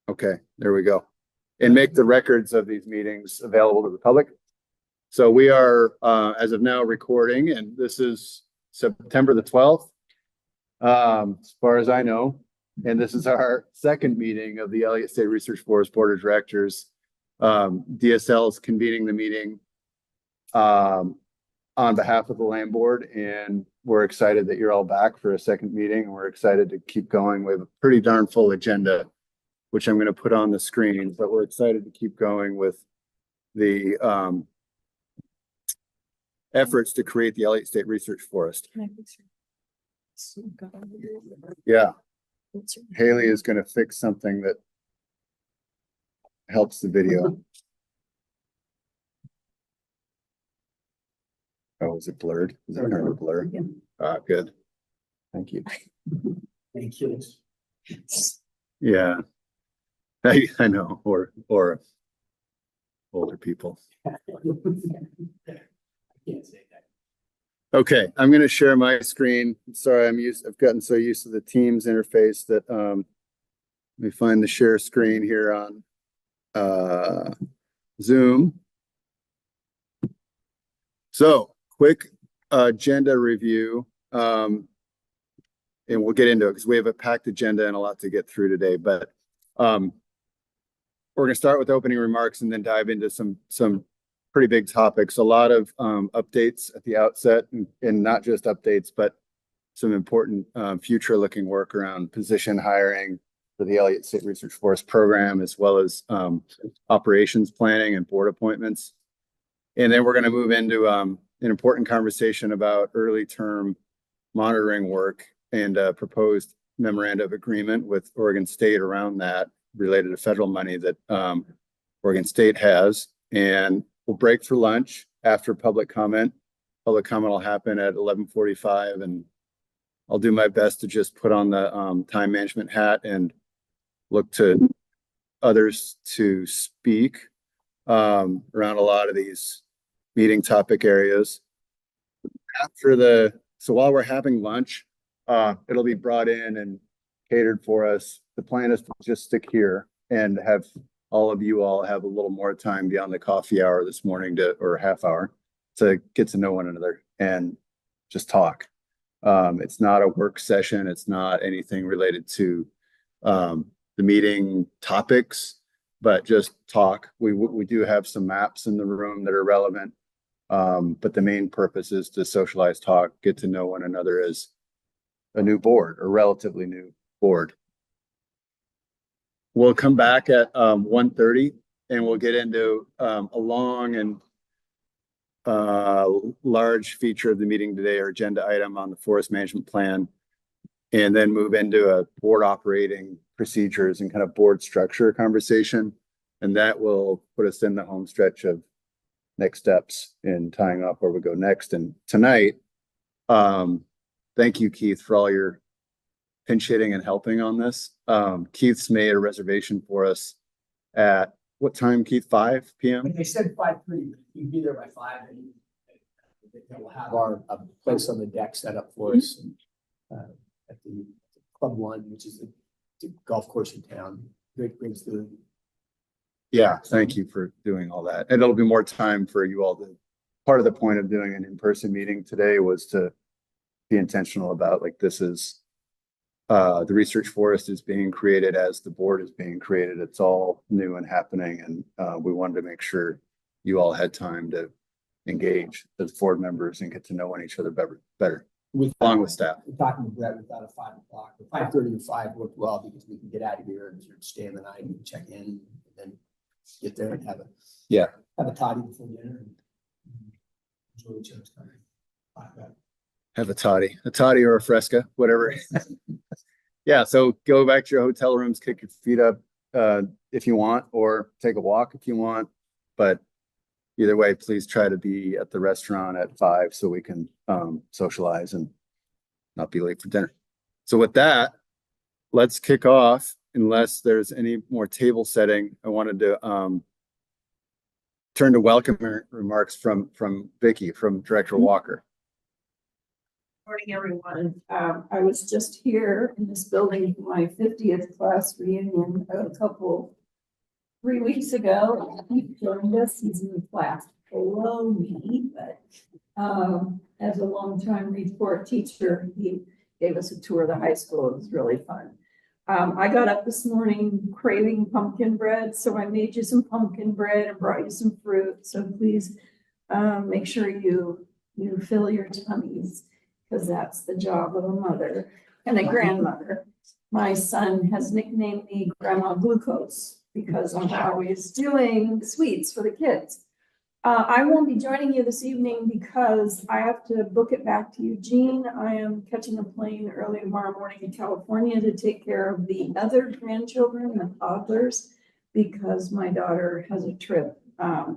Okay, there we go. And make the records of these meetings available to the public. So we are, as of now, recording, and this is September the 12th, as far as I know. And this is our second meeting of the Elliott State Research Forest Board of Directors. DSL is convening the meeting on behalf of the land board, and we're excited that you're all back for a second meeting, and we're excited to keep going. We have a pretty darn full agenda, which I'm going to put on the screen, but we're excited to keep going with the efforts to create the Elliott State Research Forest. Yeah. Haley is going to fix something that helps the video. Oh, is it blurred? Is it kind of blurred? Ah, good. Thank you. Thank you. Yeah. I know, or older people. I can't say that. Okay, I'm going to share my screen. Sorry, I've gotten so used to the Teams interface that let me find the share screen here on Zoom. So quick agenda review, and we'll get into it because we have a packed agenda and a lot to get through today, but we're going to start with opening remarks and then dive into some pretty big topics. A lot of updates at the outset, and not just updates, but some important future-looking work around position hiring for the Elliott State Research Forest program, as well as operations planning and board appointments. And then we're going to move into an important conversation about early term monitoring work and proposed memorandum of agreement with Oregon State around that, related to federal money that Oregon State has. And we'll break for lunch after public comment. Public comment will happen at 11:45, and I'll do my best to just put on the time management hat and look to others to speak around a lot of these meeting topic areas. So while we're having lunch, it'll be brought in and catered for us. The plan is to just stick here and have all of you all have a little more time beyond the coffee hour this morning or half hour to get to know one another and just talk. It's not a work session. It's not anything related to the meeting topics, but just talk. We do have some maps in the room that are relevant, but the main purpose is to socialize, talk, get to know one another as a new board or relatively new board. We'll come back at 1:30 and we'll get into a long and large feature of the meeting today, or agenda item on the forest management plan, and then move into a board operating procedures and kind of board structure conversation. And that will put us in the home stretch of next steps in tying up where we go next. And tonight, thank you, Keith, for all your pinch hitting and helping on this. Keith's made a reservation for us at what time, Keith? 5 p.m. They said 5:30. You can be there by 5, and we'll have our place on the deck set up for us at the Club One, which is the golf course in town. Great food. Yeah, thank you for doing all that. And it'll be more time for you all to. Part of the point of doing an in-person meeting today was to be intentional about, like, this is the research forest is being created as the board is being created. It's all new and happening, and we wanted to make sure you all had time to engage as board members and get to know each other better along with staff. We're talking to Brett without a 5 o'clock. 5:30 or 5 worked well because we can get out of here and sort of stay in the night and check in, and then get there and have a toddy before dinner and enjoy each other's time. Have a toddy or a fresca, whatever. Yeah, so go back to your hotel rooms, kick your feet up if you want, or take a walk if you want. But either way, please try to be at the restaurant at 5 so we can socialize and not be late for dinner. So with that, let's kick off. Unless there's any more table setting, I wanted to turn to welcome remarks from Vicki, from Director Walker. Morning, everyone. I was just here in this building for my 50th class reunion a couple, 3 weeks ago. He joined us. He's in the class below me, but as a longtime report teacher, he gave us a tour of the high school. It was really fun. I got up this morning craving pumpkin bread, so I made you some pumpkin bread and brought you some fruit. So please make sure you fill your tummies, because that's the job of a mother and a grandmother. My son has nicknamed me Grandma Glucose because I'm always doing sweets for the kids. I won't be joining you this evening because I have to book it back to Eugene. I am catching a plane early tomorrow morning in California to take care of the other grandchildren, the toddlers, because my daughter has a trip,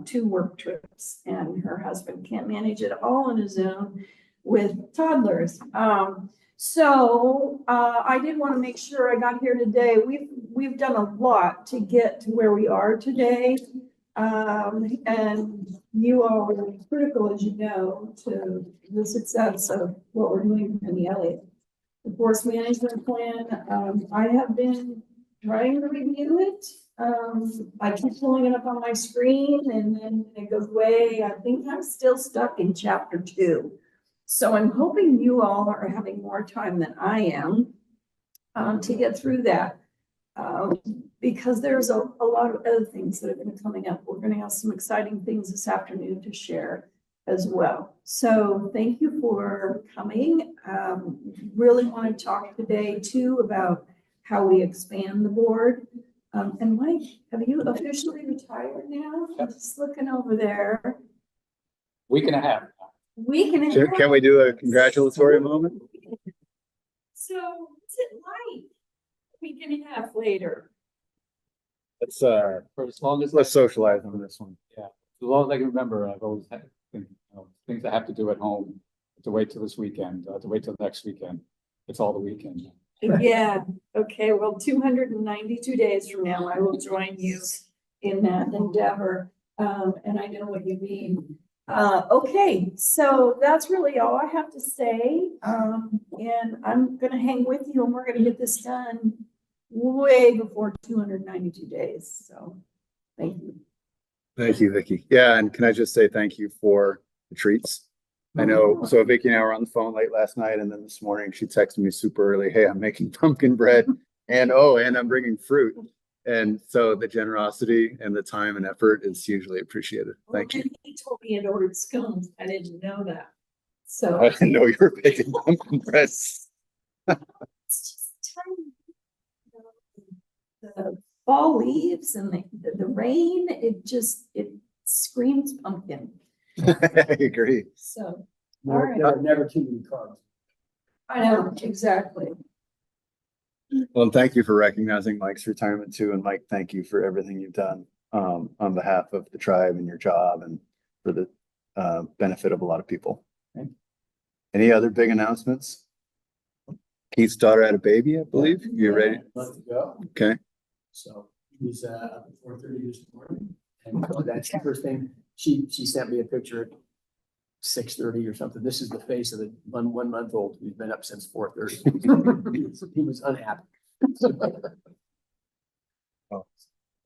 2 work trips, and her husband can't manage it all on his own with toddlers. So I did want to make sure I got here today. We've done a lot to get to where we are today. And you all were critical, as you know, to the success of what we're doing in the Elliott. The forest management plan, I have been trying to review it. I keep pulling it up on my screen and then it goes away. I think I'm still stuck in chapter 2. So I'm hoping you all are having more time than I am to get through that. Because there's a lot of other things that are going to be coming up. We're going to have some exciting things this afternoon to share as well. So thank you for coming. Really want to talk today too about how we expand the board. And Mike, have you officially retired now? I'm just looking over there. Week and a half. Week and a half. Can we do a congratulatory moment? So what's it like? Week and a half later. Let's For as long as, let's socialize on this one. as long as I can remember, I've always had things I have to do at home, to wait till this weekend, to wait till next weekend. It's all the weekend. Yeah, okay, well, 292 days from now, I will join you in that endeavor. And I know what you mean. Okay, so that's really all I have to say. And I'm gonna hang with you and we're gonna get this done way before 292 days. So thank you. Thank you, Vicky. Yeah, and can I just say thank you for the treats? I know, so Vicky and I were on the phone late last night, and then this morning she texted me super early, hey, I'm making pumpkin bread, and I'm bringing fruit. And so the generosity and the time and effort is hugely appreciated. Thank you. He told me it ordered scones. I didn't know that. So I didn't know you were baking pumpkin bread. it's just tiny. The fall leaves and the rain, it screams pumpkin. I agree. So There are never too many carbs. I know, exactly. Well, thank you for recognizing Mike's retirement too. And Mike, thank you for everything you've done on behalf of the tribe and your job and for the benefit of a lot of people. Okay. Any other big announcements? Keith's daughter had a baby, I believe. You ready? Let's go. Okay. So he was up at 4:30 this morning. And so that's the first thing. She sent me a picture at 6:30 or something. This is the face of the 1 month old who's been up since 4:30. He was unhappy. Oh,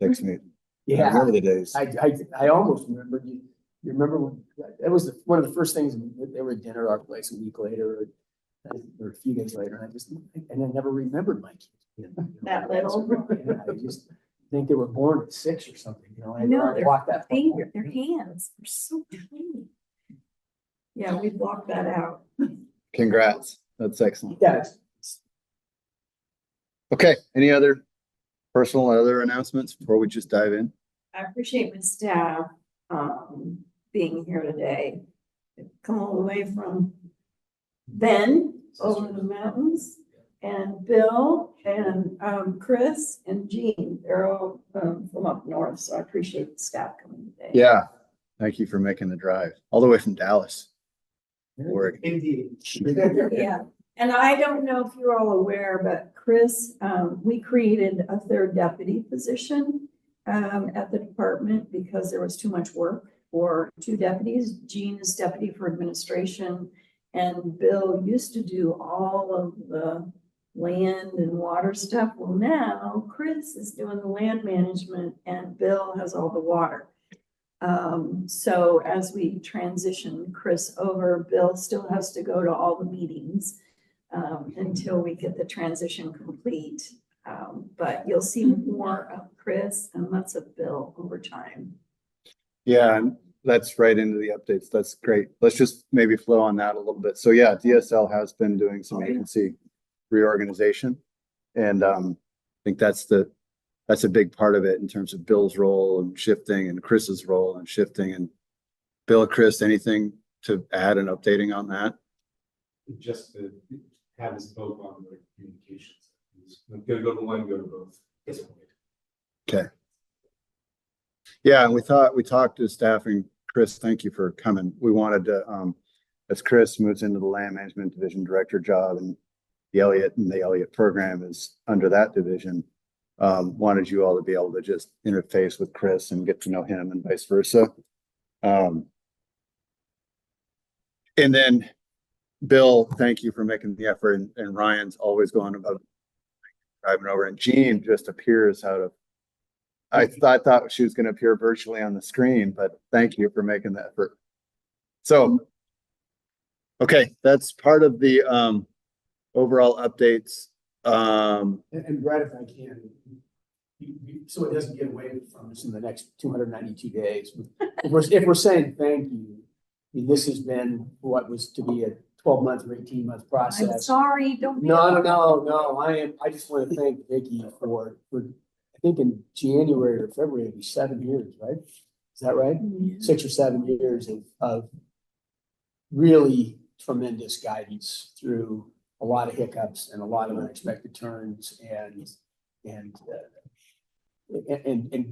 thanks, me. I Yeah, remember the days. I almost remembered you. You remember when that was one of the first things they were at dinner at our place a week later or a few days later. And I never remembered my kids. That little. Yeah, I just think they were born at 6 or something, you know. I No, blocked that. Their hands are so tiny. Yeah, we blocked that out. Congrats. That's excellent. Yes. Okay. Any other personal other announcements before we just dive in? I appreciate my staff being here today. They've come all the way from Ben over the mountains, and Bill and Chris and Jean. They're all from up north, so I appreciate the staff coming today. Yeah. Thank you for making the drive all the way from Dallas. Oregon. Indeed. Yeah, and I don't know if you're all aware, but Chris, we created a 3rd deputy position at the department because there was too much work for 2 deputies. Jean is deputy for administration And Bill used to do all of the land and water stuff. Well, now Chris is doing the land management and Bill has all the water. So as we transition Chris over, Bill still has to go to all the meetings until we get the transition complete. But you'll see more of Chris and less of Bill over time. Yeah, and that's right into the updates. That's great. Let's just maybe flow on that a little bit. So yeah, DSL has been doing some agency reorganization. And I think that's a big part of it in terms of Bill's role and shifting and Chris's role and shifting. And Bill, Chris, anything to add and updating on that? Just to have us both on the communications. Go to one, go to both. Okay. Yeah, and we talked to staff, and Chris, thank you for coming. We wanted to, as Chris moves into the land management division director job and the Elliott program is under that division, wanted you all to be able to just interface with Chris and get to know him and vice versa. And then Bill, thank you for making the effort, and Ryan's always going about driving over, and Jean just appears out of, I thought she was going to appear virtually on the screen, but thank you for making the effort. So, okay, that's part of the overall updates. And Brad, if I can, so it doesn't get away from us in the next 292 days. If we're saying thank you, I mean, this has been what was to be a 12-month or 18-month process. I'm sorry, don't. No. I just want to thank Vicki for I think in January or February, it'd be 7 years, right? Is that right? Yeah. 6 or 7 years of really tremendous guidance through a lot of hiccups and a lot of unexpected turns and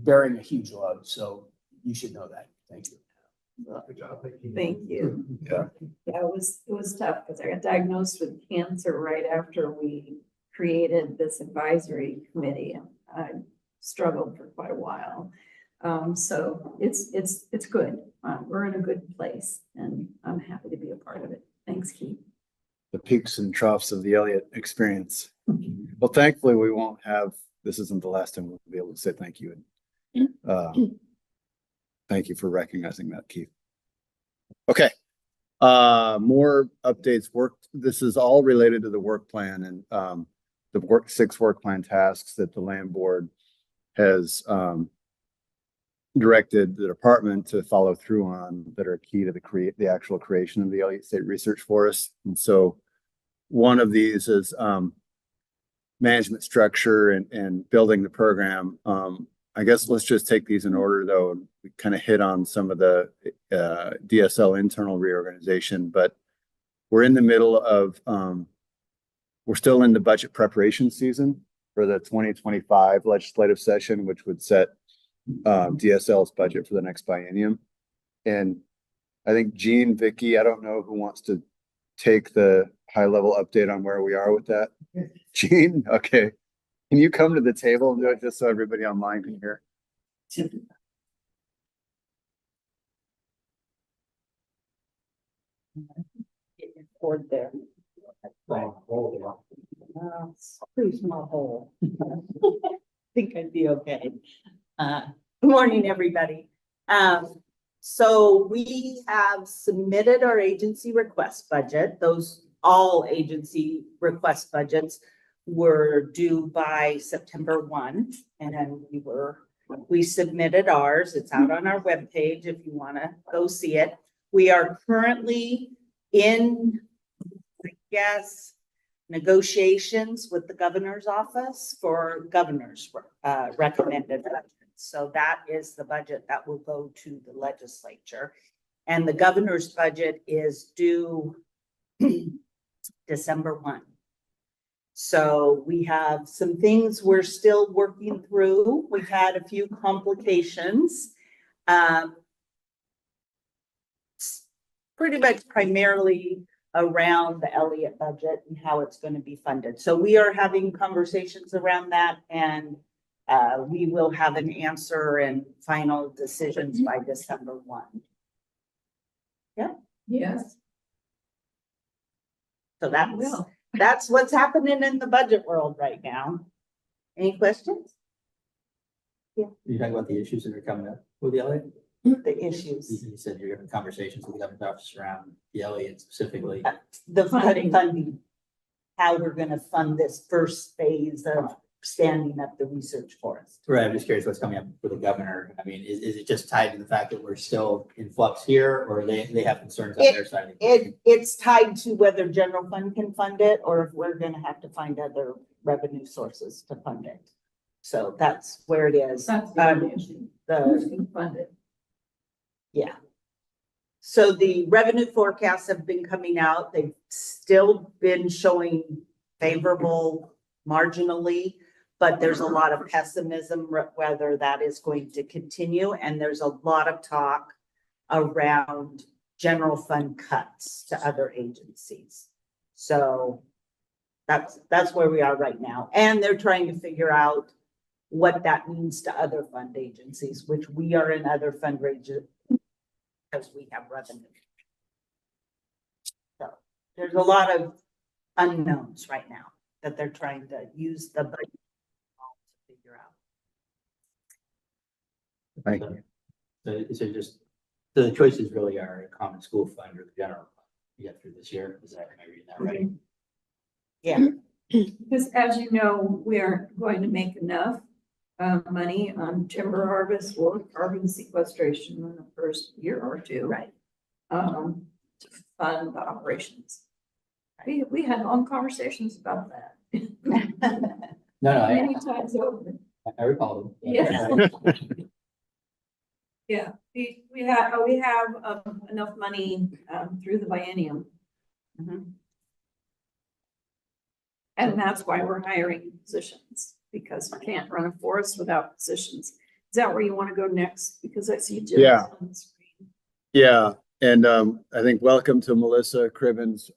bearing a huge load. So you should know that. Thank you. Good job. Thank you. Yeah. Yeah, it was tough because I got diagnosed with cancer right after we created this advisory committee, and I struggled for quite a while. So it's good. We're in a good place, and I'm happy to be a part of it. Thanks, Keith. The peaks and troughs of the Elliott experience. Well, thankfully, we won't have. This isn't the last time we'll be able to say thank you. Thank you for recognizing that, Keith. Okay. More updates. This is all related to the work plan and the 6 work plan tasks that the land board has directed the department to follow through on that are key to the actual creation of the Elliott State Research Forest. And so one of these is management structure and building the program. I guess let's just take these in order, though. We kind of hit on some of the DSL internal reorganization, but we're in the middle of, we're still in the budget preparation season for the 2025 legislative session, which would set DSL's budget for the next biennium. And I think Jean, Vicki, I don't know who wants to take the high level update on where we are with that. Jean, okay. Can you come to the table and do it just so everybody online can hear? Get your cord there. Pretty small hole. Think I'd be okay. Good morning, everybody. So we have submitted our agency request budget. All agency request budgets were due by September 1, and then we submitted ours. It's out on our webpage if you want to go see it. We are currently in, I guess, negotiations with the governor's office for governor's recommended budget. So that is the budget that will go to the legislature. And the governor's budget is due December 1. So we have some things we're still working through. We've had a few complications. Pretty much primarily around the Elliott budget and how it's going to be funded. So we are having conversations around that, and we will have an answer and final decisions by December 1. Yeah. Yes. So Well, that's what's happening in the budget world right now. Any questions? You're talking about the issues that are coming up with the Elliott? The issues, You said you're having conversations with the governor's office around the Elliott specifically. the funding, how we're gonna fund this first phase of standing up the research forest. Right, I'm just curious what's coming up for the governor. I mean, is it just tied to the fact that we're still in flux here, or they have concerns on their side? It's tied to whether general fund can fund it, or if we're gonna have to find other revenue sources to fund it. So that's where it is. that's the only issue. Who's The, gonna fund it? yeah. So the revenue forecasts have been coming out. They've still been showing favorable marginally, but there's a lot of pessimism whether that is going to continue. And there's a lot of talk around general fund cuts to other agencies. So that's where we are right now. And they're trying to figure out what that means to other fund agencies, which we are in other fundraisers because we have revenue. So there's a lot of unknowns right now that they're trying to use the budget to figure out. Thank you. So just, so the choices really are a common school fund or the general fund you get through this year. Is that, am I reading that right? Yeah, Because as you know, we aren't going to make enough money on timber harvest or carbon sequestration in the first year or two. right. To fund the operations. We had long conversations about that. No, Many times over. I recall them. Yeah. Yeah, we have enough money through the biennium. Mhm. And that's why we're hiring positions, because we can't run a forest without positions. Is that where you want to go next? Because I see Jim's Yeah. on the screen. Yeah, and I think welcome to Melissa Cribbins,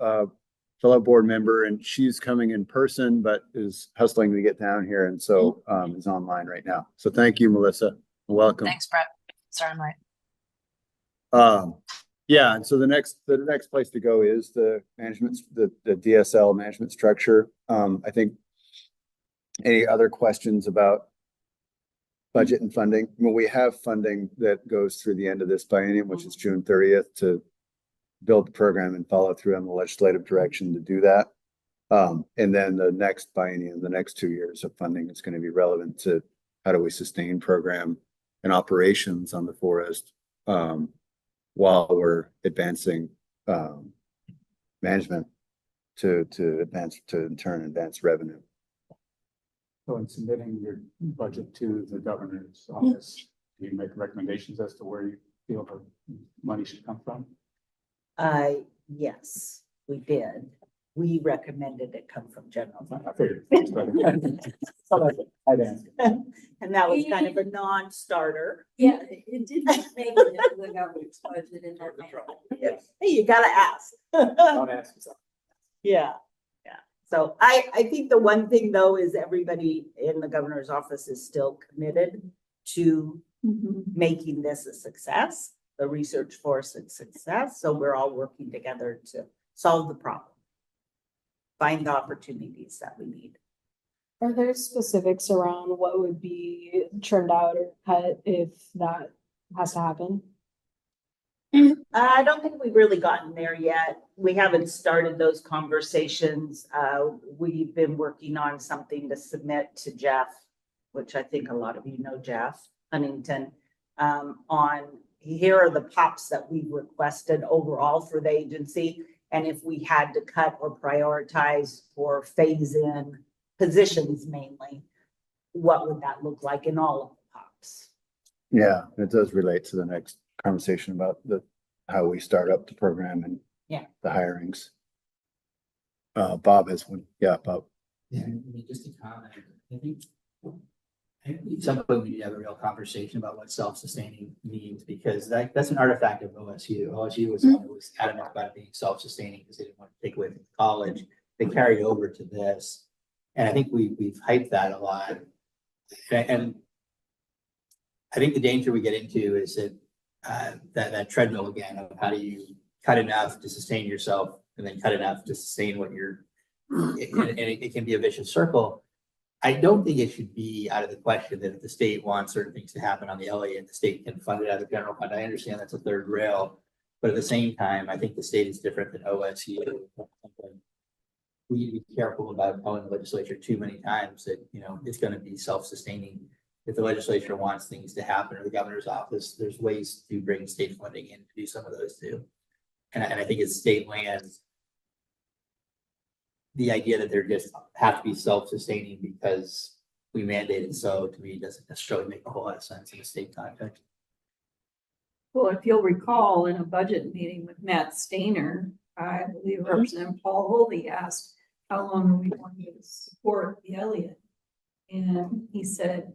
fellow board member, and she's coming in person, but is hustling to get down here, and so is online right now. So thank you, Melissa. Welcome. Thanks, Brett. Sorry, I'm late. Yeah, and so the next place to go is the management, the DSL management structure. I think any other questions about budget and funding? Well, we have funding that goes through the end of this biennium, which is June 30th, to build the program and follow through on the legislative direction to do that. And then the next biennium, the next 2 years of funding is going to be relevant to how do we sustain program and operations on the forest while we're advancing management to in turn advance revenue. So in submitting your budget to the governor's office, do you make recommendations as to where you feel the money should come from? Yes, we did. We recommended it come from general fund. I figured. I'd ask. And that was kind of a non-starter. Yeah, it didn't make it into the governor's budget in that manner. Hey, you gotta ask. Don't ask yourself. Yeah, yeah. So I think the one thing though is everybody in the governor's office is still committed to Mhm. making this a success, the research force a success. So we're all working together to solve the problem. Find the opportunities that we need. Are there specifics around what would be churned out or cut if that has to happen? I don't think we've really gotten there yet. We haven't started those conversations. We've been working on something to submit to Jeff, which I think a lot of you know Jeff Huntington, on here are the pops that we requested overall for the agency. And if we had to cut or prioritize or phase in positions mainly, what would that look like in all of the pops? Yeah, it does relate to the next conversation about how we start up the program and the hirings. Bob has one. Yeah, Bob. Yeah, I mean, just to comment, I think at some point we need to have a real conversation about what self-sustaining means, because that's an artifact of OSU. OSU was adamant about being self-sustaining because they didn't want to take away from college. They carried over to this. And I think we've hyped that a lot. And I think the danger we get into is that treadmill again of how do you cut enough to sustain yourself and then cut enough to sustain what you're, and it can be a vicious circle. I don't think it should be out of the question that if the state wants certain things to happen on the Elliott, the state can fund it out of the general fund. I understand that's a third rail, but at the same time, I think the state is different than OSU. We need to be careful about telling the legislature too many times that, you know, it's going to be self-sustaining. If the legislature wants things to happen, or the governor's office, there's ways to bring state funding in to do some of those too. And I think it's state lands. The idea that they're just have to be self-sustaining because we mandated so, to me, doesn't necessarily make a whole lot of sense in a state context. Well, if you'll recall, in a budget meeting with Matt Stainer, I believe Representative Paul Holby asked, how long are we going to support the Elliott? And he said,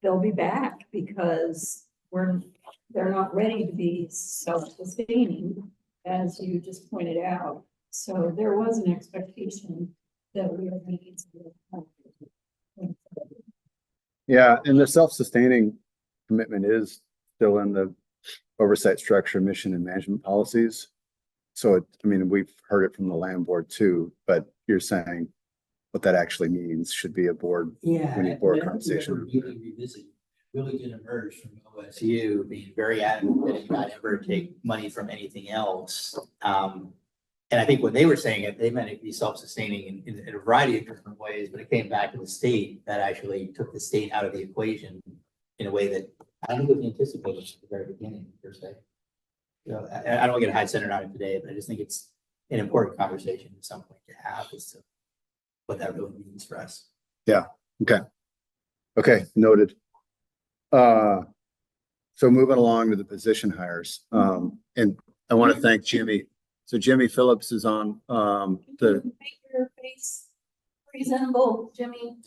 they'll be back because they're not ready to be self-sustaining, as you just pointed out. So there was an expectation that we were going to need to. Yeah, and the self-sustaining commitment is still in the oversight structure, mission and management policies. So, I mean, we've heard it from the land board too, but you're saying what that actually means should be a board. Yeah. We need board conversation. Really revisit, really did emerge from OSU being very adamant that it not ever take money from anything else. And I think when they were saying it, they meant it be self-sustaining in a variety of different ways, but it came back to the state that actually took the state out of the equation in a way that I don't think was anticipated at the very beginning, per se. You know, I don't want to get high-centered on it today, but I just think it's an important conversation at some point to have as to what that really means for us. Yeah. Okay. Noted. So moving along to the position hires, and I want to thank Jimmy. So Jimmy Phillips is on the. Make your face presentable, Jimmy.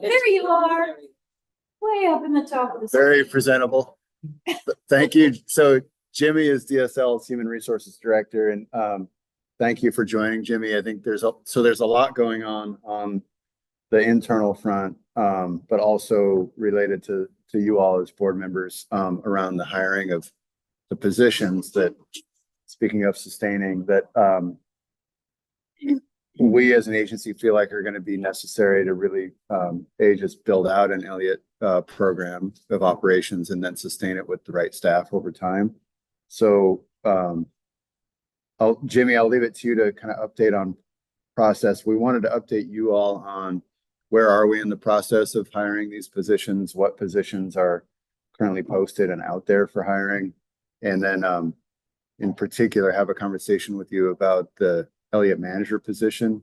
There you are. Way up in the top of the. Very presentable. Thank you. So Jimmy is DSL's Human Resources Director, and thank you for joining, Jimmy. I think there's a lot going on the internal front, but also related to you all as board members around the hiring of the positions that, speaking of sustaining, that we as an agency feel like are going to be necessary to really just build out an Elliott program of operations and then sustain it with the right staff over time. So Jimmy, I'll leave it to you to kind of update on process. We wanted to update you all on where are we in the process of hiring these positions, what positions are currently posted and out there for hiring, and then in particular have a conversation with you about the Elliott manager position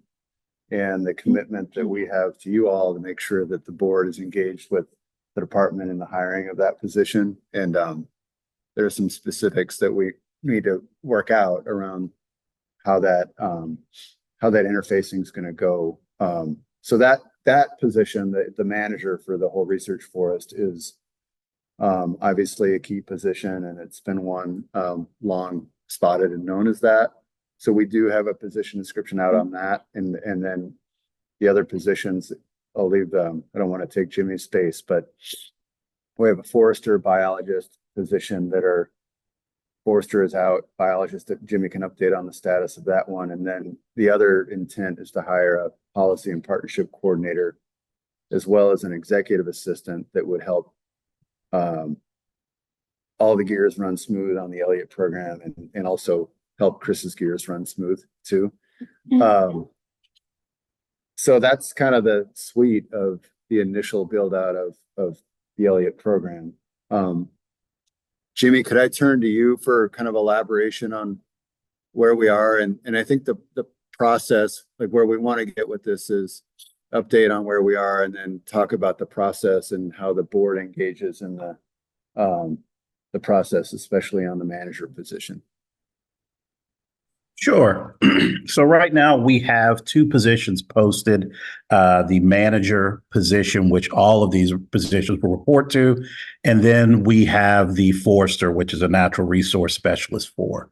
and the commitment that we have to you all to make sure that the board is engaged with the department in the hiring of that position. And there are some specifics that we need to work out around how that interfacing is going to go. So that position, the manager for the whole research forest, is obviously a key position, and it's been one long spotted and known as that. So we do have a position description out on that, and then the other positions, I'll leave them. I don't want to take Jimmy's space, but we have a forester, biologist position that are. Forester is out, biologist that Jimmy can update on the status of that one. And then the other intent is to hire a policy and partnership coordinator, as well as an executive assistant that would help all the gears run smooth on the Elliott program, and also help Chris's gears run smooth too. So that's kind of the suite of the initial build out of the Elliott program. Jimmy, could I turn to you for kind of elaboration on where we are? And I think the process, like where we want to get with this, is update on where we are and then talk about the process and how the board engages in the process, especially on the manager position. Sure. So right now we have two positions posted, the manager position, which all of these positions will report to, and then we have the forester, which is a natural resource specialist for.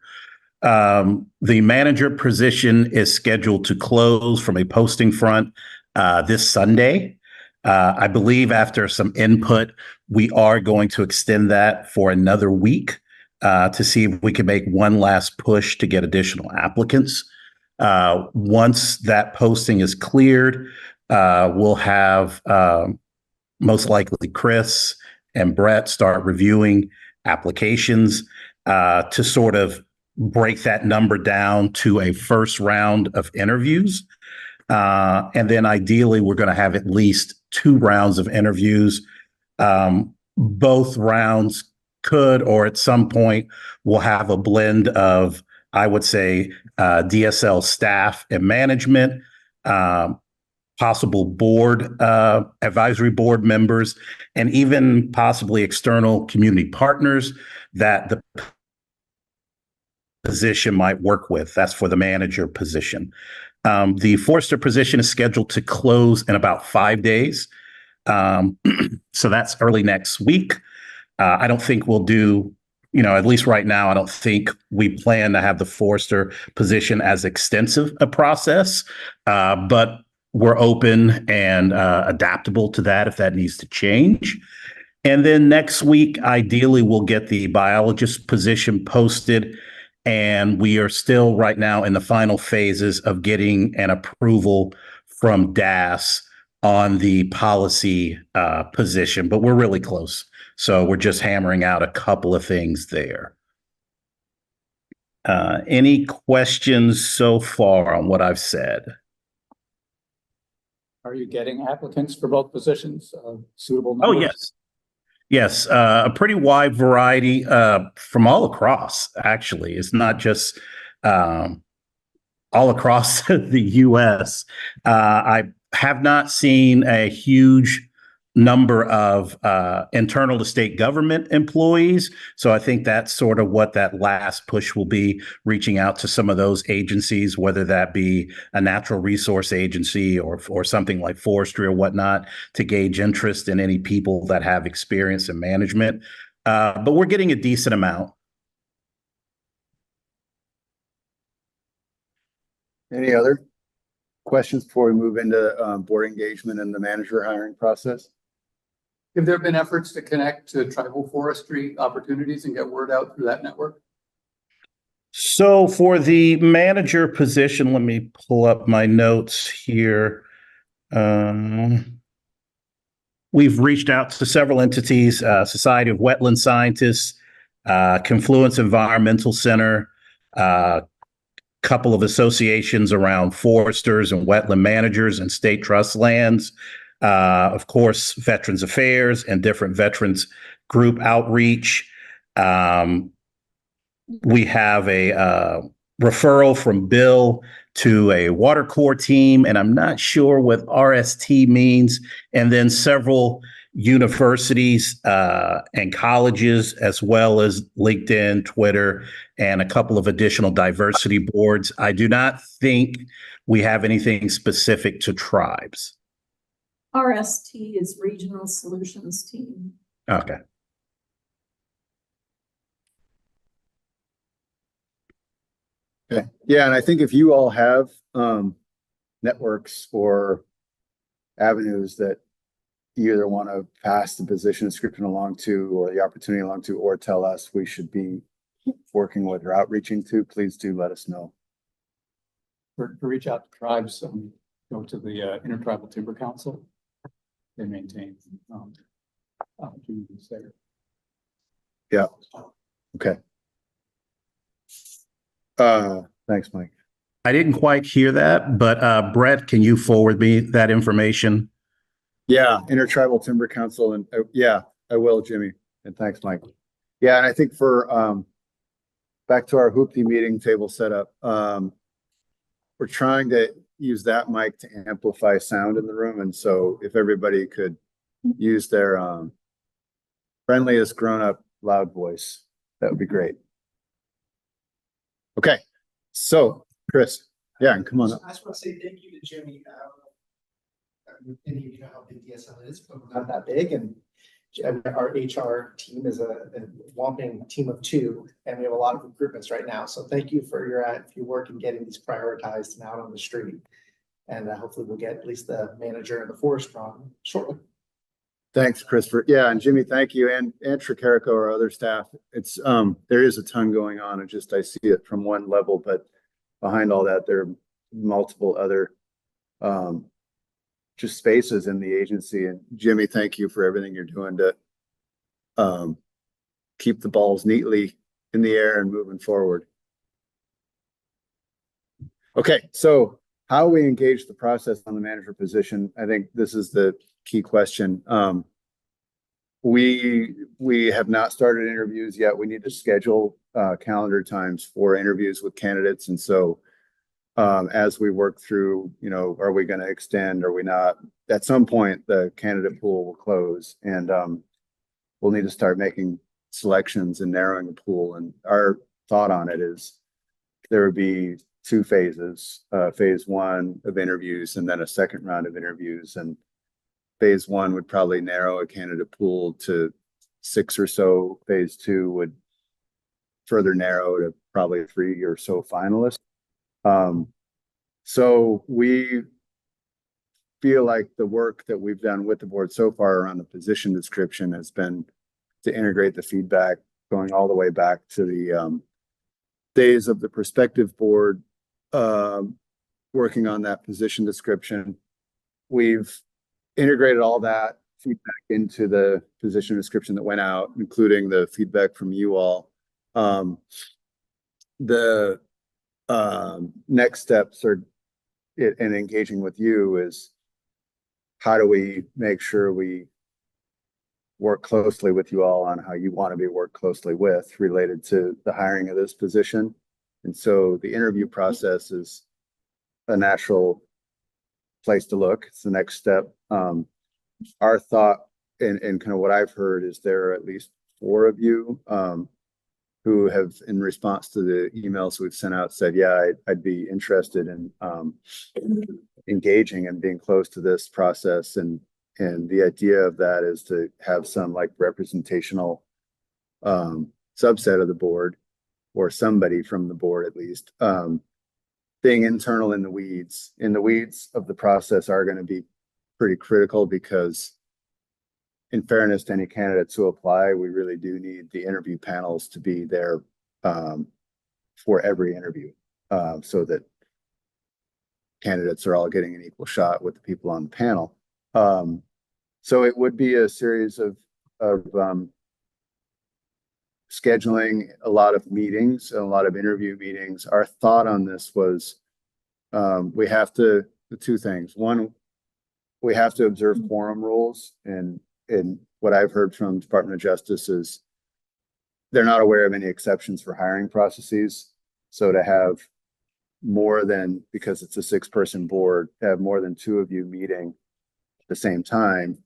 The manager position is scheduled to close from a posting front this Sunday. I believe after some input, we are going to extend that for another week to see if we can make one last push to get additional applicants Once that posting is cleared, we'll have most likely Chris and Brett start reviewing applications to sort of break that number down to a first round of interviews. And then ideally, we're going to have at least 2 rounds of interviews. Both rounds could, or at some point, we'll have a blend of, I would say, DSL staff and management, possible board, advisory board members, and even possibly external community partners that the position might work with. That's for the manager position. The Forester position is scheduled to close in about 5 days. So that's early next week. I don't think we'll do, at least right now, I don't think we plan to have the Forester position as extensive a process, but we're open and adaptable to that if that needs to change. And then next week, ideally, we'll get the biologist position posted. And we are still right now in the final phases of getting an approval from DAS on the policy position, but we're really close. So we're just hammering out a couple of things there. Any questions so far on what I've said? Are you getting applicants for both positions, suitable Oh, numbers? yes. Yes, a pretty wide variety from all across, actually. It's not just all across the U.S. I have not seen a huge number of internal to state government employees. So I think that's sort of what that last push will be, reaching out to some of those agencies, whether that be a natural resource agency or something like forestry or whatnot, to gauge interest in any people that have experience in management. But we're getting a decent amount. Any other questions before we move into board engagement and the manager hiring process? Have there been efforts to connect to tribal forestry opportunities and get word out through that network? So for the manager position, let me pull up my notes here. We've reached out to several entities, Society of Wetland Scientists, Confluence Environmental Center, couple of associations around foresters and wetland managers and state trust lands. Of course, Veterans Affairs and different veterans group outreach. We have a referral from Bill to a water corps team, and I'm not sure what RST means. And then several universities and colleges, as well as LinkedIn, Twitter, and a couple of additional diversity boards. I do not think we have anything specific to tribes. RST is Regional Solutions Team. Okay. Okay. Yeah, and I think if you all have networks or avenues that you either want to pass the position description along to, or the opportunity along to, or tell us we should be working with or outreaching to, please do let us know. To reach out to tribes, go to the Intertribal Timber Council. They maintain opportunities there. Yeah. Okay. Thanks, Mike. I didn't quite hear that, but Brett, can you forward me that information? Yeah, Intertribal Timber Council, and yeah, I will, Jimmy. And thanks, Mike. Yeah, and I think for back to our hoopty meeting table setup, we're trying to use that mic to amplify sound in the room, and so if everybody could use their friendliest grown-up loud voice, that would be great. Okay, so Chris, yeah, and come on up. I just want to say thank you to Jimmy. Any of you know how big DSL is, but we're not that big, and our HR team is a whopping team of 2, and we have a lot of recruitments right now. So thank you for your work in getting these prioritized and out on the street. And hopefully we'll get at least the manager and the forest on shortly. Thanks, Christopher. Yeah, and Jimmy, thank you, and Tricarico, our other staff. It's there is a ton going on, and just I see it from one level, but behind all that, there are multiple other just spaces in the agency. And Jimmy, thank you for everything you're doing to keep the balls neatly in the air and moving forward. Okay, so how we engage the process on the manager position, I think this is the key question. We have not started interviews yet. We need to schedule calendar times for interviews with candidates. And so as we work through, are we going to extend? Are we not? At some point, the candidate pool will close, and we'll need to start making selections and narrowing the pool. And our thought on it is there would be two phases, phase one of interviews and then a second round of interviews. And phase one would probably narrow a candidate pool to 6 or so. Phase two would further narrow to probably 3 or so finalists. So we feel like the work that we've done with the board so far around the position description has been to integrate the feedback going all the way back to the days of the prospective board working on that position description. We've integrated all that feedback into the position description that went out, including the feedback from you all. The next steps are in engaging with you is how do we make sure we work closely with you all on how you want to be worked closely with related to the hiring of this position. And so the interview process is a natural place to look. It's the next step. Our thought and kind of what I've heard is there are at least 4 of you who have, in response to the emails we've sent out, said, yeah, I'd be interested in engaging and being close to this process. And the idea of that is to have some like representational subset of the board, or somebody from the board at least, being internal in the weeds. In the weeds of the process are going to be pretty critical because, in fairness to any candidates who apply, we really do need the interview panels to be there for every interview so that candidates are all getting an equal shot with the people on the panel. So it would be a series of scheduling a lot of meetings, a lot of interview meetings. Our thought on this was the 2 things. One, we have to observe quorum rules, and what I've heard from Department of Justice is they're not aware of any exceptions for hiring processes. So to have more than, because it's a 6-person board, to have more than 2 of you meeting at the same time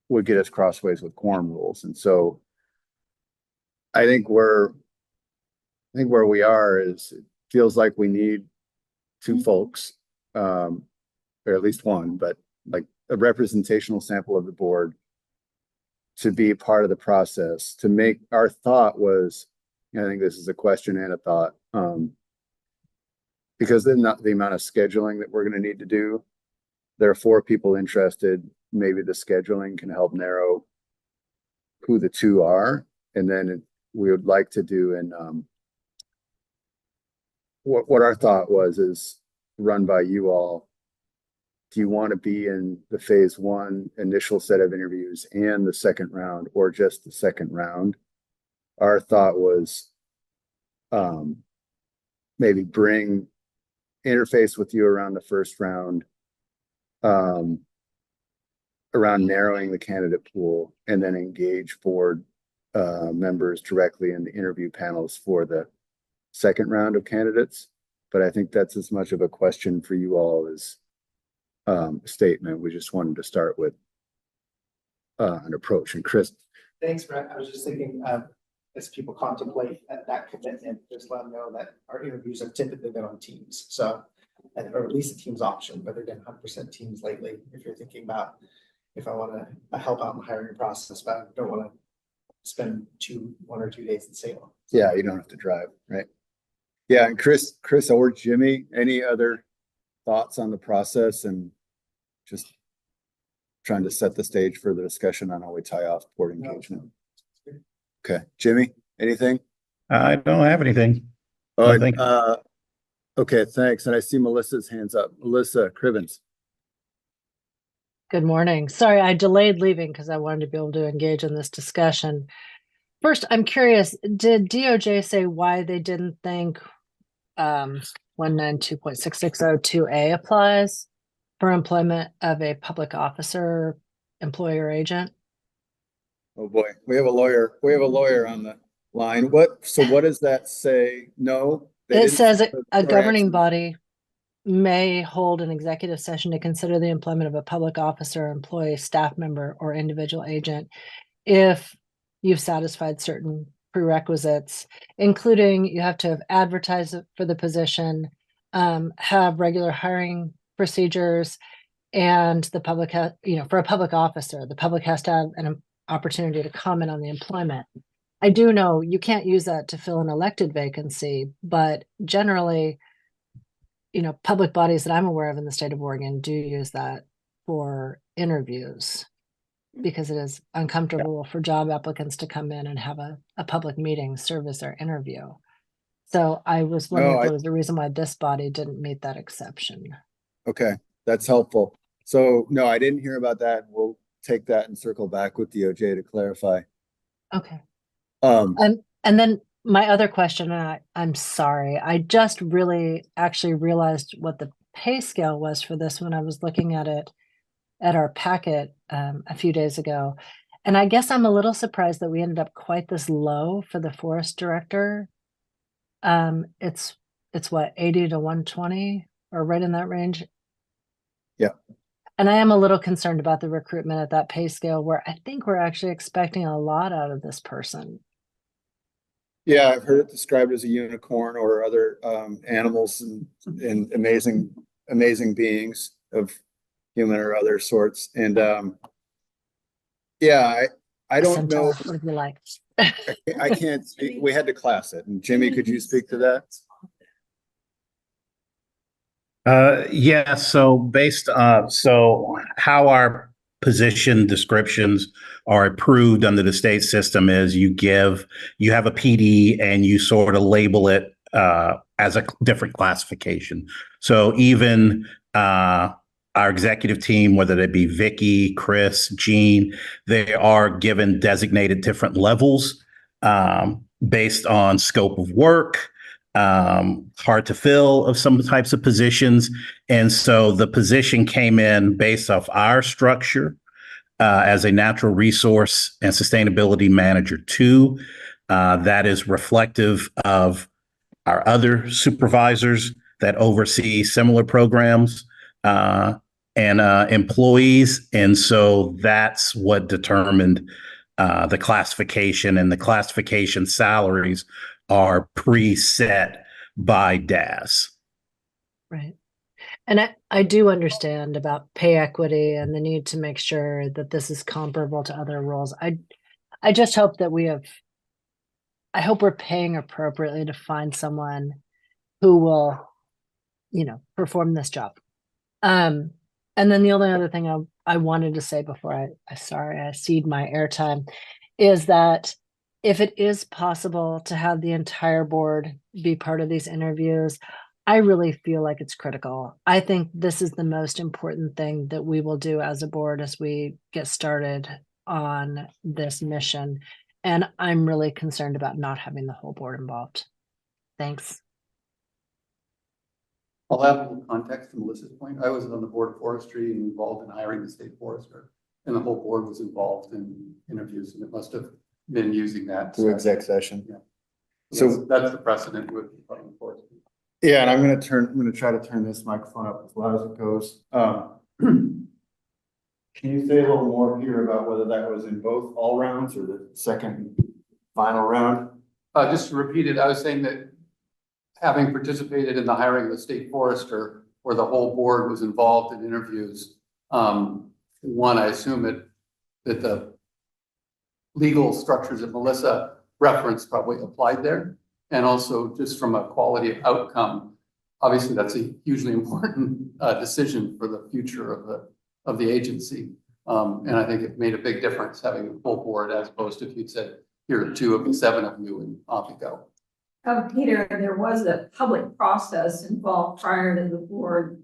would get us crossways with quorum rules. And so I think where we are is it feels like we need 2 folks, or at least 1, but like a representational sample of the board to be part of the process. To make our thought was, I think this is a question and a thought, because then not the amount of scheduling that we're going to need to do. There are 4 people interested. Maybe the scheduling can help narrow who the 2 are, and then we would like to do in what our thought was is run by you all. Do you want to be in the phase 1 initial set of interviews and the second round, or just the second round? Our thought was maybe interface with you around the first round, around narrowing the candidate pool, and then engage board members directly in the interview panels for the second round of candidates. But I think that's as much of a question for you all as a statement. We just wanted to start with an approach. And Chris. Thanks, Brett. I was just thinking, as people contemplate that commitment, just let them know that our interviews have typically been on Teams. So, or at least a Teams option, but they've been 100% Teams lately. If you're thinking about, if I want to help out in the hiring process, but I don't want to spend 1 or 2 days in Salem. Yeah, you don't have to drive, right? Yeah, and Chris or Jimmy, any other thoughts on the process, and just trying to set the stage for the discussion on how we tie off board engagement? Okay, Jimmy, anything? I don't have anything. Oh, No, thank you. Okay, thanks. And I see Melissa's hands up. Melissa Crivens. Good morning. Sorry, I delayed leaving because I wanted to be able to engage in this discussion. First, I'm curious, did DOJ say why they didn't think 192.6602A applies for employment of a public officer, employee, or agent? Oh boy, we have a lawyer. We have a lawyer on the line. So what does that say? No? They It didn't says say a the governing actions? body may hold an executive session to consider the employment of a public officer, employee, staff member, or individual agent if you've satisfied certain prerequisites, including you have to have advertised for the position, have regular hiring procedures, and the public has, for a public officer, the public has to have an opportunity to comment on the employment. I do know you can't use that to fill an elected vacancy, but generally, public bodies that I'm aware of in the state of Oregon do use that for interviews because it is uncomfortable for job applicants to come in and have a public meeting serve as their interview. So I was wondering if there was a reason why this body didn't meet that exception. Okay, that's helpful. So no, I didn't hear about that. We'll take that and circle back with DOJ to clarify. Okay. Um, And then my other question, and I'm sorry, I just really actually realized what the pay scale was for this when I was looking at it at our packet a few days ago. And I guess I'm a little surprised that we ended up quite this low for the forest director. It's what, 80 to 120 or right in that range? Yeah. And I am a little concerned about the recruitment at that pay scale where I think we're actually expecting a lot out of this person. Yeah, I've heard it described as a unicorn or other animals and amazing beings of human or other sorts. And yeah, I don't know. What would you like? I can't speak. We had to class it. And Jimmy, could you speak to that? Yeah, so so how our position descriptions are approved under the state system is you have a PD and you sort of label it as a different classification. So even our executive team, whether it be Vicky, Chris, Gene, they are given designated different levels based on scope of work, hard to fill of some types of positions. And so the position came in based off our structure as a natural resource and sustainability manager 2. That is reflective of our other supervisors that oversee similar programs and employees. And so that's what determined the classification, and the classification salaries are preset by DAS. Right. And I do understand about pay equity and the need to make sure that this is comparable to other roles. I just hope that I hope we're paying appropriately to find someone who will, perform this job. And then the only other thing I wanted to say before I cede my airtime is that if it is possible to have the entire board be part of these interviews, I really feel like it's critical. I think this is the most important thing that we will do as a board as we get started on this mission. And I'm really concerned about not having the whole board involved. Thanks. I'll add a little context to Melissa's point. I was on the board of forestry and involved in hiring the state forester, and the whole board was involved in interviews, and it must have been using that Through exec session. Yeah. So that's the precedent with the Department of Forestry. yeah, and I'm going to try to turn this microphone up as loud as it goes. Can you say a little more, Peter, about whether that was in both all rounds or the second final round? Just to repeat it, I was saying that having participated in the hiring of the state forester, where the whole board was involved in interviews, one, I assume that the legal structures that Melissa referenced probably applied there. And also just from a quality of outcome, obviously that's a hugely important decision for the future of the agency. And I think it made a big difference having a full board as opposed to if you'd said, here are 2 of the 7 of you and off you go. Peter, there was a public process involved prior to the board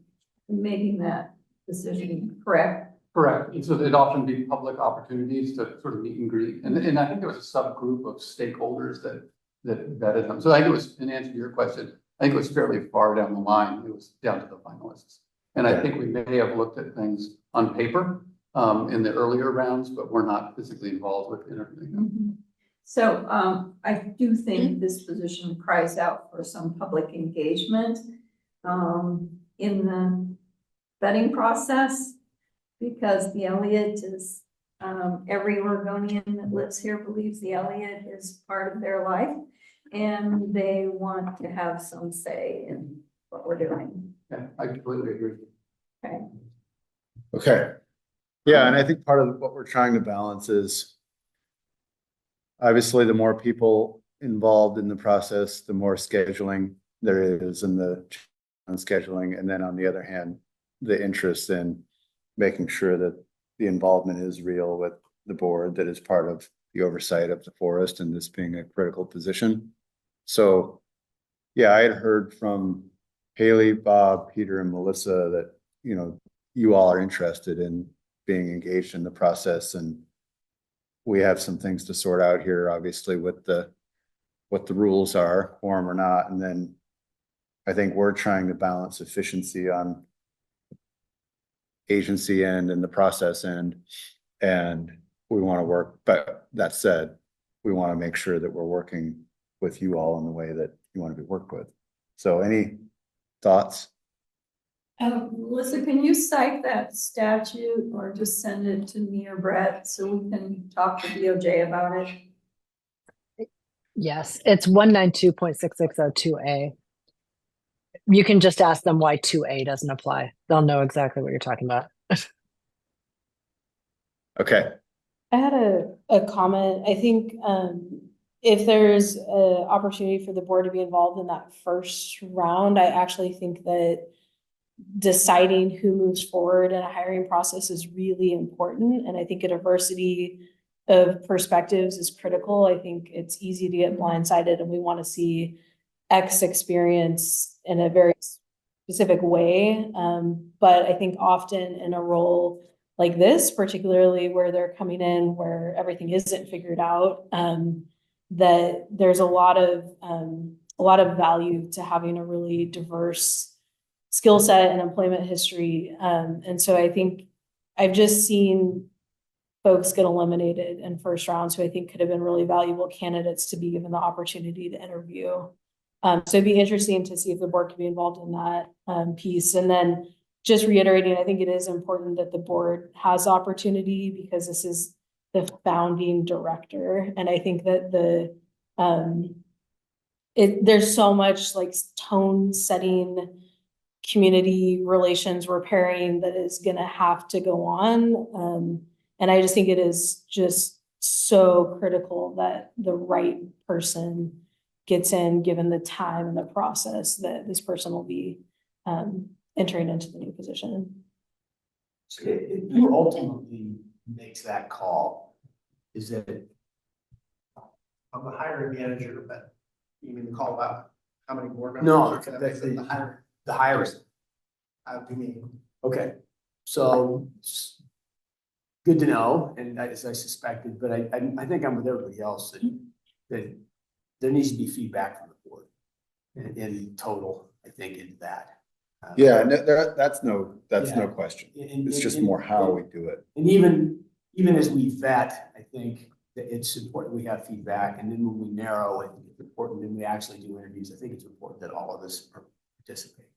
making that decision, correct? Correct. And so there'd often be public opportunities to sort of meet and greet. And I think there was a subgroup of stakeholders that vetted them. So I think it was, in answer to your question, I think it was fairly far down the line. It was down to the finalists. And I think we may have looked at things on paper in the earlier rounds, but we're not physically involved with interviewing them. Mm-hmm. So I do think this position cries out for some public engagement in the vetting process, because the Elliott is, every Oregonian that lives here believes the Elliott is part of their life, and they want to have some say in what we're doing. Yeah, I completely agree. Okay. Okay. Yeah, and I think part of what we're trying to balance is obviously the more people involved in the process, the more scheduling there is in the scheduling. And then on the other hand, the interest in making sure that the involvement is real with the board that is part of the oversight of the forest and this being a critical position. So yeah, I had heard from Haley, Bob, Peter, and Melissa that, you know, you all are interested in being engaged in the process, and we have some things to sort out here, obviously, with what the rules are, quorum or not. And then I think we're trying to balance efficiency on agency end and the process end, and we want to work. But that said, we want to make sure that we're working with you all in the way that you want to be worked with. So any thoughts? Melissa, can you cite that statute or just send it to me or Brett so we can talk to DOJ about it? Yes, it's 192.6602A. You can just ask them why 2A doesn't apply. They'll know exactly what you're talking about. Okay. I had a comment. I think if there's an opportunity for the board to be involved in that first round, I actually think that deciding who moves forward in a hiring process is really important. And I think a diversity of perspectives is critical. I think it's easy to get blindsided, and we want to see X experience in a very specific way. But I think often in a role like this, particularly where they're coming in where everything isn't figured out, that there's a lot of value to having a really diverse skill set and employment history. And so I think I've just seen folks get eliminated in first rounds who I think could have been really valuable candidates to be given the opportunity to interview. So it'd be interesting to see if the board could be involved in that piece. And then just reiterating, I think it is important that the board has opportunity, because this is the founding director. And I think that there's so much like tone setting, community relations repairing that is going to have to go on. And I just think it is just so critical that the right person gets in, given the time and the process that this person will be entering into the new position. So who ultimately makes that call? Is it, I'm the hiring manager, but you mean the call about how many board members? No, That's the hiring. The hires. How do you mean? Okay, so good to know, and as I suspected, but I think I'm with everybody else that there needs to be feedback from the board in total, I think, into that. Yeah, that's no Yeah. question. And- It's just and- more how we do it. And even as we vet, I think that it's important we have feedback, and then when we narrow it, it's important when we actually do interviews. I think it's important that all of us participate.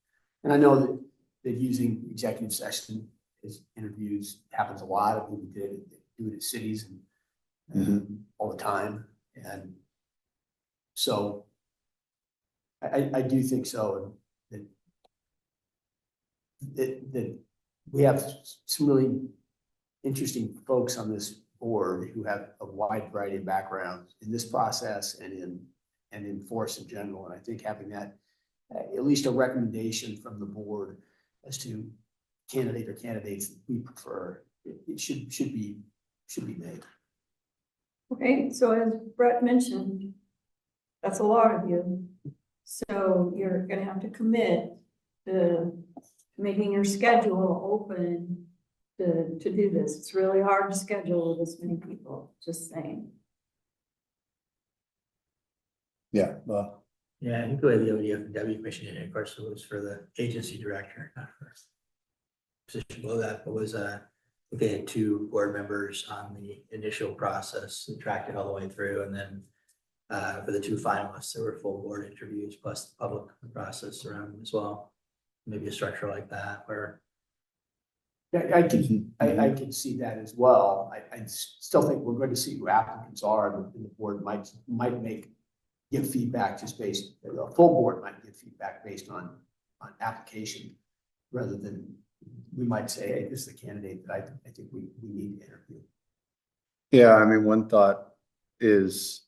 And I know that using executive session as interviews happens a lot. Of people do it at cities and all the time. And so I do think so, that we have some really interesting folks on this board who have a wide variety of backgrounds in this process and in force in general. And I think having that, at least a recommendation from the board as to candidate or candidates that we prefer, it should be made. Okay, so as Brett mentioned, that's a lot of you. So you're gonna have to commit to making your schedule open to do this. It's really hard to schedule with this many people, just saying. Yeah, well, Yeah, I think the way the ODFW commission did it, of course, it was for the agency director, not for position below that, but was, they had 2 board members on the initial process and tracked it all the way through, and then for the 2 finalists, there were full board interviews plus the public process around them as well. Maybe a structure like that where. I can see that as well. I still think we're going to see who applicants are, and the board might give feedback just based, the full board might give feedback based on application, rather than we might say, hey, this is the candidate that I think we need to interview. yeah, I mean, one thought is,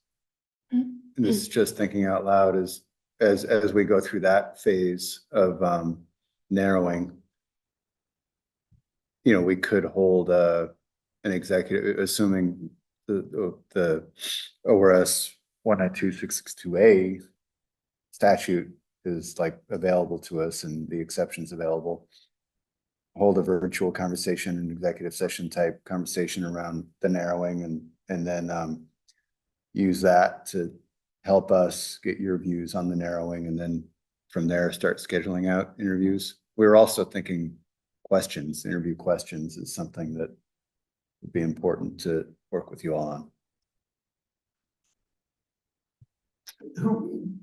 and this is just thinking out loud, is as we go through that phase of narrowing, you know, we could hold an executive, assuming the ORS 192.662A statute is like available to us and the exceptions available. Hold a virtual conversation, an executive session type conversation around the narrowing, and then use that to help us get your views on the narrowing, and then from there start scheduling out interviews. We were also thinking interview questions is something that would be important to work with you all on.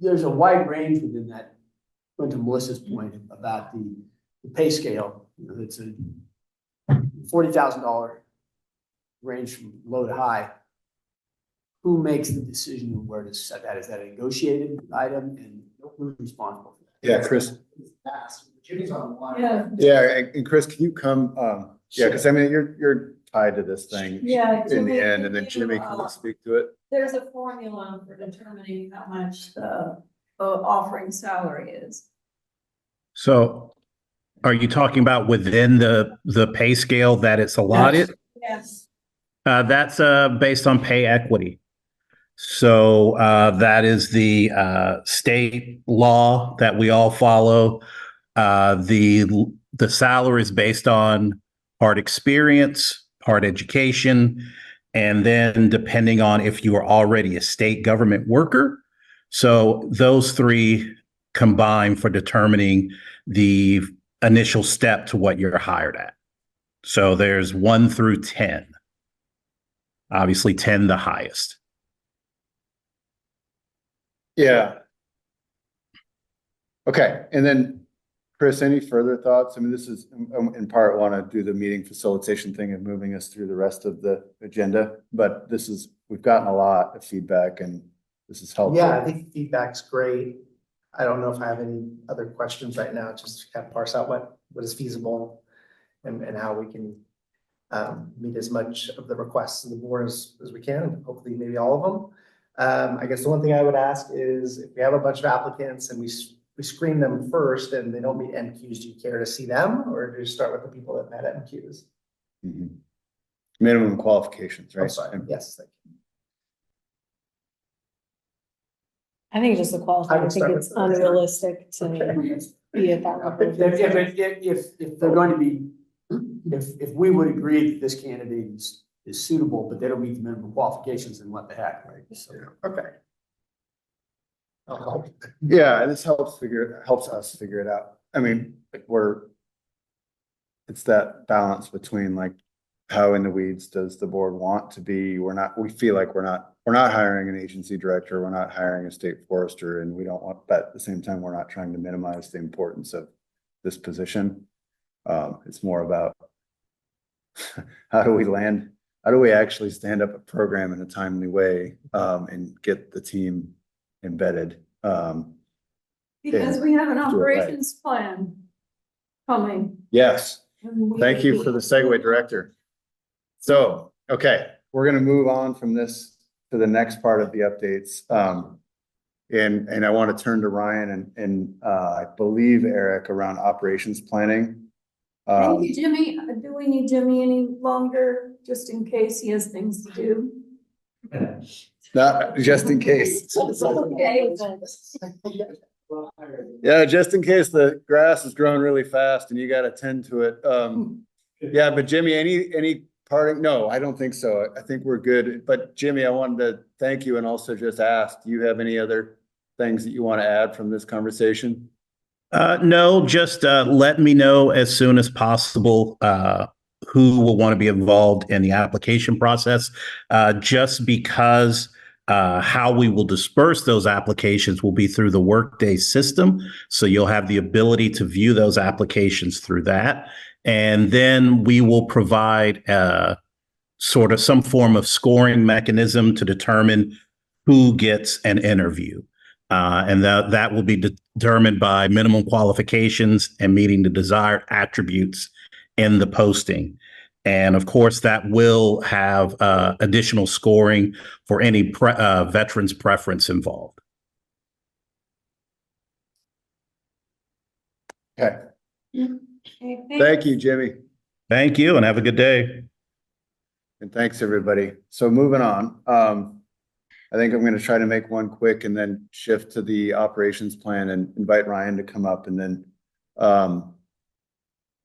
There's a wide range within that, went to Melissa's point about the pay scale. You know, it's a $40,000 range from low to high. Who makes the decision on where to set that? Is that a negotiated item, and who's responsible for that? Yeah, Chris. Jimmy's on the line. Yeah. Yeah, and Chris, can you come? Yeah, because I mean, you're tied to this thing Yeah. in the end, and then Jimmy can speak to it. There's a formula for determining how much the offering salary is. So are you talking about within the pay scale that it's allotted? Yes. That's based on pay equity. So that is the state law that we all follow. The salary is based on part experience, part education, and then depending on if you are already a state government worker. So those 3 combine for determining the initial step to what you're hired at. So there's 1 through 10. Obviously 10 the highest. Yeah. Okay, and then Chris, any further thoughts? I mean, this is in part want to do the meeting facilitation thing and moving us through the rest of the agenda, but we've gotten a lot of feedback and this is helpful. Yeah, I think feedback's great. I don't know if I have any other questions right now, just to kind of parse out what is feasible and how we can meet as much of the requests of the board as we can, and hopefully maybe all of them. I guess the one thing I would ask is if we have a bunch of applicants and we screen them first and they don't meet MQs, do you care to see them, or do you start with the people that met MQs? Mm-hmm. Minimum qualifications, right? I'm sorry. Yes. Thank you. I think just the qualified, I think it's unrealistic to be at that level. If they're going to be, if we would agree that this candidate is suitable, but they don't meet the minimum qualifications, then what the heck, right? So, okay. Yeah, this helps us figure it out. I mean, it's that balance between like how in the weeds does the board want to be? We feel like we're not hiring an agency director, we're not hiring a state forester, and we don't want, but at the same time, we're not trying to minimize the importance of this position. It's more about how do we actually stand up a program in a timely way, and get the team embedded. Because we have an operations plan coming. Yes, thank you for the segue, Director. So, okay, we're gonna move on from this to the next part of the updates. And I want to turn to Ryan and I believe Eric around operations planning. Thank you, Jimmy. Do we need Jimmy any longer, just in case he has things to do? Not just in case. Okay. Yeah, just in case the grass is growing really fast and you gotta tend to it. Yeah, but Jimmy, any parting? No, I don't think so. I think we're good. But Jimmy, I wanted to thank you and also just ask, do you have any other things that you want to add from this conversation? No, just let me know as soon as possible who will want to be involved in the application process. Just because how we will disperse those applications will be through the Workday system. So you'll have the ability to view those applications through that. And then we will provide sort of some form of scoring mechanism to determine who gets an interview. And that will be determined by minimum qualifications and meeting the desired attributes in the posting. And of course, that will have additional scoring for any veterans preference involved. Okay. Okay, Thank you, Jimmy. Thank you and have a good day. And thanks, everybody. So moving on, I think I'm going to try to make one quick and then shift to the operations plan and invite Ryan to come up, and then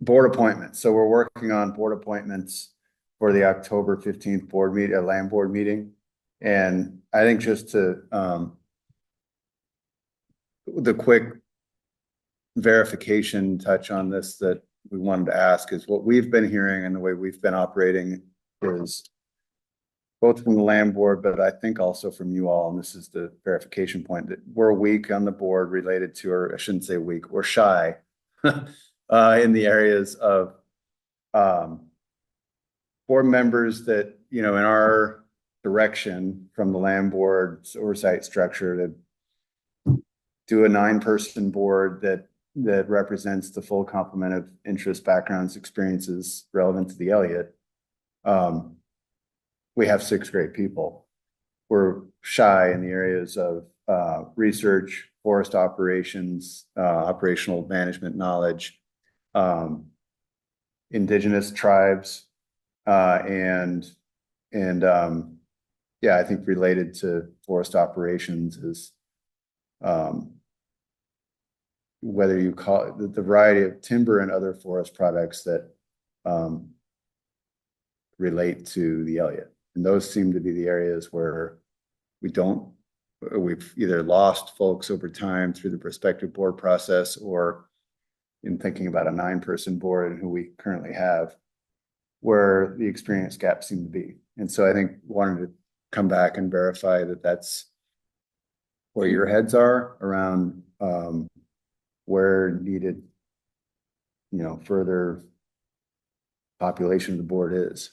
board appointments. So we're working on board appointments for the October 15th board meeting, land board meeting. And I think just to the quick verification touch on this that we wanted to ask is what we've been hearing and the way we've been operating is both from the land board, but I think also from you all, and this is the verification point, that we're weak on the board related to, or I shouldn't say weak, we're shy in the areas of board members that, you know, in our direction from the land board's oversight structure to do a 9-person board that represents the full complement of interests, backgrounds, experiences relevant to the Elliott. We have 6 great people. We're shy in the areas of research, forest operations, operational management knowledge, indigenous tribes, and yeah, I think related to forest operations is whether you call it the variety of timber and other forest products that relate to the Elliott. And those seem to be the areas where we've either lost folks over time through the prospective board process, or in thinking about a 9-person board and who we currently have, where the experience gaps seem to be. And so I think wanting to come back and verify that that's where your heads are around where needed, you know, further population of the board is.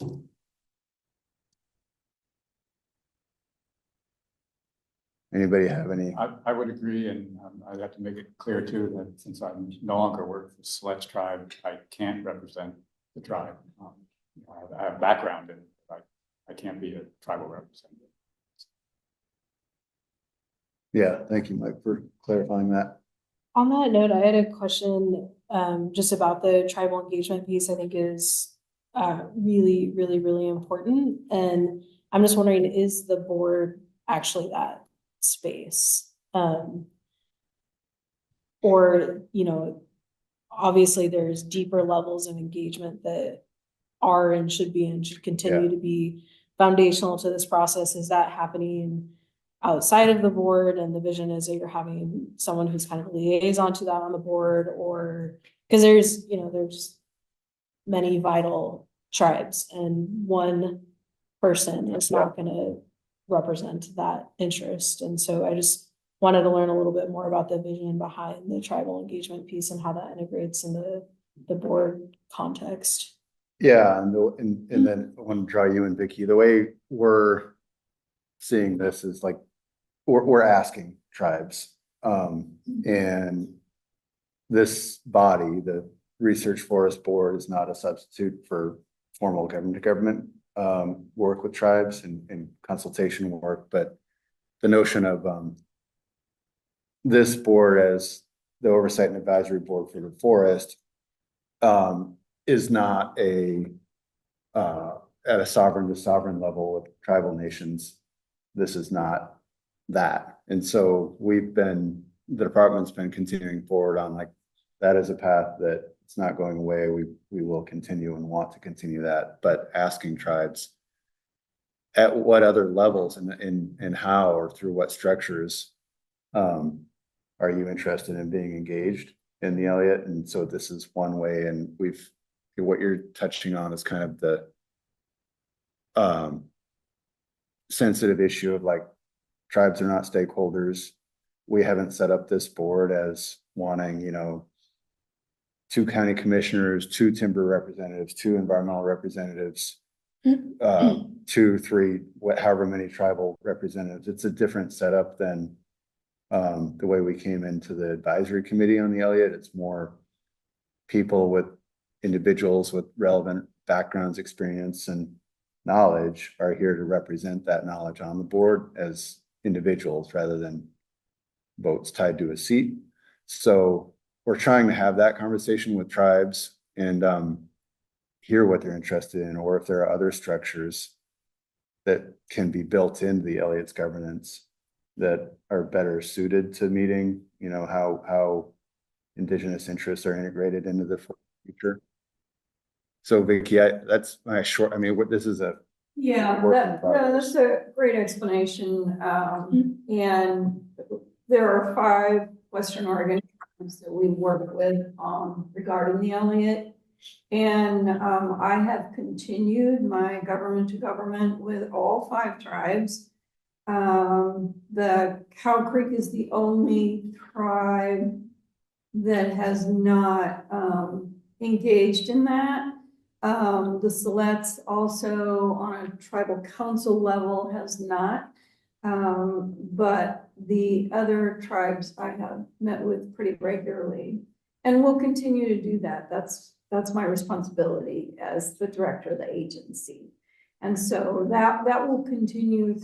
Anybody have any? I would agree, and I'd have to make it clear too that since I'm no longer work for the Sledge tribe, I can't represent the tribe. I have background in it. I can't be a tribal representative. Yeah, thank you, Mike, for clarifying that. On that note, I had a question just about the tribal engagement piece. I think is really, really, really important. And I'm just wondering, is the board actually that space? Or, you know, obviously there's deeper levels of engagement that are and should be and should continue to be foundational to this process. Is that happening outside of the board, and the vision is that you're having someone who's kind of liaison to that on the board? Or because there's, you know, there's many vital tribes and one person is not going to represent that interest. And so I just wanted to learn a little bit more about the vision behind the tribal engagement piece and how that integrates into the board context. Yeah, and then I want to draw you and Vicky. The way we're seeing this is like we're asking tribes, and this body, the Research Forest Board, is not a substitute for formal government work with tribes and consultation work, but the notion of this board as the oversight and advisory board for the forest is not at a sovereign to sovereign level with tribal nations. This is not that. And so we've been the department's been continuing forward on, like, that is a path that it's not going away. We will continue and want to continue that, but asking tribes at what other levels and how or through what structures are you interested in being engaged in the Elliott? And so this is one way, and what you're touching on is kind of the sensitive issue of, like, tribes are not stakeholders. We haven't set up this board as wanting, 2 county commissioners, 2 timber representatives, 2 environmental representatives, 2, 3, however many tribal representatives. It's a different setup than the way we came into the advisory committee on the Elliott. It's more individuals with relevant backgrounds, experience, and knowledge are here to represent that knowledge on the board as individuals rather than votes tied to a seat. So we're trying to have that conversation with tribes and hear what they're interested in, or if there are other structures that can be built into the Elliott's governance that are better suited to meeting, how Indigenous interests are integrated into the future. So Vicky, that's my short, this is a Yeah, work in progress. that's a great explanation. And there are 5 Western Oregon tribes that we work with regarding the Elliott. And I have continued my government to government with all 5 tribes. The Cow Creek is the only tribe that has not engaged in that. The Siletz also on a tribal council level has not. But the other tribes I have met with pretty regularly and will continue to do that. That's my responsibility as the director of the agency. And so that will continue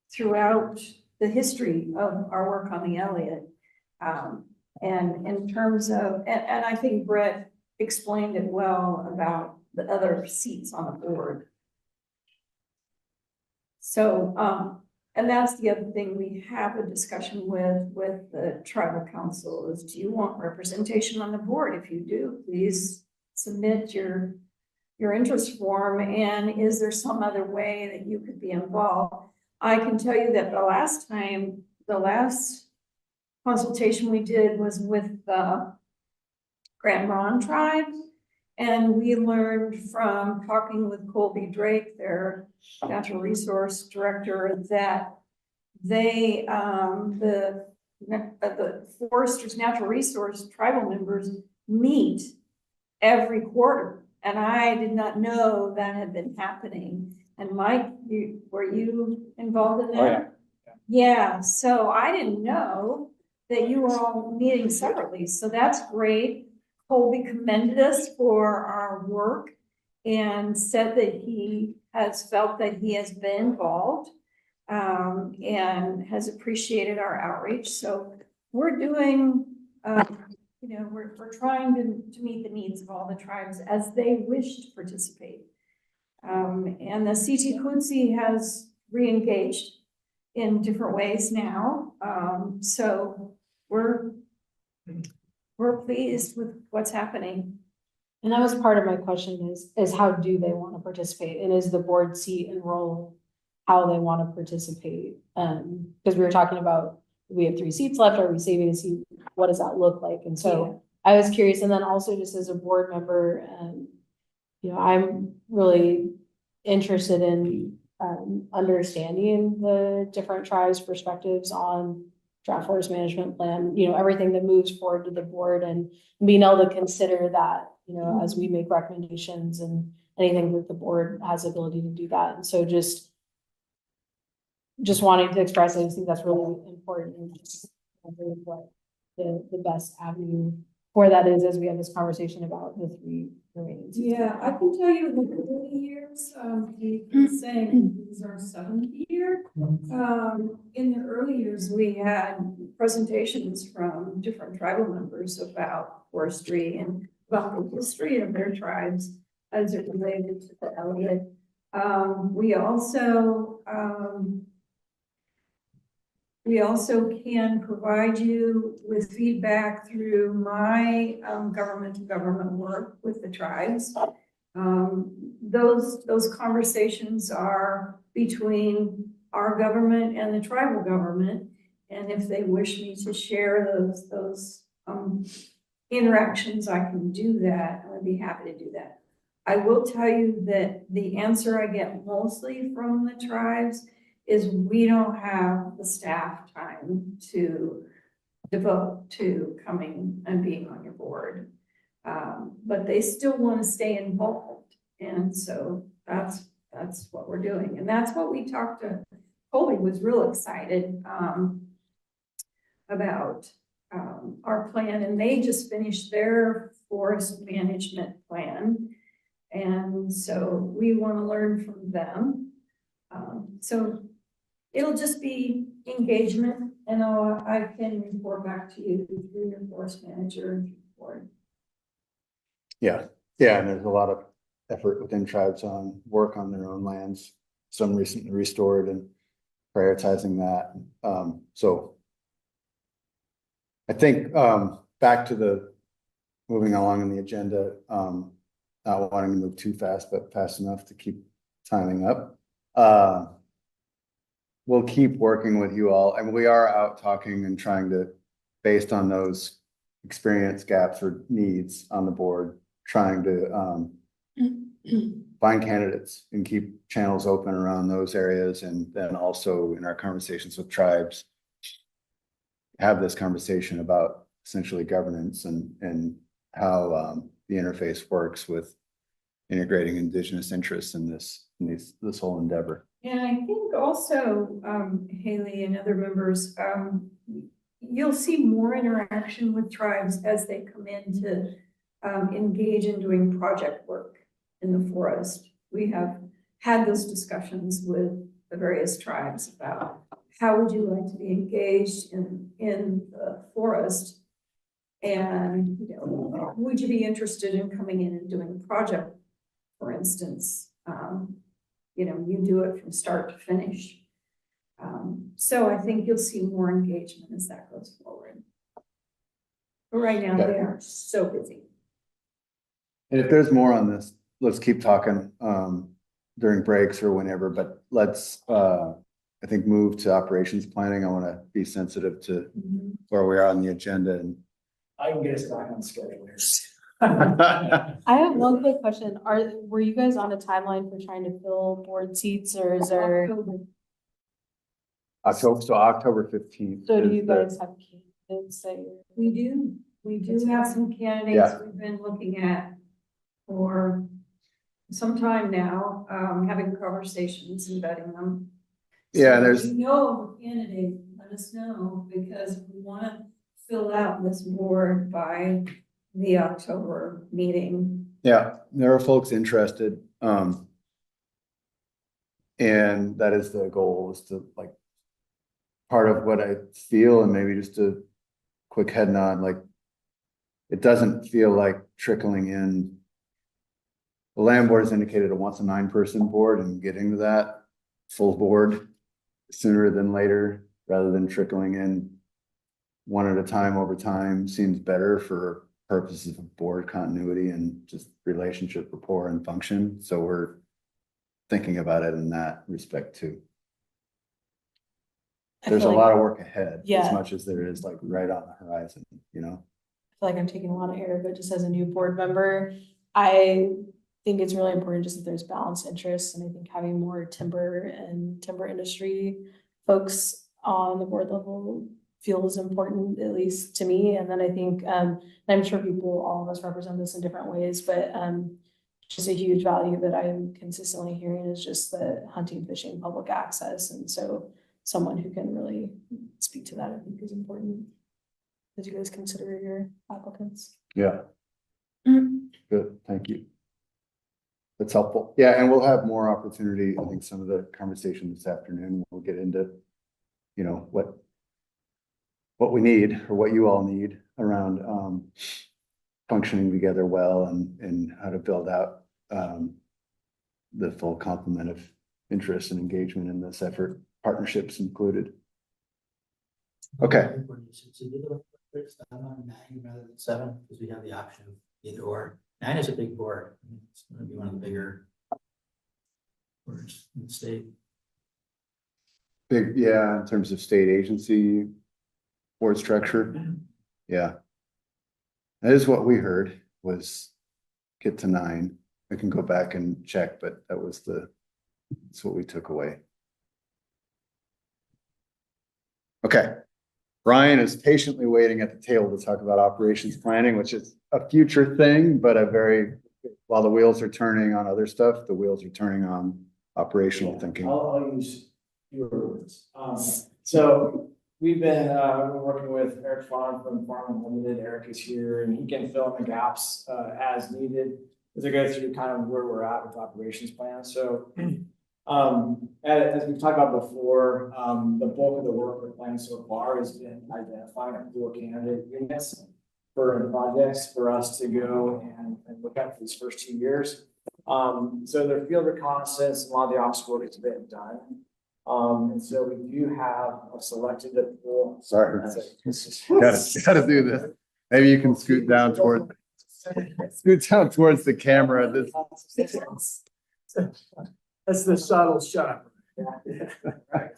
throughout the history of our work on the Elliott. And in terms of, and I think Brett explained it well about the other seats on the board. So, and that's the other thing we have a discussion with the tribal council is, do you want representation on the board? If you do, please submit your interest form. And is there some other way that you could be involved? I can tell you that the last consultation we did was with the Grand Ronde tribe. And we learned from talking with Colby Drake, their natural resource director, that they, the foresters, natural resource tribal members meet every quarter. And I did not know that had been happening. And Mike, were you involved in that? Oh, yeah. Yeah, so I didn't know that you were all meeting separately. So that's great. Colby commended us for our work and said that he has felt that he has been involved and has appreciated our outreach. So we're doing, we're trying to meet the needs of all the tribes as they wish to participate. And the CT Quincy has re-engaged in different ways now. So we're pleased with what's happening. And that was part of my question is how do they want to participate? And is the board seat and role how they want to participate? Because we were talking about, we have 3 seats left. Are we saving a seat? What does that look like? And so I was curious. And then also just as a board member, I'm really interested in understanding the different tribes' perspectives on draft forest management plan, everything that moves forward to the board and being able to consider that, as we make recommendations and anything that the board has the ability to do that. And so just wanting to express, I just think that's really important and just what the best avenue for that is as we have this conversation about the 3 remaining. Yeah, I can tell you in the early years, we've been saying these are 7th year. In the early years, we had presentations from different tribal members about forestry and about the history of their tribes as it related to the Elliott. We also, We also can provide you with feedback through my government to government work with the tribes. Those conversations are between our government and the tribal government. And if they wish me to share those interactions, I can do that. I would be happy to do that. I will tell you that the answer I get mostly from the tribes is we don't have the staff time to devote to coming and being on your board. But they still want to stay involved. And so that's what we're doing. And that's what we talked to. Colby was real excited about our plan, and they just finished their forest management plan. And so we want to learn from them. So it'll just be engagement, and I can report back to you through your forest manager and board. Yeah, yeah, and there's a lot of effort within tribes on work on their own lands, some recently restored and prioritizing that. So I think back to the moving along in the agenda, not wanting to move too fast, but fast enough to keep timing up. We'll keep working with you all, and we are out talking and trying to, based on those experience gaps or needs on the board, trying to find candidates and keep channels open around those areas. And then also in our conversations with tribes, have this conversation about essentially governance and how the interface works with integrating Indigenous interests in this whole endeavor. And I think also, Haley and other members, you'll see more interaction with tribes as they come in to engage in doing project work in the forest. We have had those discussions with the various tribes about how would you like to be engaged in the forest, and would you be interested in coming in and doing a project, for instance. You do it from start to finish. So I think you'll see more engagement as that goes forward. But right now they are so busy. And if there's more on this, let's keep talking during breaks or whenever, but let's I think move to operations planning. I want to be sensitive to where we are on the agenda. And I can get us back on schedule here. I have one quick question. Were you guys on a timeline for trying to fill board seats, or is there? October 15th. So do you guys have candidates that We do have some candidates we've been looking at for some time now, having conversations and vetting them. Yeah, So there's. if you know of a candidate, let us know, because we want to fill out this board by the October meeting. Yeah, there are folks interested. And that is the goal, is to like, part of what I feel, and maybe just a quick head nod, like it doesn't feel like trickling in. The land board has indicated it wants a 9-person board, and getting to that full board sooner than later, rather than trickling in one at a time over time, seems better for purposes of board continuity and just relationship, rapport, and function. So we're thinking about it in that respect too. There's a lot of work ahead, as much as there is like right on the horizon, I feel like I'm taking a lot of air, but just as a new board member, I think it's really important just that there's balanced interests, and I think having more timber and timber industry folks on the board level feels important, at least to me. And then I think, I'm sure all of us represent this in different ways, but just a huge value that I'm consistently hearing is just the hunting, fishing, public access. And so someone who can really speak to that, I think, is important as you guys consider your applicants. Yeah. Good, thank you. That's helpful. Yeah, and we'll have more opportunity. I think some of the conversation this afternoon, we'll get into, what we need, or what you all need around functioning together well, and how to build out the full complement of interest and engagement in this effort, partnerships included. Okay. So you do it on 9 rather than 7, because we have the option of either or. 9 is a big board. It's gonna be one of the bigger boards in the state. Big, yeah, in terms of state agency board structure. Yeah. That is what we heard, was get to 9. I can go back and check, but that's what we took away. Okay. Ryan is patiently waiting at the table to talk about operations planning, which is a future thing, but while the wheels are turning on other stuff, the wheels are turning on operational thinking. I'll use your words. So we've been working with Eric Farm from Farm Unlimited. Eric is here and he can fill in the gaps as needed as I go through kind of where we're at with operations plan. So as we've talked about before, the bulk of the work we're planning so far has been identifying a pool of candidate units for projects for us to go and look at for these first 2 years. So their field reconnaissance and a lot of the ops work has been done. And so we do have selected a pool. Sorry. Gotta do this. Maybe you can scoot down towards the camera. That's the subtle shut up. Right.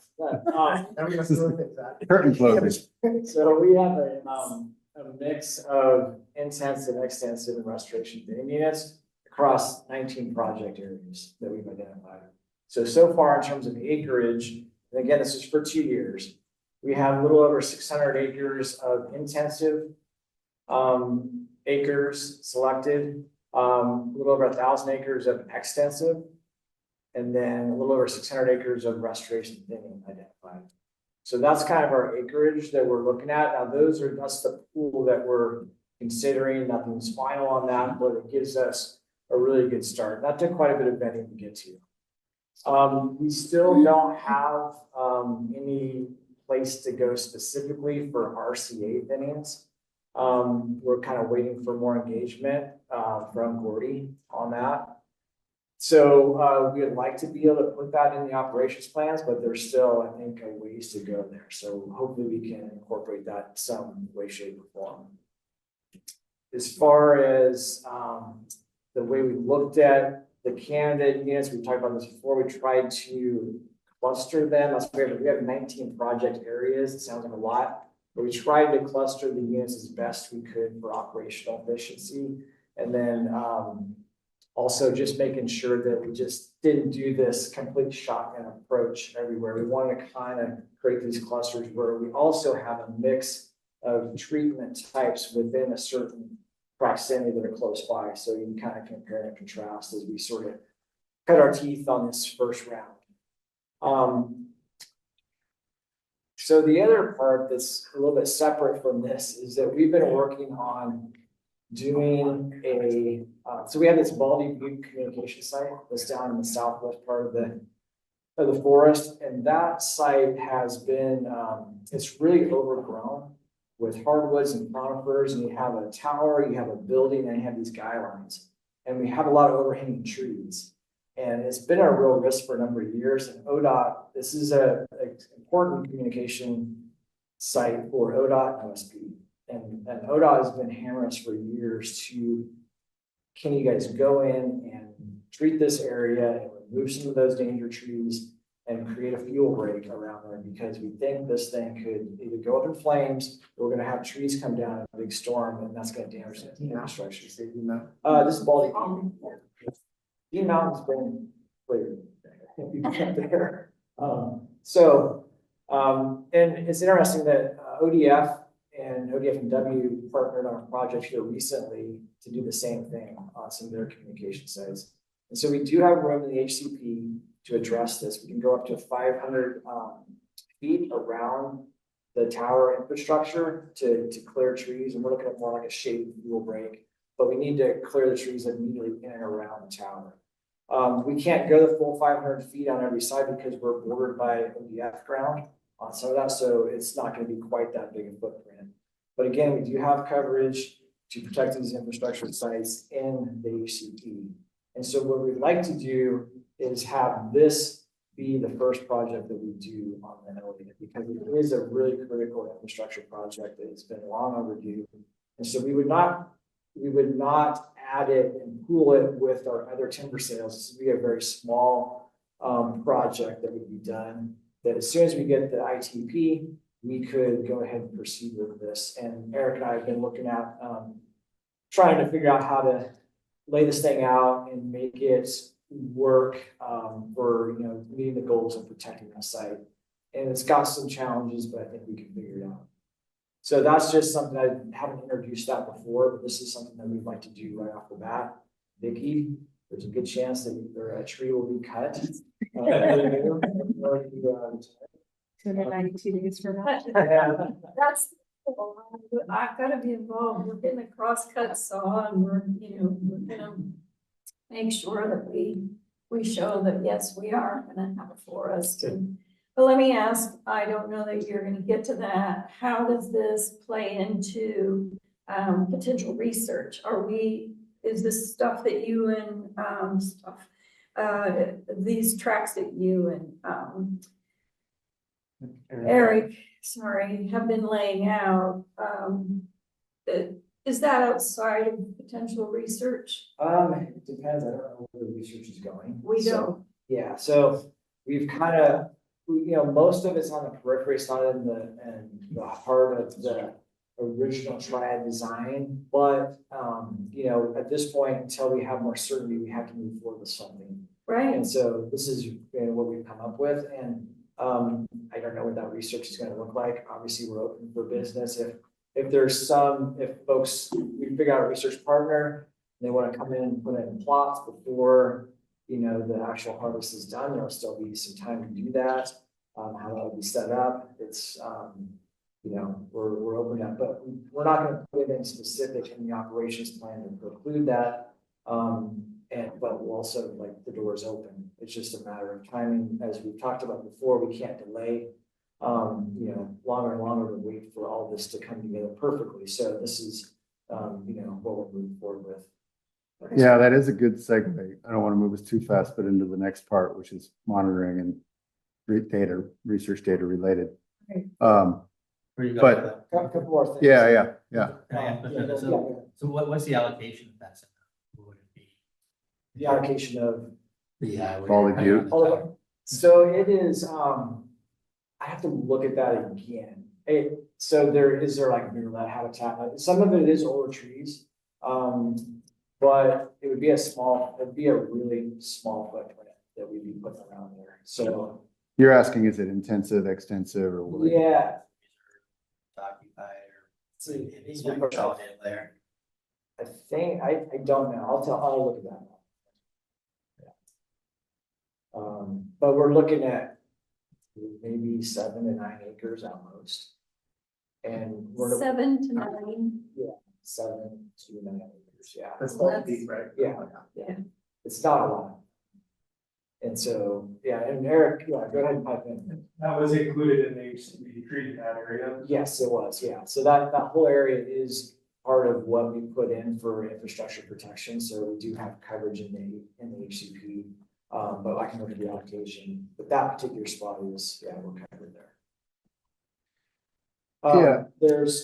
Curtain closing. So we have a mix of intensive, extensive, and restoration thinning units across 19 project areas that we've identified. So far in terms of acreage, and again, this is for 2 years, we have a little over 600 acres of intensive acres selected, a little over 1,000 acres of extensive, and then a little over 600 acres of restoration thinning identified. So that's kind of our acreage that we're looking at. Now that's the pool that we're considering. Nothing's final on that, but it gives us a really good start. That took quite a bit of vetting to get to. We still don't have any place to go specifically for RCA thinnings. We're kind of waiting for more engagement from Gordy on that. So we would like to be able to put that in the operations plans, but there's still, I think, a ways to go there. So hopefully we can incorporate that in some way, shape, or form. As far as the way we looked at the candidate units, we talked about this before, we tried to cluster them. That's why we have 19 project areas. It sounds like a lot, but we tried to cluster the units as best we could for operational efficiency. And then also just making sure that we just didn't do this complete shotgun approach everywhere. We wanted to kind of create these clusters where we also have a mix of treatment types within a certain proximity that are close by. So you can kind of compare and contrast as we sort of cut our teeth on this first round. So the other part that's a little bit separate from this is that we've been working on doing so we have this Baldy Butte communication site that's down in the southwest part of the forest, and that site has been it's really overgrown with hardwoods and conifers, and you have a tower, you have a building, and you have these guy lines, and we have a lot of overhanging trees, and it's been a real risk for a number of years. And ODOT, this is an important communication site for ODOT and OSP. And ODOT has been hammering us for years can you guys go in and treat this area and remove some of those danger trees and create a fuel break around there, because we think this thing could either go up in flames, or we're going to have trees come down in a big storm, and that's going to damage the infrastructure. This is Baldy. Dean Mountain's been cleared. There. And it's interesting that ODF and ODF&W partnered on a project here recently to do the same thing on some of their communication sites. And so we do have room in the HCP to address this. We can go up to 500 feet around the tower infrastructure to clear trees. And we're looking at more like a shaded fuel break, but we need to clear the trees immediately in and around the tower. We can't go the full 500 feet on every side because we're bordered by ODF ground on some of that, so it's not going to be quite that big a footprint. But again, we do have coverage to protect these infrastructure sites in the HCP. And so what we'd like to do is have this be the first project that we do on the Elliott, because it is a really critical infrastructure project that has been long overdue. And so we would not add it and pool it with our other timber sales. This would be a very small project that would be done, that as soon as we get the ITP, we could go ahead and proceed with this. And Eric and I have been looking at trying to figure out how to lay this thing out and make it work for, you know, meeting the goals of protecting that site. And it's got some challenges, but I think we can figure it out. So that's just something I haven't introduced that before, but this is something that we'd like to do right off the bat. Vicky, there's a good chance that a tree will be cut. 292 days for that. Yeah. That's cool. I've got to be involved. We're getting a crosscut saw, and we're gonna make sure that we show that yes, we are gonna have a forest. But let me ask, I don't know that you're gonna get to that. How does this play into potential research? Is this stuff that you and these tracks that you and Eric, sorry, have been laying out, is that outside of potential research? It depends. I don't know where the research is going. We don't. Yeah, so we've kind of, most of it's on the periphery, it's not in the heart of the original triad design. But, at this point, until we have more certainty, we have to move forward with something. Right. And so this is what we've come up with. And I don't know what that research is going to look like. Obviously, we're open for business. If folks, we figure out a research partner, and they want to come in and put it in plots before, the actual harvest is done, there'll still be some time to do that. How that'll be set up, it's, we're open up, but we're not going to put anything specific in the operations plan to preclude that. But we'll also, the door's open. It's just a matter of timing. As we've talked about before, we can't delay, longer and longer to wait for all this to come together perfectly. So this is, what we're moving forward with. Yeah, that is a good segue. I don't want to move us too fast, but into the next part, which is monitoring and research data related. Right. Where you But- going with that? Couple more things. Yeah. Can I ask a question? So what's the allocation of that? What would it be? The allocation of, Quality view. so it is, I have to look at that again. So is there like mirror habitat? Some of it is older trees. But it would be a really small footprint that we'd be putting around there. So You're asking, is it intensive, extensive, or what? yeah. Occupied See, or it's consolidated there. I think, I don't know. I'll look at that. But we're looking at maybe 7 to 9 acres at most. And we're 7 to 9. 7 to 9 acres, yeah. That's all deep, right? Yeah. It's not a lot. And so, and Eric, go ahead and pipe in. That was included in the HCP treated that area. Yes, it was, yeah. So that whole area is part of what we put in for infrastructure protection. So we do have coverage in the HCP. But I can look at the application, but that particular spot is, we're covered there.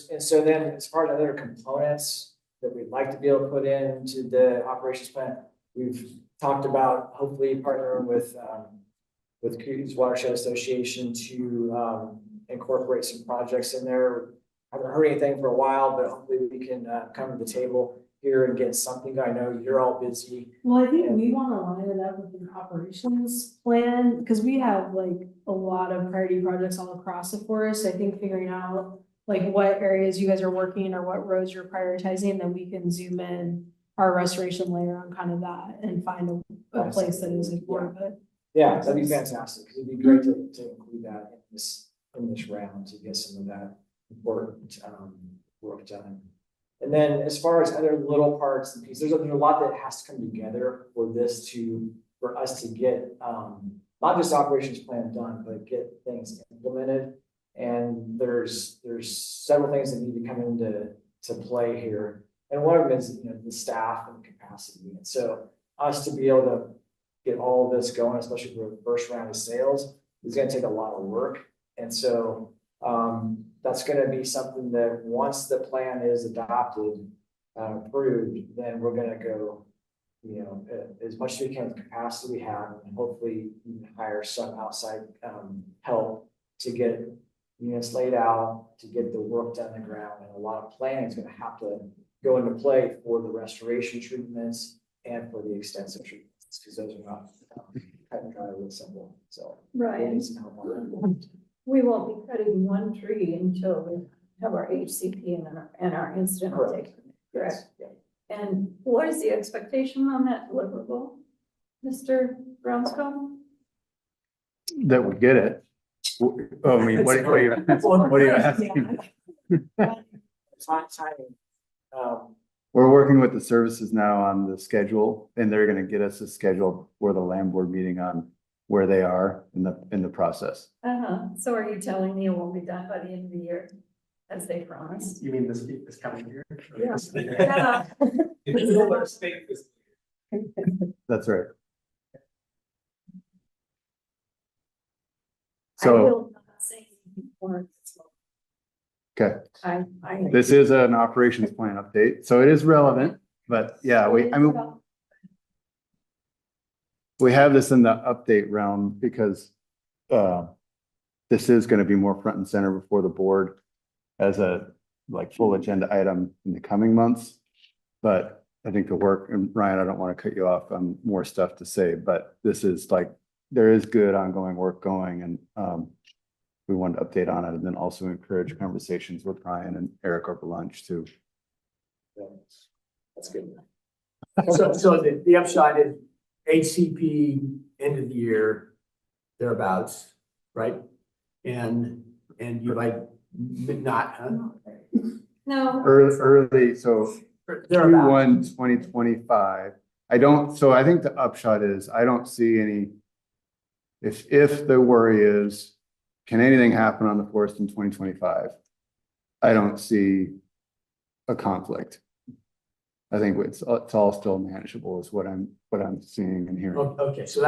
And so then as far as other components that we'd like to be able to put into the operations plan, we've talked about hopefully partnering with Coos Watershed Association to incorporate some projects in there. I haven't heard anything for a while, but hopefully we can come to the table here and get something. I know you're all busy. Well, I think we want to line it up with an operations plan, because we have a lot of priority projects all across the forest. I think figuring out what areas you guys are working or what roads you're prioritizing, then we can zoom in our restoration layer on kind of that and find a place that is important. But yeah, that'd be fantastic, because it'd be great to include that in this round to get some of that important work done. And then as far as other little parts and pieces, there's a lot that has to come together for us to get not just operations plan done, but get things implemented. And there's several things that need to come into play here. And one of them is the staff and capacity. And so us to be able to get all of this going, especially for the first round of sales, is gonna take a lot of work. And so, that's gonna be something that once the plan is adopted, approved, then we're gonna go, you know, as much as we can with the capacity we have, and hopefully hire some outside, help to get units laid out, to get the work done on the ground, and a lot of planning is gonna have to go into play for the restoration treatments and for the extensive treatments, because those are not cut and dry real simple, so. we'll Right. need some help on that. We won't be cutting one tree until we have our HCP and our incident Correct. taken, correct? Yeah. And what is the expectation on that deliverable, Mr. Brownscombe? That would get it. Oh, I mean, what are you asking? Timing. We're working with the services now on the schedule, and they're gonna get us a schedule for the land board meeting on where they are in the process. So are you telling me it won't be done by the end of the year, as they promised? You mean this coming year? Yeah. That's right. I So, will not say anything more. okay, I. this is an operations plan update, so it is relevant, but yeah, we have this in the update realm because this is gonna be more front and center before the board as a full agenda item in the coming months. But I think the work, and Ryan, I don't want to cut you off on more stuff to say, but this is there is good ongoing work going, and we want to update on it, and then also encourage conversations with Ryan and Eric over lunch too. That's good. So the upshot is HCP end of the year, thereabouts, right? And you like not, huh? No. Early, so Thereabouts. Q1 2025. So I think the upshot is, I don't see any, if the worry is, can anything happen on the forest in 2025? I don't see a conflict. I think it's all still manageable is what I'm seeing and hearing. Okay, so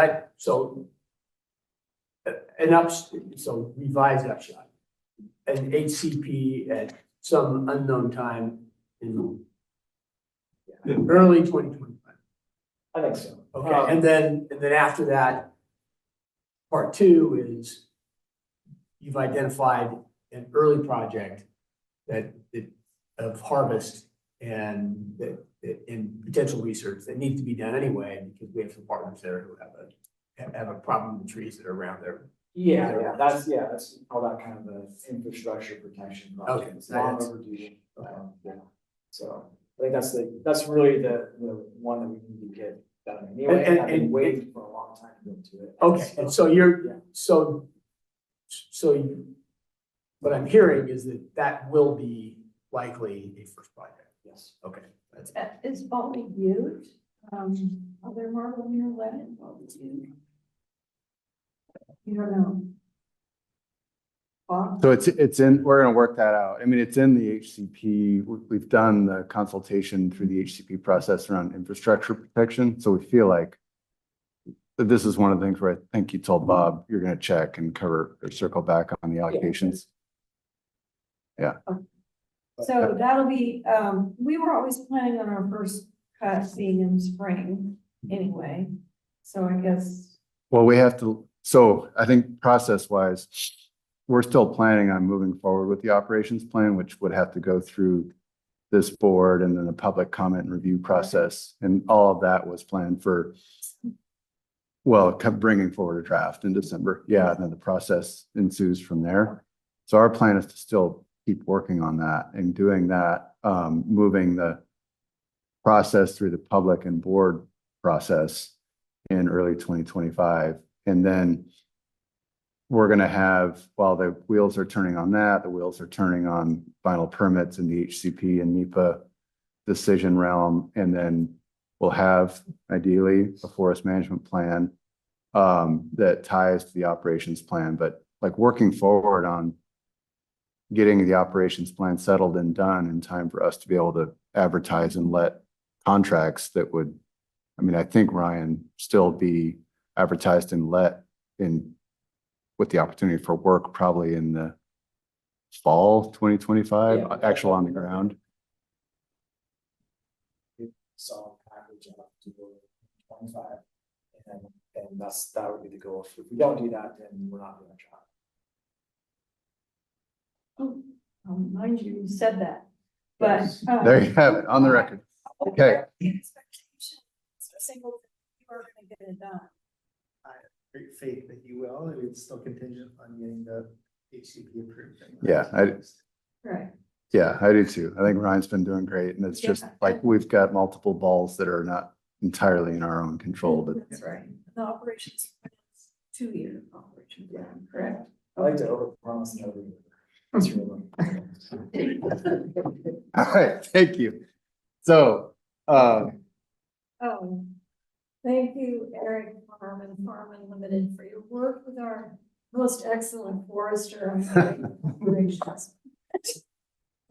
so revised upshot. An HCP at some unknown time in early 2025. I think so. Okay, and then after that, part two is you've identified an early project of harvest and in potential research that needs to be done anyway, because we have some partners there who have a problem with trees that are around there. That's all that kind of the infrastructure protection project. Okay, It's long that's- overdue. Yeah. So I think that's really the one that we need to get done anyway. And- I've been and- waiting for a long time to go to it. Okay, and so what I'm hearing is that will be likely a first project. Yes. Okay, that's. Is Baldy Butte, other Marble near Lead in Baldy Butte? You don't know? Bob? So we're gonna work that out. I mean, it's in the HCP. We've done the consultation through the HCP process around infrastructure protection. So we feel like that this is one of the things where I think you told Bob, you're gonna check and cover or circle back on the allocations. So that'll be, we were always planning on our first cut being in spring anyway. So I guess, Well, we have to, so I think process wise, we're still planning on moving forward with the operations plan, which would have to go through this board and then the public comment and review process. And all of that was planned for, well, bringing forward a draft in December. Yeah, and then the process ensues from there. So our plan is to still keep working on that and doing that, moving the process through the public and board process in early 2025. And then we're going to have, while the wheels are turning on that, the wheels are turning on final permits in the HCP and NEPA decision realm. And then we'll have ideally a forest management plan that ties to the operations plan, but working forward on getting the operations plan settled and done in time for us to be able to advertise and let contracts that would, I mean, I think Ryan still be advertised and let in with the opportunity for work probably in the fall 2025, Yeah. actual on the ground. Some package up to 25. And that would be the goal. If we don't do that, then we're not gonna try. Oh, mind you, you said that, but. There you have it on the record. Okay. Expectations, single, you are gonna get it done. I have great faith that you will, and it's still contingent on getting the HCP approved. Yeah, Right. Yeah, I do too. I think Ryan's been doing great, and it's just Yeah. like we've got multiple balls that are not entirely in our own control, but That's right. The operations, 2-year operation plan, correct? I like to overpromise and over. That's really. all right, thank you. So, Oh, thank you, Eric Farm Limited, for your work with our most excellent forester on operations.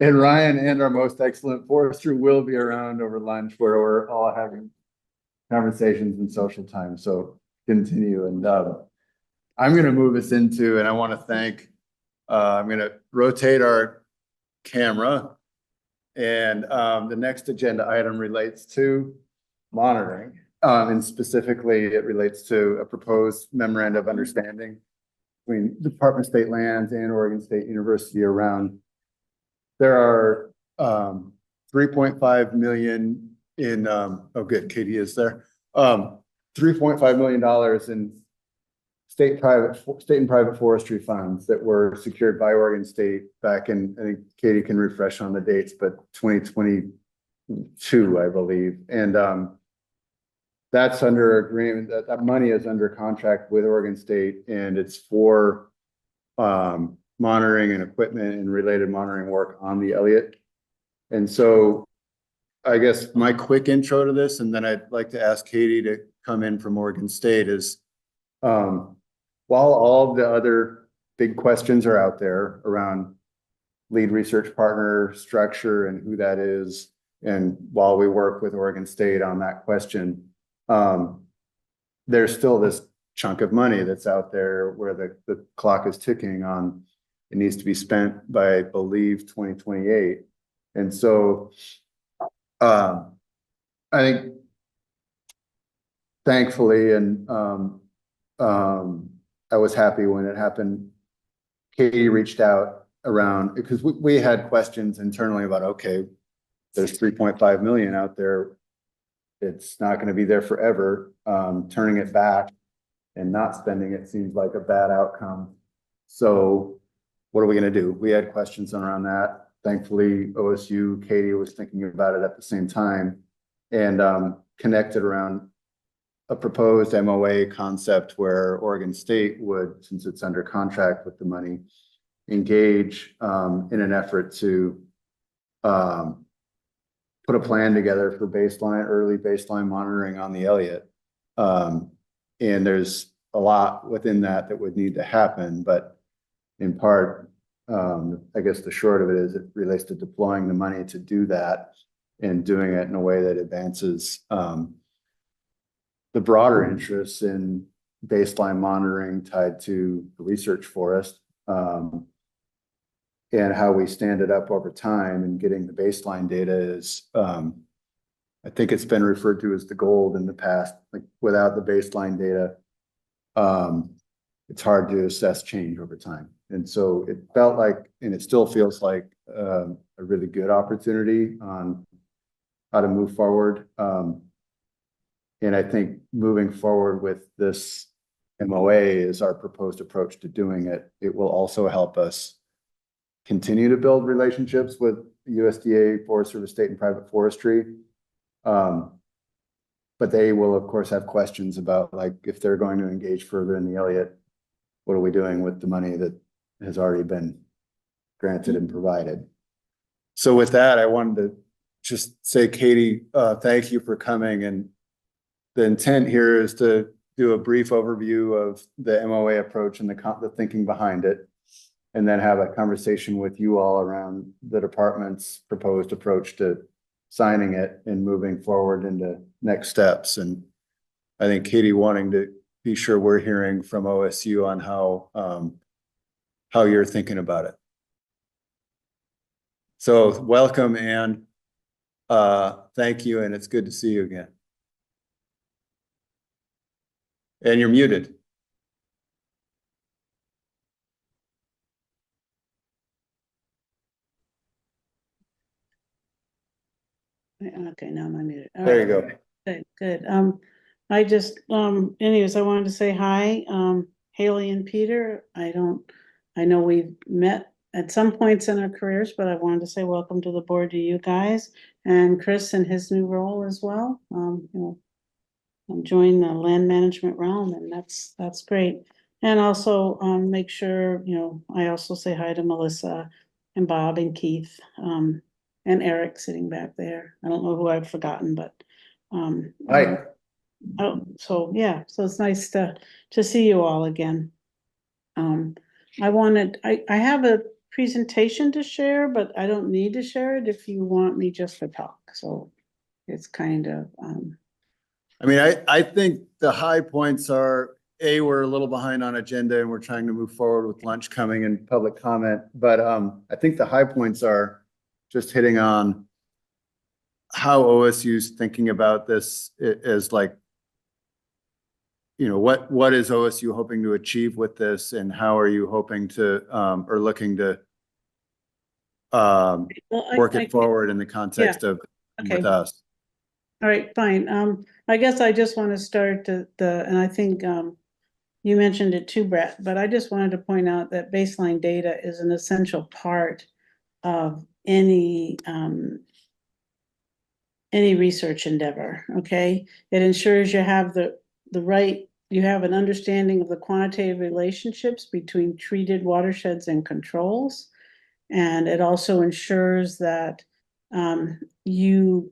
and Ryan and our most excellent forester will be around over lunch where we're all having conversations and social time. So continue. And I'm going to move us into, and I want to thank, I'm going to rotate our camera. And the next agenda item relates to monitoring. And specifically, it relates to a proposed memorandum of understanding between Department of State Lands and Oregon State University around. There are 3.5 million in, oh good, Katie is there. $3.5 million in state and private forestry funds that were secured by Oregon State back in, I think Katie can refresh on the dates, but 2022, I believe. And that's under agreement, that money is under contract with Oregon State, and it's for monitoring and equipment and related monitoring work on the Elliott. And so I guess my quick intro to this, and then I'd like to ask Katie to come in from Oregon State, is while all the other big questions are out there around lead research partner structure and who that is, and while we work with Oregon State on that question, there's still this chunk of money that's out there where the clock is ticking on. It needs to be spent by, I believe, 2028. And so I think thankfully, and I was happy when it happened. Katie reached out around, because we had questions internally about, okay, there's 3.5 million out there. It's not going to be there forever. Turning it back and not spending it seems like a bad outcome. So what are we going to do? We had questions around that. Thankfully, OSU, Katie was thinking about it at the same time and connected around a proposed MOA concept where Oregon State would, since it's under contract with the money, engage in an effort to put a plan together for early baseline monitoring on the Elliott. And there's a lot within that would need to happen, but in part, I guess the short of it is it relates to deploying the money to do that and doing it in a way that advances the broader interests in baseline monitoring tied to the research forest and how we stand it up over time, and getting the baseline data is, I think it's been referred to as the gold in the past. Like without the baseline data, it's hard to assess change over time. And so it felt like, and it still feels like a really good opportunity on how to move forward. And I think moving forward with this MOA is our proposed approach to doing it. It will also help us continue to build relationships with USDA, Forest Service, state and private forestry. But they will, of course, have questions about, like, if they're going to engage further in the Elliott, what are we doing with the money that has already been granted and provided? So with that, I wanted to just say, Katie, thank you for coming. And the intent here is to do a brief overview of the MOA approach and the thinking behind it, and then have a conversation with you all around the department's proposed approach to signing it and moving forward into next steps. And I think Katie wanting to be sure we're hearing from OSU on how you're thinking about it. So welcome, and thank you, and it's good to see you again. And you're muted. Okay, now I'm muted. All There you right. go. Good, good. I just, anyways, I wanted to say hi, Haley and Peter. I know we've met at some points in our careers, but I wanted to say welcome to the board to you guys and Chris in his new role as well. I'm joining the land management realm, and that's great. And also, make sure, I also say hi to Melissa and Bob and Keith, and Eric sitting back there. I don't know who I've forgotten, but, Hi. oh, so yeah, so it's nice to see you all again. I have a presentation to share, but I don't need to share it if you want me just to talk, so it's kind of, I mean, I think the high points are, we're a little behind on agenda and we're trying to move forward with lunch coming and public comment. But I think the high points are just hitting on how OSU's thinking about this as like, what is OSU hoping to achieve with this, and how are you hoping to or looking to work it forward in the context of with us? All right, fine. I guess I just want to start and I think you mentioned it too, Brett, but I just wanted to point out that baseline data is an essential part of any research endeavor. Okay, it ensures you have you have an understanding of the quantitative relationships between treated watersheds and controls, and it also ensures that you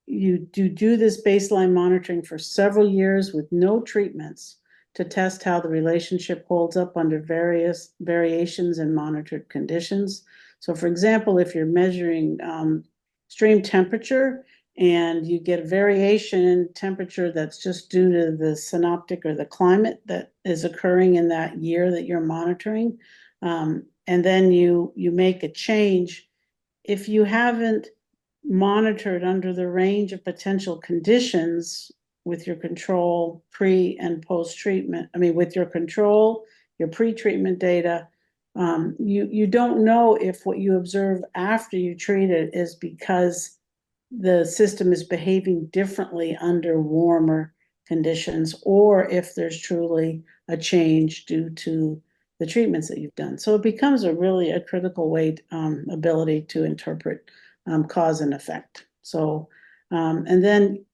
do this baseline monitoring for several years with no treatments to test how the relationship holds up under various variations in monitored conditions. So for example, if you're measuring stream temperature and you get a variation in temperature that's just due to the synoptic or the climate that is occurring in that year that you're monitoring, and then you make a change, if you haven't monitored under the range of potential conditions with your control pre and post treatment, with your control, your pre-treatment data, you don't know if what you observe after you treat it is because the system is behaving differently under warmer conditions, or if there's truly a change due to the treatments that you've done. So it becomes a critical way, ability to interpret cause and effect. So, and then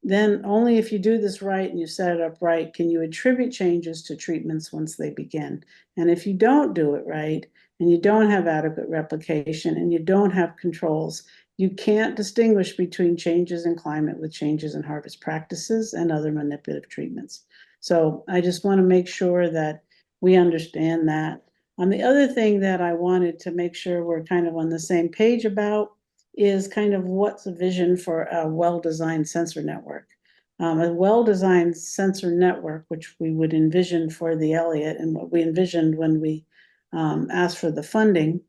only if you do this right and you set it up right, can you attribute changes to treatments once they begin. And if you don't do it right, and you don't have adequate replication, and you don't have controls, you can't distinguish between changes in climate with changes in harvest practices and other manipulative treatments. So I just want to make sure that we understand that. The other thing that I wanted to make sure we're kind of on the same page about is kind of what's the vision for a well-designed sensor network. A well-designed sensor network, which we would envision for the Elliott, and what we envisioned when we asked for the funding,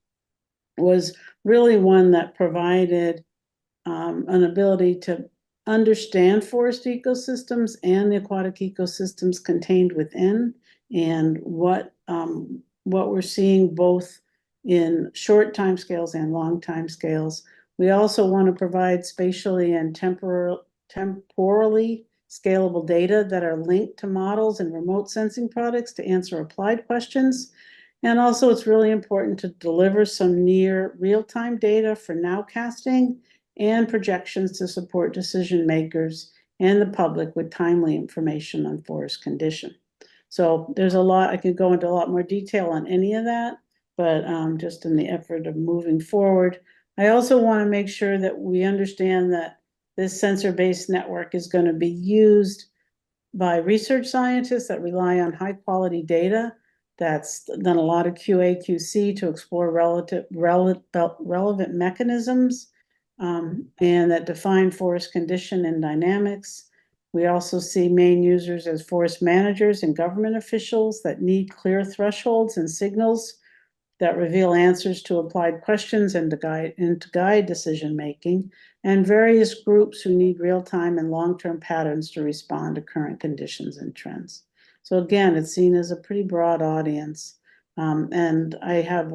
was really one that provided an ability to understand forest ecosystems and the aquatic ecosystems contained within, and what we're seeing both in short timescales and long timescales. We also want to provide spatially and temporally scalable data that are linked to models and remote sensing products to answer applied questions. And also, it's really important to deliver some near real-time data for nowcasting and projections to support decision makers and the public with timely information on forest condition. So there's a lot, I could go into a lot more detail on any of that, but just in the effort of moving forward. I also want to make sure that we understand that this sensor-based network is going to be used by research scientists that rely on high quality data, that's done a lot of QA, QC to explore relevant mechanisms, and that define forest condition and dynamics. We also see main users as forest managers and government officials that need clear thresholds and signals that reveal answers to applied questions and to guide decision-making, and various groups who need real-time and long-term patterns to respond to current conditions and trends. So again, it's seen as a pretty broad audience. And I have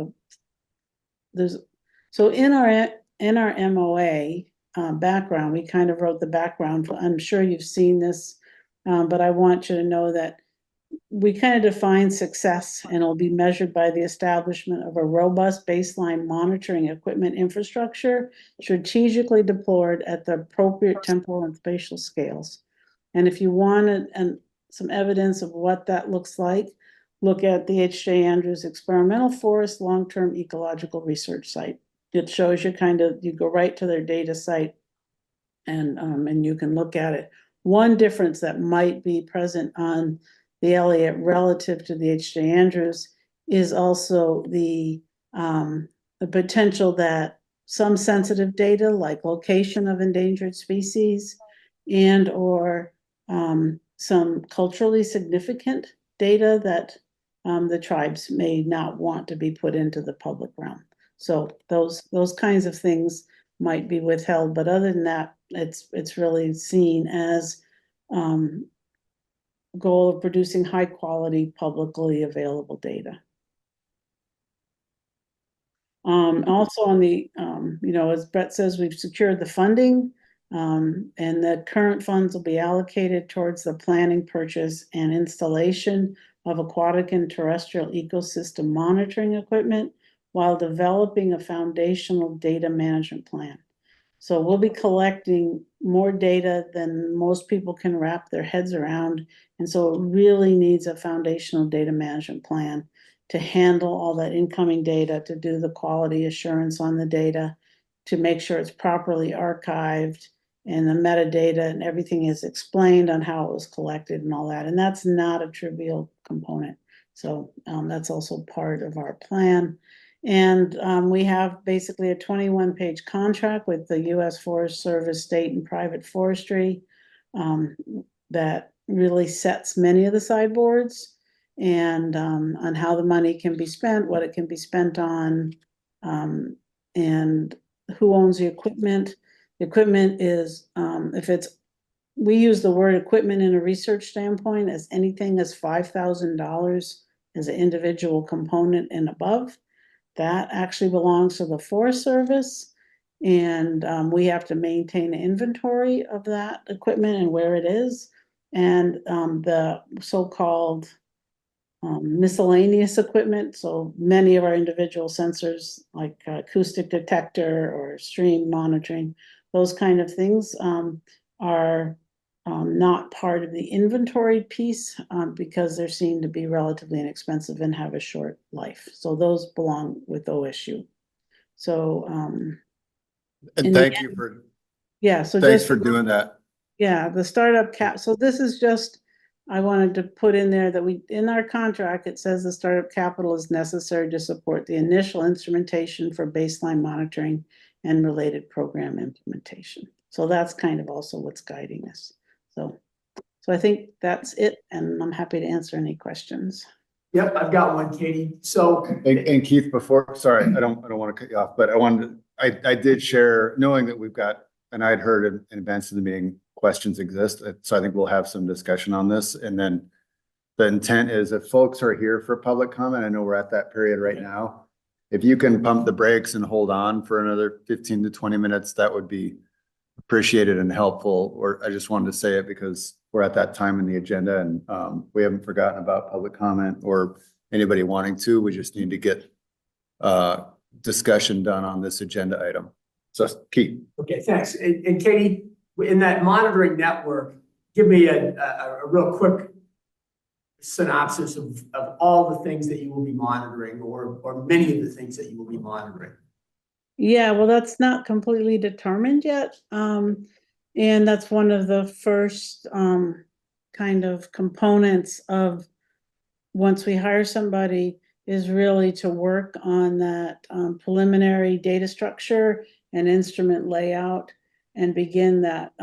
so in our MOA background, we kind of wrote the background. I'm sure you've seen this, but I want you to know that we kind of define success, and it'll be measured by the establishment of a robust baseline monitoring equipment infrastructure strategically deployed at the appropriate temporal and spatial scales. And if you wanted some evidence of what that looks like, look at the H.J. Andrews Experimental Forest Long-Term Ecological Research Site. It shows you you go right to their data site, and you can look at it. One difference that might be present on the Elliott relative to the H.J. Andrews is also the potential that some sensitive data like location of endangered species and or some culturally significant data that the tribes may not want to be put into the public realm. So those kinds of things might be withheld, but other than that, it's really seen as goal of producing high quality, publicly available data. Also on the, as Brett says, we've secured the funding, and the current funds will be allocated towards the planning, purchase, and installation of aquatic and terrestrial ecosystem monitoring equipment while developing a foundational data management plan. So we'll be collecting more data than most people can wrap their heads around. And so it really needs a foundational data management plan to handle all that incoming data, to do the quality assurance on the data, to make sure it's properly archived and the metadata and everything is explained on how it was collected and all that. And that's not a trivial component. So that's also part of our plan. And we have basically a 21-page contract with the U.S. Forest Service, state and private forestry that really sets many of the sideboards and on how the money can be spent, what it can be spent on, and who owns the equipment. The equipment is, we use the word equipment in a research standpoint as anything as $5,000 as an individual component and above. That actually belongs to the Forest Service, and we have to maintain an inventory of that equipment and where it is. And the so-called miscellaneous equipment, so many of our individual sensors like acoustic detector or stream monitoring, those kind of things are not part of the inventory piece because they're seen to be relatively inexpensive and have a short life. So those belong with OSU. So and thank you for thanks for doing that. Yeah, the startup cap. So this is just, I wanted to put in there that in our contract, it says the startup capital is necessary to support the initial instrumentation for baseline monitoring and related program implementation. So that's kind of also what's guiding us. So I think that's it, and I'm happy to answer any questions. Yep, I've got one, Katie. So and Keith, sorry, I don't want to cut you off, but I did share, knowing that we've got, and I'd heard in advance of the meeting, questions exist. So I think we'll have some discussion on this. And then the intent is if folks are here for public comment, I know we're at that period right now. If you can pump the brakes and hold on for another 15 to 20 minutes, that would be appreciated and helpful. Or I just wanted to say it because we're at that time in the agenda and we haven't forgotten about public comment or anybody wanting to. We just need to get discussion done on this agenda item. So Keith. Okay, thanks. And Katie, in that monitoring network, give me a real quick synopsis of all the things that you will be monitoring or many of the things that you will be monitoring. Yeah, well, that's not completely determined yet. And that's one of the first kind of components of once we hire somebody is really to work on that preliminary data structure and instrument layout and begin that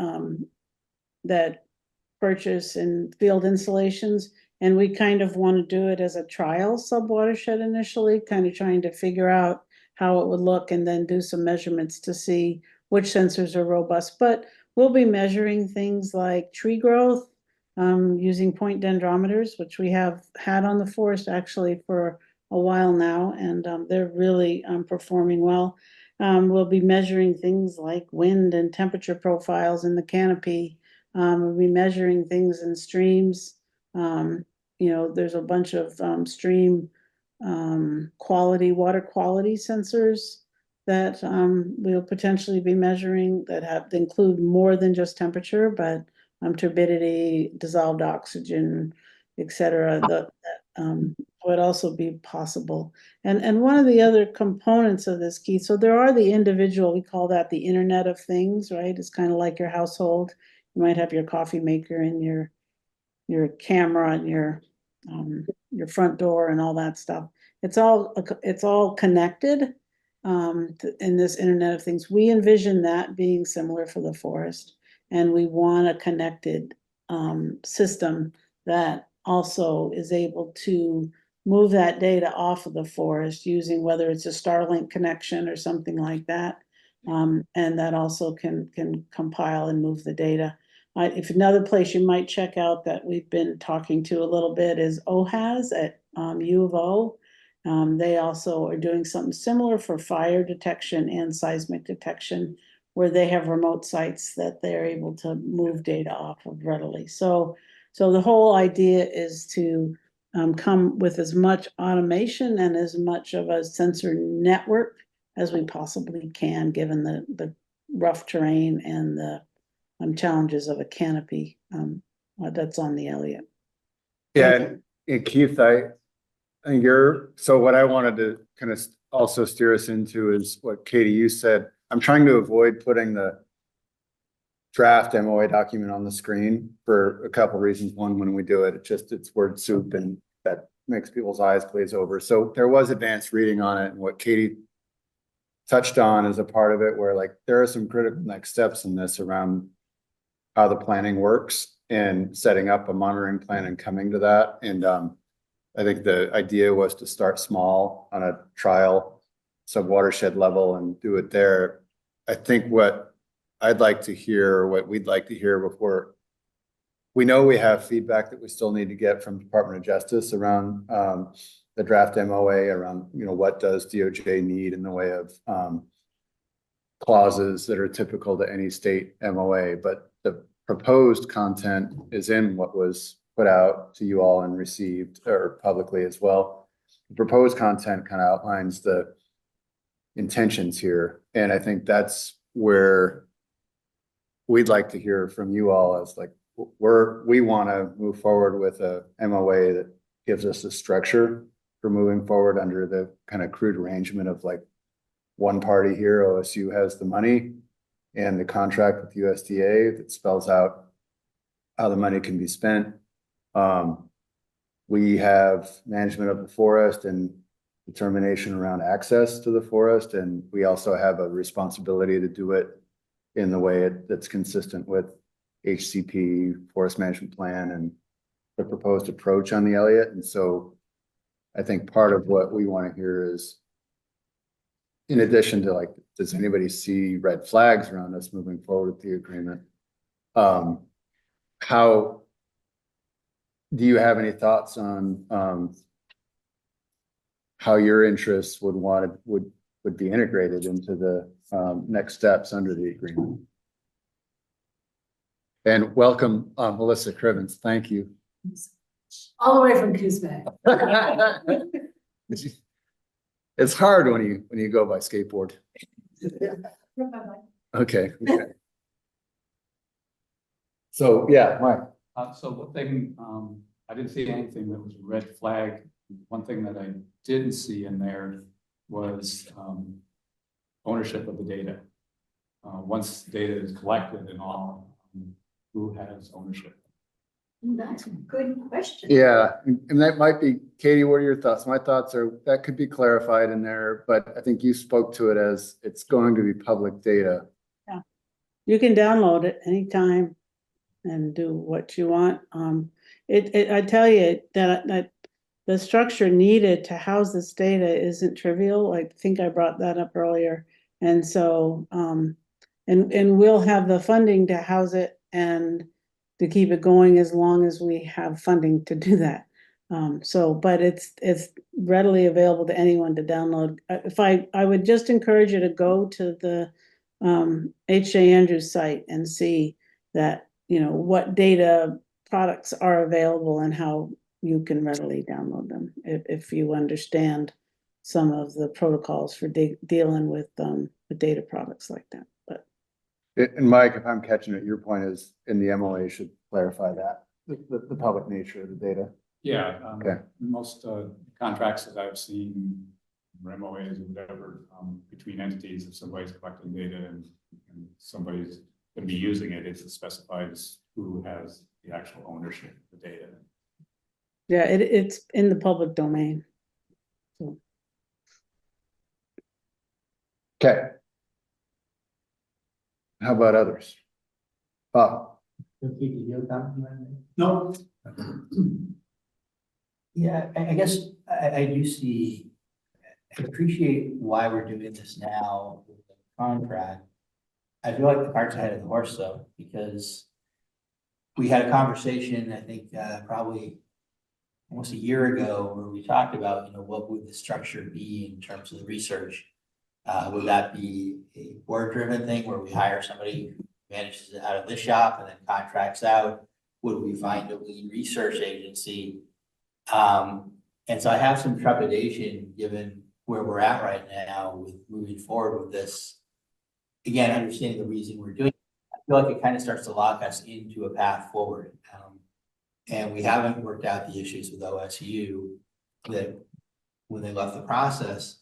purchase and field installations. And we kind of want to do it as a trial sub-watershed initially, kind of trying to figure out how it would look and then do some measurements to see which sensors are robust. But we'll be measuring things like tree growth, using point dendrometers, which we have had on the forest actually for a while now, and they're really performing well. We'll be measuring things like wind and temperature profiles in the canopy. We'll be measuring things in streams. There's a bunch of stream water quality sensors that we'll potentially be measuring that include more than just temperature, but turbidity, dissolved oxygen, etc. That would also be possible. And one of the other components of this, Keith, so there are the individual, we call that the Internet of Things, right? It's kind of like your household. You might have your coffee maker and your camera and your front door and all that stuff. It's all connected in this Internet of Things. We envision that being similar for the forest, and we want a connected system that also is able to move that data off of the forest using whether it's a Starlink connection or something like that. And that also can compile and move the data. If another place you might check out that we've been talking to a little bit is OHAS at U of O. They also are doing something similar for fire detection and seismic detection, where they have remote sites that they're able to move data off of readily. So the whole idea is to come with as much automation and as much of a sensor network as we possibly can, given the rough terrain and the challenges of a canopy that's on the Elliott. Yeah, and Keith, so what I wanted to kind of also steer us into is what Katie, you said. I'm trying to avoid putting the draft MOA document on the screen for a couple of reasons. One, when we do it, it's word soup and that makes people's eyes glaze over. So there was advanced reading on it, and what Katie touched on is a part of it where like there are some critical next steps in this around how the planning works and setting up a monitoring plan and coming to that. And I think the idea was to start small on a trial sub-watershed level and do it there. I think what I'd like to hear, or what we'd like to hear before, we know we have feedback that we still need to get from Department of Justice around the draft MOA, around, what does DOJ need in the way of clauses that are typical to any state MOA, but the proposed content is in what was put out to you all and received, or publicly as well. The proposed content kind of outlines the intentions here, and I think that's where we'd like to hear from you all as like, we want to move forward with a MOA that gives us a structure for moving forward under the kind of crude arrangement of like one party here, OSU has the money and the contract with USDA that spells out how the money can be spent. We have management of the forest and determination around access to the forest, and we also have a responsibility to do it in the way that's consistent with HCP, Forest Management Plan, and the proposed approach on the Elliott. And so I think part of what we want to hear is, in addition to like, does anybody see red flags around us moving forward with the agreement? How do you have any thoughts on how your interests would be integrated into the next steps under the agreement? And welcome, Melissa Crivens. Thank you. All the way from Kuzma. It's hard when you go by skateboard. Okay. So yeah, Mike. So one thing, I didn't see anything that was a red flag. One thing that I didn't see in there was ownership of the data. Once data is collected and all, who has ownership? That's a good question. Yeah, and that might be, Katie, what are your thoughts? My thoughts are that could be clarified in there, but I think you spoke to it as it's going to be public data. Yeah, you can download it anytime. and do what you want. I tell you that the structure needed to house this data isn't trivial. I think I brought that up earlier. And so, and we'll have the funding to house it and to keep it going as long as we have funding to do that. But it's readily available to anyone to download. I would just encourage you to go to the H.J. Andrews site and see that, what data products are available and how you can readily download them if you understand some of the protocols for dealing with data products like that. But And Mike, if I'm catching it, your point is in the MOA should clarify that, the public nature of the data. Yeah. Okay. Most contracts that I've seen, or MOAs or whatever, between entities, if somebody's collecting data and somebody's going to be using it, it specifies who has the actual ownership of the data. yeah, it's in the public domain. So. Okay. How about others? Bob? No. Yeah, I guess I do see, I appreciate why we're doing this now with the contract. I feel like the cart's ahead of the horse though, because we had a conversation, I think, probably almost a year ago where we talked about, what would the structure be in terms of the research? Would that be a board-driven thing where we hire somebody who manages it out of this shop and then contracts out? Would we find a lead research agency? And so I have some trepidation given where we're at right now with moving forward with this. Again, understanding the reason we're doing it, I feel like it kind of starts to lock us into a path forward. And we haven't worked out the issues with OSU that when they left the process.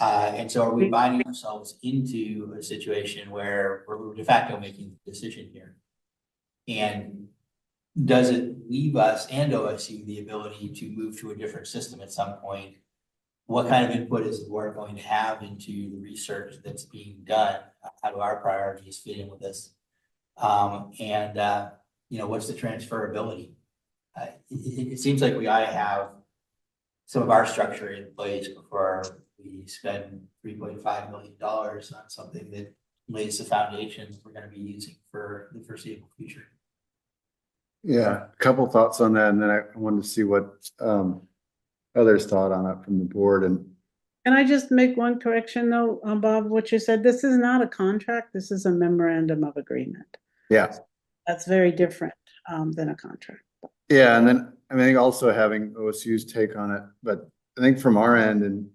And so are we binding ourselves into a situation where we're de facto making the decision here? And does it leave us and OSU the ability to move to a different system at some point? What kind of input is the board going to have into the research that's being done? How do our priorities fit in with this? What's the transferability? It seems like we ought to have some of our structure in place before we spend $3.5 million on something that lays the foundations we're going to be using for the foreseeable future. Yeah, a couple thoughts on that, and then I wanted to see what others thought on it from the board. And can I just make one correction though, Bob, what you said? This is not a contract. This is a memorandum of agreement. yeah, That's very different than a contract. yeah, and then I think also having OSU's take on it, but I think from our end, and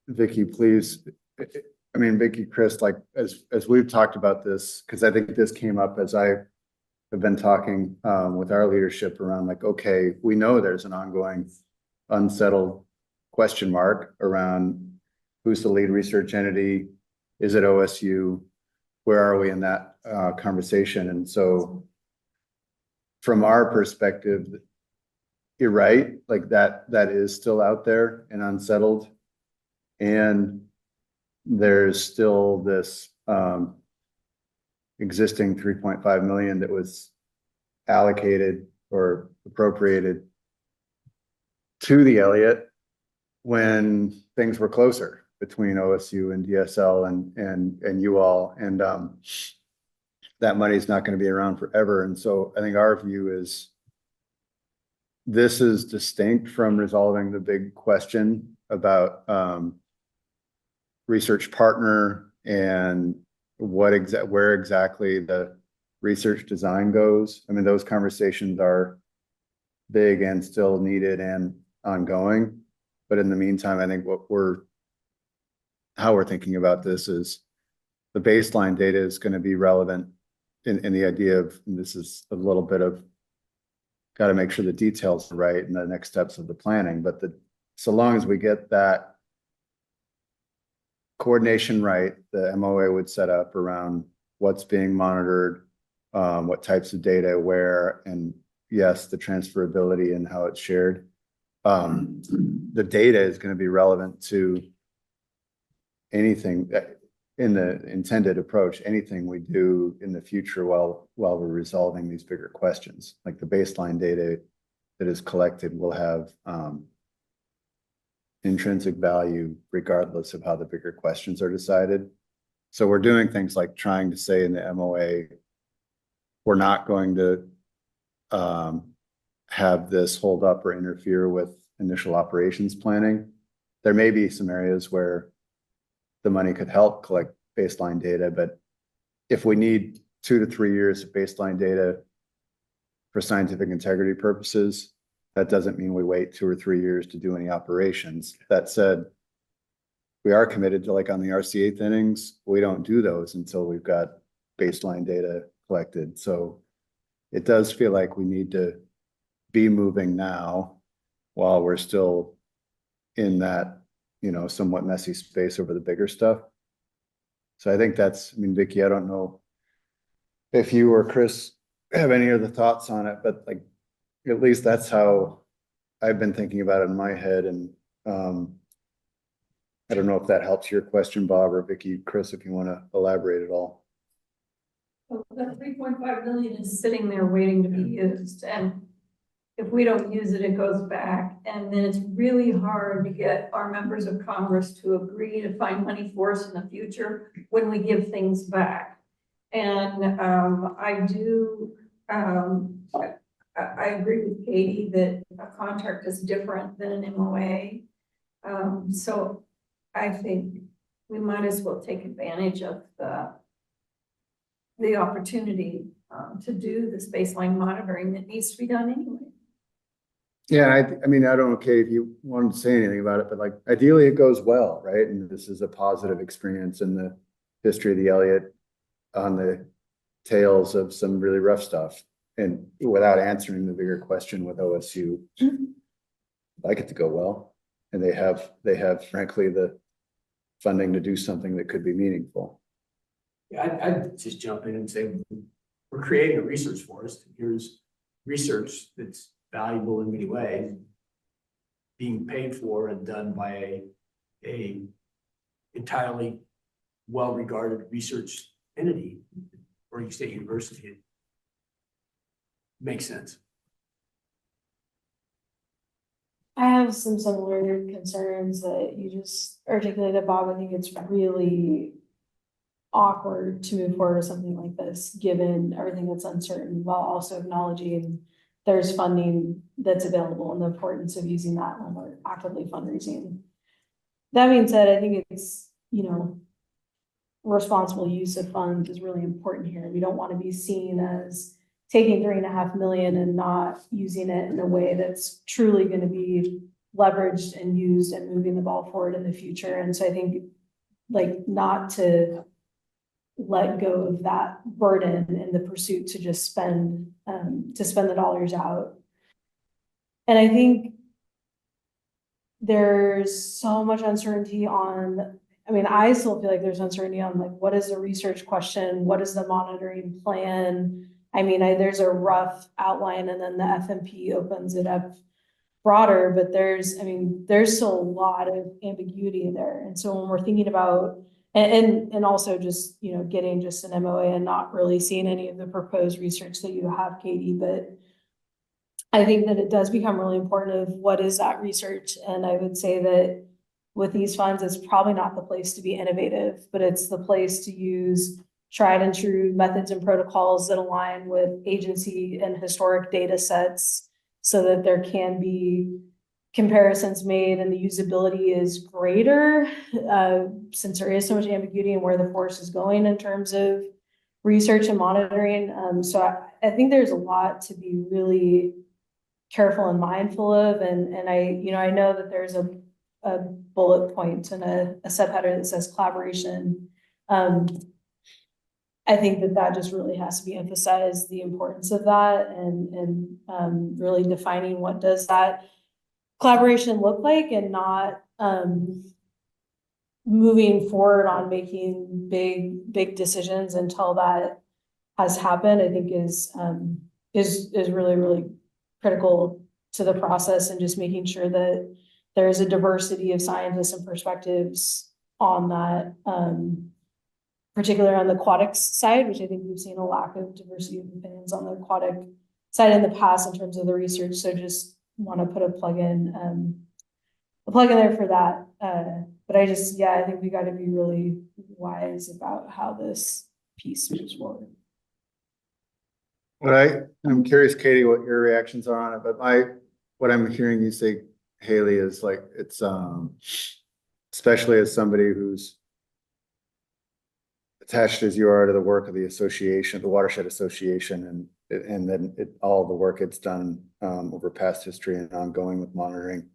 Vicky, please, Vicky, Chris, like as we've talked about this, because I think this came up as I have been talking with our leadership around like, okay, we know there's an ongoing unsettled question mark around who's the lead research entity, is it OSU, where are we in that conversation? And so from our perspective, you're right, like that is still out there and unsettled. And there's still this existing 3.5 million that was allocated or appropriated to the Elliott when things were closer between OSU and DSL and you all, and that money is not going to be around forever. And so I think our view is this is distinct from resolving the big question about research partner and where exactly the research design goes. I mean, those conversations are big and still needed and ongoing. But in the meantime, I think how we're thinking about this is the baseline data is going to be relevant in the idea of, and this is a little bit of got to make sure the details are right and the next steps of the planning. But so long as we get that coordination right, the MOA would set up around what's being monitored, what types of data, where, and yes, the transferability and how it's shared. The data is going to be relevant to anything, in the intended approach, anything we do in the future while we're resolving these bigger questions, like the baseline data that is collected will have intrinsic value regardless of how the bigger questions are decided. So we're doing things like trying to say in the MOA, we're not going to have this hold up or interfere with initial operations planning. There may be some areas where the money could help collect baseline data, but if we need 2 to 3 years of baseline data for scientific integrity purposes, that doesn't mean we wait 2 or 3 years to do any operations. That said, we are committed to, like on the RCA thinnings, we don't do those until we've got baseline data collected. So it does feel like we need to be moving now while we're still in that, you know, somewhat messy space over the bigger stuff. So I think that's, I mean, Vicky, I don't know if you or Chris have any other thoughts on it, but like, at least that's how I've been thinking about it in my head. And I don't know if that helps your question, Bob, or Vicky, Chris, if you want to elaborate at all. The 3.5 million is sitting there waiting to be used, and if we don't use it, it goes back, and then it's really hard to get our members of Congress to agree to find money for us in the future when we give things back. And I agree with Katie that a contract is different than an MOA. So I think we might as well take advantage of the opportunity to do this baseline monitoring that needs to be done anyway. Yeah, I mean, I don't know, Kate, if you wanted to say anything about it, but like ideally it goes well, right? And this is a positive experience in the history of the Elliott on the tails of some really rough stuff. And without answering the bigger question with OSU, I'd like it to go well. And they have frankly the funding to do something that could be meaningful. Yeah, I'd just jump in and say, we're creating a research forest. Here's research that's valuable in many ways, being paid for and done by a entirely well-regarded research entity, Oregon State University. Makes sense. I have some similar concerns that you just articulated, Bob. I think it's really awkward to move forward with something like this, given everything that's uncertain, while also acknowledging there's funding that's available and the importance of using that when we're actively fundraising. That being said, I think it's, you know, responsible use of funds is really important here. We don't want to be seen as taking $3.5 million and not using it in a way that's truly going to be leveraged and used and moving the ball forward in the future. And so I think like not to let go of that burden in the pursuit to just spend the dollars out. And I think there's so much uncertainty on, I mean, I still feel like there's uncertainty on like, what is the research question? What is the monitoring plan? I mean, there's a rough outline and then the FMP opens it up broader, but there's still a lot of ambiguity there. And so when we're thinking about, and also just, you know, getting just an MOA and not really seeing any of the proposed research that you have, Katie, but I think that it does become really important of what is that research. And I would say that with these funds, it's probably not the place to be innovative, but it's the place to use tried and true methods and protocols that align with agency and historic data sets so that there can be comparisons made and the usability is greater, since there is so much ambiguity in where the force is going in terms of research and monitoring. So I think there's a lot to be really careful and mindful of. And I know that there's a bullet point and a subheader that says collaboration. I think that just really has to be emphasized, the importance of that and really defining what does that collaboration look like, and not moving forward on making big decisions until that has happened. I think is really, really critical to the process, and just making sure that there's a diversity of scientists and perspectives on that particularly on the aquatics side, which I think we've seen a lack of diversity of opinions on the aquatic side in the past in terms of the research. So just want to put a plug in there for that. But I think we got to be really wise about how this piece moves forward. I'm curious, Katie, what your reactions are on it, but what I'm hearing you say, Haley, is like, it's, especially as somebody who's attached as you are to the work of the association, the Watershed Association, and then all the work it's done, over past history and ongoing with monitoring.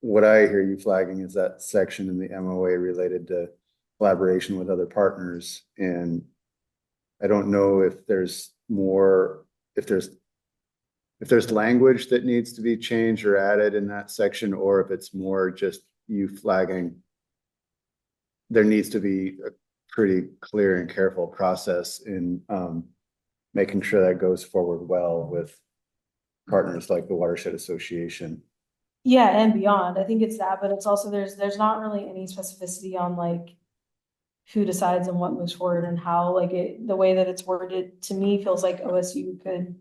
What I hear you flagging is that section in the MOA related to collaboration with other partners. And I don't know if there's more, if there's language that needs to be changed or added in that section, or if it's more just you flagging. There needs to be a pretty clear and careful process in making sure that goes forward well with partners like the Watershed Association. Yeah, and beyond. I think it's that, but it's also there's not really any specificity on like who decides and what moves forward and how. Like the way that it's worded to me feels like OSU could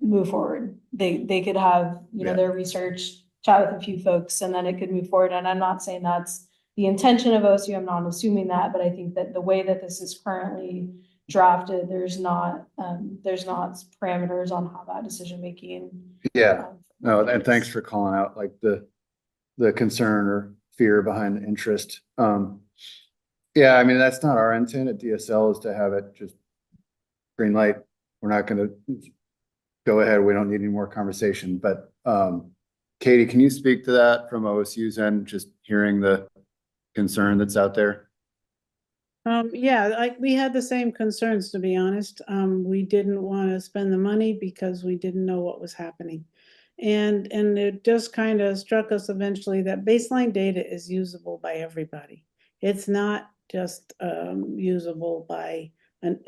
move forward. They could have, their research, chat with a few folks, and then it could move forward. And I'm not saying that's the intention of OSU. I'm not assuming that, but I think that the way that this is currently drafted, there's not parameters on how that decision making. Yeah. No, and thanks for calling out like the concern or fear behind the interest. Yeah, I mean, that's not our intent at DSL, is to have it just green light. We're not going to go ahead. We don't need any more conversation, but Katie, can you speak to that from OSU's end, just hearing the concern that's out there? Yeah, we had the same concerns, to be honest. We didn't want to spend the money because we didn't know what was happening. And it just kind of struck us eventually that baseline data is usable by everybody. It's not just usable by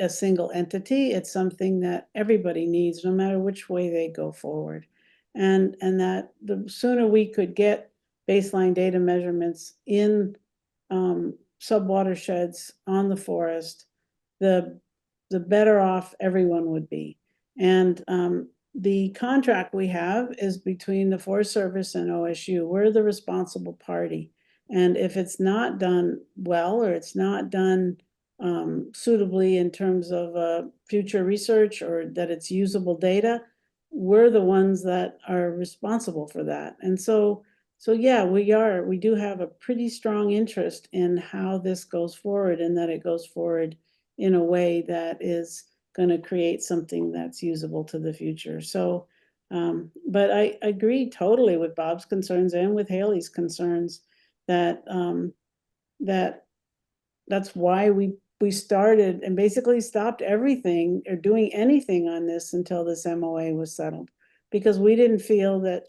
a single entity. It's something that everybody needs, no matter which way they go forward. And that the sooner we could get baseline data measurements in subwatersheds on the forest, the better off everyone would be. And the contract we have is between the Forest Service and OSU. We're the responsible party. And if it's not done well, or it's not done suitably in terms of future research, or that it's usable data, we're the ones that are responsible for that. And so yeah, we do have a pretty strong interest in how this goes forward, and that it goes forward in a way that is going to create something that's usable to the future. So, but I agree totally with Bob's concerns and with Haley's concerns that that's why we started and basically stopped everything or doing anything on this until this MOA was settled, because we didn't feel that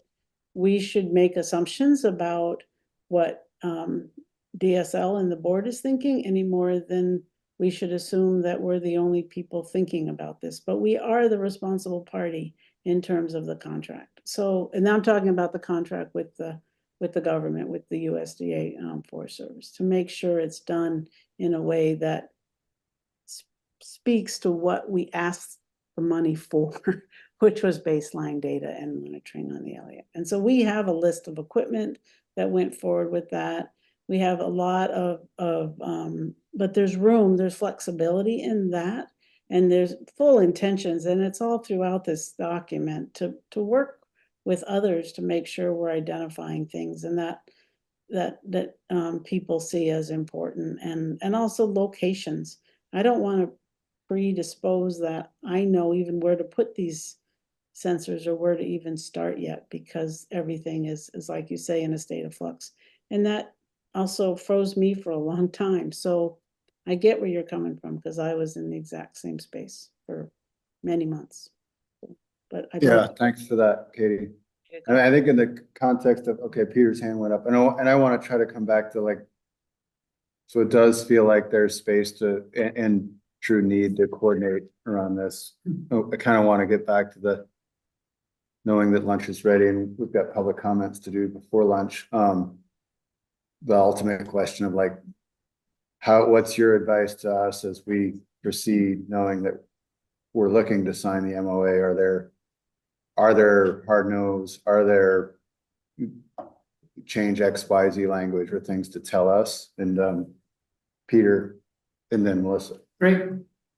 we should make assumptions about what DSL and the board is thinking any more than we should assume that we're the only people thinking about this. But we are the responsible party in terms of the contract. So, and I'm talking about the contract with the government, with the USDA Forest Service, to make sure it's done in a way that speaks to what we asked the money for, which was baseline data and monitoring on the Elliott. And so we have a list of equipment that went forward with that. We have a lot but there's room, there's flexibility in that, and there's full intentions, and it's all throughout this document to work with others to make sure we're identifying things and that people see as important, and also locations. I don't want to predispose that I know even where to put these sensors or where to even start yet, because everything is like you say, in a state of flux. And that also froze me for a long time. So I get where you're coming from, because I was in the exact same space for many months. But thanks for that, Katie. And I think in the context of, okay, Peter's hand went up, and I want to try to come back to like, so it does feel like there's space to and true need to coordinate around this. I kind of want to get back to the knowing that lunch is ready and we've got public comments to do before lunch. The ultimate question of like, what's your advice to us as we proceed, knowing that we're looking to sign the MOA? Are there hard no's? Are there change XYZ language or things to tell us? And Peter, and then Melissa. Great.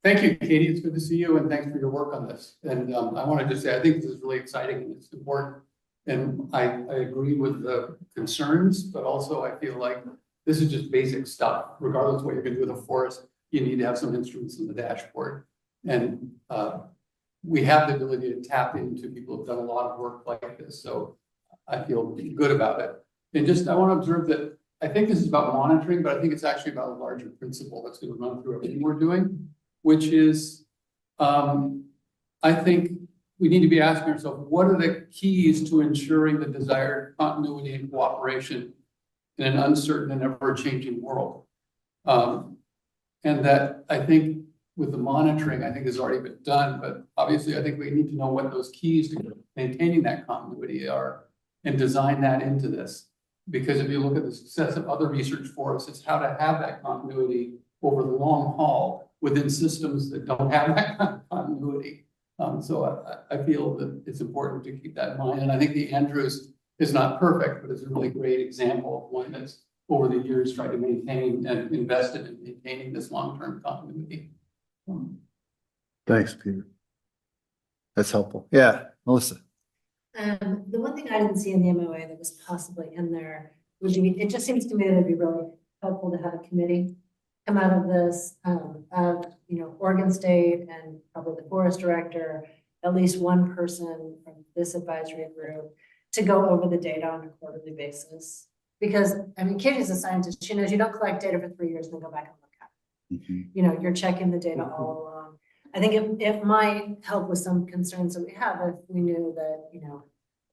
Thank you, Katie. It's good to see you, and thanks for your work on this. And I wanted to say, I think this is really exciting and it's important. And I agree with the concerns, but also I feel like this is just basic stuff. Regardless of what you're going to do with a forest, you need to have some instruments in the dashboard. And we have the ability to tap into people who've done a lot of work like this. So I feel good about it. And just, I want to observe that I think this is about monitoring, but I think it's actually about a larger principle that's going to run through everything we're doing, which is, I think we need to be asking ourselves, what are the keys to ensuring the desired continuity and cooperation in an uncertain and ever-changing world? And that I think with the monitoring, I think has already been done, but obviously I think we need to know what those keys to maintaining that continuity are and design that into this. Because if you look at the success of other research forests, it's how to have that continuity over the long haul within systems that don't have that kind of continuity. So I feel that it's important to keep that in mind. And I think the Andrews is not perfect, but it's a really great example of one that's over the years tried to maintain and invested in maintaining this long-term continuity. Thanks, Peter. That's helpful. Yeah, Melissa. The one thing I didn't see in the MOA that was possibly in there would be, it just seems to me that it'd be really helpful to have a committee come out of this, Oregon State and probably the forest director, at least one person from this advisory group to go over the data on a quarterly basis. Because, I mean, Katie's a scientist, she knows you don't collect data for 3 years and then go back and look at it. You're checking the data all along. I think it might help with some concerns that we have if we knew that,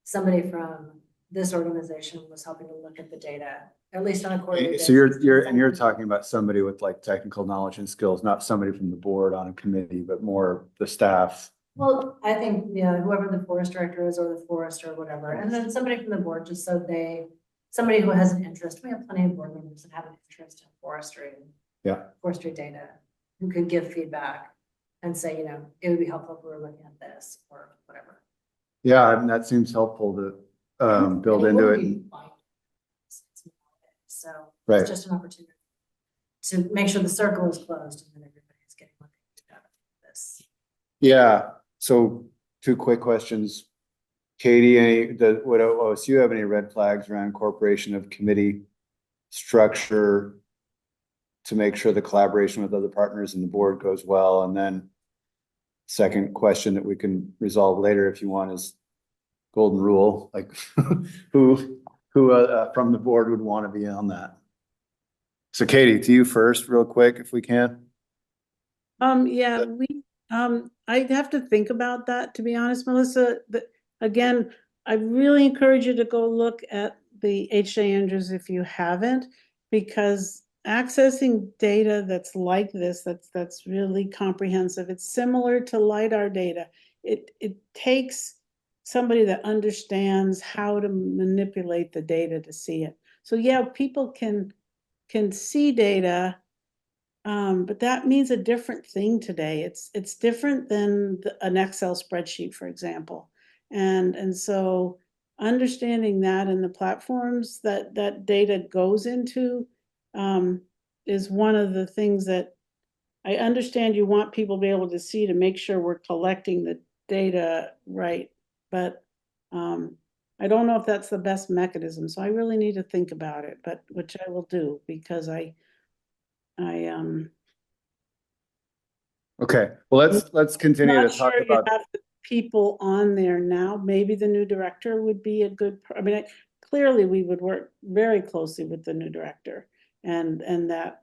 somebody from this organization was helping to look at the data, at least on a quarterly basis. So you're talking about somebody with like technical knowledge and skills, not somebody from the board on a committee, but more the staff. Well, I think, whoever the forest director is or the forester or whatever, and then somebody from the board, just so somebody who has an interest. We have plenty of board members that have an interest in forestry data, who could give feedback and say, it would be helpful if we were looking at this or whatever. Yeah, I mean, that seems helpful to build into it. So Right. it's just an opportunity to make sure the circle is closed and then everybody's getting what they need out of this. Yeah. So 2 quick questions. Katie, would OSU have any red flags around incorporation of committee structure to make sure the collaboration with other partners in the board goes well? And then second question that we can resolve later if you want is golden rule, like who from the board would want to be on that? So Katie, to you first, real quick, if we can. I'd have to think about that, to be honest, Melissa. But again, I really encourage you to go look at the H.J. Andrews if you haven't, because accessing data that's like this, that's really comprehensive. It's similar to LiDAR data. It takes somebody that understands how to manipulate the data to see it. So yeah, people can see data, but that means a different thing today. It's different than an Excel spreadsheet, for example. And so understanding that and the platforms that data goes into is one of the things that I understand you want people to be able to see to make sure we're collecting the data right. But I don't know if that's the best mechanism. So I really need to think about it, but which I will do, because Okay, well, let's continue to talk about the people on there now. Maybe the new director would be a good, clearly we would work very closely with the new director, and that,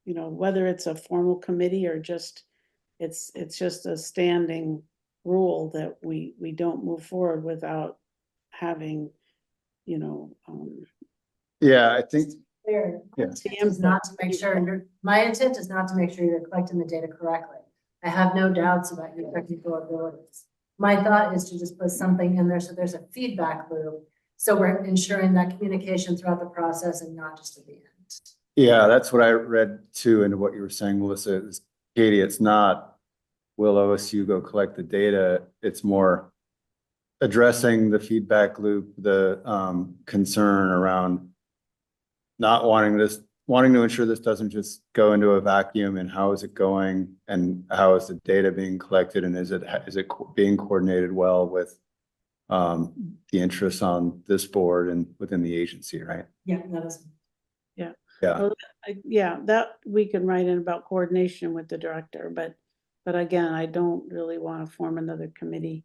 whether it's a formal committee or just, it's just a standing rule that we don't move forward without having, yeah, I think. Clear. Yeah. My intent is not to make sure you're collecting the data correctly. I have no doubts about your technical abilities. My thought is to just put something in there so there's a feedback loop. So we're ensuring that communication throughout the process and not just at the end. Yeah, that's what I read too, into what you were saying, Melissa. Katie, it's not, will OSU go collect the data? It's more addressing the feedback loop, the concern around not wanting to ensure this doesn't just go into a vacuum, and how is it going, and how is the data being collected, and is it being coordinated well with the interests on this board and within the agency, right? Yeah, that is. Yeah. Yeah. Well, yeah, that we can write in about coordination with the director, but again, I don't really want to form another committee.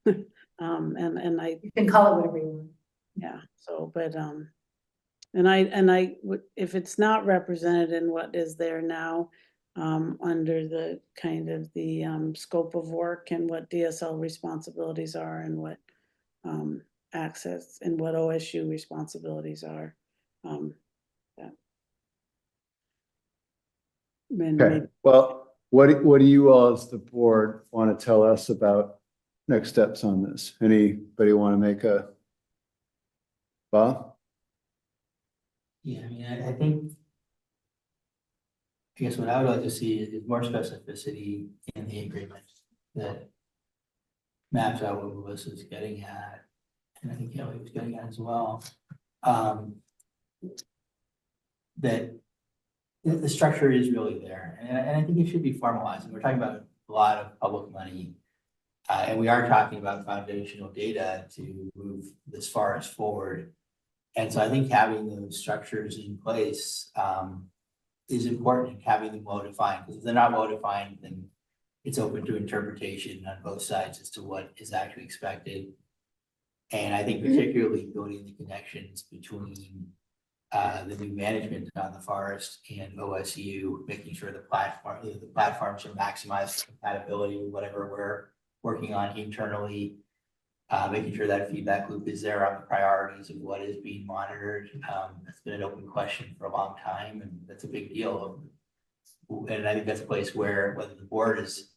And I. You can call it whatever you want. Yeah, so, but, and I would, if it's not represented in what is there now, under the kind of the, scope of work and what DSL responsibilities are and what, access and what OSU responsibilities are, that. And Okay, well, what do you all as the board want to tell us about next steps on this? Anybody want to make a, Bob? Yeah, I mean, I think, I guess what I would like to see is more specificity in the agreement that maps out what Melissa's getting at, and I think Kelly was getting at as well. That the structure is really there, and I think it should be formalized. And we're talking about a lot of public money, and we are talking about foundational data to move this forest forward. And so I think having those structures in place is important, and having them well defined, because if they're not well defined, then it's open to interpretation on both sides as to what is actually expected. And I think particularly building the connections between the new management on the forest and OSU, making sure the platforms are maximized compatibility with whatever we're working on internally. Making sure that feedback loop is there on the priorities of what is being monitored. That's been an open question for a long time, and that's a big deal. And I think that's a place where, whether the board is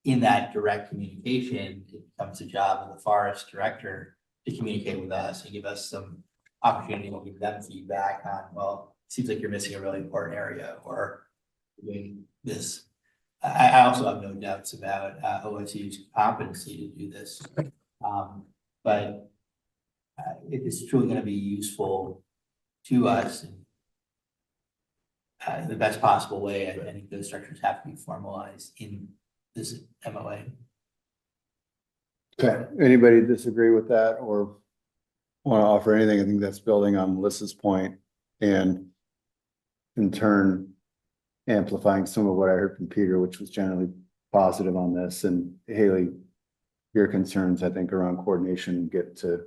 in that direct communication, it becomes a job of the forest director to communicate with us and give us some opportunity to give them feedback on, well, it seems like you're missing a really important area, or doing this. I also have no doubts about OSU's competency to do this. But if it's truly going to be useful to us in the best possible way, I think those structures have to be formalized in this MOA. Okay, anybody disagree with that or want to offer anything? I think that's building on Melissa's point, and in turn amplifying some of what I heard from Peter, which was generally positive on this. And Haley, your concerns, I think, around coordination get to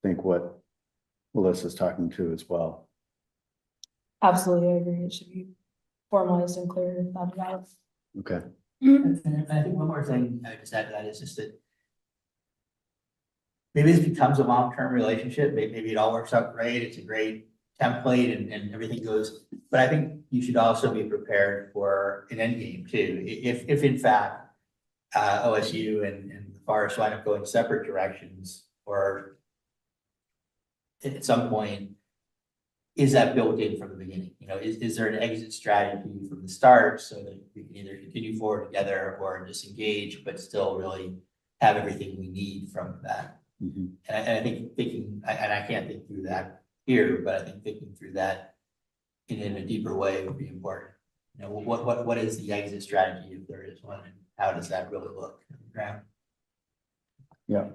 think what Melissa's talking to as well. Absolutely, I agree. It should be formalized and clear, thought about. Okay. And I think one more thing I would just add to that is just that maybe this becomes a long-term relationship. Maybe it all works out great. It's a great template and everything goes, but I think you should also be prepared for an end game too. If in fact OSU and the forest wind up going separate directions, or at some point, is that built in from the beginning? You know, is there an exit strategy from the start so that we can either continue forward together or disengage, but still really have everything we need from that? Mm-hmm. And I think thinking, and I can't think through that here, but I think thinking through that in a deeper way would be important. You know, what is the exit strategy if there is one, and how does that really look on the ground? Yeah.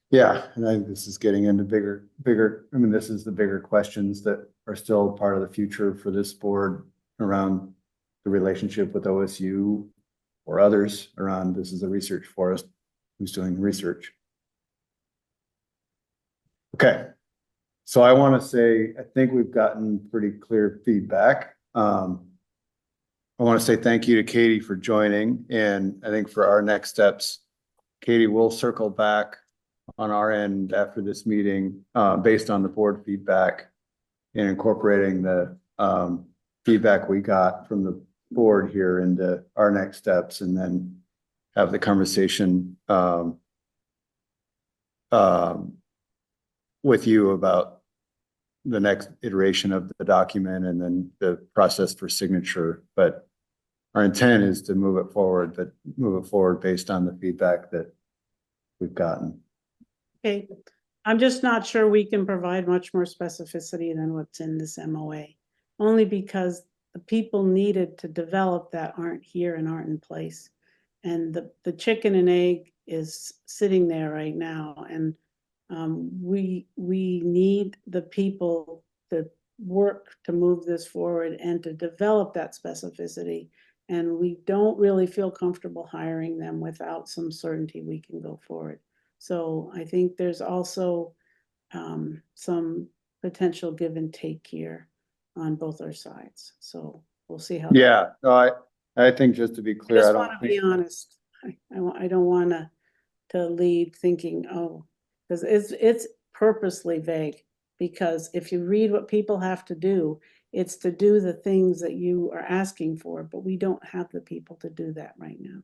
Yeah, and I think this is getting into bigger, I mean, this is the bigger questions that are still part of the future for this board around the relationship with OSU or others around, this is a research forest, who's doing research. Okay, so I want to say, I think we've gotten pretty clear feedback. I want to say thank you to Katie for joining, and I think for our next steps, Katie, we'll circle back on our end after this meeting, based on the board feedback and incorporating the feedback we got from the board here into our next steps, and then have the conversation with you about the next iteration of the document and then the process for signature. But our intent is to move it forward, but move it forward based on the feedback that we've gotten. Okay, I'm just not sure we can provide much more specificity than what's in this MOA. Only because the people needed to develop that aren't here and aren't in place. And the chicken and egg is sitting there right now. And we need the people to work to move this forward and to develop that specificity. And we don't really feel comfortable hiring them without some certainty we can go forward. So I think there's also some potential give and take here on both our sides. So we'll see how. Yeah, no, I think just to be clear, I Just don't want to be honest. I don't want to lead thinking, oh, because it's purposely vague. Because if you read what people have to do, it's to do the things that you are asking for, but we don't have the people to do that right now.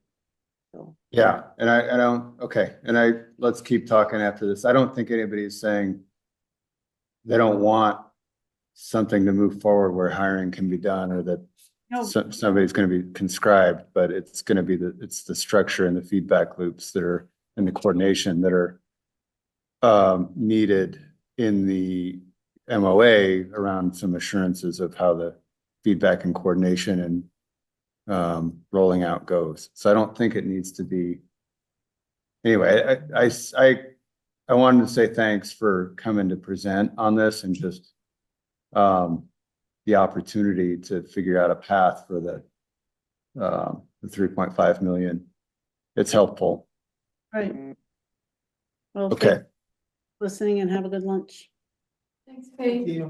So yeah, and I don't, okay, and let's keep talking after this. I don't think anybody's saying they don't want something to move forward where hiring can be done, or that somebody's going to be conscribed, but it's going to be it's the structure and the feedback loops that are, and the coordination that are needed in the MOA around some assurances of how the feedback and coordination and rolling out goes. So I don't think it needs to be. Anyway, I wanted to say thanks for coming to present on this and just the opportunity to figure out a path for the 3.5 million. It's helpful. right. Well, Okay. thanks for listening and have a good lunch. Thanks, Kate.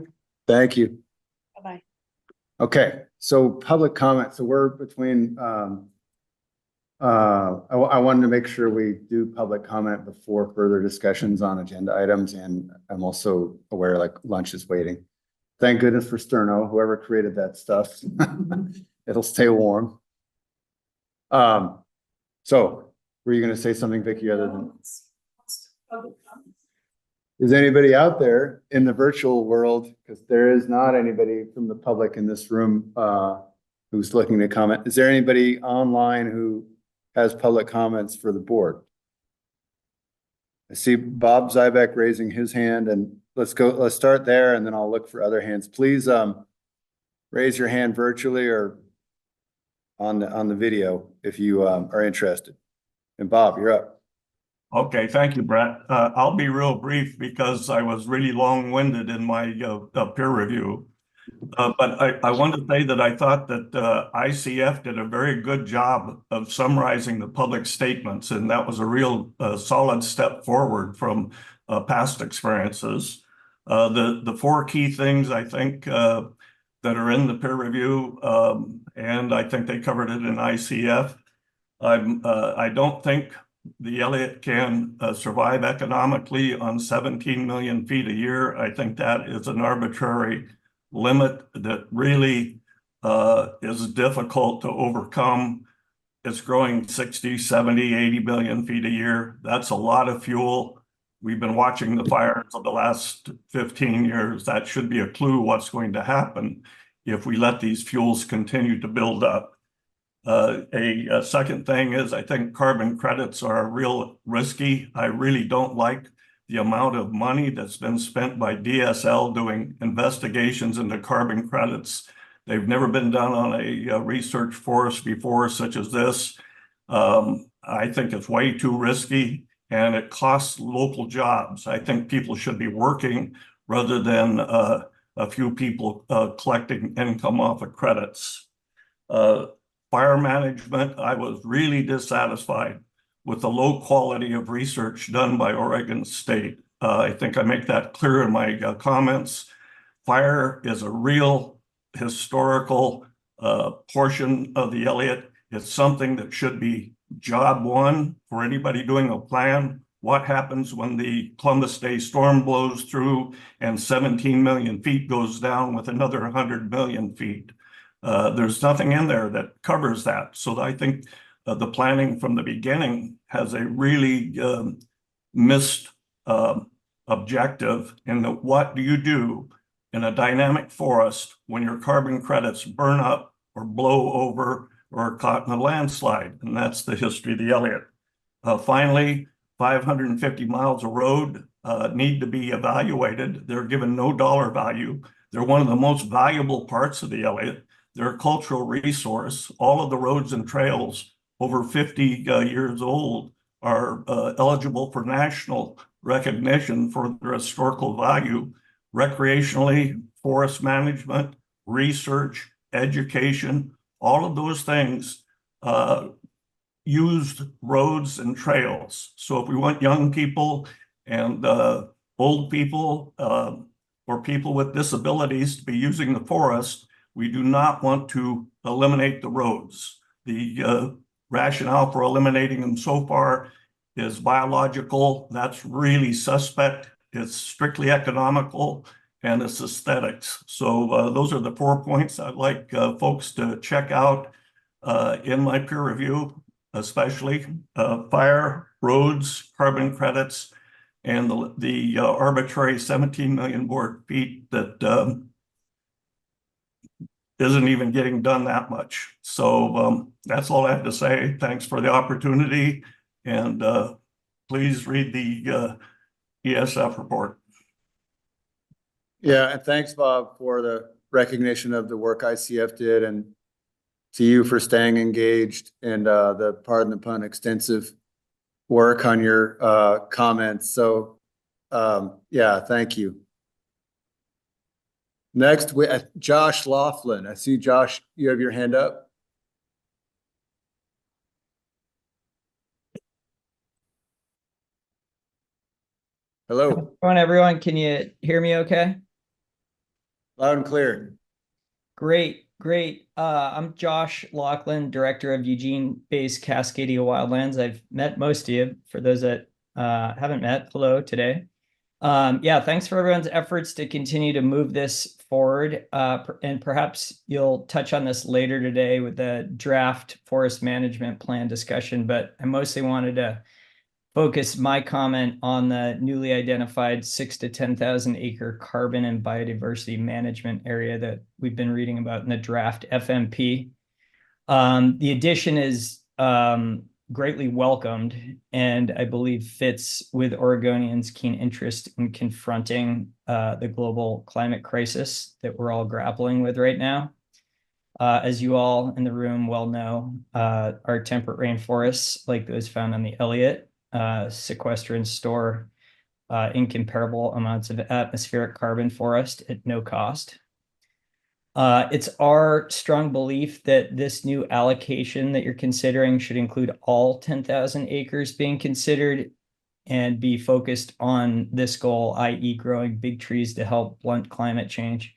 Thank you. Bye-bye. Okay, so public comment. So we're between, I wanted to make sure we do public comment before further discussions on agenda items. And I'm also aware like lunch is waiting. Thank goodness for Sterno, whoever created that stuff. It'll stay warm. So were you going to say something, Vicky, other than? Is anybody out there in the virtual world? Because there is not anybody from the public in this room who's looking to comment. Is there anybody online who has public comments for the board? I see Bob Zybeck raising his hand, and let's start there, and then I'll look for other hands. Please raise your hand virtually or on the video if you are interested. And Bob, you're up. Okay, thank you, Brett. I'll be real brief because I was really long-winded in my peer review. But I want to say that I thought that ICF did a very good job of summarizing the public statements, and that was a real solid step forward from past experiences. The four key things I think that are in the peer review, and I think they covered it in ICF. I don't think the Elliott can survive economically on 17 million feet a year. I think that is an arbitrary limit that really is difficult to overcome. It's growing 60, 70, 80 billion feet a year. That's a lot of fuel. We've been watching the fires of the last 15 years. That should be a clue what's going to happen if we let these fuels continue to build up. A second thing is I think carbon credits are real risky. I really don't like the amount of money that's been spent by DSL doing investigations into carbon credits. They've never been done on a research forest before, such as this. I think it's way too risky and it costs local jobs. I think people should be working rather than a few people collecting income off of credits. Fire management, I was really dissatisfied with the low quality of research done by Oregon State. I think I make that clear in my comments. Fire is a real historical portion of the Elliott. It's something that should be job one for anybody doing a plan. What happens when the Columbus Day storm blows through and 17 million feet goes down with another 100 million feet? There's nothing in there that covers that. So I think the planning from the beginning has a really missed objective in the, what do you do in a dynamic forest when your carbon credits burn up or blow over or are caught in a landslide. And that's the history of the Elliott. Finally, 550 miles of road need to be evaluated. They're given no dollar value. They're one of the most valuable parts of the Elliott. They're a cultural resource. All of the roads and trails over 50 years old are eligible for national recognition for their historical value, recreationally, forest management, research, education, all of those things used roads and trails. So if we want young people and old people or people with disabilities to be using the forest, we do not want to eliminate the roads. The rationale for eliminating them so far is biological. That's really suspect. It's strictly economical and it's aesthetics. So those are the 4 points I'd like folks to check out in my peer review, especially fire, roads, carbon credits, and the arbitrary 17 million board feet that isn't even getting done that much. So that's all I have to say. Thanks for the opportunity, and please read the ESF report. Yeah, and thanks, Bob, for the recognition of the work ICF did, and to you for staying engaged and the, pardon the pun, extensive work on your comments. So yeah, thank you. Next, we Josh Laughlin. I see, Josh, you have your hand up. Hello. Everyone, can you hear me okay? Loud and clear. Great. I'm Josh Laughlin, Director of Eugene-based Cascadia Wildlands. I've met most of you. For those that haven't met, hello today. Yeah, thanks for everyone's efforts to continue to move this forward. And perhaps you'll touch on this later today with the draft forest management plan discussion, but I mostly wanted to focus my comment on the newly identified 6,000 to 10,000 acre carbon and biodiversity management area that we've been reading about in the draft FMP. The addition is greatly welcomed and I believe fits with Oregonians' keen interest in confronting the global climate crisis that we're all grappling with right now. As you all in the room well know, our temperate rainforests, like those found on the Elliott, sequester and store incomparable amounts of atmospheric carbon for us at no cost. It's our strong belief that this new allocation that you're considering should include all 10,000 acres being considered and be focused on this goal, i.e. growing big trees to help blunt climate change.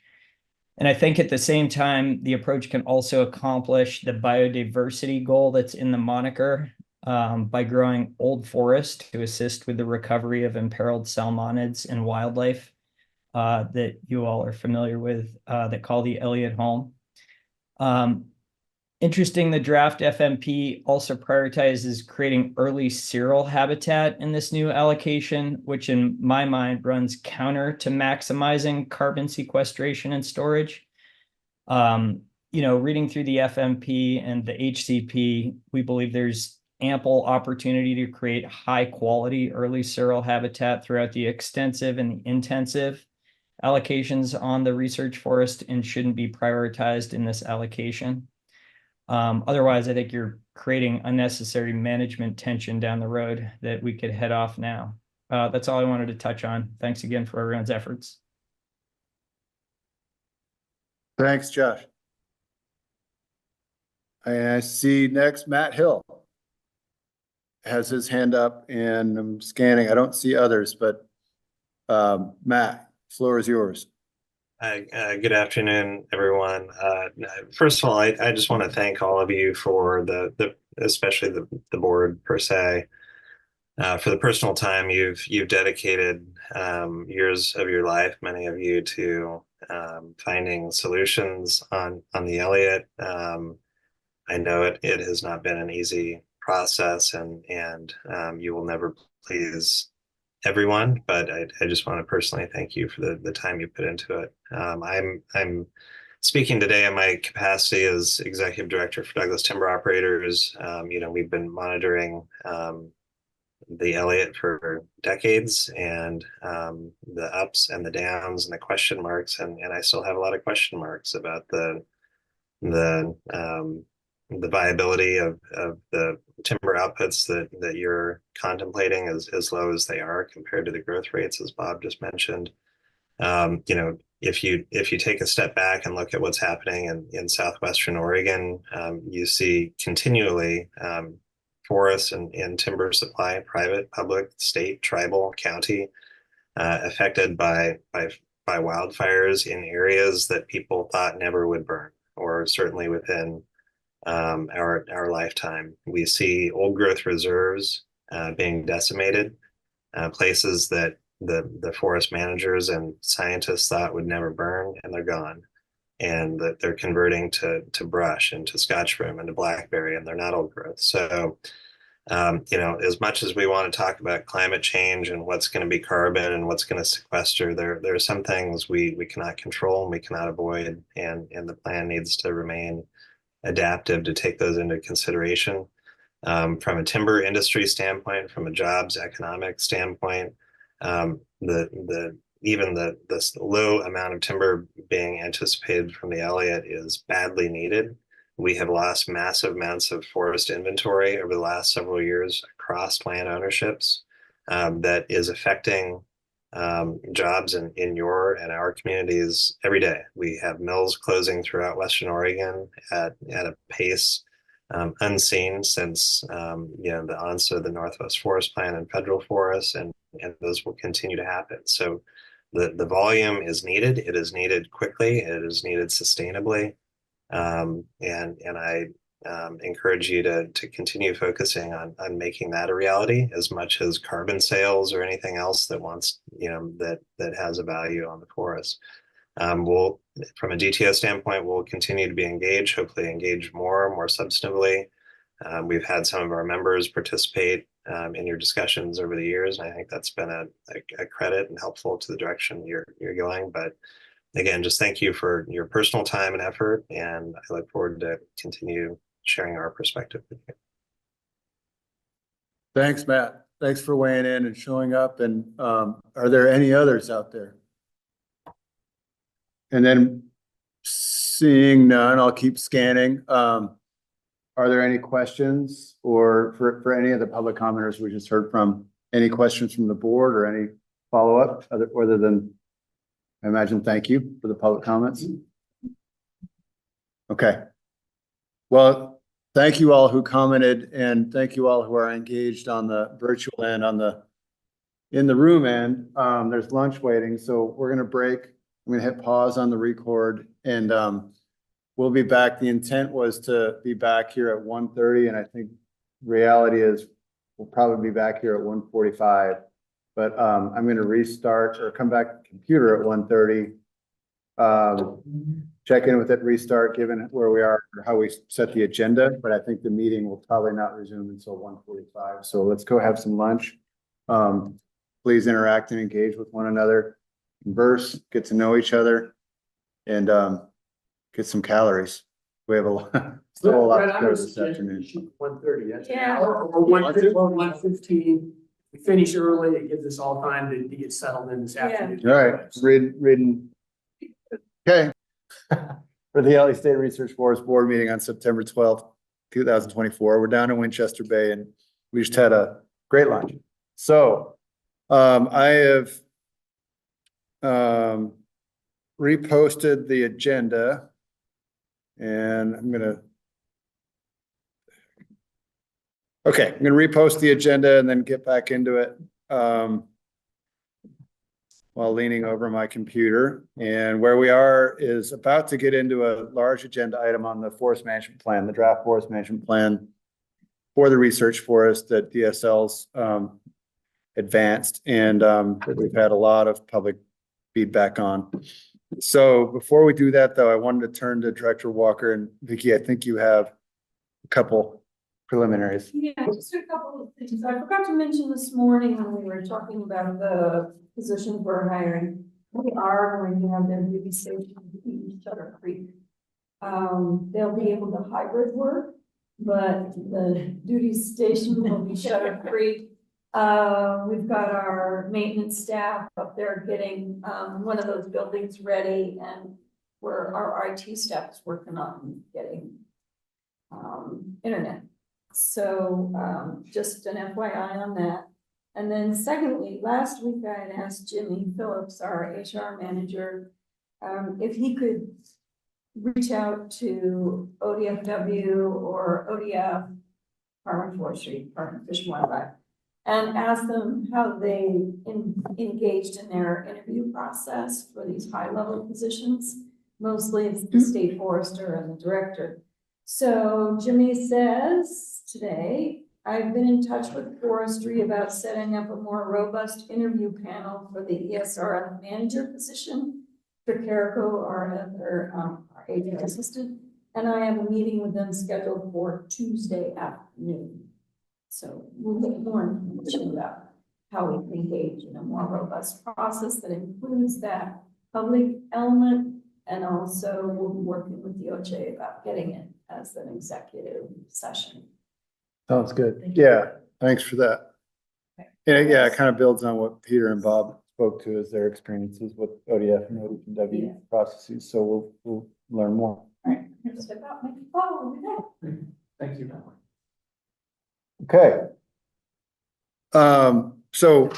And I think at the same time, the approach can also accomplish the biodiversity goal that's in the moniker by growing old forest to assist with the recovery of imperiled salmonids and wildlife that you all are familiar with that call the Elliott home. Interesting, the draft FMP also prioritizes creating early cereal habitat in this new allocation, which in my mind runs counter to maximizing carbon sequestration and storage. Reading through the FMP and the HCP, we believe there's ample opportunity to create high quality early cereal habitat throughout the extensive and the intensive allocations on the research forest and shouldn't be prioritized in this allocation. Otherwise, I think you're creating unnecessary management tension down the road that we could head off now. That's all I wanted to touch on. Thanks again for everyone's efforts. Thanks, Josh. I see next, Matt Hill has his hand up and I'm scanning. I don't see others, but Matt, floor is yours. Good afternoon, everyone. First of all, I just want to thank all of you for especially the board per se, for the personal time you've dedicated years of your life, many of you, to finding solutions on the Elliott. I know it has not been an easy process, and you will never please everyone, but I just want to personally thank you for the time you put into it. I'm speaking today in my capacity as executive director for Douglas Timber Operators. We've been monitoring the Elliott for decades, and the ups and the downs and the question marks, and I still have a lot of question marks about the viability of the timber outputs that you're contemplating, as low as they are compared to the growth rates, as Bob just mentioned. If you take a step back and look at what's happening in southwestern Oregon, you see continually forests and timber supply, private, public, state, tribal, county, affected by wildfires in areas that people thought never would burn, or certainly within our lifetime. We see old growth reserves being decimated, places that the forest managers and scientists thought would never burn, and they're gone. And that they're converting to brush and to Scotch broom and to blackberry, and they're not old growth. So, as much as we want to talk about climate change and what's going to be carbon and what's going to sequester, there are some things we cannot control and we cannot avoid, and the plan needs to remain adaptive to take those into consideration. From a timber industry standpoint, from a jobs economic standpoint, even the low amount of timber being anticipated from the Elliott is badly needed. We have lost massive amounts of forest inventory over the last several years across land ownerships, that is affecting jobs in your and our communities every day. We have mills closing throughout Western Oregon at a pace unseen since the onset of the Northwest Forest Plan and federal forests, and those will continue to happen. So the volume is needed. It is needed quickly. It is needed sustainably, and I encourage you to continue focusing on making that a reality, as much as carbon sales or anything else that wants that has a value on the forest. We'll, from a DTO standpoint, we'll continue to be engaged, hopefully engage more substantively. We've had some of our members participate in your discussions over the years, and I think that's been a credit and helpful to the direction you're going. But again, just thank you for your personal time and effort, and I look forward to continue sharing our perspective with you. Thanks, Matt. Thanks for weighing in and showing up. And are there any others out there? And then seeing none, I'll keep scanning. Are there any questions, or for any of the public commenters we just heard from, any questions from the board or any follow-up other than, I imagine, thank you for the public comments? Okay. Well, thank you all who commented, and thank you all who are engaged on the virtual end, in the room end. There's lunch waiting, so we're going to break. I'm going to hit pause on the record, and we'll be back. The intent was to be back here at 1:30, and I think reality is we'll probably be back here at 1:45. But I'm going to restart or come back to the computer at 1:30. Check in with it, restart, given where we are or how we set the agenda. But I think the meeting will probably not resume until 1:45. So let's go have some lunch. Please interact and engage with one another, converse, get to know each other, and get some calories. We have still a lot to go this afternoon. 1:30, that's an Yeah. hour, or 1:15. We finish early, it gives us all time to get settled in this afternoon. All right, reading. Okay. For the LA State Research Forest Board meeting on September 12th, 2024. We're down in Winchester Bay, and we just had a great lunch. So I have reposted the agenda, and I'm going to repost the agenda and then get back into it while leaning over my computer. And where we are is about to get into a large agenda item on the forest management plan, the draft forest management plan for the research forest that DSL's advanced, and that we've had a lot of public feedback on. So before we do that, though, I wanted to turn to Director Walker and Vicki. I think you have a couple preliminaries. Yeah, just a couple of things. I forgot to mention this morning when we were talking about the positions we're hiring. We are going to have their duty station in Sutter Creek. They'll be able to hybrid work, but the duty station will be Sutter Creek. We've got our maintenance staff up there getting, one of those buildings ready, and where our IT staff is working on getting, internet. So, just an FYI on that. And then secondly, last week I had asked Jimmy Phillips, our HR manager, if he could reach out to ODFW or ODF, Department of Forestry, Department of Fish and Wildlife, and ask them how they engaged in their interview process for these high-level positions. Mostly it's the state forester and the director. So Jimmy says today, I've been in touch with forestry about setting up a more robust interview panel for the ESRF manager position for Carrico, our other, our agent assistant. And I have a meeting with them scheduled for Tuesday afternoon. So we'll get more information about how we can engage in a more robust process that includes that public element. And also we'll be working with the OJ about getting it as an executive session. Sounds good. Thank you. Yeah, thanks for that. Okay. And yeah, it kind of builds on what Peter and Bob spoke to as their experiences with ODF and ODW Yeah. processes. So we'll learn more. All right, I'm gonna step out, make a call, we're done. Thank you. Okay. So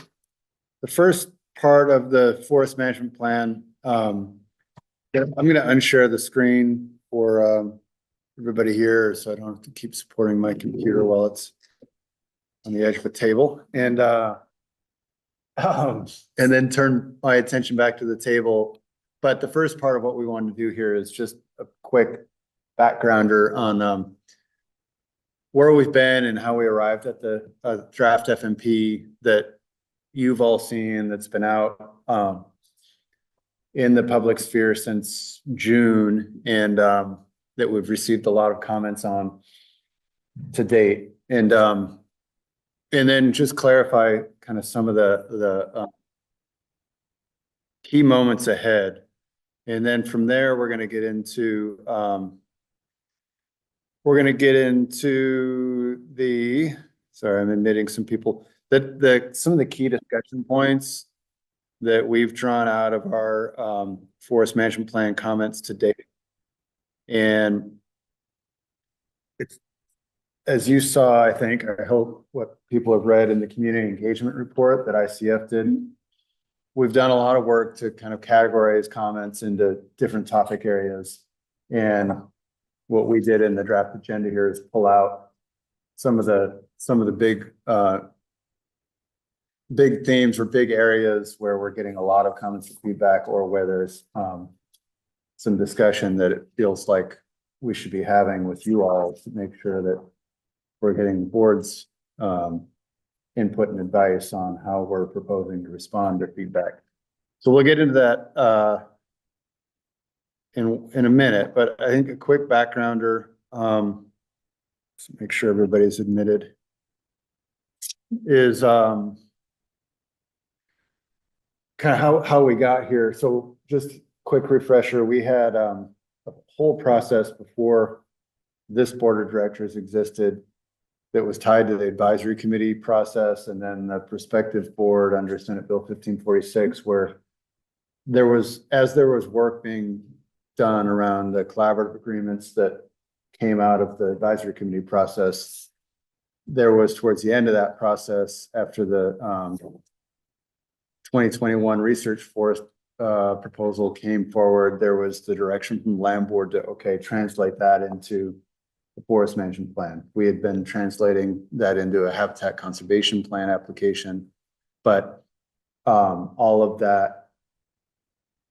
the first part of the forest management plan, yeah, I'm gonna unshare the screen for everybody here, so I don't have to keep supporting my computer while it's on the edge of a table, and then turn my attention back to the table. But the first part of what we wanted to do here is just a quick backgrounder on where we've been and how we arrived at the draft FMP that you've all seen, that's been out in the public sphere since June, and that we've received a lot of comments on to date. And then just clarify kind of some of the key moments ahead. And then from there, we're gonna get into the, sorry, I'm admitting some people, some of the key discussion points that we've drawn out of our forest management plan comments to date. And it's, as you saw, I think, I hope what people have read in the community engagement report that ICF did, we've done a lot of work to kind of categorize comments into different topic areas. And what we did in the draft agenda here is pull out some of the big themes or big areas where we're getting a lot of comments and feedback, or where there's some discussion that it feels like we should be having with you all to make sure that we're getting the board's input and advice on how we're proposing to respond to feedback. So we'll get into that in a minute, but I think a quick backgrounder, so make sure everybody's admitted, is kind of how we got here. So just quick refresher, we had a whole process before this board of directors existed that was tied to the advisory committee process, and then the prospective board under Senate Bill 1546, where there was work being done around the collaborative agreements that came out of the advisory committee process. There was, towards the end of that process, after the 2021 research forest proposal came forward, there was the direction from the land board to, okay, translate that into the forest management plan. We had been translating that into a habitat conservation plan application, but all of that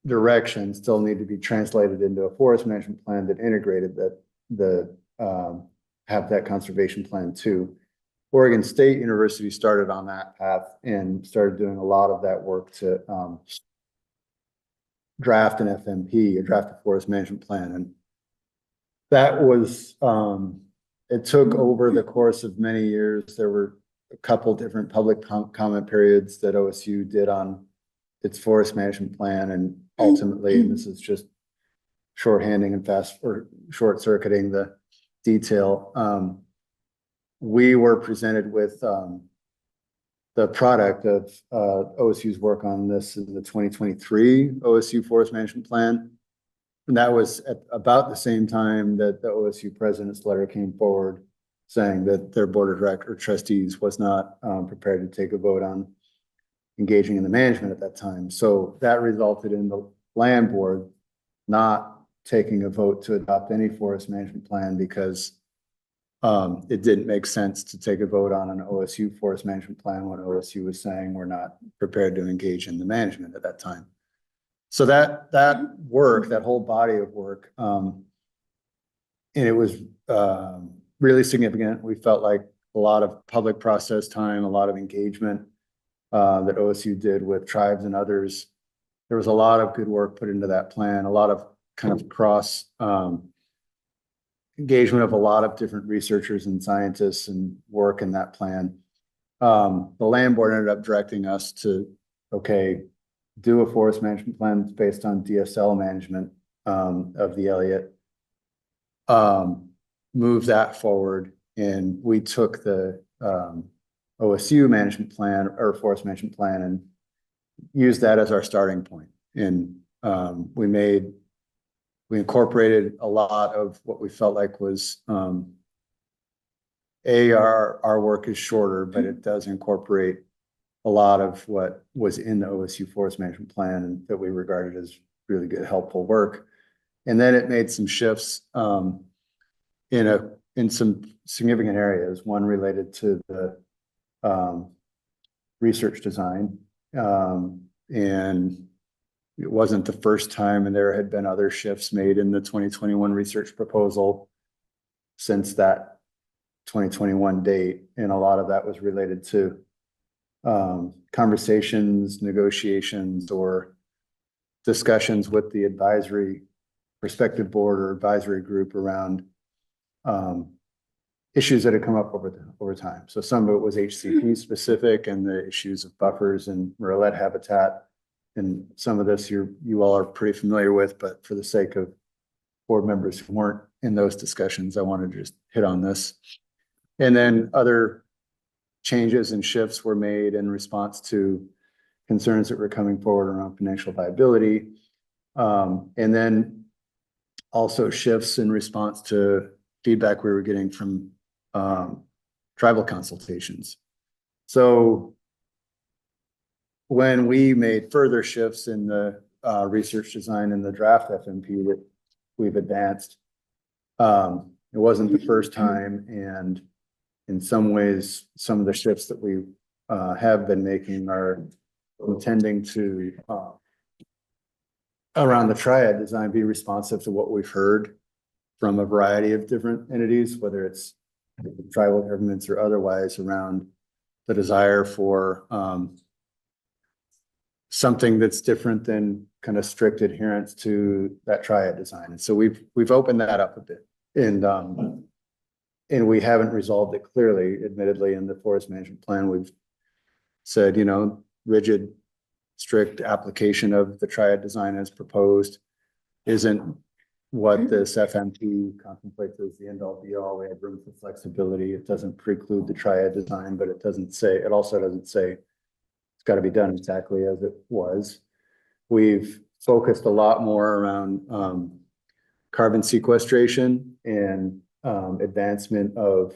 direction still need to be translated into a forest management plan that integrated the habitat conservation plan too. Oregon State University started on that path and started doing a lot of that work to draft an FMP, or draft a forest management plan. And that was it took over the course of many years. There were a couple different public comment periods that OSU did on its forest management plan, and ultimately, and this is just shorthanding and short circuiting the detail. We were presented with the product of OSU's work on this in the 2023 OSU Forest Management Plan. And that was at about the same time that the OSU president's letter came forward saying that their board of directors trustees was not prepared to take a vote on engaging in the management at that time. So that resulted in the land board not taking a vote to adopt any forest management plan because it didn't make sense to take a vote on an OSU forest management plan when OSU was saying we're not prepared to engage in the management at that time. So that work, that whole body of work, and it was really significant. We felt like a lot of public process time, a lot of engagement that OSU did with tribes and others. There was a lot of good work put into that plan, a lot of kind of cross engagement of a lot of different researchers and scientists and work in that plan. The land board ended up directing us to, okay, do a forest management plan that's based on DSL management of the Elliott, move that forward. And we took the OSU management plan or forest management plan and used that as our starting point. And we incorporated a lot of what we felt like was our work is shorter, but it does incorporate a lot of what was in the OSU forest management plan and that we regarded as really good, helpful work. And then it made some shifts in some significant areas. One related to the research design, and it wasn't the first time, and there had been other shifts made in the 2021 research proposal since that 2021 date. And a lot of that was related to conversations, negotiations, or discussions with the advisory prospective board or advisory group around issues that had come up over time. So some of it was HCP specific and the issues of buffers and murrelet habitat. And some of this you all are pretty familiar with, but for the sake of board members who weren't in those discussions, I wanted to just hit on this. And then other changes and shifts were made in response to concerns that were coming forward around financial viability. And then also shifts in response to feedback we were getting from tribal consultations. So when we made further shifts in the research design and the draft FMP that we've advanced, it wasn't the first time. And in some ways, some of the shifts that we have been making are intending to, around the triad design, be responsive to what we've heard from a variety of different entities, whether it's tribal governments or otherwise, around the desire for something that's different than kind of strict adherence to that triad design. And so we've opened that up a bit, and we haven't resolved it clearly. Admittedly, in the forest management plan, we've said, rigid, strict application of the triad design as proposed isn't what this FMP contemplates as the end all be all. We have room for flexibility. It doesn't preclude the triad design, but it also doesn't say it's got to be done exactly as it was. We've focused a lot more around carbon sequestration and advancement of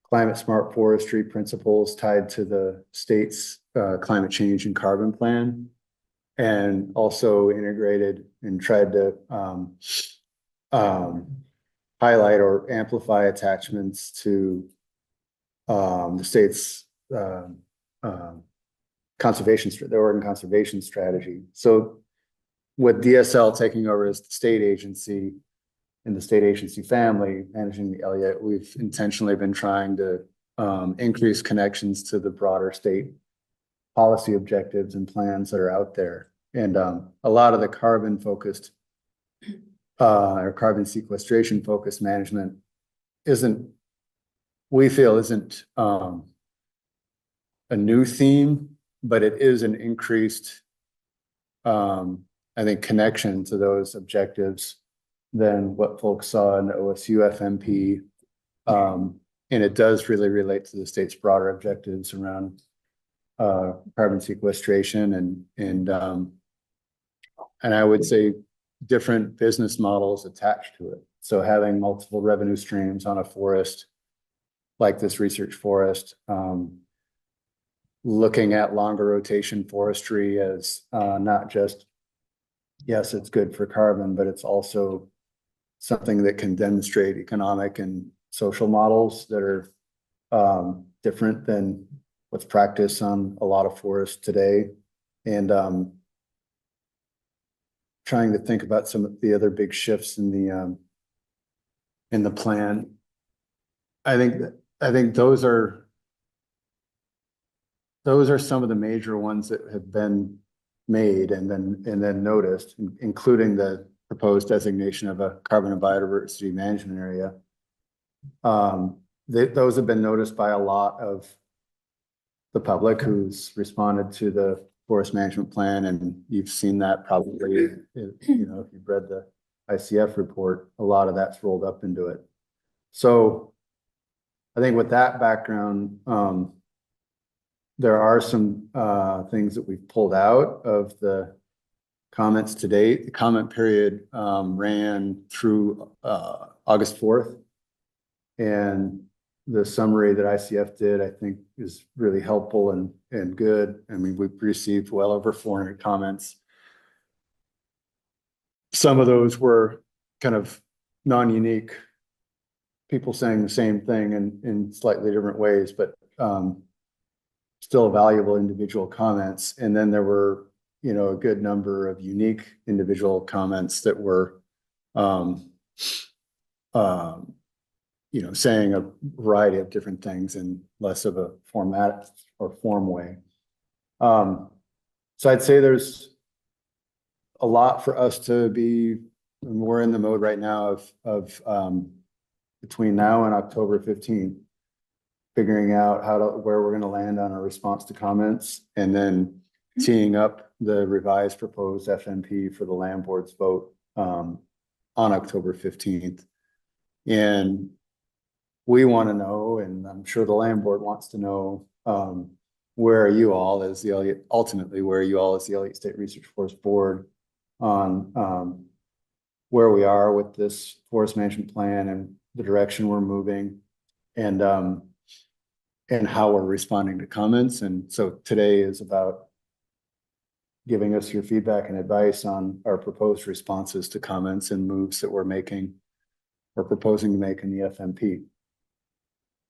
climate smart forestry principles tied to the state's climate change and carbon plan, and also integrated and tried to highlight or amplify attachments to the state's the Oregon conservation strategy. So with DSL taking over as the state agency and the state agency family managing the Elliott, we've intentionally been trying to increase connections to the broader state policy objectives and plans that are out there. And a lot of the carbon focused or carbon sequestration focused management we feel isn't a new theme, but it is an increased, I think, connection to those objectives than what folks saw in the OSU FMP. And it does really relate to the state's broader objectives around carbon sequestration and I would say different business models attached to it. So having multiple revenue streams on a forest like this research forest, looking at longer rotation forestry as not just, yes, it's good for carbon, but it's also something that can demonstrate economic and social models that are different than what's practiced on a lot of forests today. And trying to think about some of the other big shifts in the plan. I think those are some of the major ones that have been made and then noticed, including the proposed designation of a carbon and biodiversity management area. Those have been noticed by a lot of the public who's responded to the forest management plan, and you've seen that probably, if you've read the ICF report, a lot of that's rolled up into it. So I think with that background, there are some things that we've pulled out of the comments to date. The comment period ran through August 4th. And the summary that ICF did, I think, is really helpful and good. I mean, we've received well over 400 comments. Some of those were kind of non-unique, people saying the same thing in slightly different ways, but still valuable individual comments. And then there were, a good number of unique individual comments that were, saying a variety of different things in less of a format or form way. So I'd say there's a lot for us to be, we're in the mode right now of between now and October 15th, figuring out where we're going to land on our response to comments, and then teeing up the revised proposed FMP for the land board's vote on October 15th. And we want to know, and I'm sure the land board wants to know, where are you all as the Elliott, ultimately, where are you all as the Elliott State Research Forest Board on where we are with this forest management plan and the direction we're moving, and how we're responding to comments. And so today is about giving us your feedback and advice on our proposed responses to comments and moves that we're making or proposing to make in the FMP.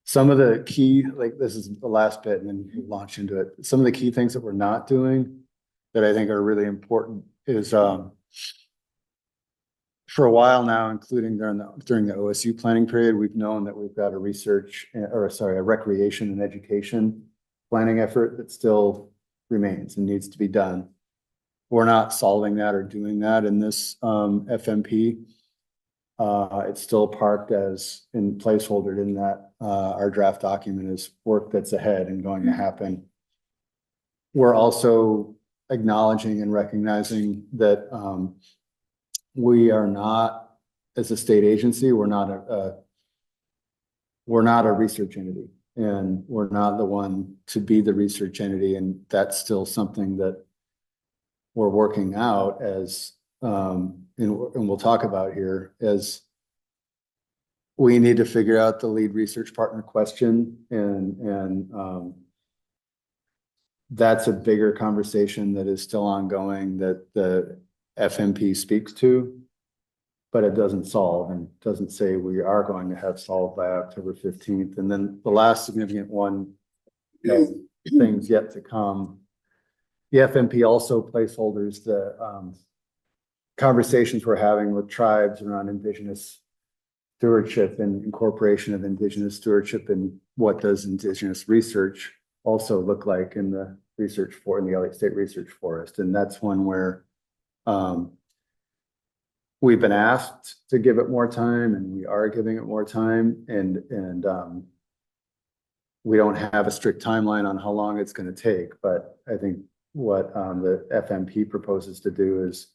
Some of the key, like this is the last bit and then we'll launch into it. Some of the key things that we're not doing that I think are really important is for a while now, including during the OSU planning period, we've known that we've got a recreation and education planning effort that still remains and needs to be done. We're not solving that or doing that in this FMP. It's still parked as in placeholder in that our draft document is work that's ahead and going to happen. We're also acknowledging and recognizing that we are not, as a state agency, we're not a research entity, and we're not the one to be the research entity, and that's still something that we're working out as and we'll talk about here, as we need to figure out the lead research partner question, and that's a bigger conversation that is still ongoing that the FMP speaks to, but it doesn't solve and doesn't say we are going to have solved by October 15th. And then the last significant one, things yet to come. The FMP also placeholders the conversations we're having with tribes around Indigenous stewardship and incorporation of Indigenous stewardship, and what does Indigenous research also look like in the in the Elliott State Research Forest. And that's one where we've been asked to give it more time, and we are giving it more time, and we don't have a strict timeline on how long it's going to take, but I think what the FMP proposes to do is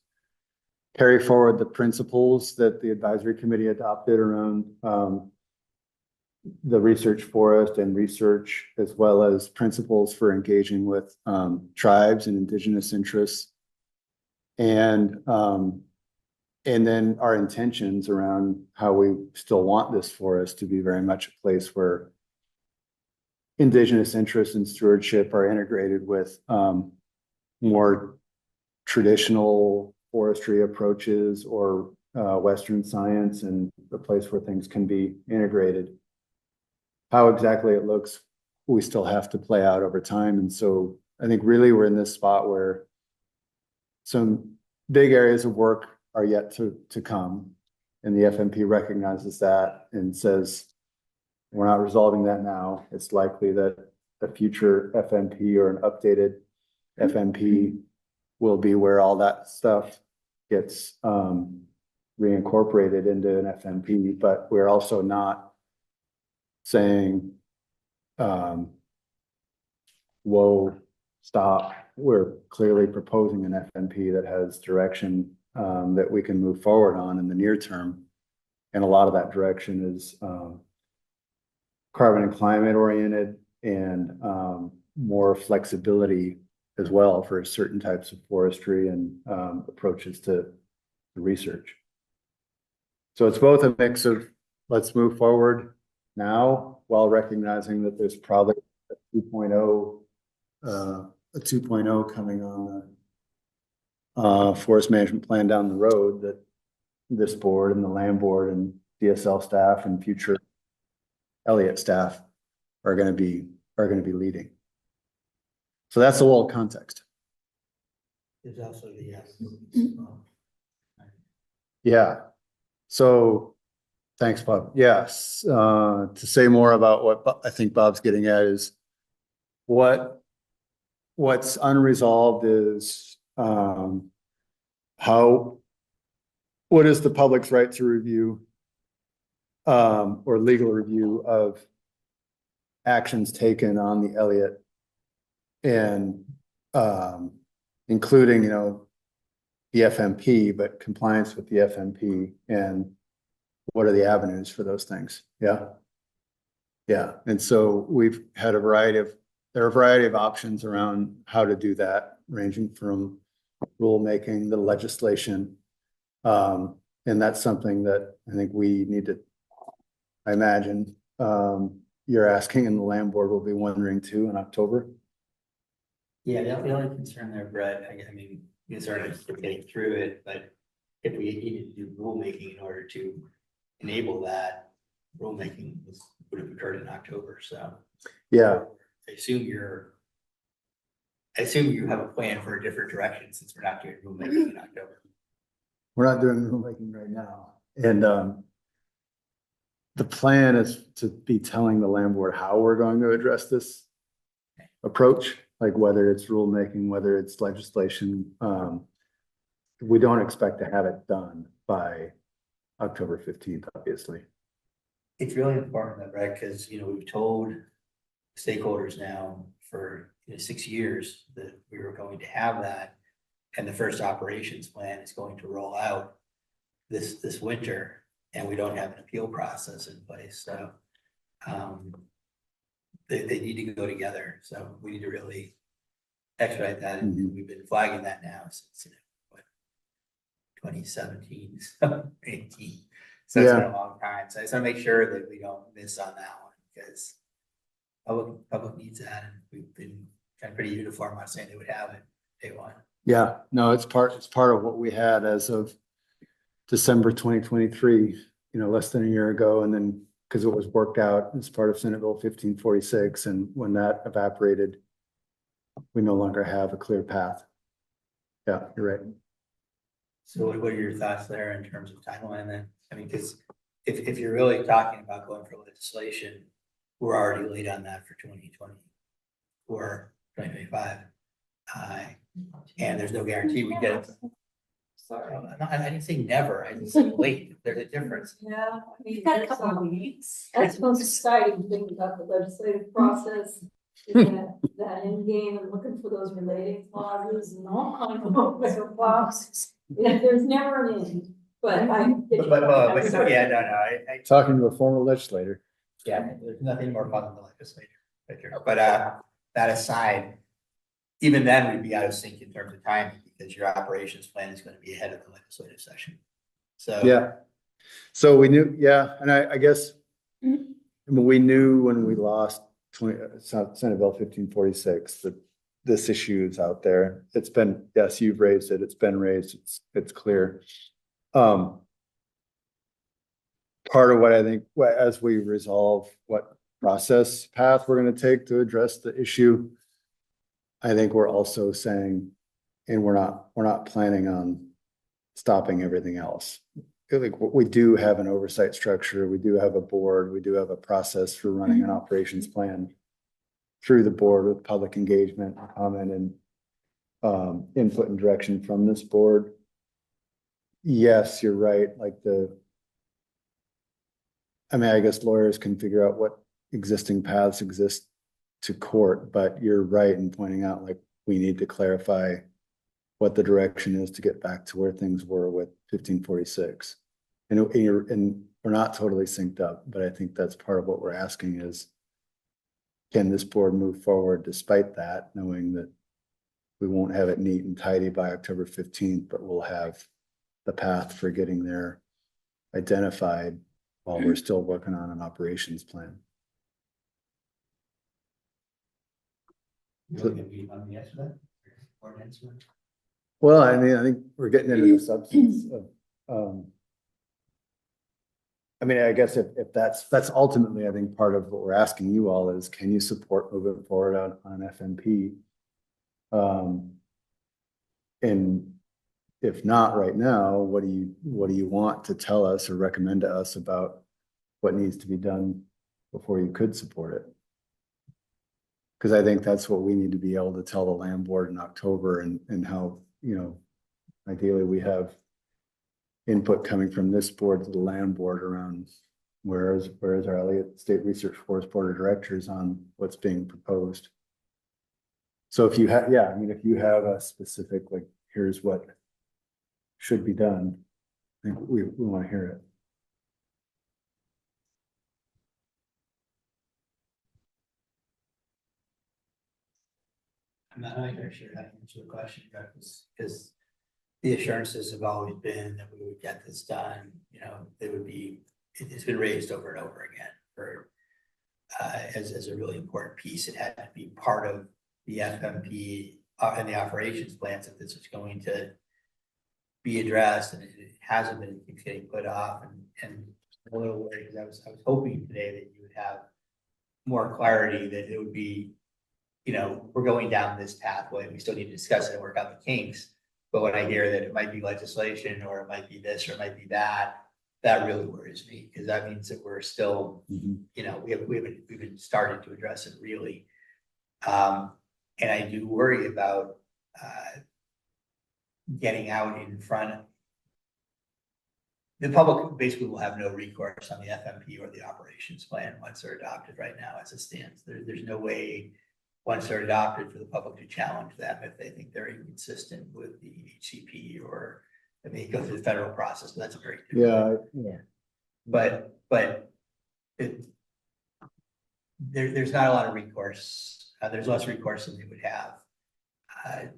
carry forward the principles that the advisory committee adopted around the research forest and research, as well as principles for engaging with tribes and indigenous interests. And then our intentions around how we still want this forest to be very much a place where indigenous interests and stewardship are integrated with more traditional forestry approaches or Western science, and the place where things can be integrated. How exactly it looks, we still have to play out over time. And so I think really we're in this spot where some big areas of work are yet to come. And the FMP recognizes that and says, we're not resolving that now. It's likely that a future FMP or an updated FMP will be where all that stuff gets reincorporated into an FMP, but we're also not saying, whoa, stop. We're clearly proposing an FMP that has direction that we can move forward on in the near term. And a lot of that direction is carbon and climate oriented, and more flexibility as well for certain types of forestry and approaches to research. So it's both a mix of let's move forward now while recognizing that there's probably a 2.0 coming on the forest management plan down the road that this board and the land board and DSL staff and future Elliott staff are going to be leading. So that's the little context. There's also the Yeah. So thanks, Bob. Yes. To say more about what I think Bob's getting at is what's unresolved is what is the public's right to review or legal review of actions taken on the Elliott, and including, the FMP, but compliance with the FMP, and what are the avenues for those things? Yeah. Yeah. And so we've had there are a variety of options around how to do that, ranging from rulemaking, the legislation. And that's something that I think we need to, I imagine, you're asking, and the land board will be wondering too in October. Yeah, the only concern there, Brett, I mean, concern is getting through it, but if we needed to do rulemaking in order to enable that, rulemaking would have occurred in October, so. Yeah. I assume you have a plan for a different direction, since we're not doing rulemaking in October. We're not doing rulemaking right now. And the plan is to be telling the land board how we're going to address this approach, like whether it's rulemaking, whether it's legislation. We don't expect to have it done by October 15th, obviously. It's really important that, right, because, we've told stakeholders now for 6 years that we were going to have that, and the first operations plan is going to roll out this winter, and we don't have an appeal process in place, so they need to go together. So we need to really expedite that, and we've been flagging that now since 2017, so 18. So it's been a long time. So I just want to make sure that we don't miss on that one, because public needs that, and we've been kind of pretty uniform on saying they would have it day one. Yeah, no, it's part of what we had as of December 2023, less than a year ago. And then because it was worked out as part of Senate Bill 1546, and when that evaporated, we no longer have a clear path. Yeah, you're right. So what are your thoughts there in terms of timeline then? I mean, because if you're really talking about going for legislation, we're already late on that for 2020 or 2025. And there's no guarantee we get it. Sorry. I didn't say never, I didn't say wait, there's a difference. Yeah, I mean, We've got a that's, couple of weeks. that's the most exciting thing about the legislative process. Is that end game and looking for those relating clauses and all kinds of other clauses. Yeah, there's never an end, but I. Yeah, no, Talking to a former legislator. yeah, there's nothing more fun than the legislature. But that aside, even then we'd be out of sync in terms of timing because your operations plan is going to be ahead of the legislative session. So Yeah. So we knew, yeah, and I guess I mean, we knew when we lost Senate Bill 1546 that this issue is out there. It's been, yes, you've raised it. It's been raised. It's clear. Part of what I think, as we resolve what process path we're going to take to address the issue, I think we're also saying, and we're not planning on stopping everything else. Like we do have an oversight structure, we do have a board, we do have a process for running an operations plan through the board with public engagement, comment, and input and direction from this board. Yes, you're right. Like I mean, I guess lawyers can figure out what existing paths exist to court, but you're right in pointing out like we need to clarify what the direction is to get back to where things were with 1546. And we're not totally synced up, but I think that's part of what we're asking is, can this board move forward despite that, knowing that we won't have it neat and tidy by October 15th, but we'll have the path for getting there identified while we're still working on an operations plan. Well, I mean, I think we're getting into the substance of, I mean, I guess if that's ultimately, I think part of what we're asking you all is, can you support moving forward on FMP? And if not right now, what do you want to tell us or recommend to us about what needs to be done before you could support it? Because I think that's what we need to be able to tell the land board in October and how, you know, ideally we have input coming from this board to the land board around where is our Elliott State Research Forest Board of Directors on what's being proposed. So if you have, yeah, I mean, if you have a specific, like, here's what should be done, I think we want to hear it. I'm not even sure how to answer the question, because the assurances have always been that we would get this done. You know, it's been raised over and over again for as a really important piece. It had to be part of the FMP and the operations plans if this is going to be addressed, and it hasn't been. It keeps getting put off, and a little worried because I was hoping today that you would have more clarity, that it would be, you know, we're going down this pathway. We still need to discuss it and work out the kinks. But when I hear that it might be legislation, or it might be this, or it might be that, that really worries me, because that means that we're still, you know, we haven't started to address it really. And I do worry about getting out in front. The public basically will have no recourse on the FMP or the operations plan once they're adopted right now as it stands. There's no way once they're adopted for the public to challenge them if they think they're inconsistent with the HCP, or if they go through the federal process. So that's a very different. Yeah. But there's not a lot of recourse. There's less recourse than they would have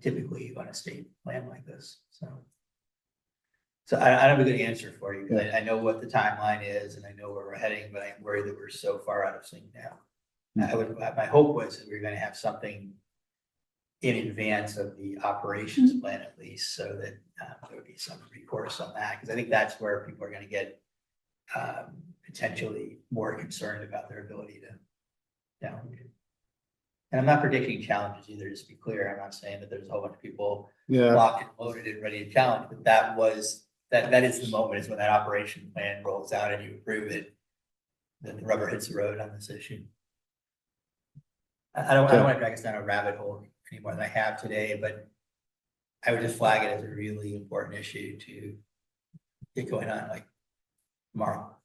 typically on a state plan like this. So I don't have a good answer for you, because I know what the timeline is and I know where we're heading, but I'm worried that we're so far out of sync now. My hope was that we were going to have something in advance of the operations plan, at least, so that there would be some recourse on that, because I think that's where people are going to get potentially more concerned about their ability to challenge it. And I'm not predicting challenges either, just to be clear. I'm not saying that there's a whole bunch of people locked and loaded and ready to challenge, but that is the moment, is when that operation plan rolls out and you approve it, then the rubber hits the road on this issue. I don't want to drag us down a rabbit hole any more than I have today, but I would just flag it as a really important issue to get going on like tomorrow.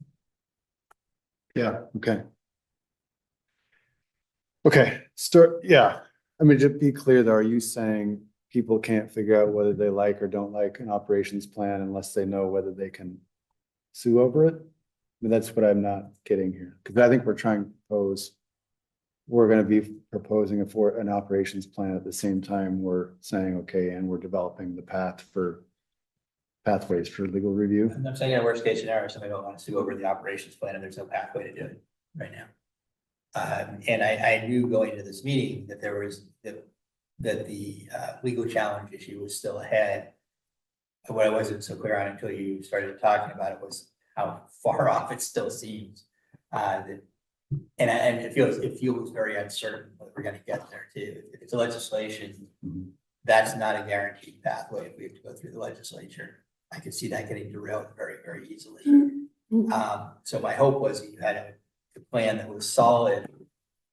Yeah, okay. Okay, so, yeah, I mean, to be clear though, are you saying people can't figure out whether they like or don't like an operations plan unless they know whether they can sue over it? I mean, that's what I'm not getting here, because I think we're trying to propose, we're gonna be proposing for an operations plan at the same time we're saying, okay, and we're developing the pathways for legal review. I'm saying in a worst case scenario, somebody don't want to sue over the operations plan and there's no pathway to do it right now. And I knew going into this meeting that there was, that the legal challenge issue was still ahead. And what I wasn't so clear on until you started talking about it was how far off it still seems. And it feels very uncertain whether we're gonna get there too. If it's a legislation, that's not a guaranteed pathway if we have to go through the legislature. I could see that getting derailed very, very easily. So my hope was that you had a plan that was solid,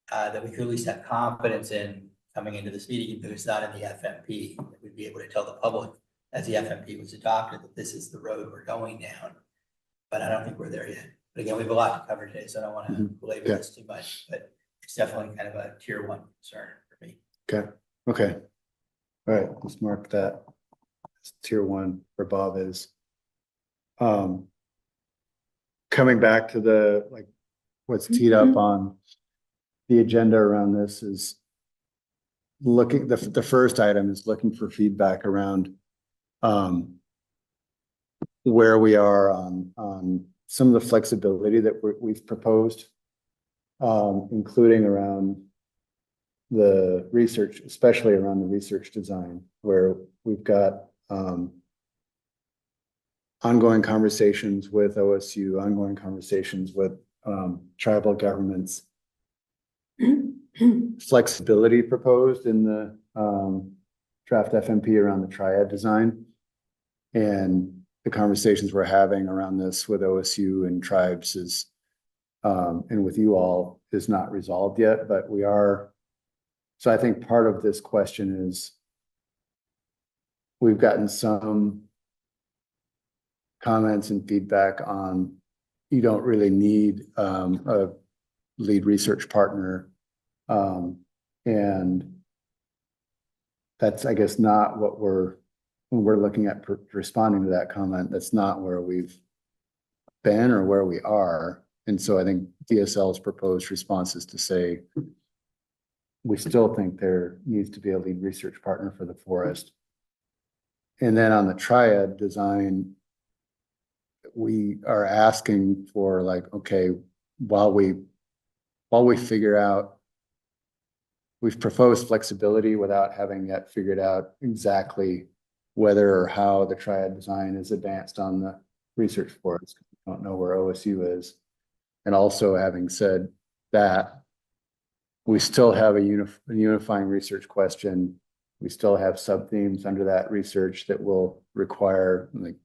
that we could at least have confidence in coming into this meeting, because it's not in the FMP. We'd be able to tell the public as the FMP was adopted that this is the road we're going down. But I don't think we're there yet. But again, we have a lot to cover today, so I don't want to belabor this too much, but it's definitely kind of a tier 1 concern for me. Okay. All right, let's mark that. Tier 1 for Bob is. Coming back to the, like, what's teed up on the agenda around this is looking, the first item is looking for feedback around where we are on some of the flexibility that we've proposed, including around the research, especially around the research design, where we've got ongoing conversations with OSU, ongoing conversations with tribal governments, flexibility proposed in the draft FMP around the triad design, and the conversations we're having around this with OSU and tribes is and with you all is not resolved yet, but we are. So I think part of this question is we've gotten some comments and feedback on you don't really need a lead research partner, and that's, I guess, not what when we're looking at responding to that comment, that's not where we've been or where we are. And so I think DSL's proposed response is to say we still think there needs to be a lead research partner for the forest. And then on the triad design, we are asking for, like, okay, while we figure out, we've proposed flexibility without having yet figured out exactly whether or how the triad design is advanced on the research forest. We don't know where OSU is. And also, having said that, we still have a unifying research question. We still have sub-themes under that research that will require, like,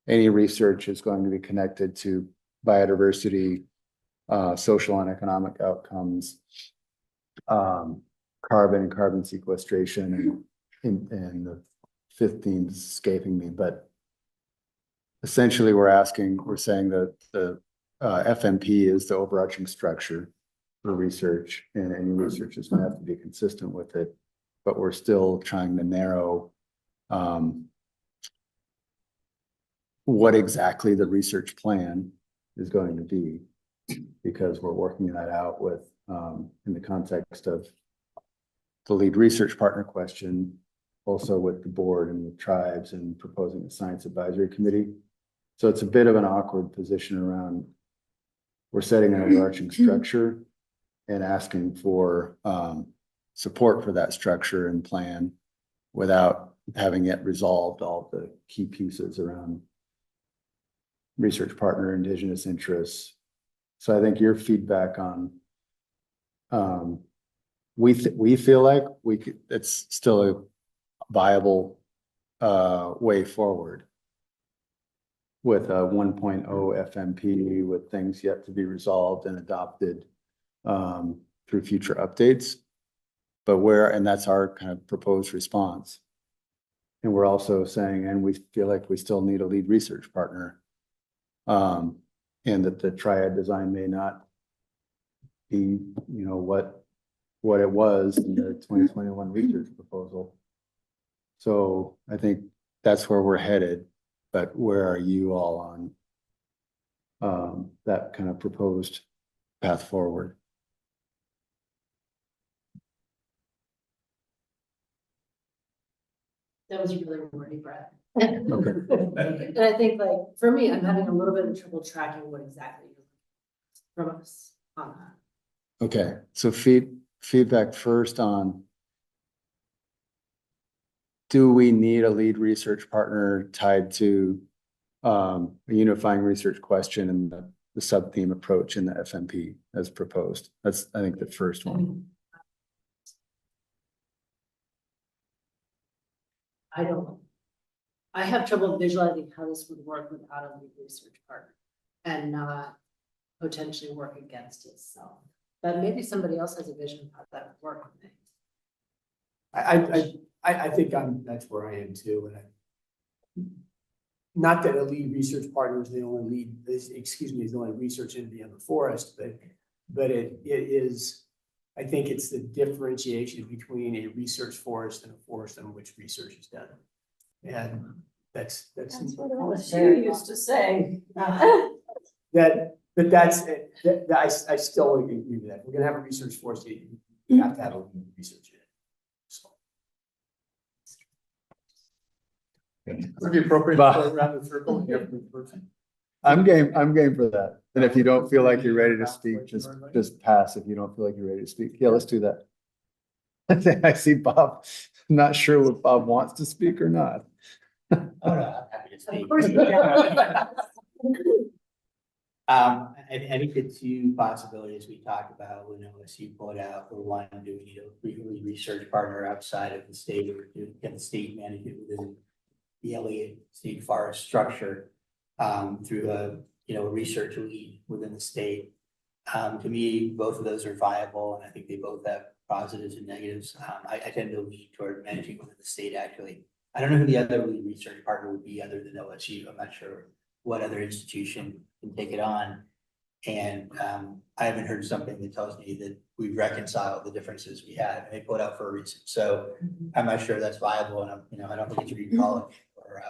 any research is going to be connected to biodiversity, social and economic outcomes, carbon sequestration, and the 5th theme is escaping me, but essentially we're saying that the FMP is the overarching structure for research, and any research is going to have to be consistent with it, but we're still trying to narrow what exactly the research plan is going to be, because we're working that out with in the context of the lead research partner question, also with the board and the tribes, and proposing a science advisory committee. So it's a bit of an awkward position around, we're setting an overarching structure and asking for support for that structure and plan without having yet resolved all the key pieces around research partner, indigenous interests. So I think your feedback on we feel like it's still a viable way forward with a 1.0 FMP, with things yet to be resolved and adopted through future updates. But and that's our kind of proposed response. And we're also saying, and we feel like we still need a lead research partner. And that the triad design may not be, you know, what it was in the 2021 research proposal. So I think that's where we're headed, but where are you all on that kind of proposed path forward? That was really wordy, Brett. Okay. And I think, like, for me, I'm having a little bit of trouble tracking what exactly you're looking from us on that. Okay, so feedback first on, do we need a lead research partner tied to a unifying research question and the sub-theme approach in the FMP as proposed? That's, I think, the first one. I have trouble visualizing how this would work without a lead research partner and not potentially work against itself. But maybe somebody else has a vision of how that would work with me. I think that's where I am too, and not that a lead research partner is the only is the only research entity on the forest, but it is, I think it's the differentiation between a research forest and a forest on which research is done. And that's what Sue used to say. But that's it. I still agree with that. We're gonna have a research forest, you have to have a lead research in it. So. Would it be appropriate to go around the circle? I'm game for that. And if you don't feel like you're ready to speak, just pass if you don't feel like you're ready to speak. Yeah, let's do that. I see Bob. I'm not sure what Bob wants to speak or not. Oh, no, I'm happy to speak. Of course you can. I think the two possibilities we talked about when OSU put out were, one, do we need a research partner outside of the state, or can the state manage it within the Elliott State Forest structure through a research lead within the state? To me, both of those are viable, and I think they both have positives and negatives. I tend to lean toward managing within the state, actually. I don't know who the other lead research partner would be other than OSU. I'm not sure what other institution can take it on. And I haven't heard something that tells me that we've reconciled the differences we had, and they put out for a reason. So I'm not sure that's viable, and I don't think it's Reed College or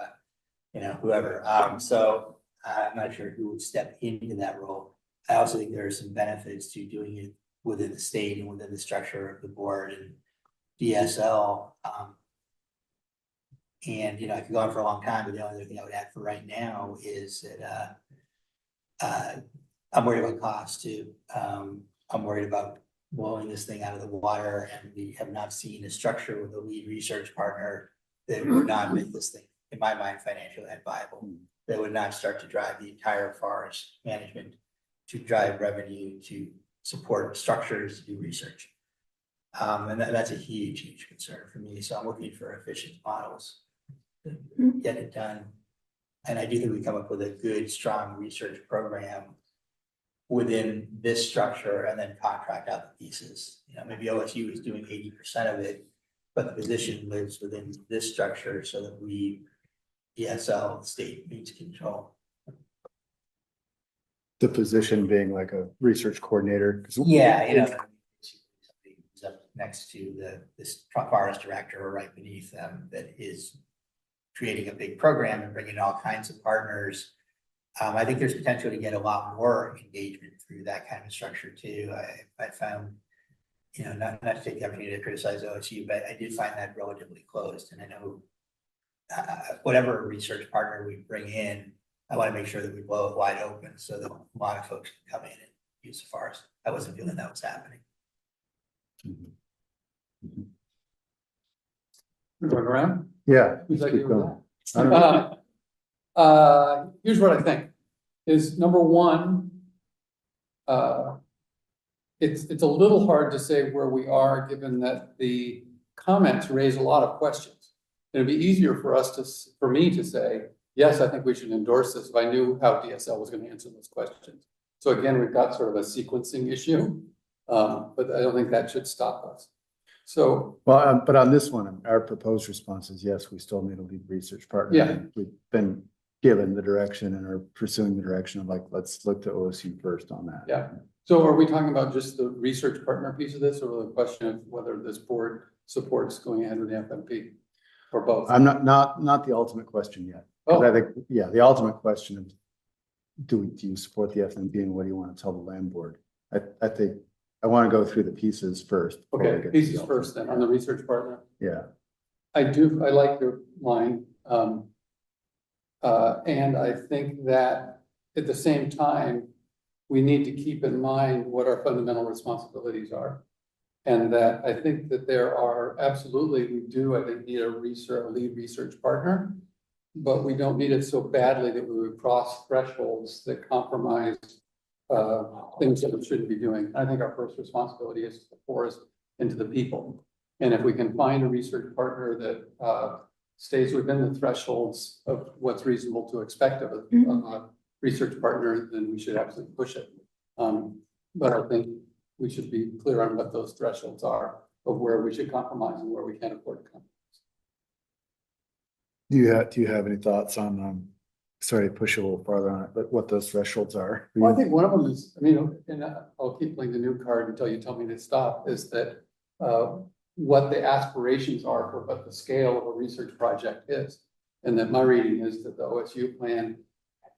whoever. So I'm not sure who would step into that role. I also think there are some benefits to doing it within the state and within the structure of the board and DSL. And I could go on for a long time, but the only other thing I would add for right now is that I'm worried about cost too. I'm worried about blowing this thing out of the water, and we have not seen a structure with a lead research partner that would not make this thing, in my mind, financially viable. That would not start to drive the entire forest management, to drive revenue, to support structures, to do research. And that's a huge concern for me. So I'm looking for efficient models to get it done. And I do think we come up with a good, strong research program within this structure and then contract out the pieces. Maybe OSU is doing 80% of it, but the position lives within this structure so that we, ESL, the state, needs control. The position being like a research coordinator. Yeah, somebody who's up next to this forest director or right beneath them that is creating a big program and bringing all kinds of partners. I think there's potential to get a lot more engagement through that kind of structure too. I found, not to take the opportunity to criticize OSU, but I did find that relatively closed. And I know whatever research partner we bring in, I want to make sure that we blow it wide open so that a lot of folks can come in and use the forest. I wasn't feeling that was happening. We're going around? Yeah. Who's like keep to going. do that? Here's what I think is number one. It's a little hard to say where we are, given that the comments raise a lot of questions. It'd be easier for me to say, yes, I think we should endorse this if I knew how DSL was going to answer those questions. So again, we've got sort of a sequencing issue, but I don't think that should stop us. So, Well, but on this one, our proposed response is yes, we still need a lead research partner. Yeah. We've been given the direction and are pursuing the direction of like, let's look to OSU first on that. yeah. So are we talking about just the research partner piece of this, or the question of whether this board supports going ahead with the FMP? Or both? I'm not the ultimate question yet. 'Cause Oh. I think, yeah, the ultimate question is, do you support the FMP and what do you want to tell the land board? I think I want to go through the pieces first. before we Okay, get to pieces the first then, on the research partner. Yeah. I like your line. And I think that at the same time, we need to keep in mind what our fundamental responsibilities are. And that I think that there are absolutely, we do, I think, need a lead research partner. But we don't need it so badly that we would cross thresholds that compromise things that we shouldn't be doing. I think our first responsibility is to the forest and to the people. And if we can find a research partner that stays within the thresholds of what's reasonable to expect of a research partner, then we should absolutely push it. But I think we should be clear on what those thresholds are of where we should compromise and where we can't afford to compromise. Do you have any thoughts on, sorry to push a little farther on it, but what those thresholds are? Well, I think one of them is, I mean, and I'll keep playing the new card until you tell me to stop, is that what the aspirations are for what the scale of a research project is. And that my reading is that the OSU plan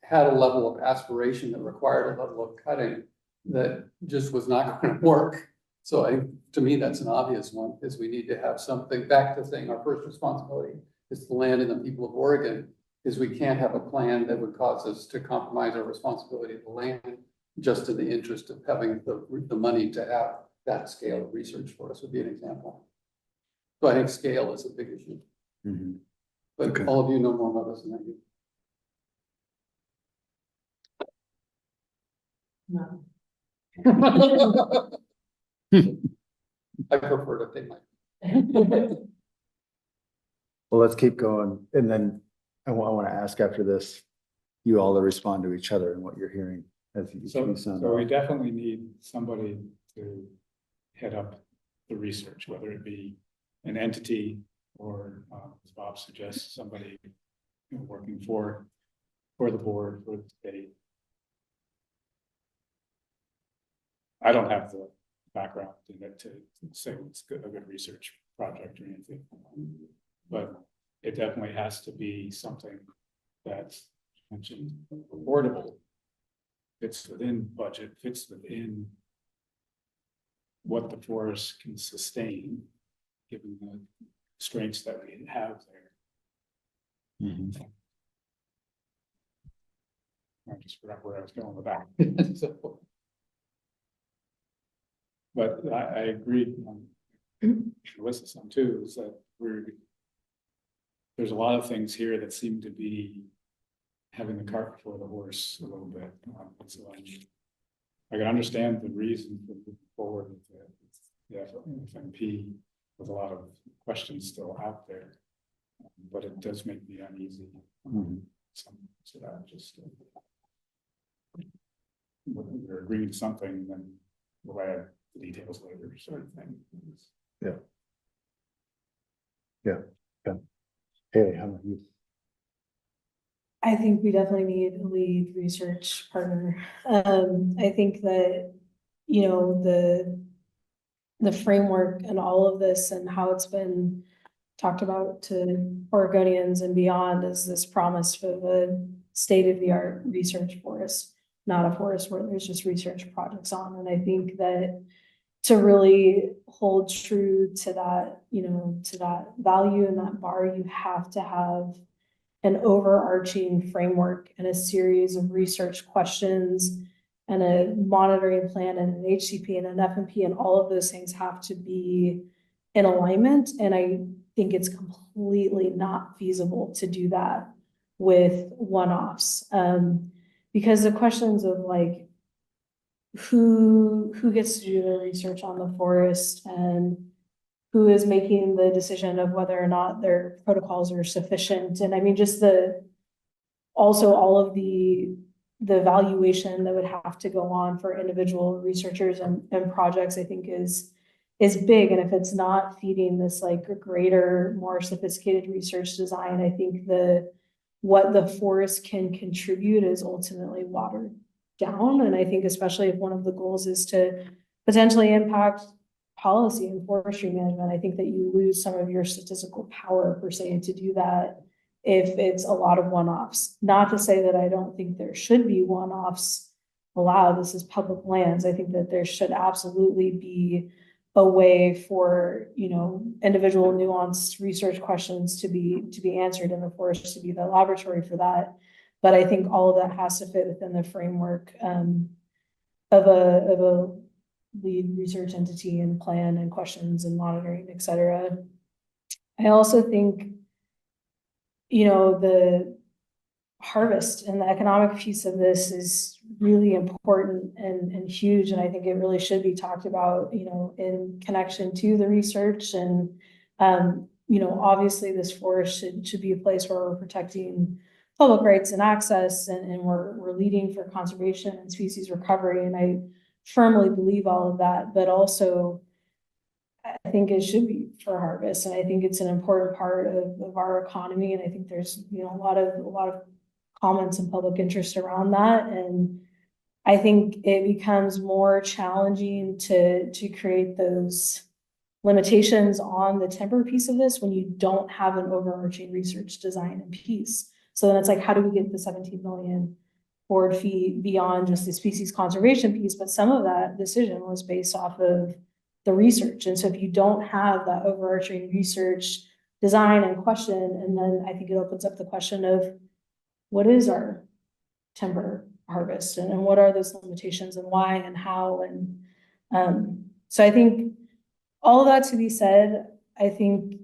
had a level of aspiration that required a level of cutting that just was not going to work. So to me, that's an obvious one, is we need to have something, back to saying our first responsibility is the land and the people of Oregon, is we can't have a plan that would cause us to compromise our responsibility to the land just in the interest of having the money to have that scale of research for us would be an example. So I think scale is a big issue. But Okay. all of you know more about this than I do. No. I prefer to take my. Well, let's keep going. And then I want to ask after this, you all to respond to each other and what you're hearing as you So sound we off. definitely need somebody to head up the research, whether it be an entity or, as Bob suggests, somebody working for the board, for the state. I don't have the background in it to say it's a good research project or anything, but it definitely has to be something that's mentioned affordable, fits within budget, fits within what the forest can sustain, given the constraints that we have there. I just forgot where I was going with that. So, but I agreed with this one too, is that there's a lot of things here that seem to be having the cart before the horse a little bit. So I can understand the reason for moving forward with the FMP with a lot of questions still out there, but it does make me uneasy. So that just we're agreeing to something, then we'll add the details later, sort of thing. Yeah. Hey, how about you? I think we definitely need a lead research partner. I think that, you know, the framework and all of this and how it's been talked about to Oregonians and beyond is this promise for the state-of-the-art research forest, not a forest where there's just research projects on. And I think that to really hold true to that, you know, to that value and that bar, you have to have an overarching framework and a series of research questions and a monitoring plan and an HCP and an FMP, and all of those things have to be in alignment. And I think it's completely not feasible to do that with one-offs. Because the questions of like, who gets to do the research on the forest and who is making the decision of whether or not their protocols are sufficient. And I mean, just also all of the evaluation that would have to go on for individual researchers and projects, I think is is big. And if it's not feeding this like greater, more sophisticated research design, I think what the forest can contribute is ultimately watered down. And I think especially if one of the goals is to potentially impact policy and forestry management, I think that you lose some of your statistical power per se to do that if it's a lot of one-offs. Not to say that I don't think there should be one-offs allowed. This is public lands. I think that there should absolutely be a way for, you know, individual nuanced research questions to be answered in the forest, to be the laboratory for that. But I think all of that has to fit within the framework of a lead research entity and plan and questions and monitoring, et cetera. I also think, you know, the harvest and the economic piece of this is really important and huge. And I think it really should be talked about, you know, in connection to the research. And, you know, obviously this forest should be a place where we're protecting public rights and access, and we're leading for conservation and species recovery. And I firmly believe all of that, but also I think it should be for harvest. And I think it's an important part of our economy. And I think there's, you know, a lot of comments and public interest around that. And I think it becomes more challenging to create those limitations on the timber piece of this when you don't have an overarching research design and piece. So then it's like, how do we get the 17 million board feet beyond just the species conservation piece? But some of that decision was based off of the research. And so if you don't have that overarching research design and question, and then I think it opens up the question of what is our timber harvest and what are those limitations and why and how. And so I think all of that to be said, I think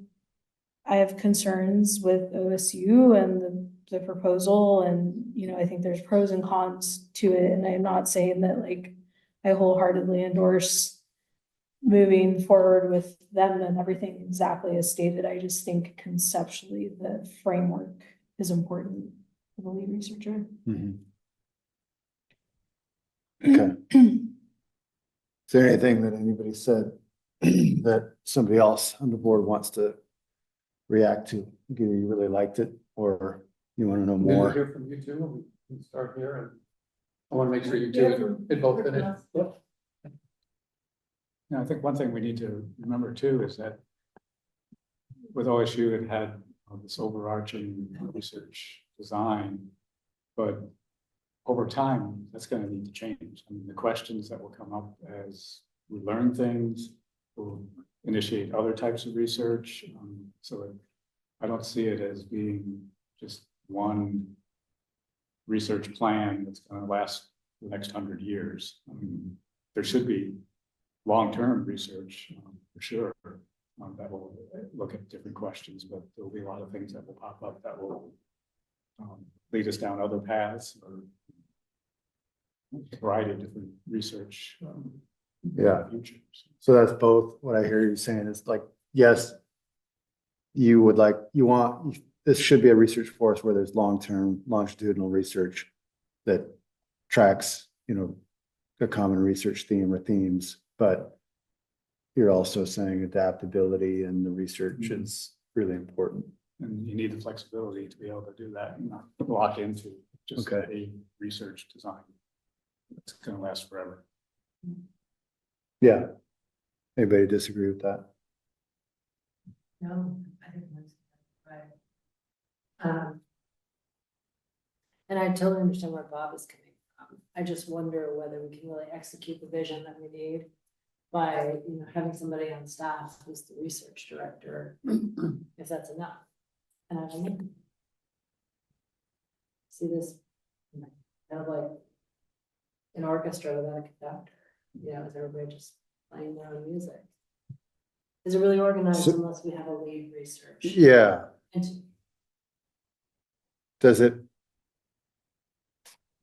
I have concerns with OSU and the proposal. And, you know, I think there's pros and cons to it. And I'm not saying that like I wholeheartedly endorse moving forward with them and everything exactly as stated. I just think conceptually the framework is important for the lead researcher. Okay. Is there anything that anybody said that somebody else on the board wants to react to? Either you really liked it or you want to know Maybe more? hear from you too. We can start here, and I want to make sure you two did both finish. Yeah, I think one thing we need to remember too is that with OSU, it had this overarching research design, but over time, that's going to need to change. I mean, the questions that will come up as we learn things, we'll initiate other types of research. So I don't see it as being just one research plan that's going to last the next 100 years. I mean, there should be long-term research for sure that will look at different questions, but there will be a lot of things that will pop up that will lead us down other paths or a variety of different research. Yeah. So that's both what I hear you saying is like, yes, you want, this should be a research forest where there's long-term longitudinal research that tracks, you know, a common research theme or themes, but you're also saying adaptability and the research is really important. And you need the flexibility to be able to do that and not lock into just a research design. It's going to last forever. Yeah. Anybody disagree with that? No, I think that's right. And I totally understand where Bob is coming from. I just wonder whether we can really execute the vision that we need by, you know, having somebody on staff who's the research director, if that's enough. And I don't know. See this kind of like an orchestra without a conductor. You know, is everybody just playing their own music? Is it really organized unless we have a lead research? Yeah. Does it?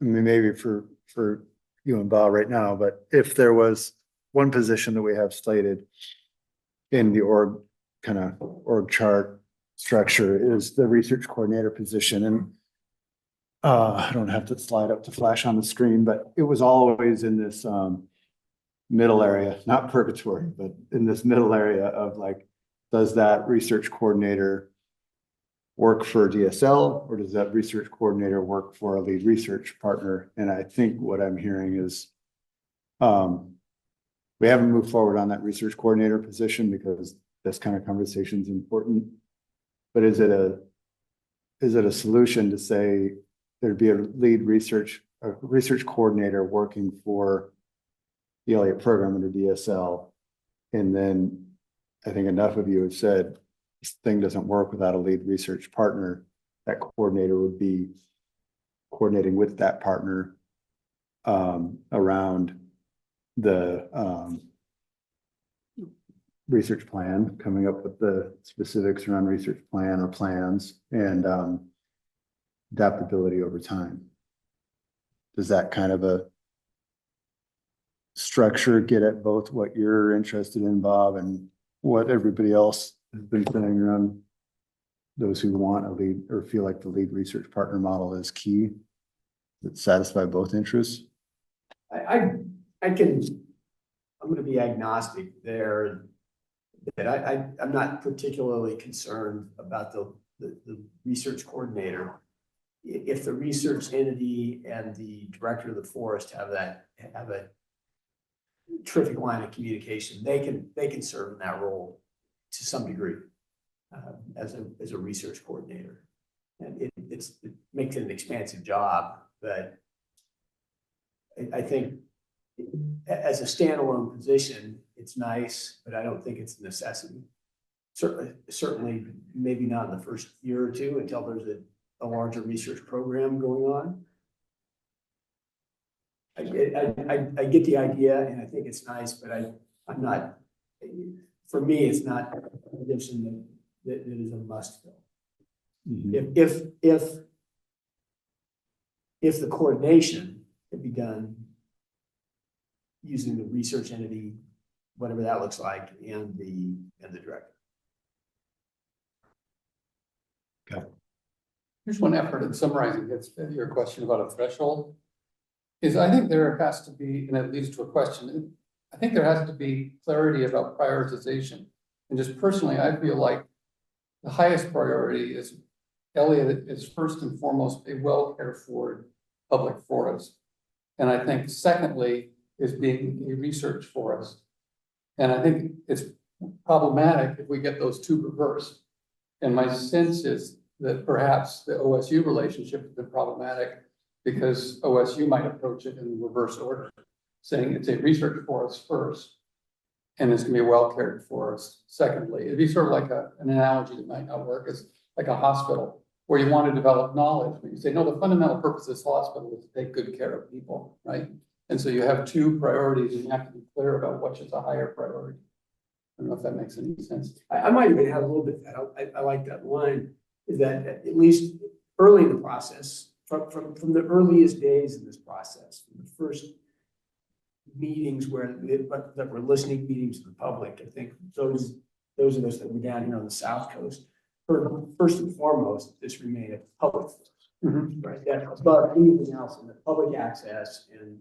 I mean, maybe for you and Bob right now, but if there was one position that we have slated in the org chart structure is the research coordinator position. And I don't have to slide up to flash on the screen, but it was always in this middle area, not purgatory, but in this middle area of like, does that research coordinator work for DSL, or does that research coordinator work for a lead research partner? And I think what I'm hearing is we haven't moved forward on that research coordinator position because this kind of conversation is important. But is it a solution to say there'd be a research coordinator working for the Elliott program under DSL? And then I think enough of you have said this thing doesn't work without a lead research partner. That coordinator would be coordinating with that partner around the research plan, coming up with the specifics around research plan or plans, and adaptability over time. Does that kind of a structure get at both what you're interested in, Bob, and what everybody else has been saying around those who want a lead or feel like the lead research partner model is key that satisfy both interests? I'm gonna be agnostic there. That I'm not particularly concerned about the research coordinator. If the research entity and the director of the forest have a terrific line of communication, they can serve in that role to some degree as a research coordinator. And it makes it an expansive job, but I think as a standalone position, it's nice, but I don't think it's a necessity. Certainly, maybe not in the first year or two until there's a larger research program going on. I get the idea, and I think it's nice, but I'm not. For me, it's not a position that is a must fill. Mm-hmm. If the coordination could be done using the research entity, whatever that looks like, and the director. Okay. Here's one effort in summarizing your question about a threshold. I think there has to be, and it leads to a question, I think there has to be clarity about prioritization. And just personally, I feel like the highest priority is Elliott is first and foremost a well cared for public forest. And I think secondly is being a research forest. And I think it's problematic if we get those two reversed. And my sense is that perhaps the OSU relationship has been problematic because OSU might approach it in reverse order, saying it's a research forest first, and it's gonna be a well cared forest secondly. It'd be sort of like an analogy that might not work. It's like a hospital where you want to develop knowledge, but you say, no, the fundamental purpose of this hospital is to take good care of people, right? And so you have two priorities and you have to be clear about which is a higher priority. I don't know if that makes any sense. I might even have a little bit of that. I like that line, is that at least early in the process, from the earliest days in this process, from the first meetings that were listening meetings to the public, I think those of us that were down here on the South Coast, first and foremost, this remained a public forest. Mm-hmm. Right, that above anything else in the public access and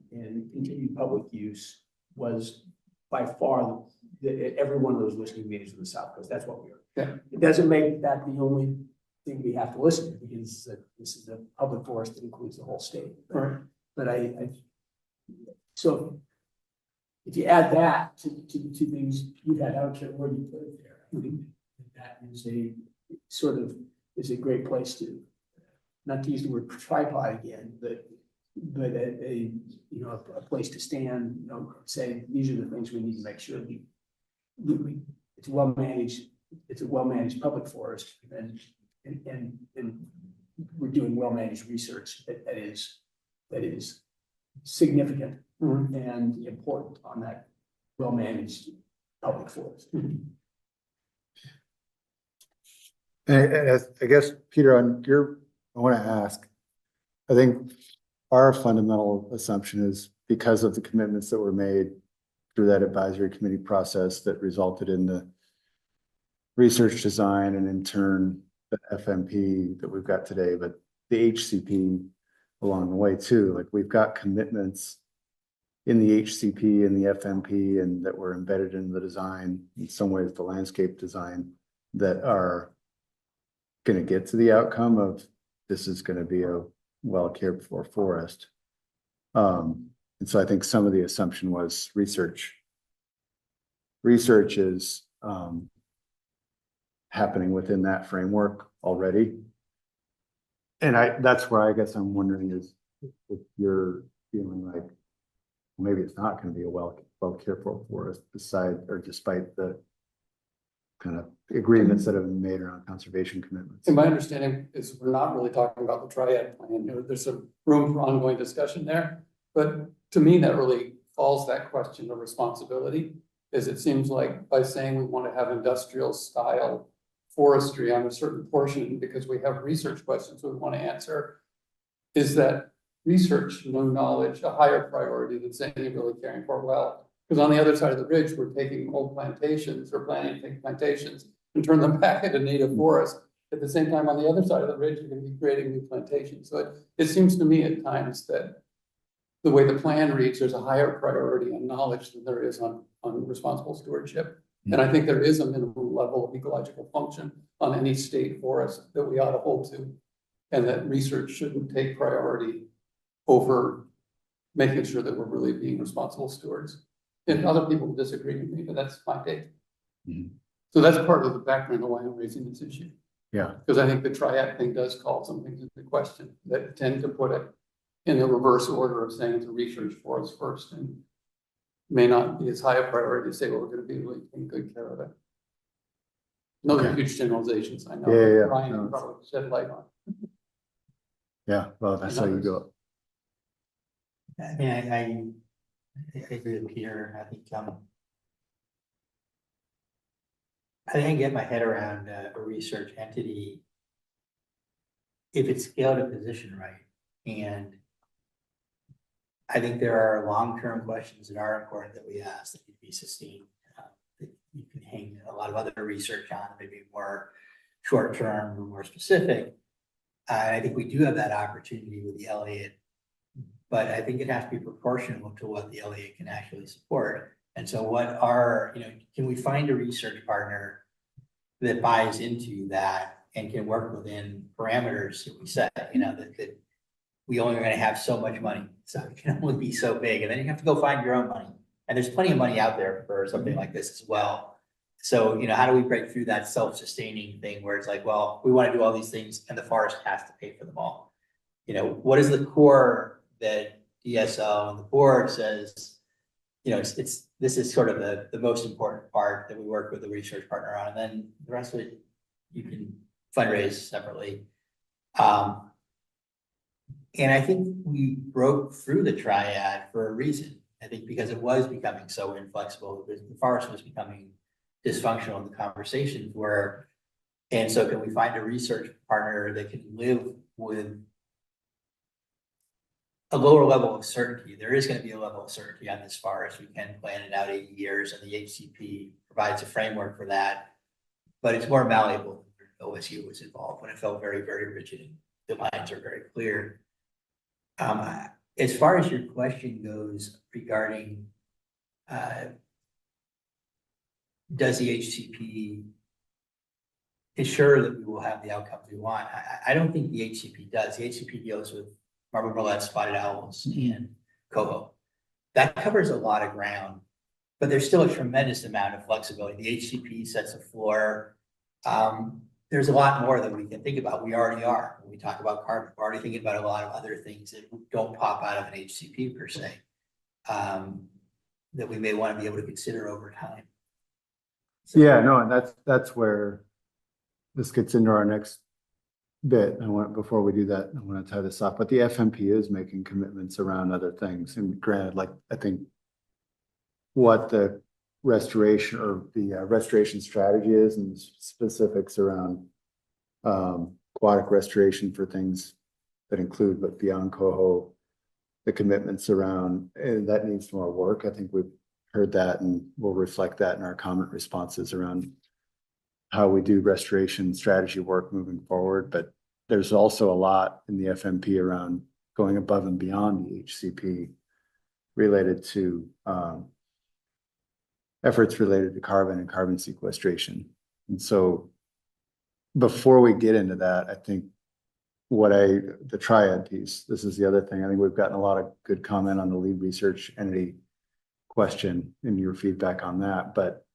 continued public use was by far every one of those listening meetings in the South Coast. That's what we are. Yeah. It doesn't make that the only thing we have to listen to, because this is a public forest that includes the whole state. Right. But so if you add that to things you've had, I don't care where you put it there. I think that is a great place to, not to use the word tripod again, but a place to stand, say these are the things we need to make sure it's well managed. It's a well managed public forest, and we're doing well managed research that is significant. Mm-hmm. And important on that well managed public forest. Mm-hmm. And I guess, Peter, I want to ask, I think our fundamental assumption is because of the commitments that were made through that advisory committee process that resulted in the research design and in turn the FMP that we've got today, but the HCP along the way too. Like we've got commitments in the HCP and the FMP and that were embedded in the design, in some ways, the landscape design, that are going to get to the outcome of this is going to be a well cared for forest. And so I think some of the assumption was research. Research is happening within that framework already. And that's where I guess I'm wondering is if you're feeling like maybe it's not going to be a well cared for forest despite the kind of agreements that have been made around conservation commitments. And my understanding is we're not really talking about the triad plan. You know, there's some room for ongoing discussion there. But to me, that really falls that question of responsibility, is it seems like by saying we want to have industrial style forestry on a certain portion because we have research questions we want to answer, is that research, no knowledge, a higher priority than saying you're really caring for well? Because on the other side of the ridge, we're taking old plantations or planting to take plantations and turn them back into native forest. At the same time, on the other side of the ridge, you're going to be creating new plantations. So it seems to me at times that the way the plan reads, there's a higher priority on knowledge than there is on responsible stewardship. And I think there is a minimum level of ecological function on any state forest that we ought to hold to, and that research shouldn't take priority over making sure that we're really being responsible stewards. And other people disagree with me, but that's my take. Mm-hmm. So that's part of the background of why I'm raising this issue. Yeah. Because I think the triad thing does call some things into question that tend to put it in the reverse order of saying it's a research forest first, and may not be as high a priority to say, well, we're going to be really taking good care of it. Those are huge generalizations, I know. Yeah. Ryan No, can probably shed light on. yeah, well, that's how you go. I mean, I agree with Peter. I think I get my head around a research entity if it's scaled a position right. And I think there are long-term questions that are important that we ask that need to be sustained. That you can hang a lot of other research on, maybe more short-term or more specific. I think we do have that opportunity with the Elliott, but I think it has to be proportional to what the Elliott can actually support. And so can we find a research partner that buys into that and can work within parameters that we set, that we only are going to have so much money, so it can only be so big. And then you have to go find your own money. And there's plenty of money out there for something like this as well. So, how do we break through that self-sustaining thing where it's like, well, we want to do all these things and the forest has to pay for them all. What is the core that DSO and the board says, this is sort of the most important part that we work with the research partner on. And then the rest of it, you can fundraise separately. And I think we broke through the triad for a reason. I think because it was becoming so inflexible, the forest was becoming dysfunctional in the conversations and so can we find a research partner that can live with a lower level of certainty? There is going to be a level of certainty on this forest. We can plan it out 80 years and the HCP provides a framework for that, but it's more malleable than OSU was involved when it felt very, very rigid and the lines are very clear. As far as your question goes regarding does the HCP ensure that we will have the outcomes we want? I don't think the HCP does. The HCP deals with marble murrelets, spotted owls, and coho. That covers a lot of ground, but there's still a tremendous amount of flexibility. The HCP sets a floor. There's a lot more that we can think about. We already are. When we talk about carbon, we're already thinking about a lot of other things that don't pop out of an HCP per se, that we may want to be able to consider over time. So, Yeah, no, and that's where this gets into our next bit. Before we do that, I want to tie this off, but the FMP is making commitments around other things. And granted, like I think what the restoration or the restoration strategy is and specifics around aquatic restoration for things that include, but beyond coho, the commitments around, and that needs more work. I think we've heard that and we'll reflect that in our comment responses around how we do restoration strategy work moving forward. But there's also a lot in the FMP around going above and beyond the HCP related to efforts related to carbon and carbon sequestration. And so before we get into that, I think the triad piece, this is the other thing. I think we've gotten a lot of good comment on the lead research entity question and your feedback on that, but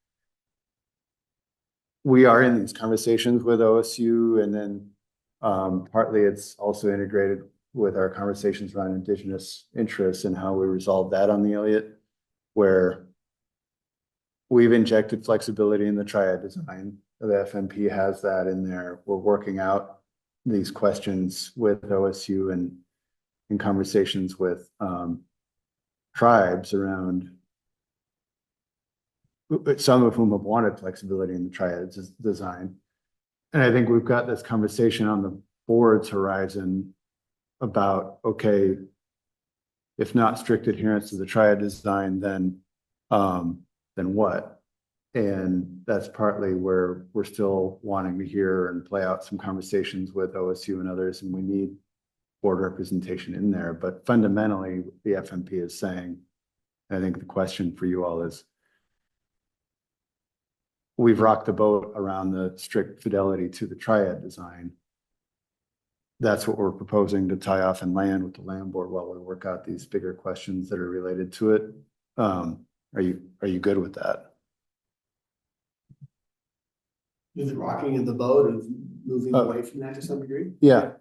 we are in these conversations with OSU, and then partly it's also integrated with our conversations around Indigenous interests and how we resolve that on the Elliott, where we've injected flexibility in the triad design. The FMP has that in there. We're working out these questions with OSU and in conversations with tribes around, some of whom have wanted flexibility in the triad design. And I think we've got this conversation on the board's horizon about, okay, if not strict adherence to the triad design, then what? And that's partly where we're still wanting to hear and play out some conversations with OSU and others, and we need board representation in there. But fundamentally, the FMP is saying, and I think the question for you all is, we've rocked the boat around the strict fidelity to the triad design. That's what we're proposing to tie off and land with the land board while we work out these bigger questions that are related to it. Are you good with that? Is it rocking in the boat of moving away from that to some degree? Yeah.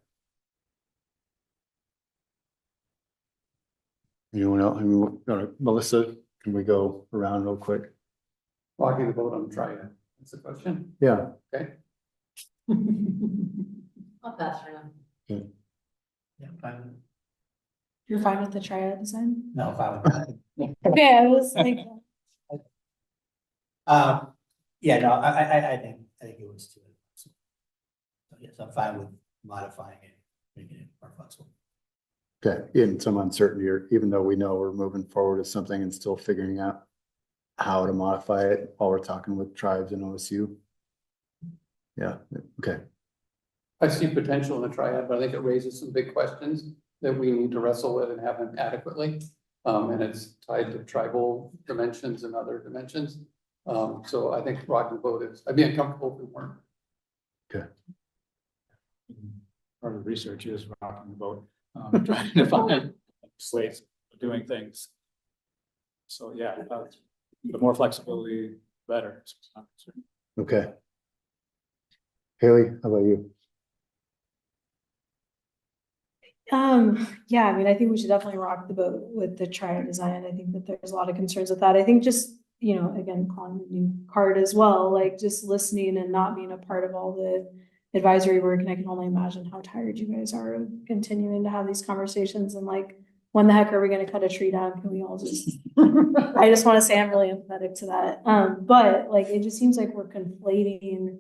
Anyone else? I mean, Melissa, can we go around real quick? Rocking the boat on the triad. That's the question. Yeah. Okay. I'll pass for now. Okay. Yeah, fine. You're fine with the triad design? No, fine with that. Okay, I was like. Yeah, no, I think it was too. So yes, I'm fine with modifying it, making it more flexible. Okay, in some uncertainty, or even though we know we're moving forward with something and still figuring out how to modify it while we're talking with tribes and OSU. Yeah, okay. I see potential in the triad, but I think it raises some big questions that we need to wrestle with and have them adequately. And it's tied to tribal dimensions and other dimensions. So I think rocking the boat I'd be uncomfortable if we weren't. Okay. Part of the research is rocking the boat, trying to find slates doing things. So yeah, the more flexibility, better. Okay. Haley, how about you? Yeah, I mean, I think we should definitely rock the boat with the triad design. I think that there's a lot of concerns with that. I think just, you know, again, calling the new card as well, like just listening and not being a part of all the advisory work. And I can only imagine how tired you guys are of continuing to have these conversations and like, when the heck are we going to cut a tree down? Can we all just, I just want to say I'm really empathetic to that. But like, it just seems like we're conflating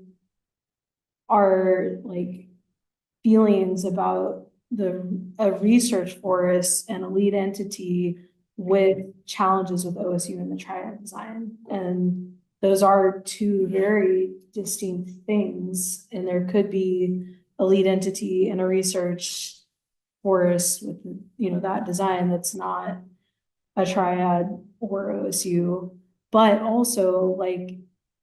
our like feelings about a research forest and a lead entity with challenges with OSU and the triad design. And those are two very distinct things. And there could be a lead entity and a research forest with, you know, that design that's not a triad or OSU, but also like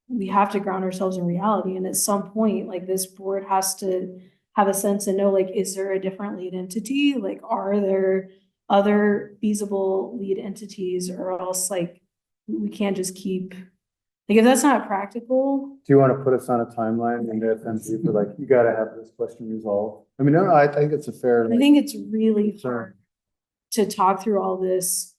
we have to ground ourselves in reality. And at some point, like this board has to have a sense and know, like, is there a different lead entity? Like, are there other feasible lead entities, or else like we can't just keep, like, if that's not practical. Do you want to put us on a timeline in the FMP for like, you got to have this question resolved? I mean, no, I think it's a fair. I think it's really hard to talk through all this,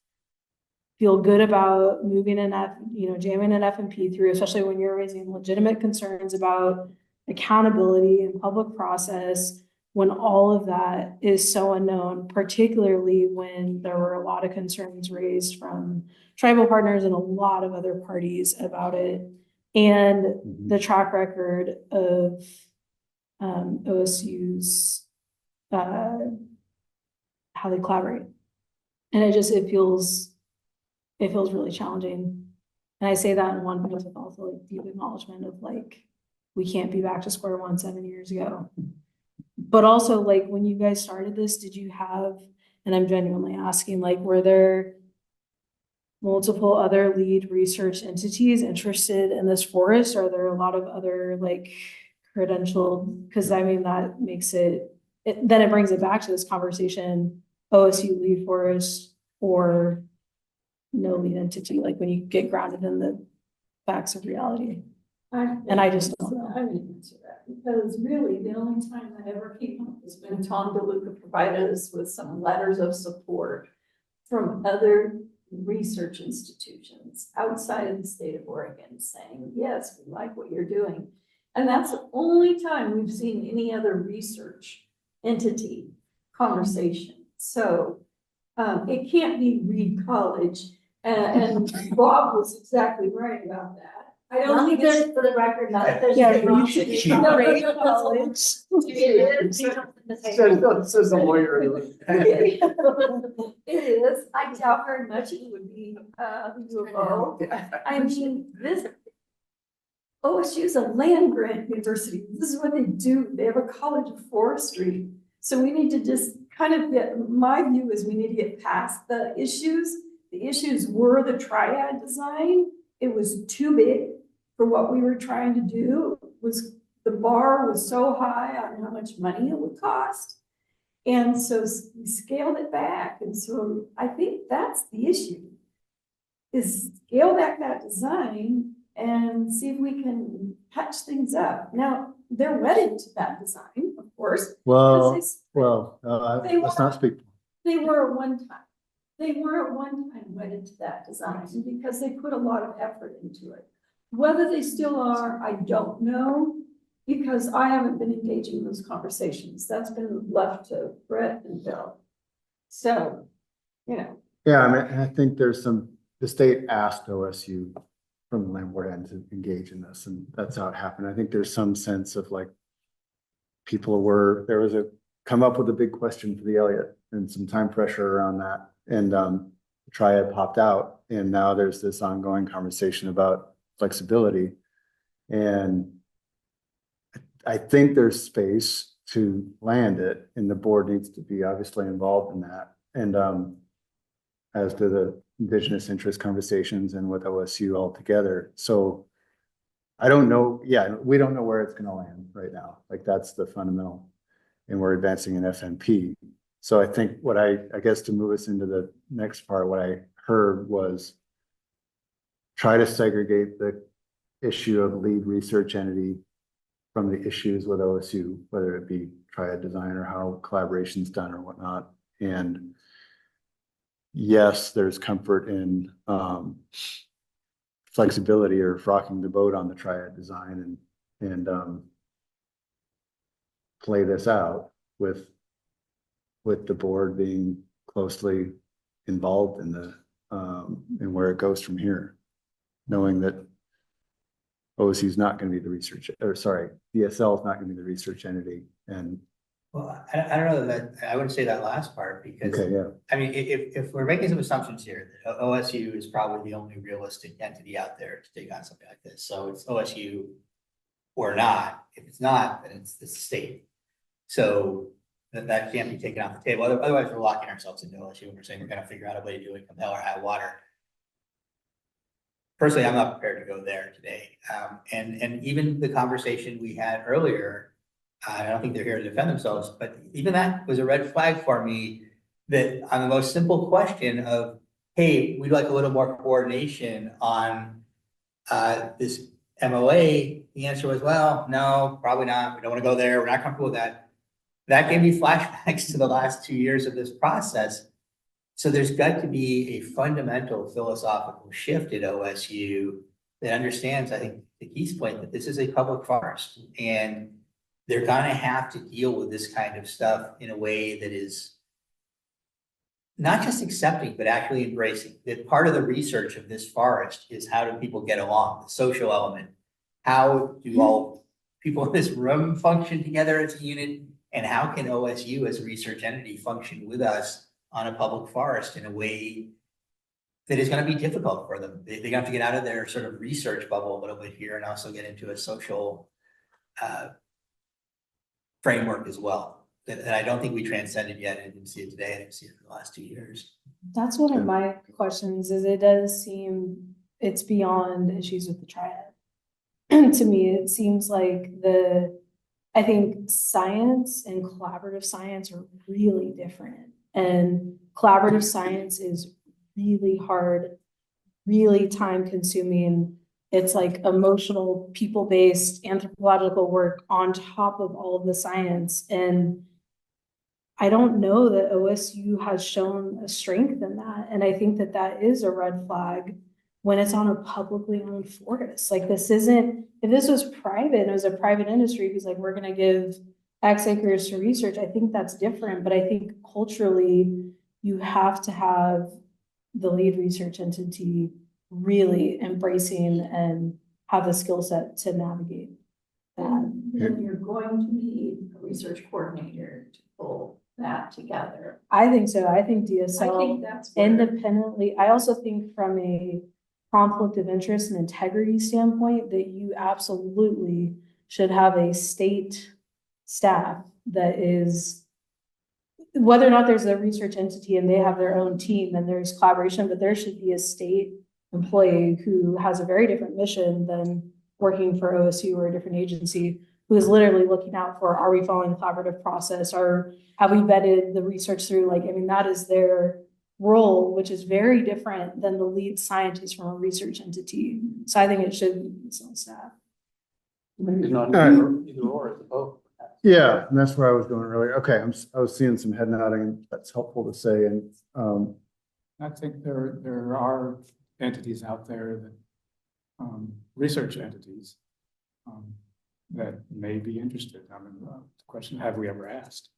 feel good about moving jamming an FMP through, especially when you're raising legitimate concerns about accountability and public process, when all of that is so unknown, particularly when there were a lot of concerns raised from tribal partners and a lot of other parties about it. And the track record of OSU's, how they collaborate. And it feels really challenging. And I say that in one place with also like deep acknowledgement of like, we can't be back to square one 7 years ago. But also like when you guys started this, did you have, and I'm genuinely asking, like, were there multiple other lead research entities interested in this forest? Are there a lot of other like credentialed? Because I mean, that makes then it brings it back to this conversation, OSU lead forest or no lead entity, like when you get grounded in the facts of reality. And I just don't know. I would answer that, because really the only time that ever came up was when Tom DeLuca provided us with some letters of support from other research institutions outside of the state of Oregon saying, yes, we like what you're doing. And that's the only time we've seen any other research entity conversation. So it can't be Reed College. And Bob was exactly right about that. I don't think there's, for the record, not that there's. Yeah, anything you should wrong be with it. great No, college. Says the lawyer. It is. I doubt very much it would be UFO. I mean, this OSU is a land grant university. This is what they do. They have a college of forestry. So we need to just kind of my view is we need to get past the issues. The issues were the triad design. It was too big for what we were trying to do. The bar was so high on how much money it would cost. And so we scaled it back. And so I think that's the issue, is scale back that design and see if we can patch things up. Now, they're wedded to that design, of course. Let's were- not speak. They were at one time. They were at one time wedded to that design because they put a lot of effort into it. Whether they still are, I don't know, because I haven't been engaging in those conversations. That's been left to Brett and Bill. So, you know. Yeah, I mean, I think the state asked OSU from the land board end to engage in this, and that's how it happened. I think there's some sense of like, there was come up with a big question for the Elliott and some time pressure around that. And Triad popped out, and now there's this ongoing conversation about flexibility. And I think there's space to land it, and the board needs to be obviously involved in that. And as do the indigenous interest conversations and with OSU altogether. So I don't know. Yeah, we don't know where it's going to land right now. Like that's the fundamental, and we're advancing an FMP. So I think what I guess to move us into the next part, what I heard was try to segregate the issue of lead research entity from the issues with OSU, whether it be triad design or how collaboration's done or whatnot. And yes, there's comfort in flexibility or rocking the boat on the triad design and play this out with the board being closely involved in the and where it goes from here, knowing that OSU is not going to be the research, or sorry, DSL is not going to be the research entity. And Well, I don't know that, I wouldn't say that last part because, okay, yeah, I mean, if we're making some assumptions here, that OSU is probably the only realistic entity out there to take on something like this. So it's OSU or not. If it's not, then it's the state. So that can't be taken off the table. Otherwise, we're locking ourselves into OSU and we're saying we're going to figure out a way to do it, compel or high water. Personally, I'm not prepared to go there today. And even the conversation we had earlier, I don't think they're here to defend themselves, but even that was a red flag for me, that on the most simple question of, hey, we'd like a little more coordination on this MOA, the answer was, well, no, probably not. We don't want to go there. We're not comfortable with that. That gave me flashbacks to the last 2 years of this process. So there's got to be a fundamental philosophical shift at OSU that understands, I think, to Keith's point, that this is a public forest and they're going to have to deal with this kind of stuff in a way that is not just accepting, but actually embracing. That part of the research of this forest is how do people get along, the social element. How do all people in this room function together as a unit? And how can OSU as a research entity function with us on a public forest in a way that is going to be difficult for them? They have to get out of their sort of research bubble a little bit here and also get into a social framework as well. and I don't think we transcended yet. I didn't see it today. I didn't see it for the last 2 years. That's one of my questions, is it does seem it's beyond issues with the triad. To me, it seems like I think science and collaborative science are really different. And collaborative science is really hard, really time consuming. It's like emotional, people-based anthropological work on top of all of the science. And I don't know that OSU has shown a strength in that. And I think that that is a red flag when it's on a publicly owned forest. Like, this isn't, if this was private, it was a private industry who's like, we're gonna give X acres to research, I think that's different. But I think culturally, you have to have the lead research entity really embracing and have the skill set to navigate that. Then you're going to need a research coordinator to pull that together. I think so. I think I DSL think that's where- independently, I also think from a conflict of interest and integrity standpoint, that you absolutely should have a state staff that is, whether or not there's a research entity and they have their own team, then there's collaboration, but there should be a state employee who has a very different mission than working for OSU or a different agency, who is literally looking out for, are we following collaborative process, or have we vetted the research through? Like, I mean, that is their role, which is very different than the lead scientist from a research entity. So I think it should be its own staff. It's not All right. either or, it's both. Yeah, and that's where I was going earlier. Okay, I was seeing some head nodding. That's helpful to say. And I think there are entities out there that, research entities, that may be interested. I mean, the question, have we ever asked?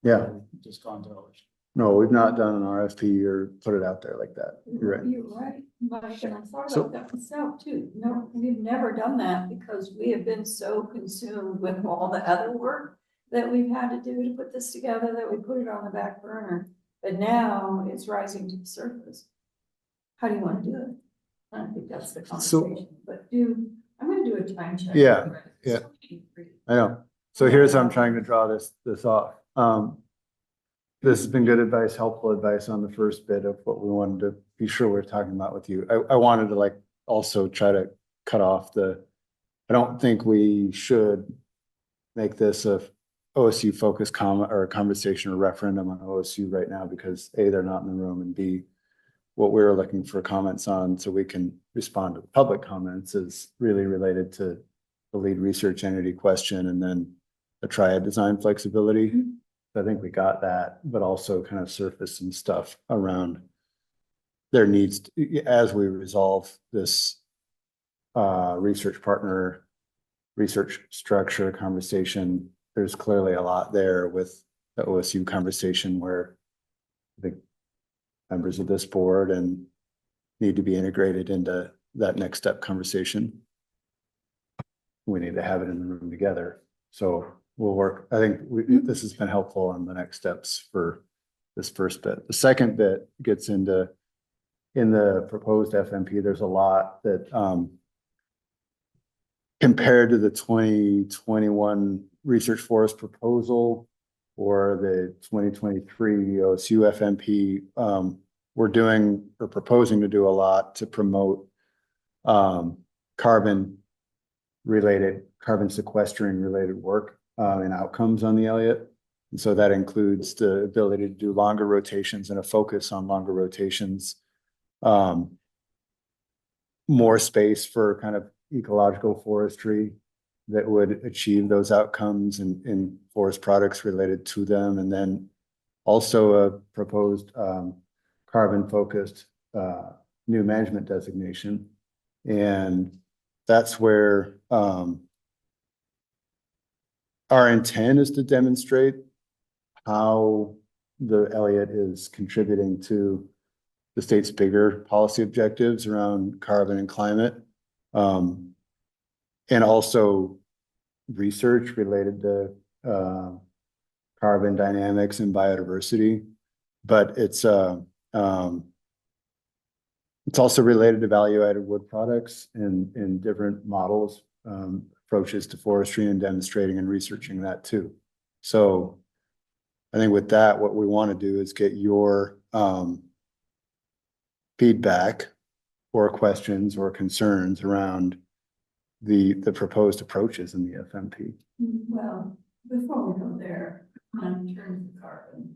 yeah, Just gone to others. no, we've not done an RFP or put it out there like that. You're right. You're right, Mike, and I thought So- about that myself too. No, we've never done that because we have been so consumed with all the other work that we've had to do to put this together, that we put it on the back burner. But now it's rising to the surface. How do you want to do it? I don't think that's the conversation, but I'm gonna do a time check. Yeah, yeah. I know. So here's how I'm trying to draw this off. This has been good advice, helpful advice on the first bit of what we wanted to be sure we're talking about with you. I wanted to like also try to cut off I don't think we should make this a OSU focused comment or a conversation or referendum on OSU right now, because A, they're not in the room, and B, what we're looking for comments on so we can respond to the public comments is really related to the lead research entity question and then the triad design flexibility. I think we got that, but also kind of surface some stuff around their needs as we resolve this research partner, research structure conversation. There's clearly a lot there with the OSU conversation where the members of this board and need to be integrated into that next step conversation. We need to have it in the room together. So we'll work. I think this has been helpful on the next steps for this first bit. The second bit gets into, in the proposed FMP, there's a lot that compared to the 2021 research forest proposal or the 2023 OSU FMP, we're doing or proposing to do a lot to promote carbon sequestering related work and outcomes on the Elliott. And so that includes the ability to do longer rotations and a focus on longer rotations, more space for kind of ecological forestry that would achieve those outcomes in forest products related to them. And then also a proposed carbon focused new management designation. And that's where our intent is to demonstrate how the Elliott is contributing to the state's bigger policy objectives around carbon and climate. And also research related to carbon dynamics and biodiversity. But it's also related to value-added wood products in different models, approaches to forestry, and demonstrating and researching that too. So I think with that, what we want to do is get your feedback or questions or concerns around the proposed approaches in the FMP. Well, before we go there, in terms of carbon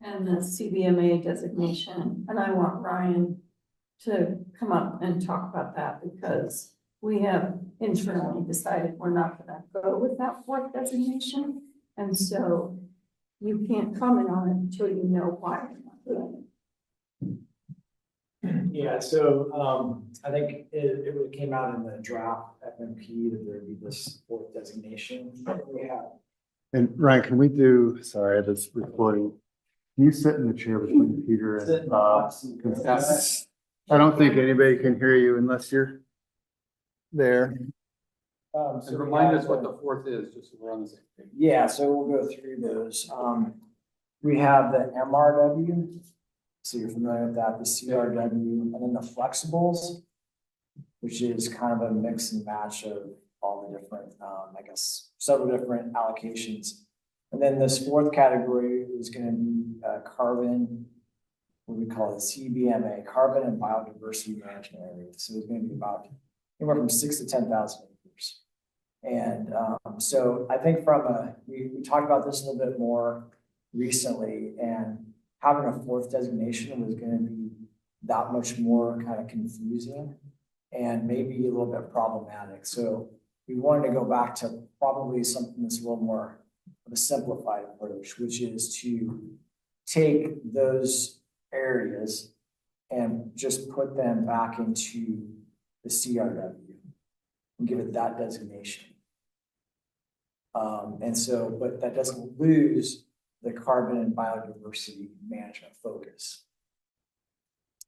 and the CBMA designation, and I want Ryan to come up and talk about that because we have internally decided we're not gonna go with that fourth designation. And so you can't comment on it until you know why we're not doing it. Yeah, so I think it really came out in the draft FMP that there'd be this fourth designation. We have. And Ryan, can we do, sorry, that's recording. Can you sit in the chair between Peter and Bob? I don't think anybody can hear you unless you're there. And remind us what the fourth is, just so we're on the same page. Yeah, so we'll go through those. We have the MRW. So you're familiar with that, the CRW, and then the flexibles, which is kind of a mix and match of all the different, I guess, several different allocations. And then this fourth category is going to be carbon, what we call it, CBMA, carbon and biodiversity management area. So it's going to be about anywhere from 6,000 to 10,000 acres. And so I think we talked about this a little bit more recently, and having a fourth designation was going to be that much more kind of confusing and maybe a little bit problematic. So we wanted to go back to probably something that's a little more of a simplified approach, which is to take those areas and just put them back into the CRW and give it that designation. And so, but that doesn't lose the carbon and biodiversity management focus.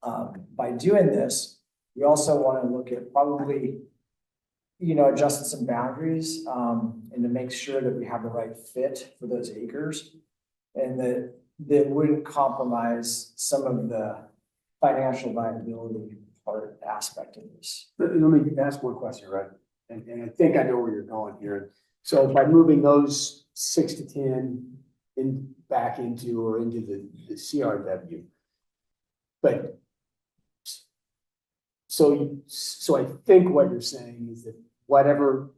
By doing this, we also want to look at probably, adjusting some boundaries and to make sure that we have the right fit for those acres and that wouldn't compromise some of the financial viability part aspect of this. Let me ask one question, right? And I think I know where you're going here. So by moving those 6 to 10 back into the CRW, but so I think what you're saying is that whatever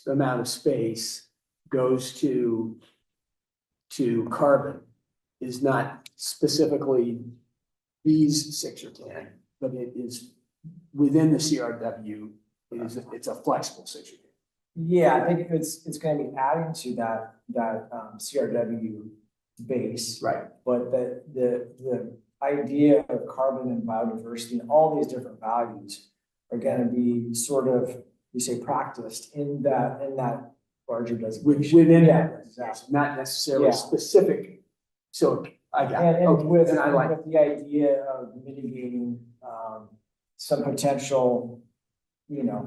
amount of space goes to carbon is not specifically these 6 or 10, but it is within the CRW. It's a flexible 6 or 10. Yeah, I think it's going to be adding to that CRW base, right? But the idea of carbon and biodiversity and all these different values are going to be sort of, you say, practiced in that larger designation. Within that, exactly. Not necessarily specific. So I got it. And with the idea of mitigating some potential,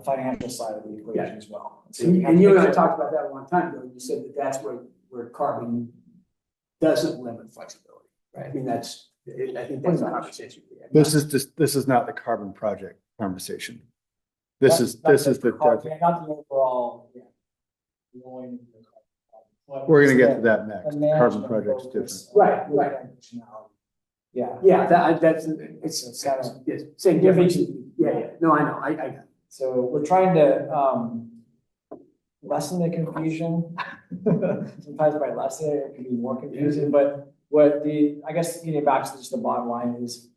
financial side of the equation as well. So and you and I talked about that a long time ago. You said that that's where carbon doesn't limit flexibility, right? I mean, I think that's a conversation. This is not the carbon project conversation. This is the not the overall. Yeah. We're going to get to that next. The carbon project is different. Right. Yeah. Yeah. It's kind of same difference. Yeah. No, I know. I got it. So we're trying to lessen the confusion. Sometimes by lessen it can be more confusing, but I guess getting back to just the bottom line is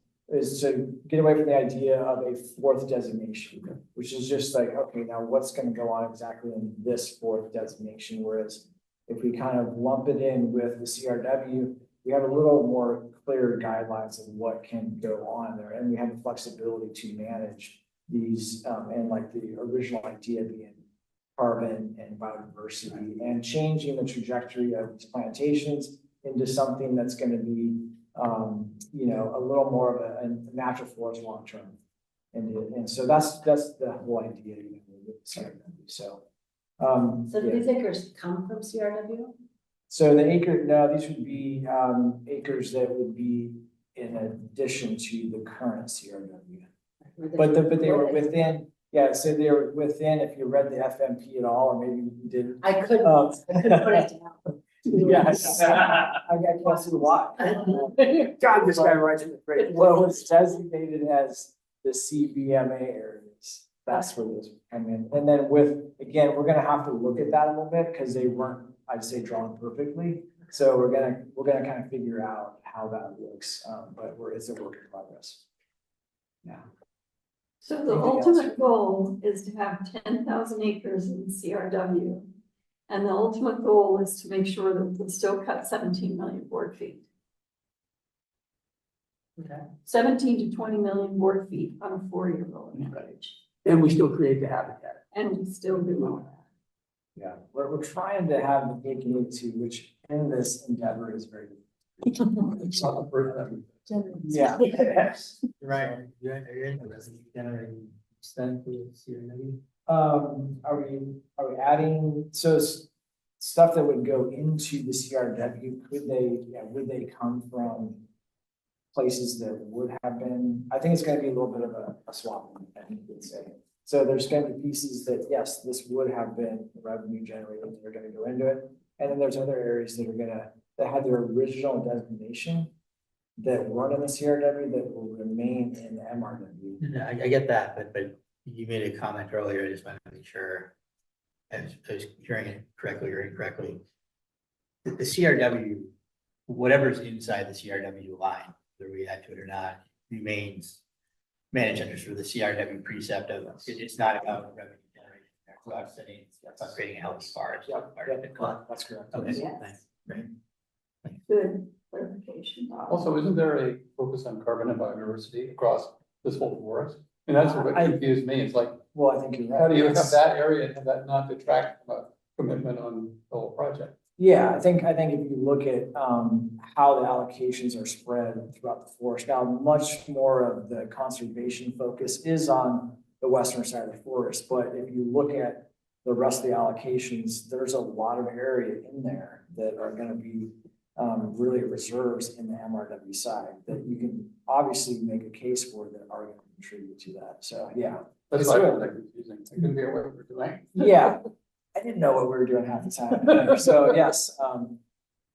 to get away from the idea of a fourth designation, which is just like, okay, now what's going to go on exactly in this fourth designation? Whereas if we kind of lump it in with the CRW, we have a little more clear guidelines of what can go on there, and we have the flexibility to manage these and like the original idea being carbon and biodiversity and changing the trajectory of these plantations into something that's going to be a little more of a natural forest long term, and so that's the whole idea with CRW. So these acres come from CRW? So these would be acres that would be in addition to the current CRW. But they were within Yeah, so they're within, if you read the FMP at all, or maybe you didn't. I couldn't, Um, I couldn't put it down. Yes, I can't see why. God, this guy writes it great. Well, it's designated as the CBMA areas. That's where this, I mean, and then again, we're gonna have to look at that a little bit, because they weren't, I'd say, drawn perfectly. So we're gonna kind of figure out how that looks, but it's a work in progress. Yeah. So the ultimate goal is to have 10,000 acres in CRW. And the ultimate goal is to make sure that we can still cut 17 million board feet. Okay. 17 to 20 million board feet on a 4-year rolling average. And we still create the habitat. And we still do all that. Yeah, we're trying to have the big to, which in this endeavor is very. It's not the first time. Yeah. Right. You're in the revenue generating spend for this year, maybe? Are we adding, so stuff that would go into the CRW, would they come from places that would have been, I think it's gonna be a little bit of a swap, I think you'd say. So there's gonna be pieces that, yes, this would have been revenue generating, they're gonna go into it. And then there's other areas that had their original designation that weren't in the CRW that will remain in the MRW. No, I get that, but you made a comment earlier, I just wanted to make sure I was hearing it correctly or incorrectly. The CRW, whatever's inside the CRW line, whether we add to it or not, remains managed under sort of the CRW precept of it's not about revenue generation. It's about setting, it's about creating a healthy forest. That's correct. Okay, Yes. thanks. Great. Good clarification. Bob. Also, isn't there a focus on carbon and biodiversity across this whole forest? And that's what confused me. It's like, Well, I think you're right. how do you have that area and have that not detract from a commitment on the whole project? Yeah, I think if you look at how the allocations are spread throughout the forest, now much more of the conservation focus is on the western side of the forest. But if you look at the rest of the allocations, there's a lot of area in there that are going to be really reserves in the MRW side that you can obviously make a case for that are going to contribute to that. So yeah. That's why I was confusing. It could be a way we're doing. Yeah, I didn't know what we were doing half the time. So yes,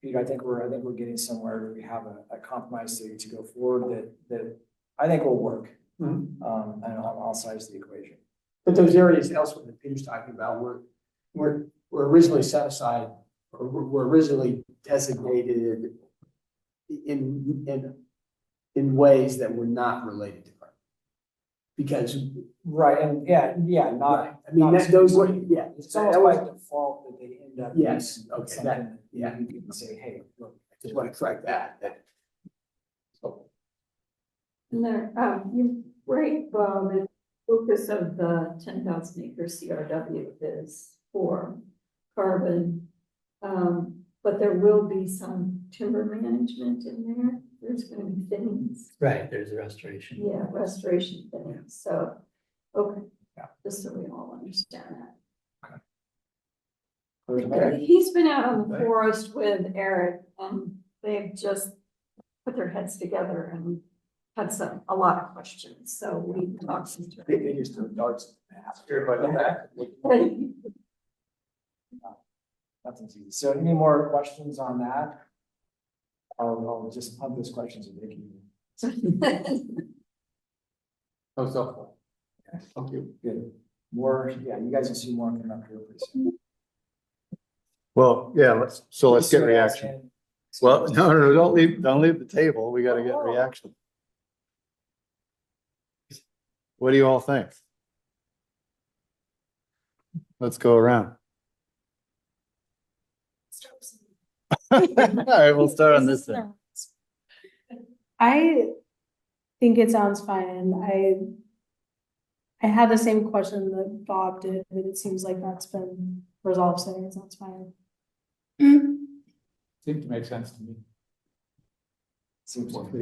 Peter, I think we're getting somewhere where we have a compromise to go forward that I think will work. And on all sides of the equation. But those areas elsewhere that Peter's talking about were originally set aside or were originally designated in ways that were not related to carbon. Because right, and not. Right. I mean, those were, yeah. It's almost by default that they end up. Yes, being okay, something yeah. You can say, hey, look, I just want to correct that. And there, you're right, Bob, the focus of the 10,000 acre CRW is for carbon. But there will be some timber management in there. There's gonna be things. Right, there's a restoration. Yeah, restoration things, so, okay, just so we all understand that. Okay. He's been out on the forest with Eric, and they've just put their heads together and had a lot of questions, so we talked to them. They used to darts. Nothing's easy. So any more questions on that? I'll just pump those questions and make you. That was helpful. Thank you. Good. More, yeah, you guys will see more coming up here pretty soon. Well, yeah, let's get reaction. Well, no, don't leave the table. We gotta get reaction. What do you all think? Let's go around. All right, we'll start on this end. I think it sounds fine. I had the same question that Bob did, but it seems like that's been resolved, so it sounds fine. Seemed to make sense to me. Seems like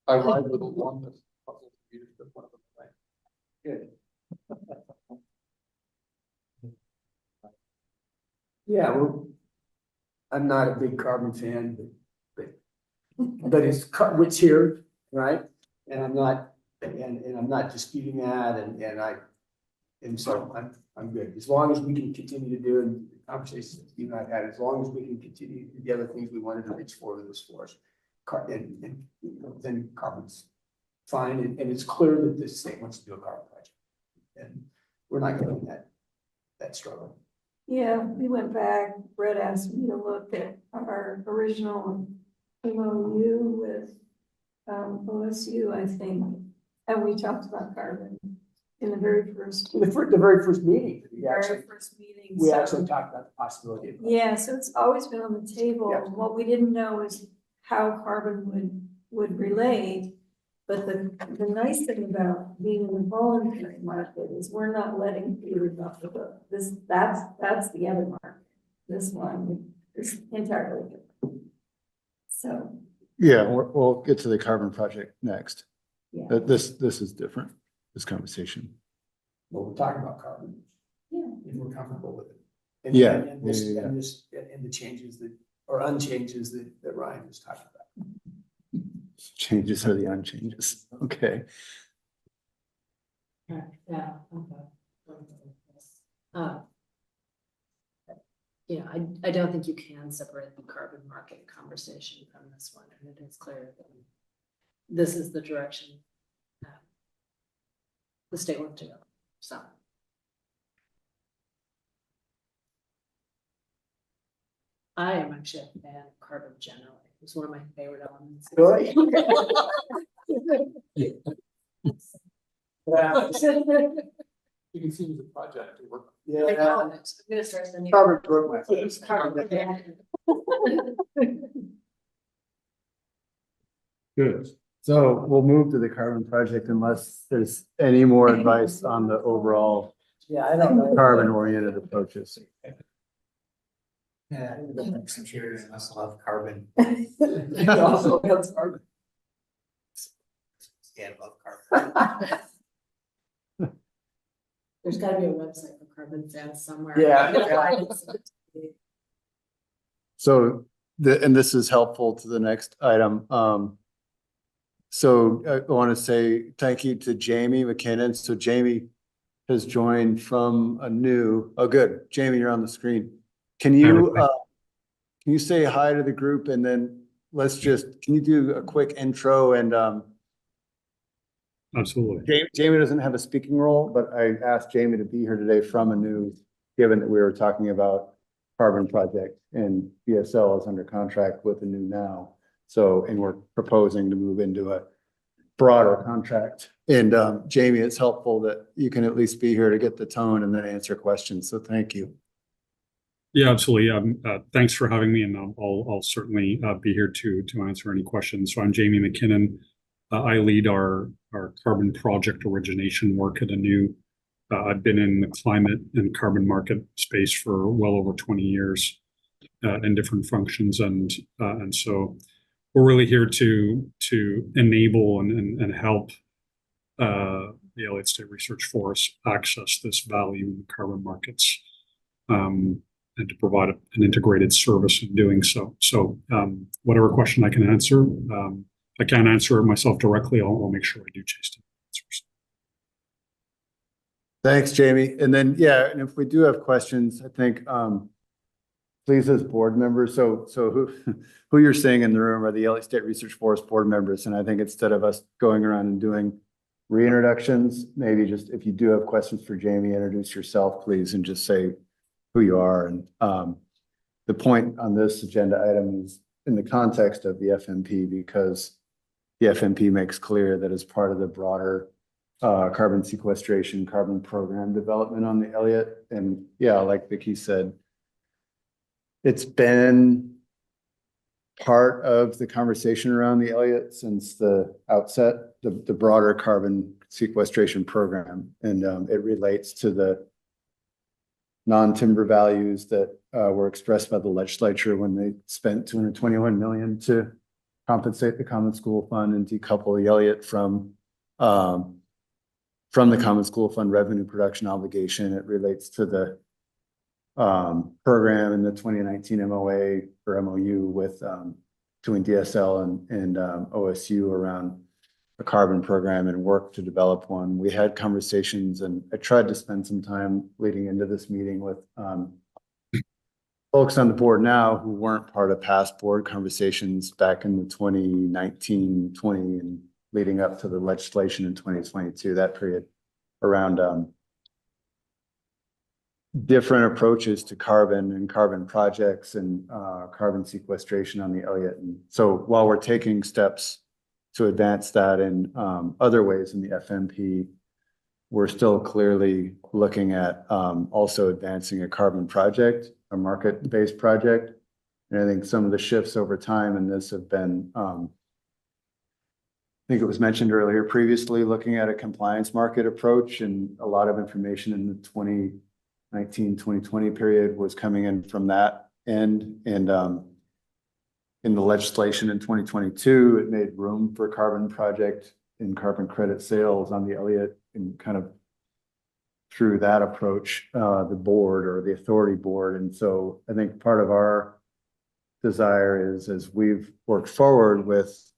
I ride with a longest puzzle to be just one of them. good. Yeah, well, I'm not a big carbon fan, but it's here, right? And I'm not And I'm not disputing that, and so I'm good. As long as we can continue to do and conversations that you and I've had, as long as we can continue to do the other things we wanted to reach for with this force. And then carbon's fine, and it's clear that the state wants to do a carbon project. And we're not getting that struggle. Yeah, we went back, Brett asked me to look at our original MOU with OSU, I think, and we talked about carbon in the very first. The very first meeting. We actually so- actually talked about the possibility of. Yeah, so it's always been on the table. Yeah. What we didn't know is how carbon would relate. But the nice thing about being in the voluntary market is we're not letting people off the hook. That's the other market. This one is entirely different. So. Yeah, we'll get to the carbon project next. Yeah. But this is different, this conversation. Well, we're talking about carbon. Yeah. If we're comfortable with it. And, Yeah. And the changes or unchanges that Ryan was talking about. Changes are the unchanges. Okay. Yeah. I don't think you can separate the carbon market conversation from this one, and it is clear that this is the direction the state wants to go. So. I am actually a fan of carbon generally. It's one of my favorite elements. Really? You can see the project to work. Yeah. I call it. I'm gonna start sending. Carbon broke my foot. It's carbon. Good. So we'll move to the carbon project unless there's any more advice on the overall Yeah, I don't know. carbon oriented approaches. Yeah, some cheers, must love carbon. It also has carbon. Stand above carbon. There's gotta be a website for carbon fans somewhere. Yeah. So and this is helpful to the next item. So I want to say thank you to Jamie McKinnon. So Jamie has joined from good. Jamie, you're on the screen. Can you say hi to the group and then can you do a quick intro and Absolutely. Jamie doesn't have a speaking role, but I asked Jamie to be here today from given that we were talking about carbon project and BSL is under contract with now. So, and we're proposing to move into a broader contract. And Jamie, it's helpful that you can at least be here to get the tone and then answer questions. So thank you. Yeah, absolutely. Thanks for having me, and I'll certainly be here to answer any questions. So I'm Jamie McKinnon. I lead our carbon project origination work at I've been in the climate and carbon market space for well over 20 years in different functions, and so we're really here to enable and help the Elliott State Research Forest access this value in the carbon markets. And to provide an integrated service in doing so. So whatever question I can answer, I can't answer it myself directly. I'll make sure I do chase down answers. Thanks, Jamie. And then, and if we do have questions, I think, please as board members, so who you're seeing in the room are the Elliott State Research Forest board members. And I think instead of us going around and doing reintroductions, maybe just if you do have questions for Jamie, introduce yourself, please, and just say who you are. And the point on this agenda item is in the context of the FMP, because the FMP makes clear that as part of the broader carbon sequestration, carbon program development on the Elliott. And like Vicki said, it's been part of the conversation around the Elliott since the outset, the broader carbon sequestration program. And it relates to the non-timber values that were expressed by the legislature when they spent $221 million to compensate the Common School Fund and decouple the Elliott from the Common School Fund revenue production obligation. It relates to the program in the 2019 MOA or MOU with between DSL and OSU around a carbon program and work to develop one. We had conversations, and I tried to spend some time leading into this meeting with folks on the board now who weren't part of past board conversations back in the 2019, 20, and leading up to the legislation in 2022, that period, around different approaches to carbon and carbon projects and carbon sequestration on the Elliott. And so while we're taking steps to advance that in other ways in the FMP, we're still clearly looking at also advancing a carbon project, a market-based project. And I think some of the shifts over time in this have been, I think it was mentioned earlier previously, looking at a compliance market approach, and a lot of information in the 2019, 2020 period was coming in from that end. And in the legislation in 2022, it made room for carbon project and carbon credit sales on the Elliott, and kind of through that approach, the board or the authority board. And so I think part of our desire is, as we've worked forward with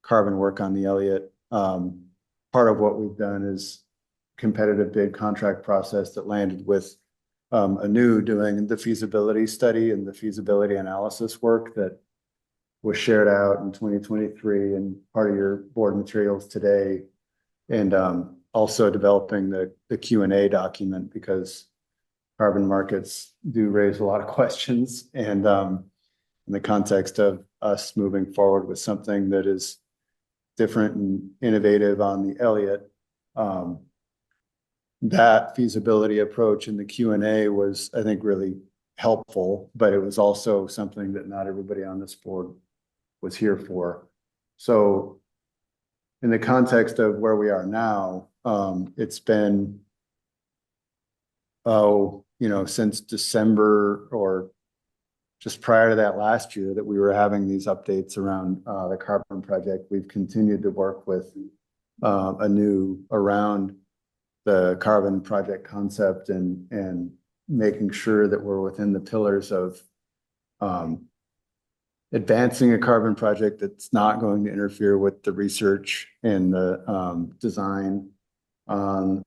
carbon work on the Elliott, part of what we've done is competitive bid contract process that landed with ANU doing the feasibility study and the feasibility analysis work that was shared out in 2023 and part of your board materials today. And also developing the Q&A document, because carbon markets do raise a lot of questions. And in the context of us moving forward with something that is different and innovative on the Elliott, that feasibility approach in the Q&A was, I think, really helpful, but it was also something that not everybody on this board was here for. So in the context of where we are now, it's been, since December or just prior to that last year that we were having these updates around the carbon project. We've continued to work with ANU around the carbon project concept and making sure that we're within the pillars of advancing a carbon project that's not going to interfere with the research and the design on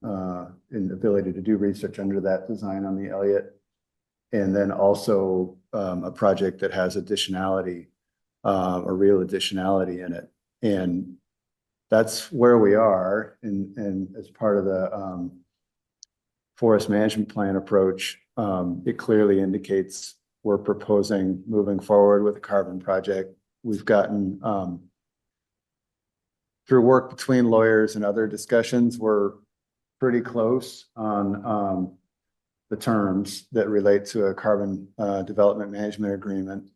and the ability to do research under that design on the Elliott. And then also a project that has additionality, a real additionality in it. And that's where we are. And as part of the forest management plan approach, it clearly indicates we're proposing moving forward with a carbon project. We've gotten, through work between lawyers and other discussions, we're pretty close on the terms that relate to a carbon development management agreement,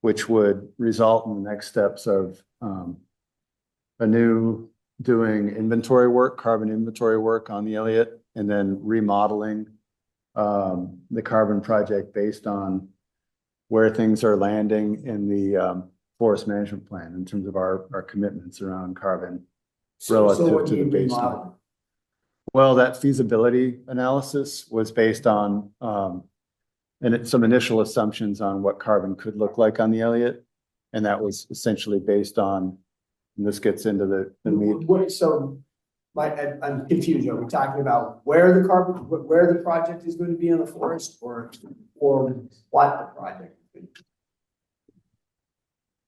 which would result in the next steps of ANU doing inventory work, carbon inventory work on the Elliott, and then remodeling the carbon project based on where things are landing in the forest management plan in terms of our commitments around carbon relative to the baseline. Well, that feasibility analysis was based on some initial assumptions on what carbon could look like on the Elliott. And that was essentially based on, and this gets into the meat. So I'm confused. Are we talking about where the project is going to be on the forest, or what the project is going to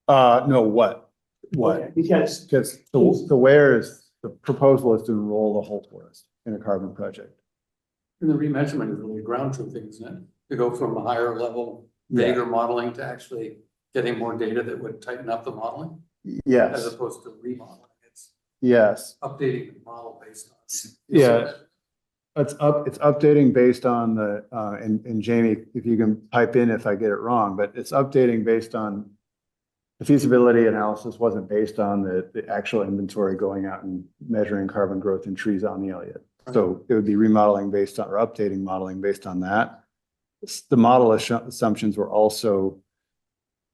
be? No, what? Okay, because the where is, the proposal is to enroll the whole forest in a carbon project. And the remeasurement is really ground truthing, isn't it? To go from a higher level data modeling to actually getting more data that would tighten up the modeling. Yes. As opposed to remodeling. It's updating the model based on. Yeah. It's updating based on the and Jamie, if you can pipe in if I get it wrong, but it's updating based on the feasibility analysis wasn't based on the actual inventory going out and measuring carbon growth in trees on the Elliott. So it would be remodeling based on, or updating modeling based on that. The model assumptions were also,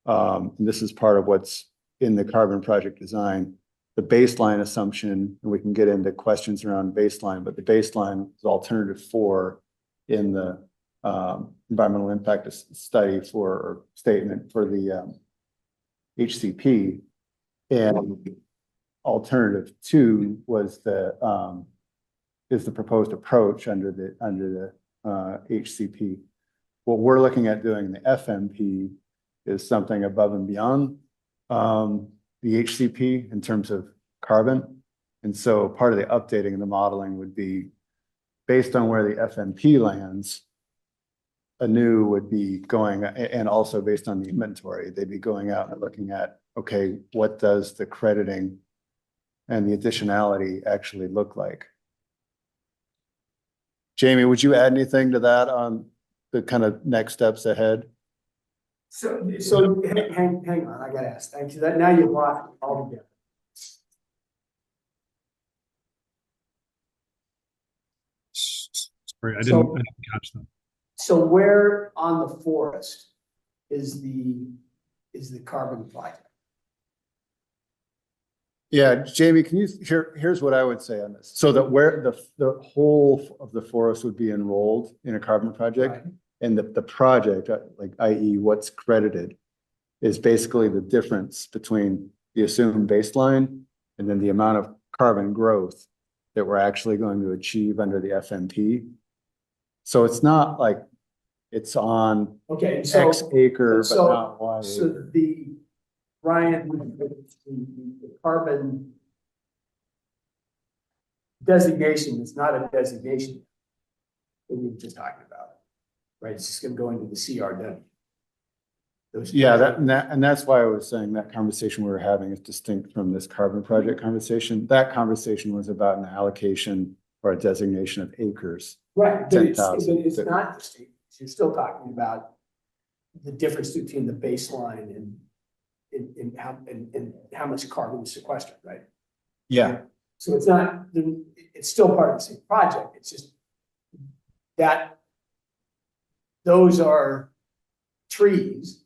and this is part of what's in the carbon project design, the baseline assumption, and we can get into questions around baseline, but the baseline is alternative 4 in the environmental impact study or statement for the HCP. And alternative two was is the proposed approach under the HCP. What we're looking at doing in the FMP is something above and beyond the HCP in terms of carbon. And so part of the updating and the modeling would be based on where the FMP lands, anew would be going, and also based on the inventory, they'd be going out and looking at, okay, what does the crediting and the additionality actually look like? Jamie, would you add anything to that on the kind of next steps ahead? So hang on, I gotta ask, thank you, that now you brought it all together. Sorry, I didn't catch that. So where on the forest is the carbon project? Yeah, Jamie, can you here's what I would say on this. So that where the whole of the forest would be enrolled in a carbon project, right. And the project, like i.e. what's credited, is basically the difference between the assumed baseline and then the amount of carbon growth that we're actually going to achieve under the FMP. So it's not like it's on X acre, but not Y. So the carbon designation is not a designation that we were just talking about, right? It's just going to go into the CRW. Yeah, and that's why I was saying that conversation we were having is distinct from this carbon project conversation. That conversation was about an allocation or a designation of acres. Right, but it's not distinct. You're still talking about the difference between the baseline and how much carbon is sequestered, right? Yeah. So it's not, it's still part of the same project. It's just that those are trees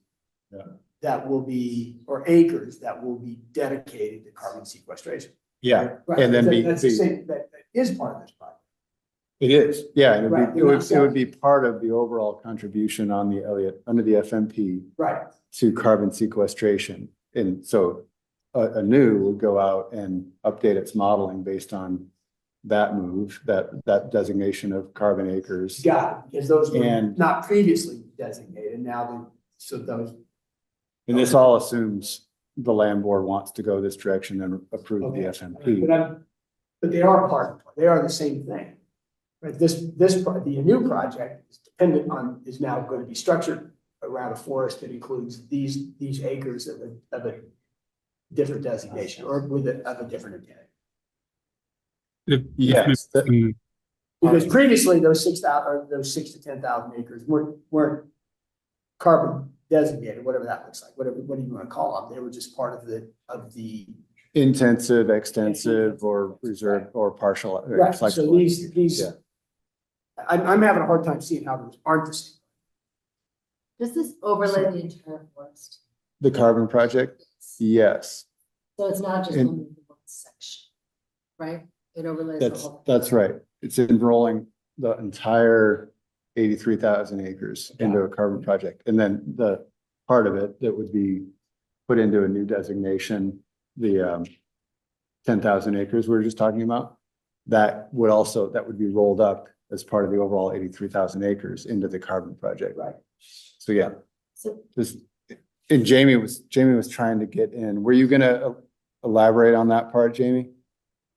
that will be, or acres that will be dedicated to carbon sequestration. Yeah, right? And then that's the same, that is part of this project. It is, yeah, and Right. it would be part of the overall contribution on the Elliott under the FMP, right, to carbon sequestration. And so a new would go out and update its modeling based on that move, that designation of carbon acres. Got it, because those were not previously designated. Now those. And this all assumes the land board wants to go this direction and approve the FMP. But they are part. They are the same thing. Right, the new project is dependent on, is now going to be structured around a forest that includes these acres of a different designation or of a different intent. Yes. Because previously those 6,000 or those 6,000 to 10,000 acres weren't carbon designated, whatever that looks like, what do you want to call them? They were just part of the intensive, extensive, or reserve or partial. Right. So these. Yeah. I'm having a hard time seeing how those aren't the same. Does this overlay the entire forest? The carbon project? Yes. So it's not just one section, right? It overlays the whole. That's right. It's enrolling the entire 83,000 acres into a carbon project. And then the part of it that would be put into a new designation, the 10,000 acres we were just talking about, that would be rolled up as part of the overall 83,000 acres into the carbon project. Right. So yeah. And Jamie was trying to get in. Were you gonna elaborate on that part, Jamie?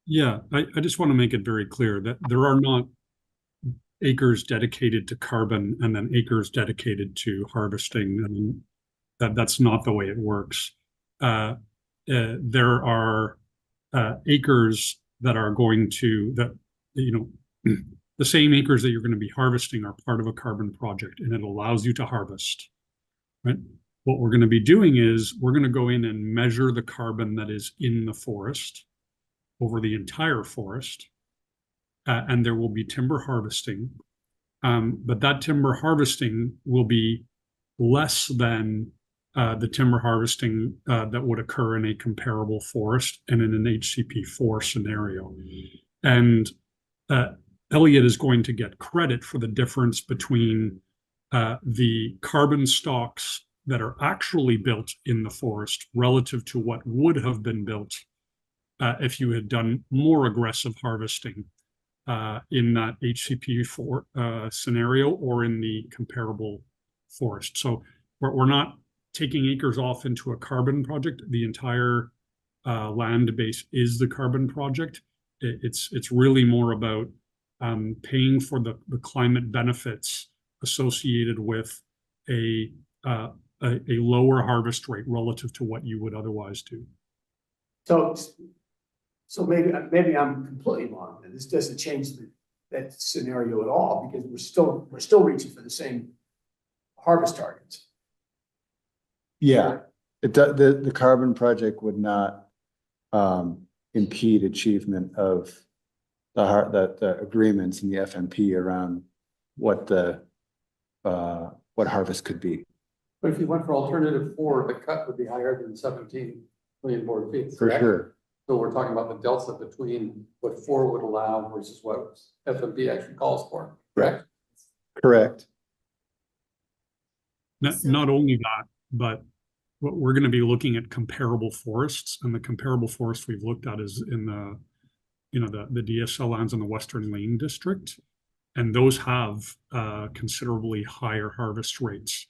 Yeah, I just want to make it very clear that there are not acres dedicated to carbon and then acres dedicated to harvesting. I mean, that's not the way it works. There are acres that are going to the same acres that you're going to be harvesting are part of a carbon project, and it allows you to harvest, right? What we're going to be doing is we're going to go in and measure the carbon that is in the forest over the entire forest, and there will be timber harvesting, but that timber harvesting will be less than the timber harvesting that would occur in a comparable forest and in an HCP4 scenario. And Elliott is going to get credit for the difference between the carbon stocks that are actually built in the forest relative to what would have been built if you had done more aggressive harvesting in that HCP scenario or in the comparable forest. So we're not taking acres off into a carbon project. The entire land base is the carbon project. It's really more about paying for the climate benefits associated with a lower harvest rate relative to what you would otherwise do. So maybe I'm completely wrong, and this doesn't change that scenario at all, because we're still reaching for the same harvest targets. Yeah, the carbon project would not impede achievement of the agreements in the FMP around what harvest could be. But if you went for alternative 4, the cut would be higher than 17 million board feet. For sure. So we're talking about the delta between what 4 would allow versus what FMP actually calls for, correct? Correct. Not only that, but what we're going to be looking at comparable forests, and the comparable forest we've looked at is in the DSL lands in the Western Lane District, and those have considerably higher harvest rates,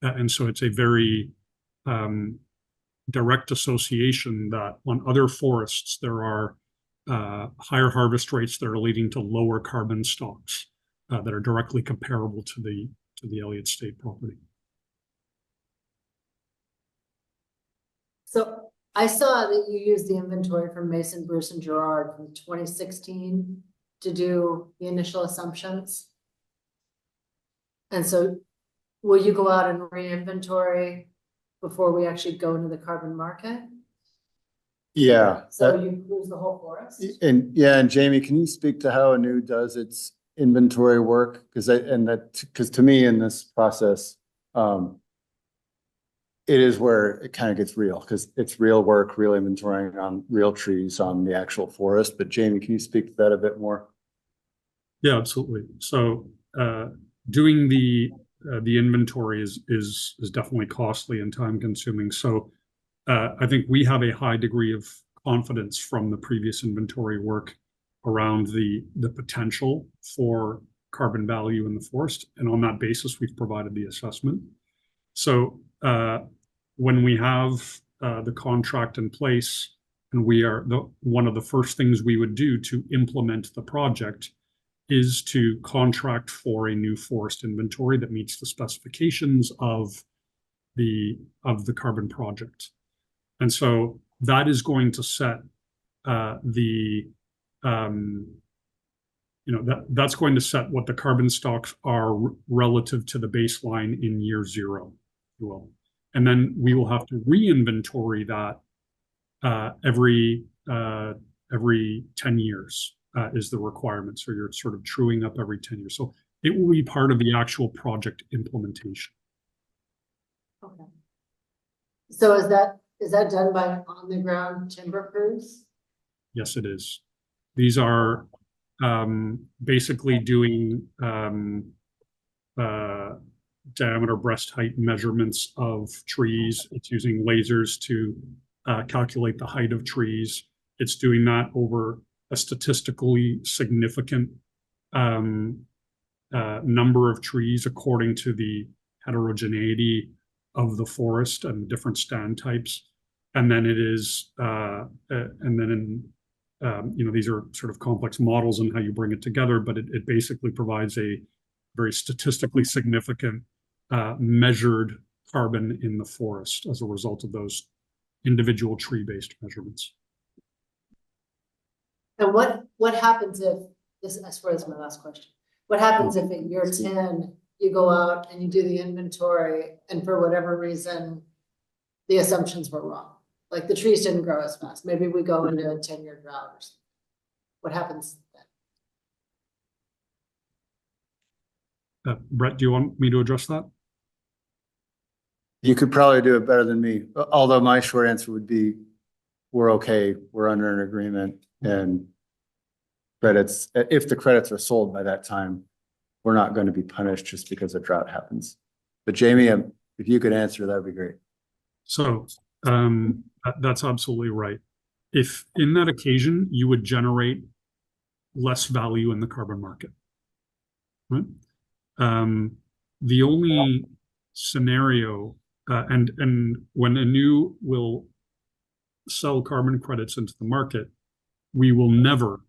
and so it's a very direct association that on other forests there are higher harvest rates that are leading to lower carbon stocks that are directly comparable to the Elliott State property. So I saw that you used the inventory from Mason, Bruce, and Gerard from 2016 to do the initial assumptions. And so will you go out and re-inventory before we actually go into the carbon market? Yeah. So you lose the whole forest? And Jamie, can you speak to how ANU does its inventory work? Because to me in this process, it is where it kind of gets real, because it's real work, real inventorying on real trees on the actual forest. But Jamie, can you speak to that a bit more? Yeah, absolutely. So doing the inventory is definitely costly and time consuming. So I think we have a high degree of confidence from the previous inventory work around the potential for carbon value in the forest. And on that basis, we've provided the assessment. So when we have the contract in place, and one of the first things we would do to implement the project is to contract for a new forest inventory that meets the specifications of the carbon project. And so that is going to set that's going to set what the carbon stocks are relative to the baseline in year 0, if you will. And then we will have to re-inventory that every 10 years is the requirement. So you're sort of truing up every 10 years. So it will be part of the actual project implementation. Okay. So is that done by on the ground timber crews? Yes, it is. These are basically doing diameter breast height measurements of trees. It's using lasers to calculate the height of trees. It's doing that over a statistically significant number of trees according to the heterogeneity of the forest and different stand types. And then it is, these are sort of complex models and how you bring it together, but it basically provides a very statistically significant measured carbon in the forest as a result of those individual tree-based measurements. And what happens if this? I swear this is my last question. What happens if in year 10 you go out and you do the inventory, and for whatever reason the assumptions were wrong? Like the trees didn't grow as fast. Maybe we go into a 10-year drought or something. What happens then? Brett, do you want me to address that? You could probably do it better than me. Although my short answer would be, we're okay. We're under an agreement, and credits, if the credits are sold by that time, we're not going to be punished just because a drought happens. But Jamie, if you could answer, that'd be great. So that's absolutely right. if in that occasion you would generate less value in the carbon market, right? The only scenario, and when Anu will sell carbon credits into the market, we will never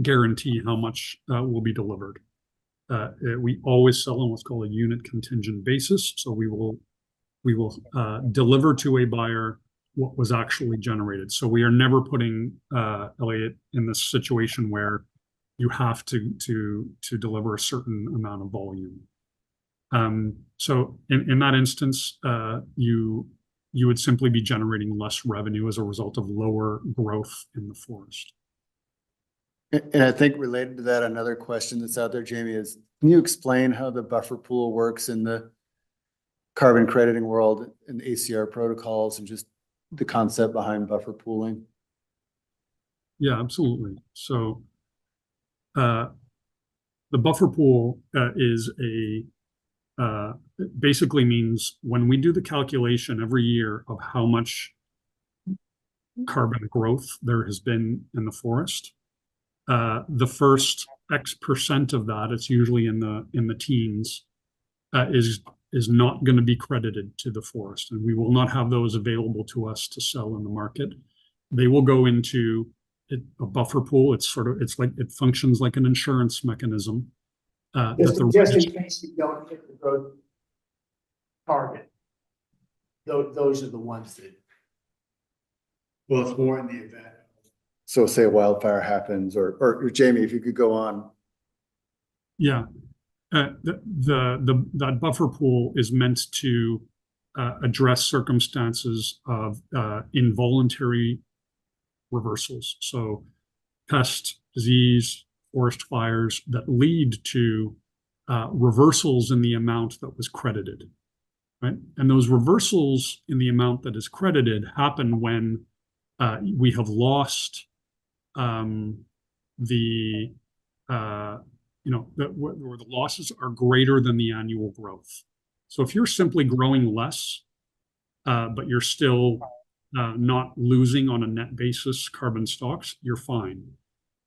guarantee how much will be delivered. We always sell on what's called a unit contingent basis. So we will deliver to a buyer what was actually generated. So we are never putting Elliott in this situation where you have to deliver a certain amount of volume. So in that instance, you would simply be generating less revenue as a result of lower growth in the forest. And I think related to that, another question that's out there, Jamie, is can you explain how the buffer pool works in the carbon crediting world and ACR protocols and just the concept behind buffer pooling? Yeah, absolutely. So the buffer pool is basically means when we do the calculation every year of how much carbon growth there has been in the forest, the first X% of that, it's usually in the teens, is not going to be credited to the forest, and we will not have those available to us to sell in the market. They will go into a buffer pool. It's like it functions like an insurance mechanism. Just in case you don't hit the growth target, those are the ones that. Well, it's more in the event. So say a wildfire happens, or Jamie, if you could go on. Yeah, that buffer pool is meant to address circumstances of involuntary reversals. So pest, disease, forest fires that lead to reversals in the amount that was credited, right? And those reversals in the amount that is credited happen when we have lost where the losses are greater than the annual growth. So if you're simply growing less, but you're still not losing on a net basis carbon stocks, you're fine.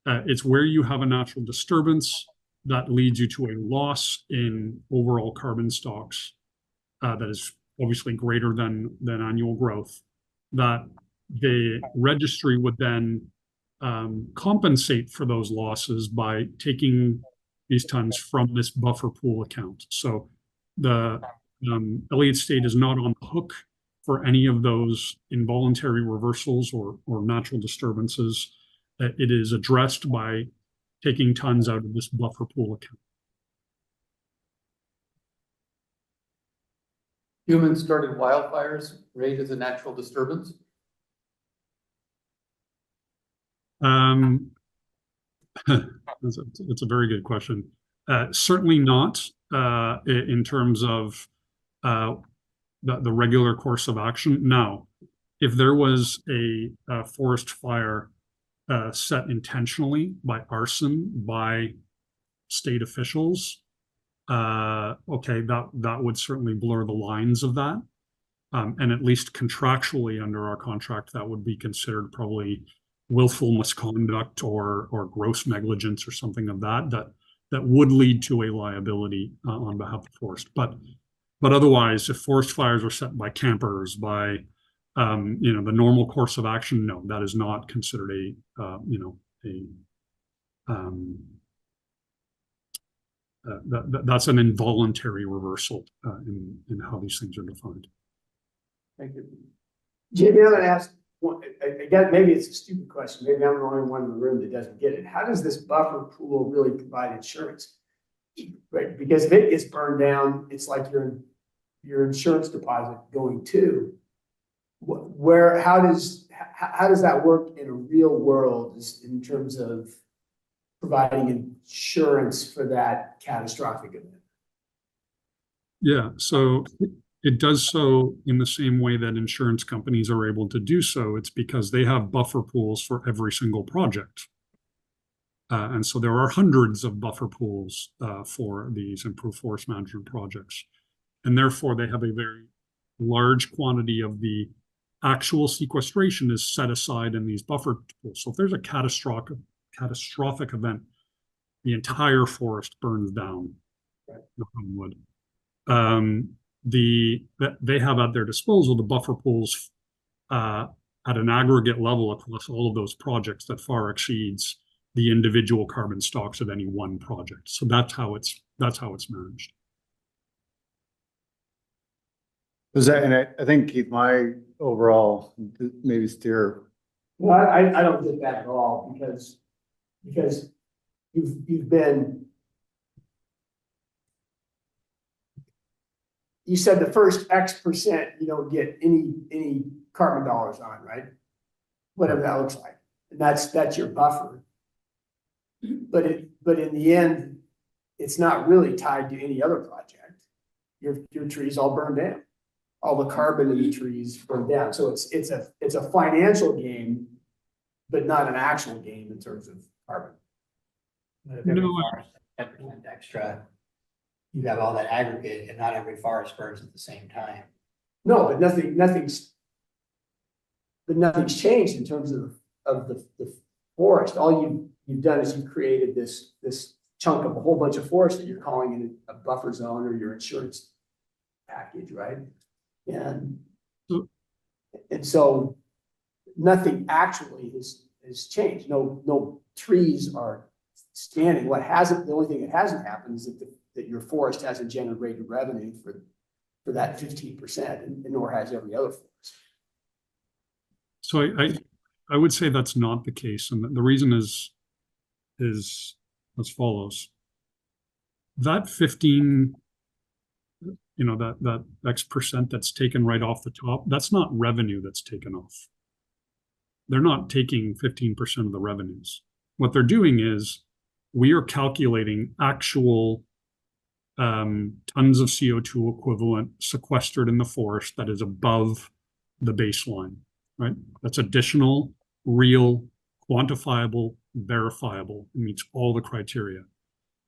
It's where you have a natural disturbance that leads you to a loss in overall carbon stocks that is obviously greater than annual growth, that the registry would then compensate for those losses by taking these tons from this buffer pool account. So the Elliott State is not on the hook for any of those involuntary reversals or natural disturbances. It is addressed by taking tons out of this buffer pool account. Human-started wildfires rate as a natural disturbance? It's a very good question. Certainly not in terms of the regular course of action. Now, if there was a forest fire set intentionally by arson by state officials, okay, that would certainly blur the lines of that. And at least contractually under our contract, that would be considered probably willful misconduct or gross negligence or something of that would lead to a liability on behalf of the forest. But otherwise, if forest fires are set by campers, by the normal course of action, no, that is not considered that's an involuntary reversal in how these things are defined. Thank you. Jamie, I'm going to ask, again, maybe it's a stupid question. Maybe I'm the only one in the room that doesn't get it. How does this buffer pool really provide insurance? Right, because if it gets burned down, it's like your insurance deposit going too. How does that work in a real world in terms of providing insurance for that catastrophic event? Yeah, so it does so in the same way that insurance companies are able to do so. It's because they have buffer pools for every single project. And so there are hundreds of buffer pools for these improved forest management projects. And therefore, they have a very large quantity of the actual sequestration is set aside in these buffer pools. So if there's a catastrophic event, the entire forest burns down. Knock on wood. They have at their disposal the buffer pools at an aggregate level across all of those projects that far exceeds the individual carbon stocks of any one project. So that's how it's managed. Was that, and I think Keith, my overall maybe steer. Well, I don't get that at all because you've been. You said the first X% you don't get any carbon dollars on, right? Whatever that looks like. And that's your buffer. But in the end, it's not really tied to any other project. Your trees all burn down. All the carbon in the trees burn down. So it's a financial game, but not an actual game in terms of carbon. But if every forest has 10% extra, you have all that aggregate, and not every forest burns at the same time. No, but nothing's changed in terms of the forest. All you've done is you've created this chunk of a whole bunch of forest that you're calling in a buffer zone or your insurance package, right? And so nothing actually has changed. No trees are standing. The only thing that hasn't happened is that your forest hasn't generated revenue for that 15%, and nor has every other forest. So I would say that's not the case, and the reason is as follows. That 15, that X% that's taken right off the top, that's not revenue that's taken off. They're not taking 15% of the revenues. What they're doing is we are calculating actual tons of CO2 equivalent sequestered in the forest that is above the baseline, right? That's additional, real, quantifiable, verifiable. It meets all the criteria.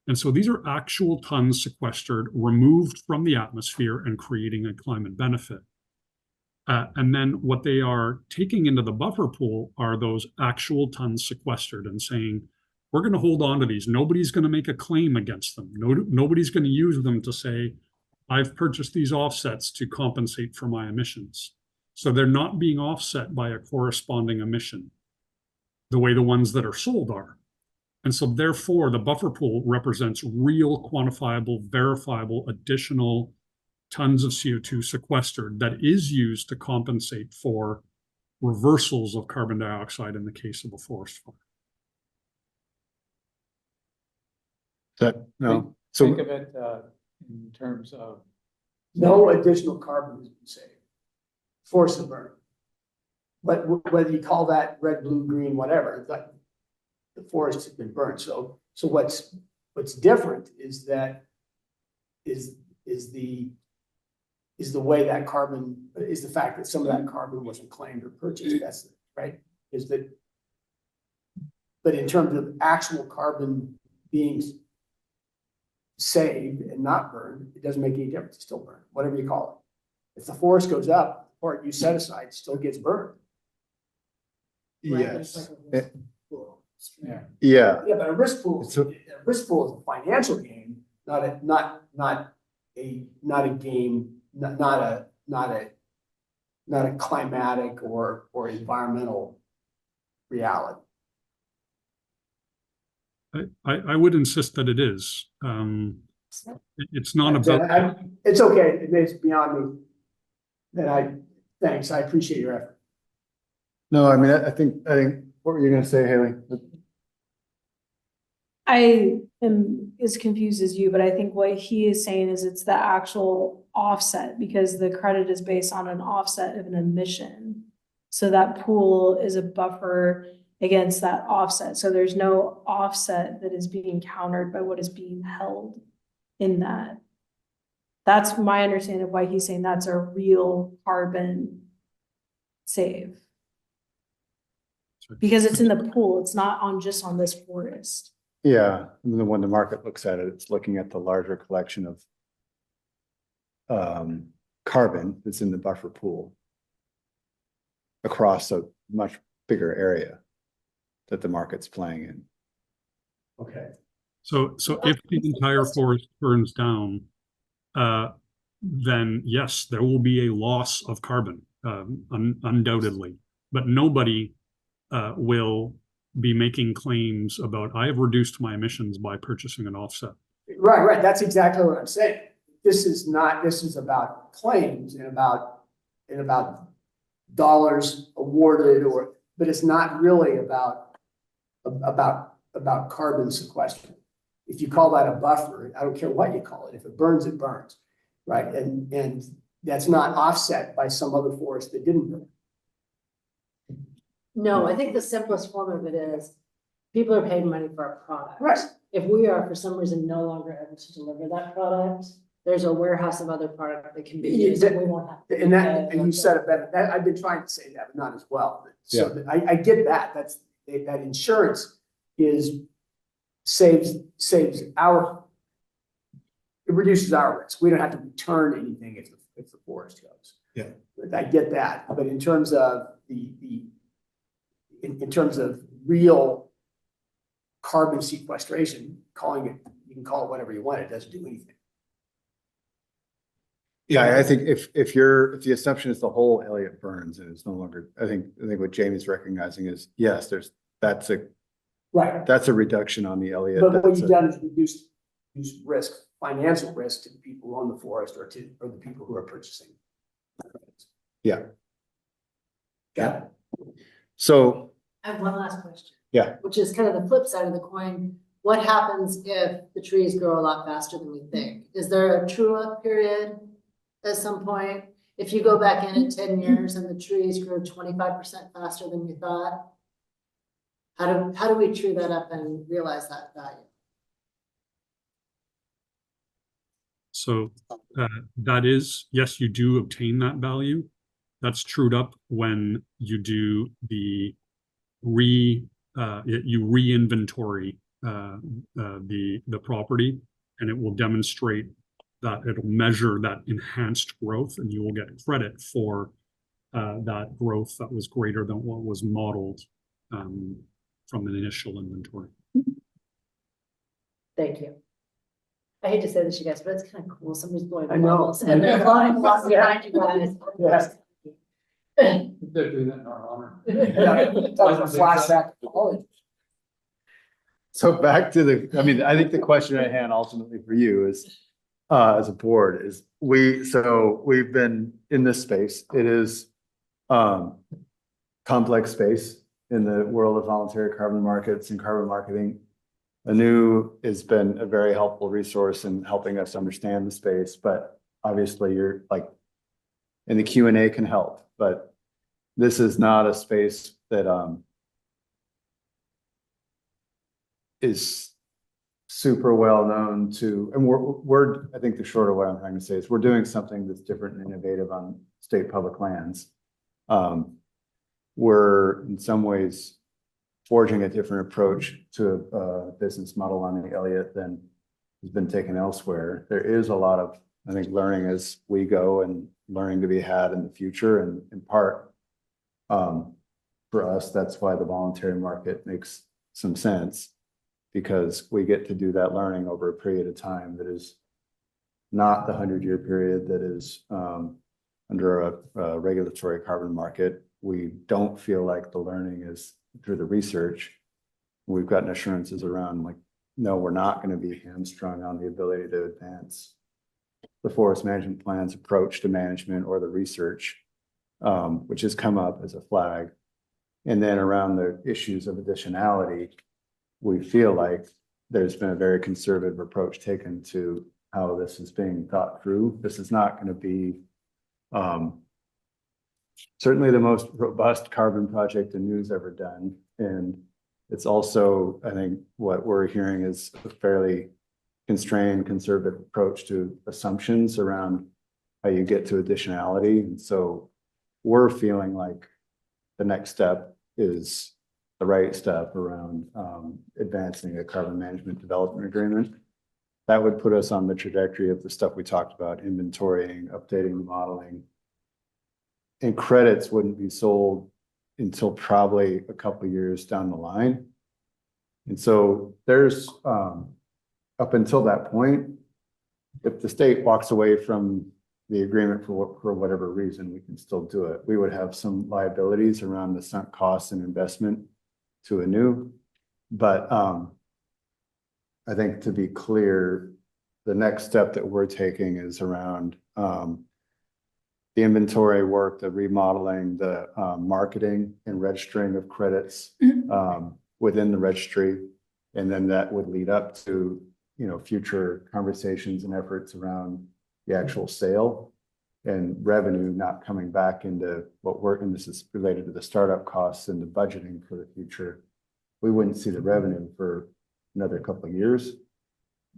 And so these are actual tons sequestered, removed from the atmosphere and creating a climate benefit. And then what they are taking into the buffer pool are those actual tons sequestered and saying, we're going to hold on to these. Nobody's going to make a claim against them. Nobody's going to use them to say, I've purchased these offsets to compensate for my emissions. So they're not being offset by a corresponding emission the way the ones that are sold are. And so therefore, the buffer pool represents real, quantifiable, verifiable, additional tons of CO2 sequestered that is used to compensate for reversals of carbon dioxide in the case of a forest fire. Think of it in terms of no additional carbon has been saved. Force the burn. But whether you call that red, blue, green, whatever, the forest has been burned. So what's different is that is the way that carbon is the fact that some of that carbon wasn't claimed or purchased. That's right. But in terms of actual carbon being saved and not burned, it doesn't make any difference. It's still burned, whatever you call it. If the forest goes up, the part you set aside still gets burned. Yes. Yeah, but a risk pool is a financial game, not a game, not a climatic or environmental reality. I would insist that it is. It's not about. It's okay. It's beyond me. Thanks. I appreciate your effort. No, I mean, I think what were you going to say, Haley? I am as confused as you, but I think what he is saying is it's the actual offset because the credit is based on an offset of an emission. So that pool is a buffer against that offset. So there's no offset that is being countered by what is being held in that. That's my understanding of why he's saying that's a real carbon save. Because it's in the pool, it's not just on this forest. Yeah, and then when the market looks at it, it's looking at the larger collection of carbon that's in the buffer pool. across a much bigger area that the market's playing in. Okay. So if the entire forest burns down, then yes, there will be a loss of carbon, undoubtedly. But nobody will be making claims about, I have reduced my emissions by purchasing an offset. Right. That's exactly what I'm saying. This is about claims and about dollars awarded, but it's not really about carbon sequestration. If you call that a buffer, I don't care what you call it. If it burns, it burns, right? And that's not offset by some other forest that didn't burn. No, I think the simplest form of it is people are paying money for a product. Right. If we are for some reason no longer able to deliver that product, there's a warehouse of other product that can be used and we won't have to. And you said it better. I've been trying to say that, but not as well. So I get that. That insurance saves it reduces our risk. We don't have to return anything if the forest goes. Yeah. I get that. But in terms of in terms of real carbon sequestration, you can call it whatever you want, it doesn't do anything. Yeah, I think if the assumption is the whole Elliott burns and it's no longer, I think what Jamie's recognizing is, yes, that's a reduction on the Elliott. But what you've done is reduce risk, financial risk to the people who own the forest or the people who are purchasing. Yeah. Got it. So I have one last question. Yeah. Which is kind of the flip side of the coin. What happens if the trees grow a lot faster than we think? Is there a true up period at some point? If you go back in 10 years and the trees grew 25% faster than you thought, how do we true that up and realize that value? So that is, yes, you do obtain that value. That's trued up when you do the you re-inventory the property, and it will demonstrate that it'll measure that enhanced growth, and you will get credit for that growth that was greater than what was modeled from an initial inventory. Thank you. I hate to say this, you guys, but it's kind of cool. Somebody's blowing I know. bubbles and they're flying along behind you guys. Yes. They're doing that in our honor. Flashback to college. So back to I think the question at hand ultimately for you is, as a board, is we've been in this space. It is complex space in the world of voluntary carbon markets and carbon marketing. Anu has been a very helpful resource in helping us understand the space, but obviously you're and the Q&A can help, but this is not a space that is super well known to, and we're I think the short of what I'm trying to say is we're doing something that's different and innovative on state public lands. We're in some ways forging a different approach to a business model on the Elliott than has been taken elsewhere. There is a lot of, I think, learning as we go and learning to be had in the future, and in part for us, that's why the voluntary market makes some sense, because we get to do that learning over a period of time that is not the 100-year period that is under a regulatory carbon market. We don't feel like the learning is through the research. We've gotten assurances around no, we're not going to be hamstrung on the ability to advance the forest management plan's approach to management or the research, which has come up as a flag. And then around the issues of additionality, we feel like there's been a very conservative approach taken to how this is being thought through. This is not going to be certainly the most robust carbon project Anu's ever done. And it's also, I think, what we're hearing is a fairly constrained, conservative approach to assumptions around how you get to additionality. And so we're feeling like the next step is the right step around advancing a carbon management development agreement. That would put us on the trajectory of the stuff we talked about, inventorying, updating the modeling. And credits wouldn't be sold until probably a couple years down the line. And so there's, up until that point, if the state walks away from the agreement for whatever reason, we can still do it. We would have some liabilities around the sunk costs and investment to Anew. But I think to be clear, the next step that we're taking is around the inventory work, the remodeling, the marketing and registering of credits within the registry. And then that would lead up to, you know, future conversations and efforts around the actual sale and revenue not coming back into what we're, and this is related to the startup costs and the budgeting for the future. We wouldn't see the revenue for another couple of years.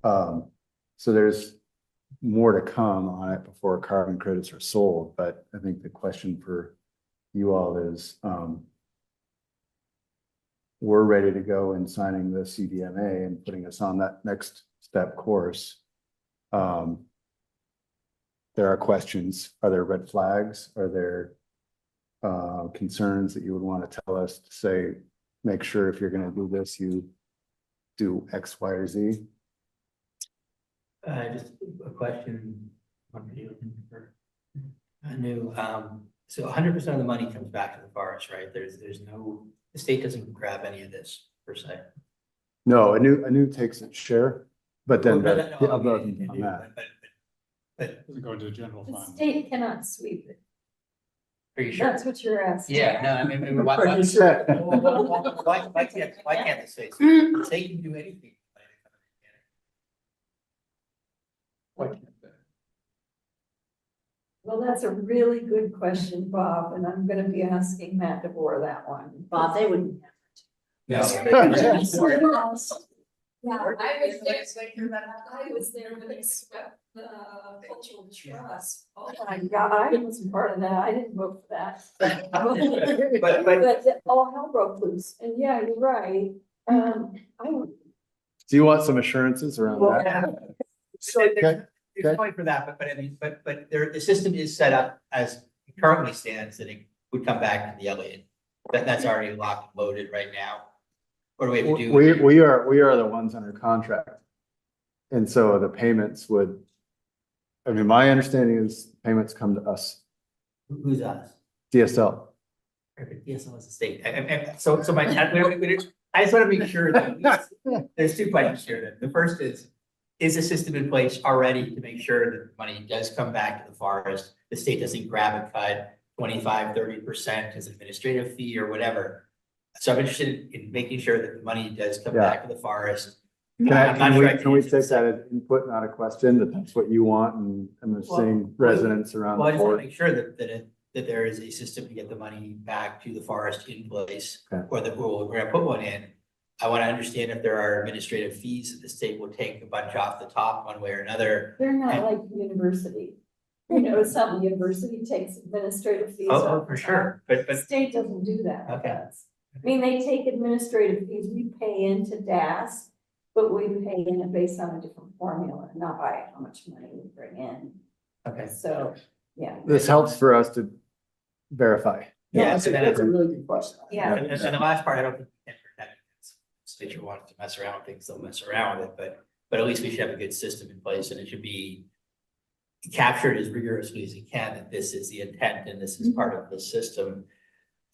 So there's more to come on it before carbon credits are sold. But I think the question for you all is, we're ready to go in signing the CDMA and putting us on that next step course. There are questions. Are there red flags? Are there concerns that you would want to tell us to say, make sure if you're going to do this, you do X, Y, or Z? Just a question. Anew, so 100% of the money comes back to the forest, right? There's no, the state doesn't grab any of this per se. No, Anew takes its share, but then Well, the above and beyond that. But Doesn't go into the general The fund. state cannot sweep it. are you sure? That's what you're asking. Yeah, no, I mean, why can't the state? They can do anything. Why can't they? Well, that's a really good question, Bob, and I'm gonna be asking Matt DeVore that one. Bob, they wouldn't. Yeah, I was there when they swept the cultural trust. Oh my God, I wasn't part of that. I didn't vote for that. But all hell broke loose. And yeah, you're right. Do you want some assurances around that? So there's a point for that, but I mean, but the system is set up as it currently stands that it would come back to the Elliott. That's already locked and loaded right now. What do we have to do? We are the ones under contract. And so the payments would, I mean, my understanding is payments come to us. Who's us? DSL. DSL is the state. So my, I just want to make sure that there's two questions here. The first is the system in place already to make sure that the money does come back to the forest? The state doesn't grab and cut 25, 30% as an administrative fee or whatever. So I'm interested in making sure that the money does come back to the forest. Can we take that as input, not a question, that that's what you want, and I'm seeing residents around Well, I the just want to board? make sure that there is a system to get the money back to the forest in place, or that we're going to put one in. I want to understand if there are administrative fees that the state will take a bunch off the top one way or another. They're not like university. You know, some university takes administrative fees. Oh, off for the sure. top. But State doesn't do that with Okay. us. I mean, they take administrative fees, we pay into DAS, but we pay in it based on a different formula, not by how much money we bring in. Okay. So, yeah. This helps for us to verify. Yeah, That's a really good question. Yeah. And the last part, I don't think we can protect it. State you want to mess around with things, they'll mess around with it, but at least we should have a good system in place, and it should be captured as rigorously as it can, that this is the intent and this is part of the system.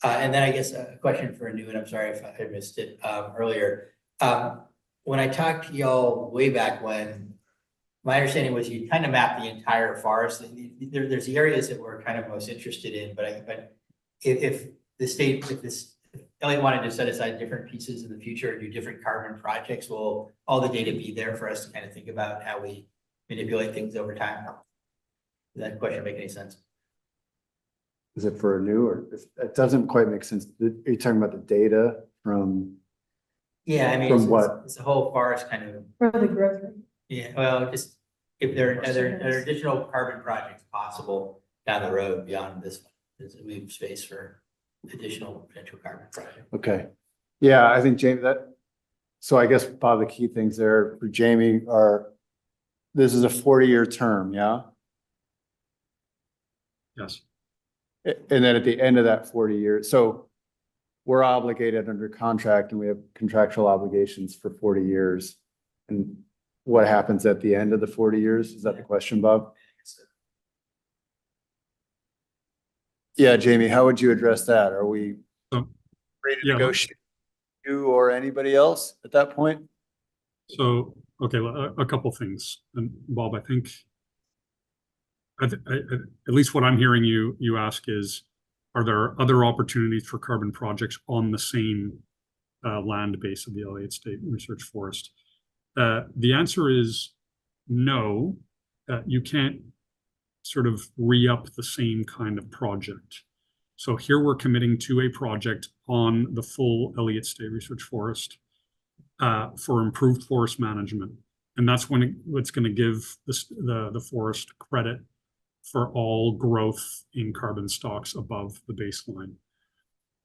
And then I guess a question for Anew, and I'm sorry if I missed it earlier. When I talked to y'all way back when, my understanding was you kind of mapped the entire forest. There's the areas that we're kind of most interested in, but if the state, if Elliott wanted to set aside different pieces in the future and do different carbon projects, will all the data be there for us to kind of think about how we manipulate things over time? Does that question make any sense? Is it for Anew, or it doesn't quite make sense? Are you talking about the data from? Yeah, I mean, From what? it's a whole forest kind of. For the growth rate. Yeah, well, just if there are additional carbon projects possible down the road beyond this, we have space for additional potential carbon projects. Okay. Yeah, I think Jamie, so I guess Bob, the key things there for Jamie are, this is a 40-year term, yeah? Yes. And then at the end of that 40 years, so we're obligated under contract and we have contractual obligations for 40 years. And what happens at the end of the 40 years? Is that the question, Bob? Yeah, Jamie, how would you address that? Are we ready to yeah, negotiate you or anybody else at that point? So, okay, a couple things. And Bob, I think at least what I'm hearing you ask is, are there other opportunities for carbon projects on the same land base of the Elliott State Research Forest? The answer is no. You can't sort of re-up the same kind of project. So here we're committing to a project on the full Elliott State Research Forest for improved forest management. And that's when it's going to give the forest credit for all growth in carbon stocks above the baseline.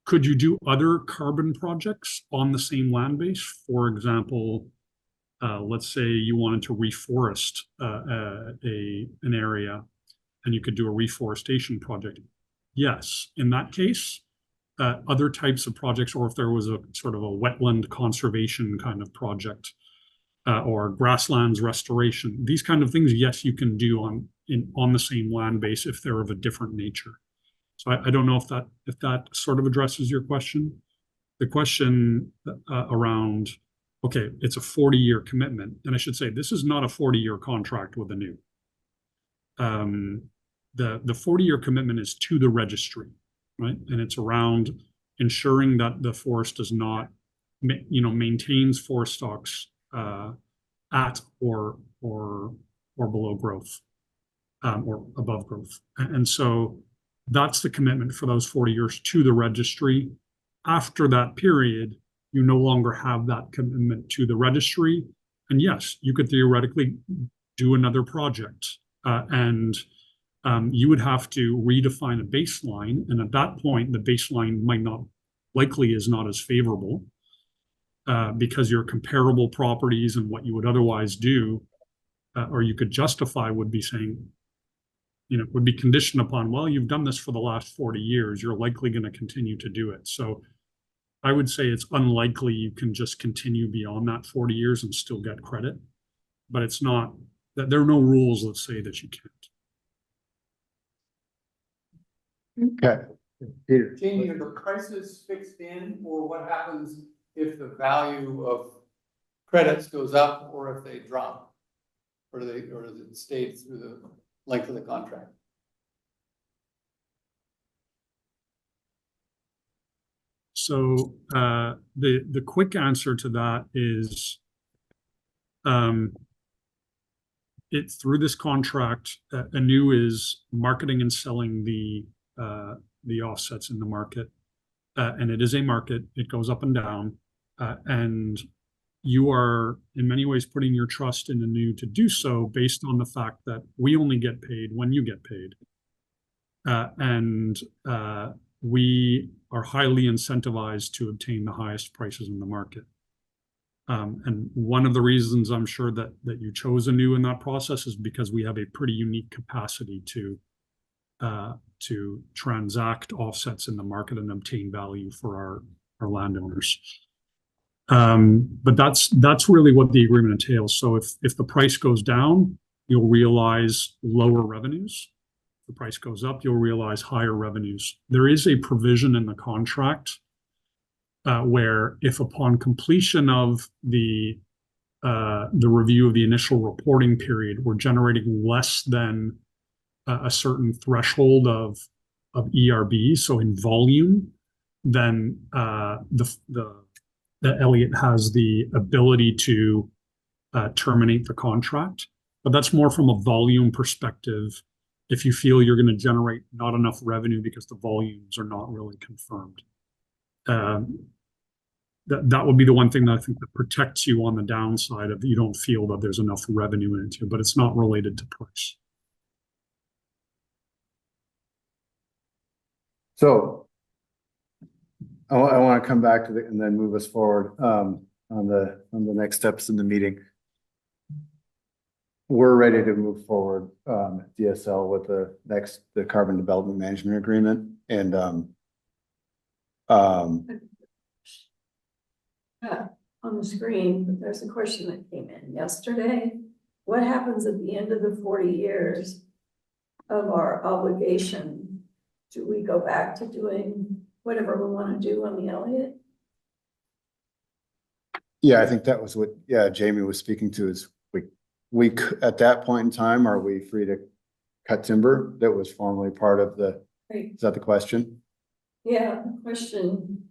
Could you do other carbon projects on the same land base? For example, let's say you wanted to reforest an area and you could do a reforestation project. Yes, in that case, other types of projects, or if there was a sort of a wetland conservation kind of project, or grasslands restoration, these kind of things, yes, you can do on the same land base if they're of a different nature. So I don't know if that sort of addresses your question. The question around, okay, it's a 40-year commitment, and I should say this is not a 40-year contract with a new. The 40-year commitment is to the registry, right? And it's around ensuring that the forest does not, maintains forest stocks at or below growth, or above growth. And so that's the commitment for those 40 years to the registry. After that period, you no longer have that commitment to the registry. And yes, you could theoretically do another project, and you would have to redefine a baseline. And at that point, the baseline likely is not as favorable, because your comparable properties and what you would otherwise do, or you could justify, would be saying, would be conditioned upon, well, you've done this for the last 40 years, you're likely going to continue to do it. So I would say it's unlikely you can just continue beyond that 40 years and still get credit, but it's not that there are no rules that say that you can't. Okay. Peter. Jamie, are the prices fixed in, or what happens if the value of credits goes up or if they drop? Or does it stay through the length of the contract? So the quick answer to that is, it through this contract, ANU is marketing and selling the offsets in the market, and it is a market. It goes up and down, and you are in many ways putting your trust in ANU to do so based on the fact that we only get paid when you get paid, and we are highly incentivized to obtain the highest prices in the market. And one of the reasons I'm sure that you chose ANU in that process is because we have a pretty unique capacity to transact offsets in the market and obtain value for our landowners. But that's really what the agreement entails. So if the price goes down, you'll realize lower revenues. If the price goes up, you'll realize higher revenues. There is a provision in the contract where if upon completion of the review of the initial reporting period, we're generating less than a certain threshold of ERB, so in volume, then the Elliott has the ability to terminate the contract. But that's more from a volume perspective. If you feel you're going to generate not enough revenue because the volumes are not really confirmed. That would be the one thing that I think that protects you on the downside of you don't feel that there's enough revenue in it, but it's not related to price. So I want to come back to and then move us forward on the next steps in the meeting. We're ready to move forward DSL with the Carbon Development Management Agreement, and on the screen, but there's a question that came in yesterday. What happens at the end of the 40 years of our obligation? Do we go back to doing whatever we want to do on the Elliott? Yeah, I think that was what, Jamie was speaking to is at that point in time, are we free to cut timber that was formerly part of the, Right. is that the question? Yeah, the question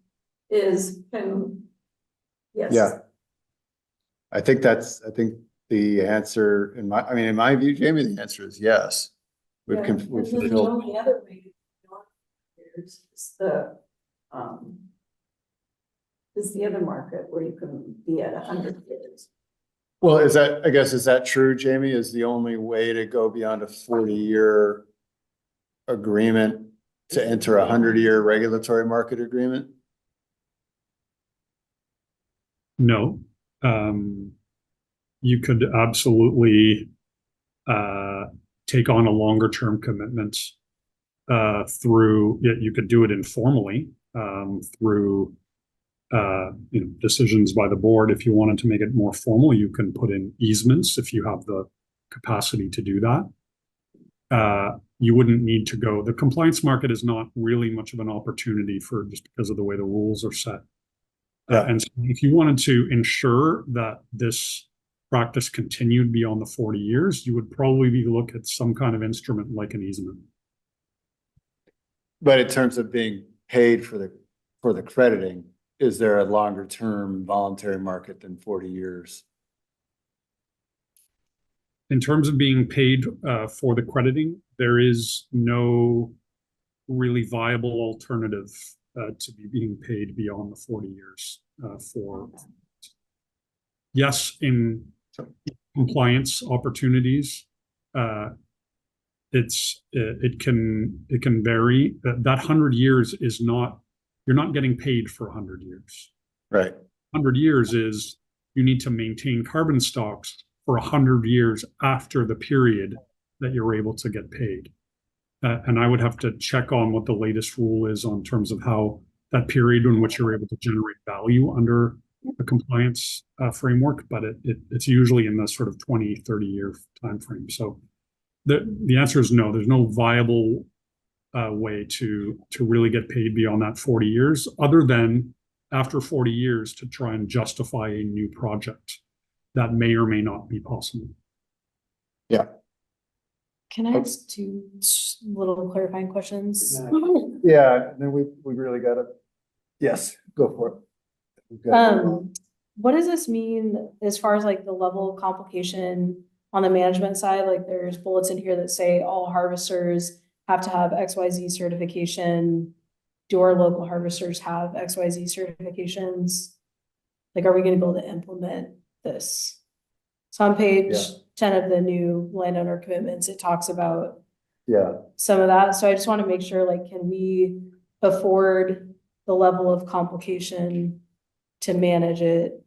is, yes. Yeah. I think the answer in my view, Jamie, the answer is yes. We've Yeah, we've and then the fulfilled. only other way to go is the other market where you can be at 100 years. Well, is that true, Jamie? Is the only way to go beyond a 40-year agreement to enter a 100-year regulatory market agreement? No. You could absolutely take on a longer term commitment through, you could do it informally through decisions by the board. If you wanted to make it more formal, you can put in easements if you have the capacity to do that. You wouldn't need to go. The compliance market is not really much of an opportunity for just because of the way the rules are set. And so if you wanted to ensure that this practice continued beyond the 40 years, you would probably look at some kind of instrument like an easement. But in terms of being paid for the crediting, is there a longer term voluntary market than 40 years? In terms of being paid for the crediting, there is no really viable alternative to be being paid beyond the 40 years for. Yes, in compliance opportunities, it can vary. That 100 years is not, you're not getting paid for 100 years. Right. 100 years is you need to maintain carbon stocks for 100 years after the period that you're able to get paid. And I would have to check on what the latest rule is on terms of how that period in which you're able to generate value under a compliance framework, but it's usually in the sort of 20, 30-year time frame. So the answer is no, there's no viable way to really get paid beyond that 40 years, other than after 40 years to try and justify a new project that may or may not be possible. Yeah. Can I ask two little clarifying questions? Yeah, then we really got to, yes, go for it. What does this mean as far as like the level of complication on the management side? Like there's bullets in here that say all harvesters have to have XYZ certification. Do our local harvesters have XYZ certifications? Like, are we going to be able to implement this? So on page 10 of the new landowner commitments, it talks about some of that. So I just want to make sure, like, can we afford the level of complication to manage it?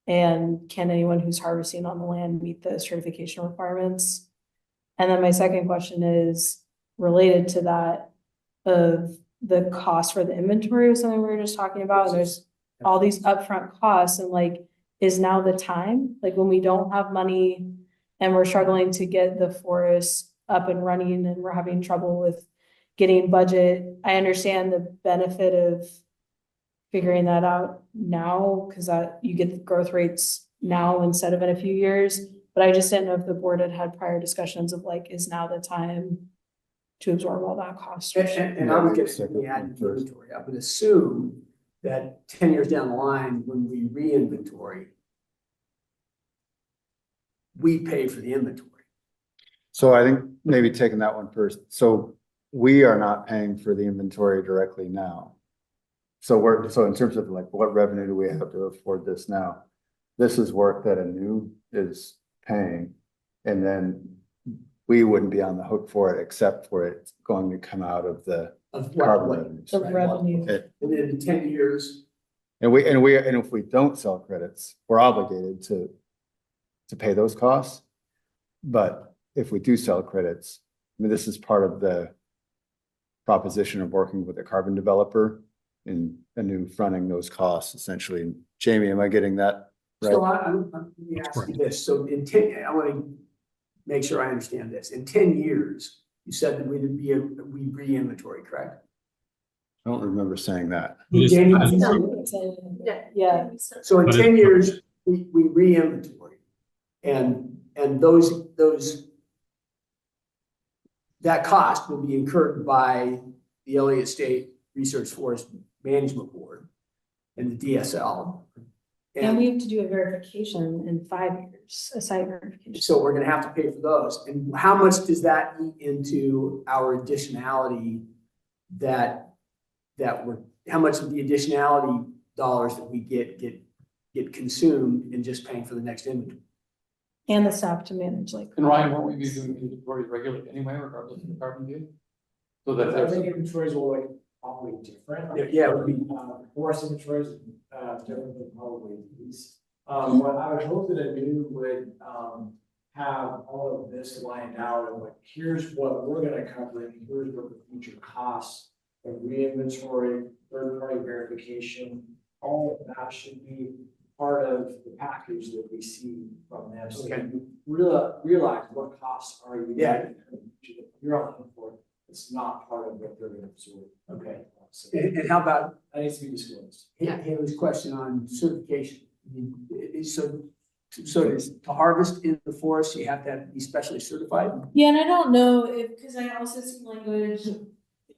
And can anyone who's harvesting on the land meet the certification requirements? And then my second question is related to that, of the cost for the inventory was something we were just talking about. And there's all these upfront costs, and like, is now the time? Like when we don't have money and we're struggling to get the forest up and running and we're having trouble with getting budget. I understand the benefit of figuring that out now, because that you get the growth rates now instead of in a few years. But I just didn't know if the board had prior discussions of like, is now the time to absorb all that cost? And I would get the inventory. I would assume that 10 years down the line, when we re-inventory, we pay for the inventory. So I think maybe taking that one first. So we are not paying for the inventory directly now. So in terms of like, what revenue do we have to afford this now? This is work that a new is paying, and then we wouldn't be on the hook for it, except for it going to come out of the carbon revenues. The revenue. And then in 10 years. And if we don't sell credits, we're obligated to pay those costs. But if we do sell credits, I mean, this is part of the proposition of working with a carbon developer, a new fronting those costs essentially. Jamie, am I getting that right? So let me ask you this, so in 10, I want to make sure I understand this, in 10 years, you said that we'd re-inventory, correct? I don't remember saying that. Jamie, Yeah. so in 10 years, we re-inventory, and that cost will be incurred by the Elliott State Research Forest Management Board and the DSL. And we have to do a verification in 5 years, a site verification. So we're gonna have to pay for those. And how much does that eat into our additionality how much of the additionality dollars that we get consumed in just paying for the next inventory? And the staff to manage like. And Ryan, won't we be doing inventories regularly anyway, regardless of the carbon deal? So that I there's. think inventories will like probably different. Yeah, it would be. Forest inventories, different than probably these. But I would hope that a new would, have all of this lined out and like, here's what we're gonna cover and here's what the future costs of re-inventory, third-party verification, all of that should be part of the package that we see from them. So you realize what costs are you getting. You're on for it. It's not part of what they're gonna absorb. Okay. So, And how about that needs to be disclosed. Haley's question on certification? I mean, so to harvest in the forest, you have to be specially certified? Yeah, and I don't know if, because I also see language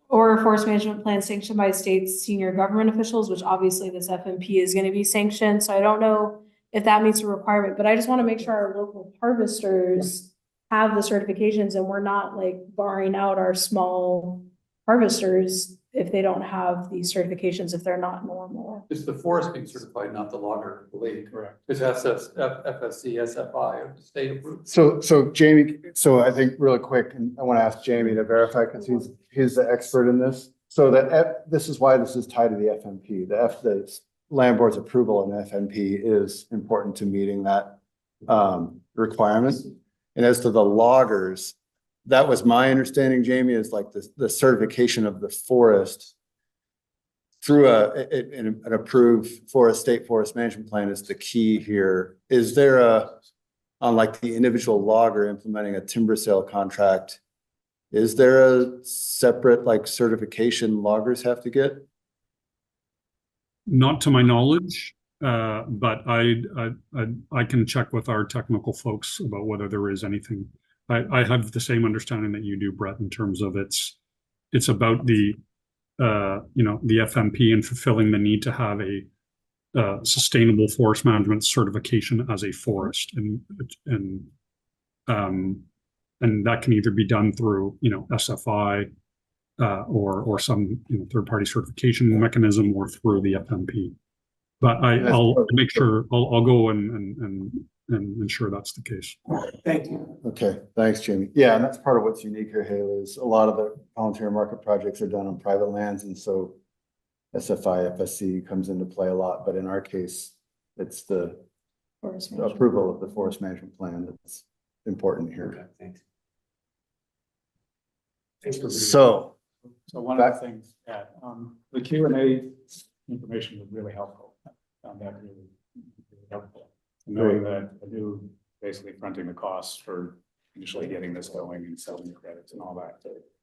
or a forest management plan sanctioned by state's senior government officials, which obviously this FMP is going to be sanctioned. So I don't know if that meets a requirement, but I just want to make sure our local harvesters have the certifications and we're not like barring out our small harvesters if they don't have these certifications, if they're not normal. It's the forest being certified, not the logger, I believe. Correct. It's FSC, SFI, state approved. So Jamie, so I think really quick, and I want to ask Jamie to verify because he's the expert in this. So that this is why this is tied to the FMP. The land board's approval in FMP is important to meeting that requirement. And as to the loggers, that was my understanding, Jamie, is like the certification of the forest through an approved state forest management plan is the key here. Is there on like the individual logger implementing a timber sale contract, is there a separate like certification loggers have to get? Not to my knowledge, but I can check with our technical folks about whether there is anything. I have the same understanding that you do, Brett, in terms of it's about the the FMP and fulfilling the need to have a sustainable forest management certification as a forest, and that can either be done through SFI or some third-party certification mechanism or through the FMP. But I'll make sure I'll go and ensure that's the case. Thank you. Okay, thanks, Jamie. Yeah, and that's part of what's unique here, Haley, is a lot of the volunteer market projects are done on private lands, and so SFI, FSC comes into play a lot. But in our case, it's the approval of the forest management plan that's important here. Okay, thanks. So one of the things that the Q&A information was really helpful. I found that really helpful. Knowing that I knew basically fronting the costs for initially getting this going and selling the credits and all that.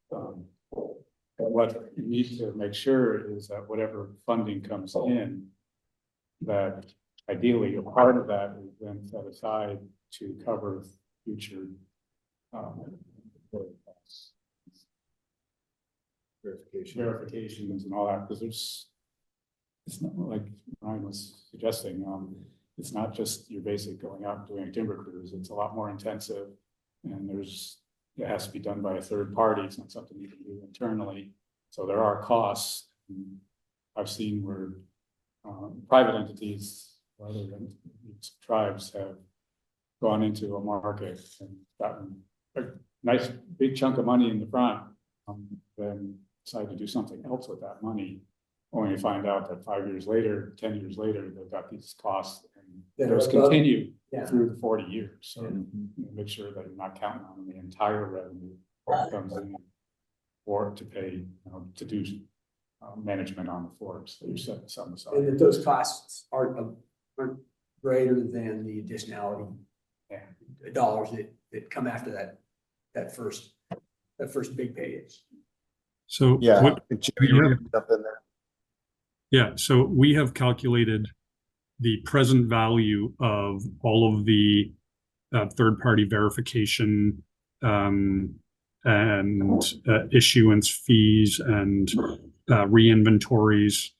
But what you need to make sure is that whatever funding comes in, that ideally a part of that is then set aside to cover future verifications and all that, because it's not like Ryan was suggesting, it's not just your basic going out and doing a timber cruise. It's a lot more intensive, and it has to be done by a third party. It's not something you can do internally. So there are costs. I've seen where private entities, rather than tribes, have gone into a market and gotten a nice big chunk of money in the front, then decide to do something else with that money, only to find out that 5 years later, 10 years later, they've got these costs and those continue through the 40 years. So make sure that you're not counting on the entire revenue that comes in or to pay, to do management on the floors that you set some aside. And that those costs aren't greater than the additionality dollars that come after that first big paydays. So Yeah. what- Jimmy, you were gonna jump in there. yeah, so we have calculated the present value of all of the third-party verification and issuance fees and re-inventories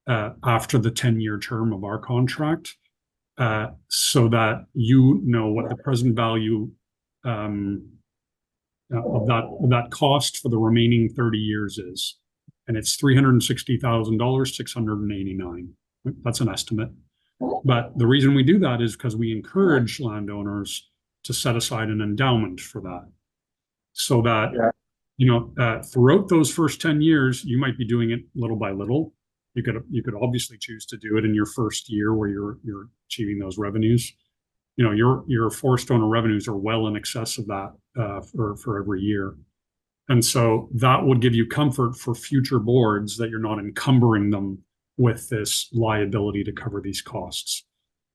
after the 10-year term of our contract, so that you know what the present value of that cost for the remaining 30 years is. And it's $360,000, 689. That's an estimate. But the reason we do that is because we encourage landowners to set aside an endowment for that. So that, throughout those first 10 years, you might be doing it little by little. You could obviously choose to do it in your first year where you're achieving those revenues. Your forest owner revenues are well in excess of that for every year. And so that would give you comfort for future boards that you're not encumbering them with this liability to cover these costs.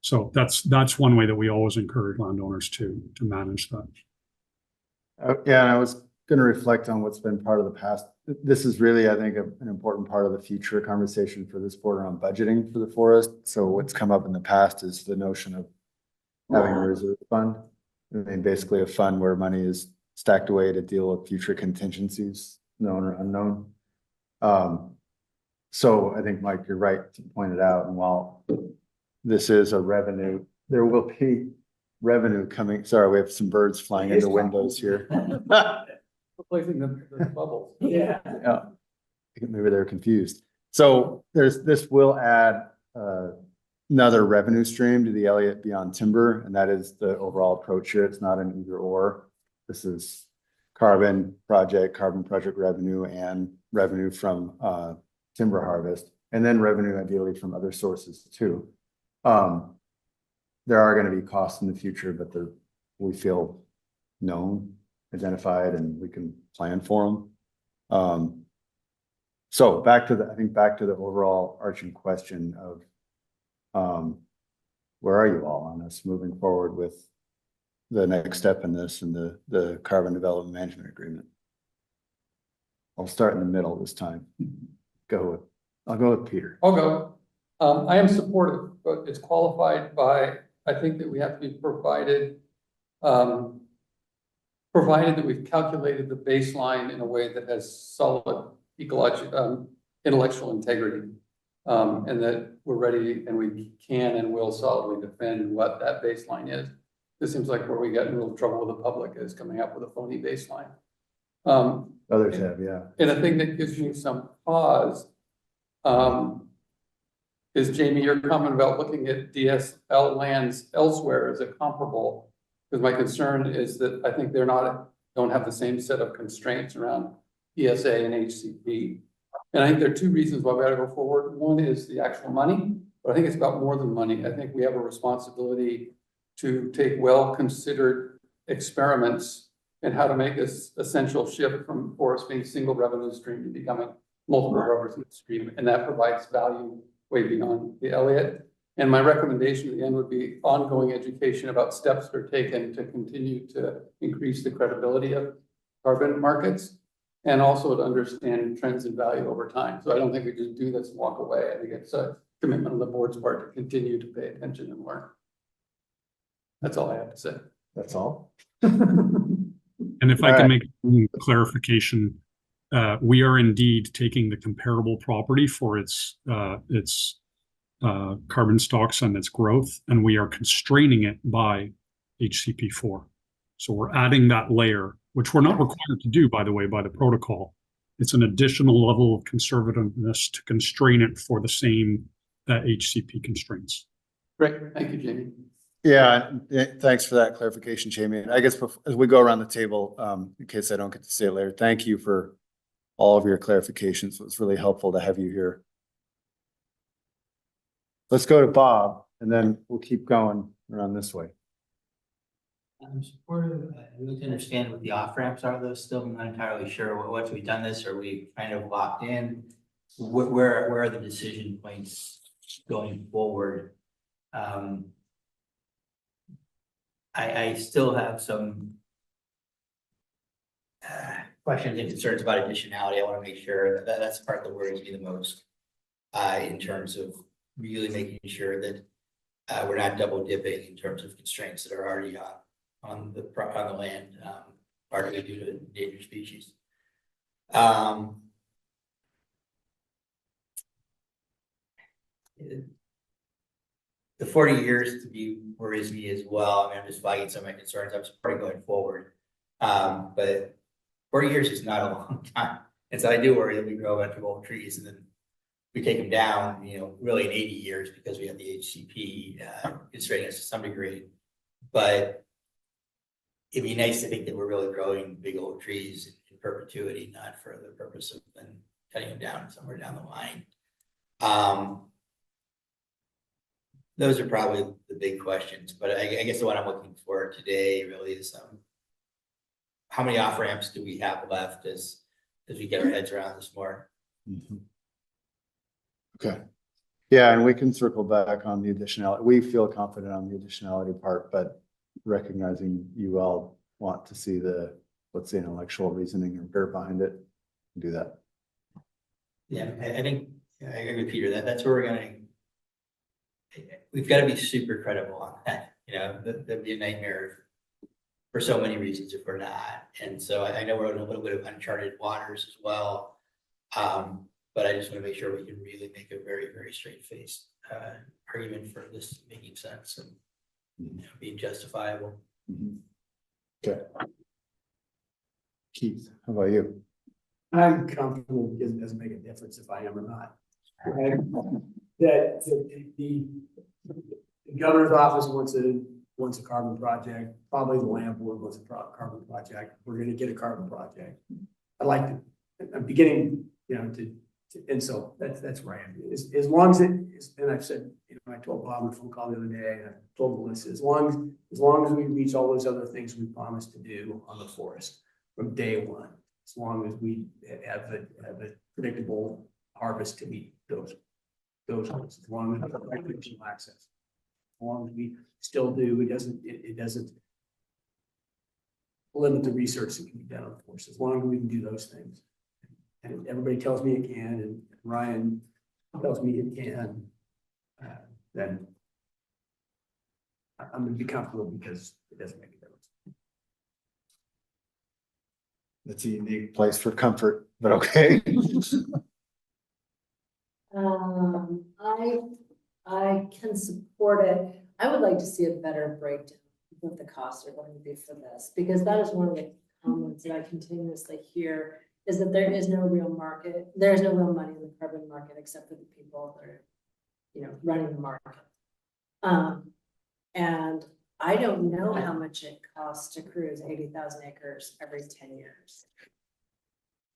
So that's one way that we always encourage landowners to manage that. Yeah, and I was going to reflect on what's been part of the past. This is really, I think, an important part of the future conversation for this board around budgeting for the forest. So what's come up in the past is the notion of having a reserve fund. I mean, basically a fund where money is stacked away to deal with future contingencies, known or unknown. So I think, Mike, you're right to point it out. And while this is a revenue, there will be revenue coming. Sorry, we have some birds flying into windows here. Replacing the bubbles. Yeah. Yeah, maybe they're confused. So this will add another revenue stream to the Elliott Beyond Timber, and that is the overall approach here. It's not an either or. This is carbon project revenue and revenue from timber harvest, and then revenue ideally from other sources too. There are going to be costs in the future, but we feel known, identified, and we can plan for them. So back to the overall arching question of where are you all on this moving forward with the next step in this and the carbon development management agreement? I'll start in the middle this time. I'll go with Peter. I'll go. I am supportive, but it's qualified by, I think that we have to be provided that we've calculated the baseline in a way that has solid ecological, intellectual integrity, and that we're ready and we can and will solidly defend what that baseline is. This seems like where we get in real trouble with the public is coming up with a phony baseline. Others have, yeah. And a thing that gives me some pause is, Jamie, your comment about looking at DSL lands elsewhere as a comparable, because my concern is that I think don't have the same set of constraints around ESA and HCP. And I think there are two reasons why we ought to go forward. One is the actual money, but I think it's about more than money. I think we have a responsibility to take well-considered experiments in how to make this essential shift from forest being single revenue stream to becoming multiple revenue stream, and that provides value way beyond the Elliott. And my recommendation at the end would be ongoing education about steps that are taken to continue to increase the credibility of carbon markets, and also to understand trends in value over time. So I don't think we just do this and walk away. I think it's a commitment on the board's part to continue to pay attention and learn. That's all I have to say. That's all. And if I can make a clarification, we are indeed taking the comparable property for its carbon stocks and its growth, and we are constraining it by HCP4. So we're adding that layer, which we're not required to do, by the way, by the protocol. It's an additional level of conservativeness to constrain it for the same HCP constraints. Great, thank you, Jamie. Yeah, thanks for that clarification, Jamie. And I guess as we go around the table, in case I don't get to say it later, thank you for all of your clarifications. It was really helpful to have you here. Let's go to Bob, and then we'll keep going around this way. I'm supportive. I'd like to understand what the off ramps are, though. Still not entirely sure. Once we've done this, are we kind of locked in? where are the decision points going forward? I still have some questions and concerns about additionality. I want to make sure that that's the part that worries me the most in terms of really making sure that we're not double dipping in terms of constraints that are already on the land, partly due to endangered species. The 40 years to be worries me as well. I mean, I'm just flagging some of my concerns. I'm supporting going forward. But 40 years is not a long time. And so I do worry that we grow a bunch of old trees and then we take them down, you know, really in 80 years because we have the HCP constraining us to some degree. But it'd be nice to think that we're really growing big old trees in perpetuity, not for the purpose of then cutting them down somewhere down the line. Those are probably the big questions, but I guess what I'm looking for today really is how many off ramps do we have left as we get our heads around this more? Okay. Yeah, and we can circle back on the additionality. We feel confident on the additionality part, but recognizing you all want to see the, let's say, intellectual reasoning or bear behind it, do that. Yeah, I think I agree with Peter that's where we've got to be super credible on that. You know, that'd be a nightmare for so many reasons if we're not. And so I know we're in a little bit of uncharted waters as well. But I just want to make sure we can really make a very, very straight-faced argument for this making sense and being justifiable. Okay. Keith, how about you? I'm comfortable because it doesn't make a difference if I am or not. Right? That the governor's office wants a carbon project, probably the land board wants a carbon project. We're going to get a carbon project. I'd like to, I'm beginning, you know, and so that's where I am. As long as it is, and I've said, you know, I told Bob on the phone call the other day, and I told Melissa, as long as we reach all those other things we promised to do on the forest from day one, as long as we have a predictable harvest to meet those ones, as long as we have recreational access, as long as we still do, it doesn't limit the research that can be done on the forest, as long as we can do those things. And everybody tells me it can, and Ryan tells me it can, then I'm gonna be comfortable because it doesn't make a difference. That's a unique place for comfort, but okay. I can support it. I would like to see a better breakdown of what the costs are going to be for this, because that is one of the comments that I continuously hear, is that there is no real market. There's no real money in the carbon market except for the people that are, you know, running the market. And I don't know how much it costs to cruise 80,000 acres every 10 years.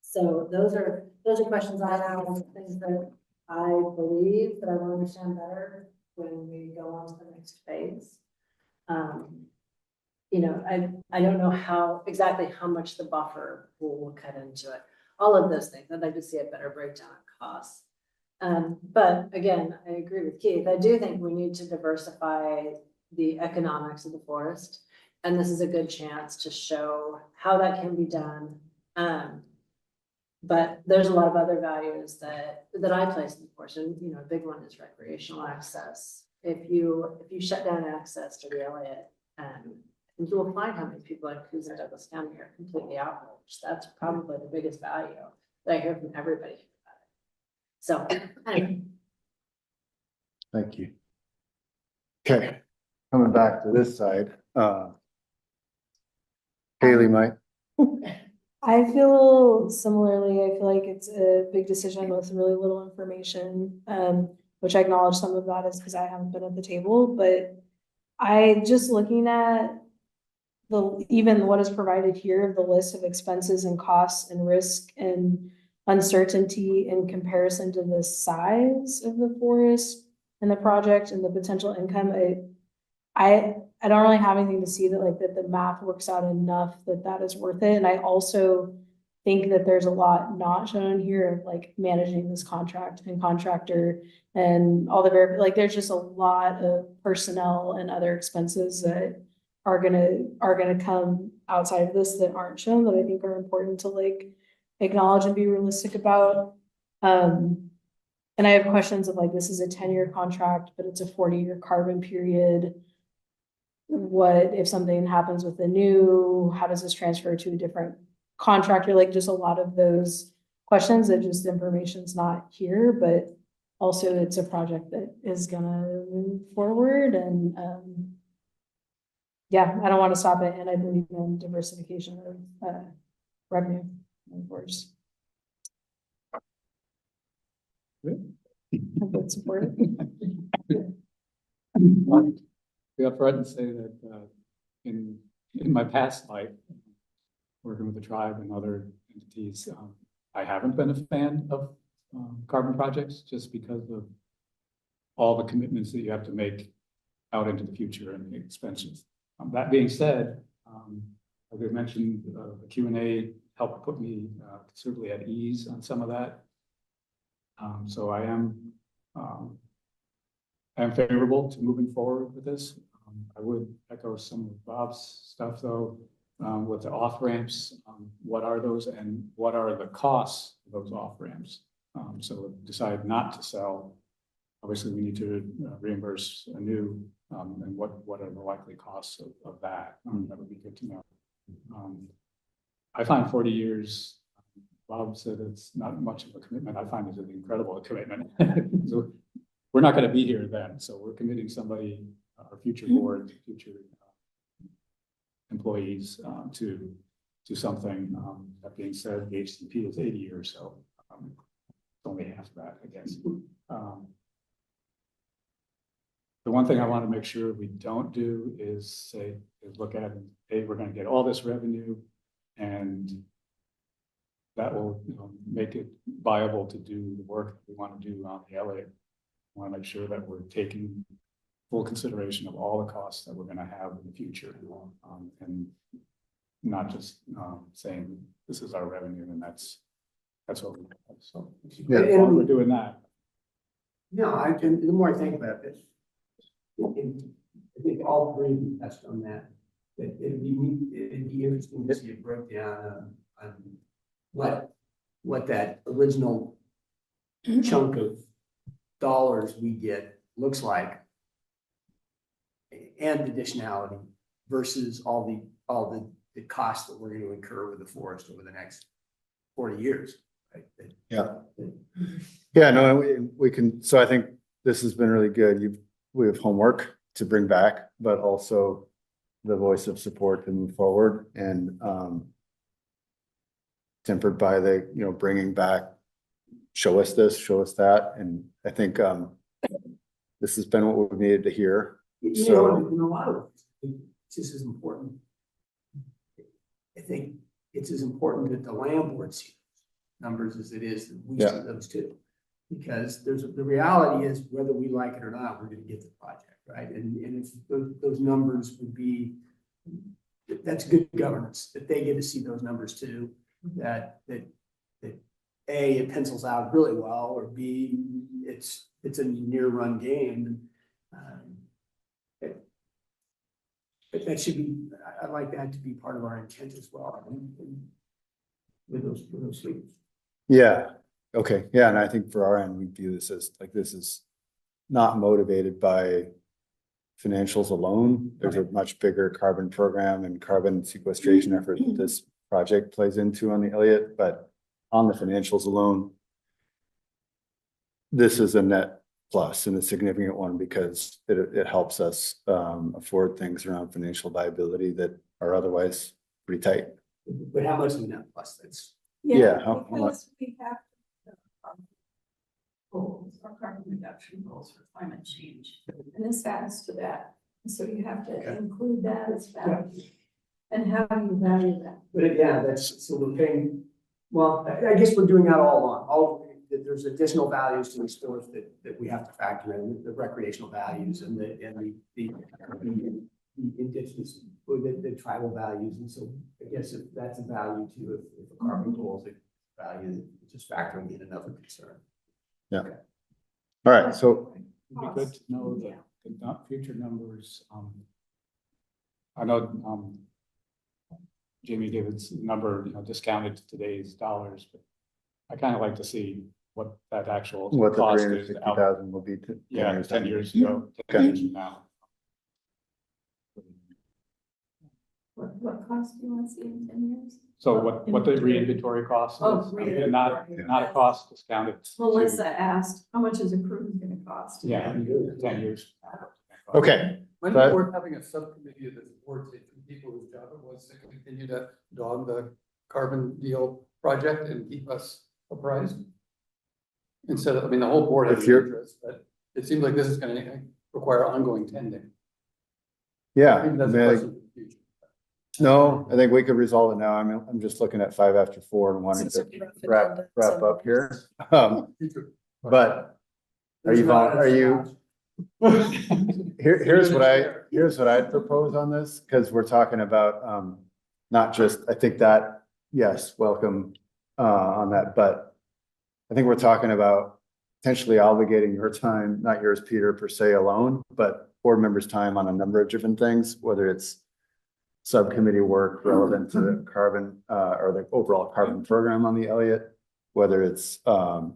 So those are questions I have, things that I believe that I will understand better when we go on to the next phase. You know, I don't know exactly how much the buffer will cut into it. All of those things, I'd like to see a better breakdown of costs. But again, I agree with Keith. I do think we need to diversify the economics of the forest. And this is a good chance to show how that can be done. But there's a lot of other values that I place in the forest. And, you know, a big one is recreational access. If you shut down access to the Elliott, you will find how many people in Cruz and Douglas County are completely outraged. That's probably the biggest value that I hear from everybody about it. So anyway. Thank you. Okay, coming back to this side, Haley, Mike. I feel similarly. I feel like it's a big decision with really little information, which I acknowledge some of that is because I haven't been at the table, but I just looking at even what is provided here, the list of expenses and costs and risk and uncertainty in comparison to the size of the forest and the project and the potential income. I don't really have anything to see that the math works out enough that is worth it. And I also think that there's a lot not shown here of like managing this contract and contractor and all the like, there's just a lot of personnel and other expenses that are gonna come outside of this that aren't shown, that I think are important to like acknowledge and be realistic about. And I have questions of like, this is a 10-year contract, but it's a 40-year carbon period. What if something happens with the new, how does this transfer to a different contractor? Like just a lot of those questions that just information's not here, but also it's a project that is gonna move forward and, yeah, I don't want to stop it. And I believe in diversification of, revenue, of course. I would support it. Be upfront and say that in my past life, working with the tribe and other entities, I haven't been a fan of carbon projects just because of all the commitments that you have to make out into the future and the expenses. That being said, as I mentioned, the Q&A helped put me considerably at ease on some of that. So I am favorable to moving forward with this. I would echo some of Bob's stuff though, with the off ramps. What are those and what are the costs of those off ramps? So decide not to sell. Obviously, we need to reimburse anew, and what are the likely costs of that? That would be good to know. I find 40 years. Bob said it's not much of a commitment. I find it an incredible commitment. So we're not going to be here then. So we're committing somebody, our future board, future employees to something. That being said, the HCP is 80 years, so it's only half that, I guess. The one thing I want to make sure we don't do is look at, hey, we're going to get all this revenue and that will make it viable to do the work that we want to do on the Elliott. I want to make sure that we're taking full consideration of all the costs that we're going to have in the future, and not just saying this is our revenue and that's what we have. So yeah, we're doing that. No, the more I think about this, I think all three of you touched on that. That it'd be interesting to see a breakdown on what that original chunk of dollars we get looks like, and additionality versus all the costs that we're going to incur with the forest over the next 40 years. Right? Yeah, no, we can. So I think this has been really good. We have homework to bring back, but also the voice of support to move forward, and tempered by the bringing back, show us this, show us that, and I think this has been what we've needed to hear. So in a lot of ways, it's just as important. I think it's as important that the land board sees numbers as it is that we see those too, because the reality is whether we like it or not, we're going to get the project, right? And if those numbers would be, that's good governance that they get to see those numbers too. That A, it pencils out really well, or B, it's a near run game. That should be, I'd like that to be part of our intent as well, with those sleeps. yeah, okay, yeah, and I think for our end, we view this as like, this is not motivated by financials alone. There's a much bigger carbon program and carbon sequestration effort that this project plays into on the Elliott, but on the financials alone, this is a net plus and a significant one, because it helps us afford things around financial viability that are otherwise pretty tight. But how much is a net plus? That's how much? Because we have goals, our carbon reduction goals for climate change, and this adds to that. And so you have to include that as value. And how do you value that? But yeah, that's, so we're paying, well, I guess we're doing that all along. There's additional values to the stores that we have to factor in, the recreational values and the the indigenous, or the tribal values, and so I guess if that's a value too, if a carbon goal is a value, just factoring in another concern. Yeah. All right, so It'd be good to know the future numbers. I know, Jamie gave us a number, discounted to today's dollars, but I kind of like to see what that actual what the cost is 360,000 will be to 10 years ago, 10 years from now. What cost do you want to see in 10 years? So what the re-inventory cost is, and not a cost discounted. Melissa asked, how much is a cruise gonna cost? Yeah, 10 years. Okay. When But- we're having a subcommittee of this board, people whose job it was to continue to dog the carbon deal project and keep us apprised. Instead of, the whole board has If you're- interest, but it seems like this is gonna require ongoing tending. yeah, Maybe that's a I mean, question for the future. no, I think we could resolve it now. I'm just looking at 5 after 4 and wanting to wrap up here. But here's what I'd propose on this, because we're talking about, not just, I think that, yes, welcome, on that, but I think we're talking about potentially obligating your time, not yours, Peter, per se alone, but board members' time on a number of different things, whether it's subcommittee work relevant to the carbon, or the overall carbon program on the Elliott, whether it's,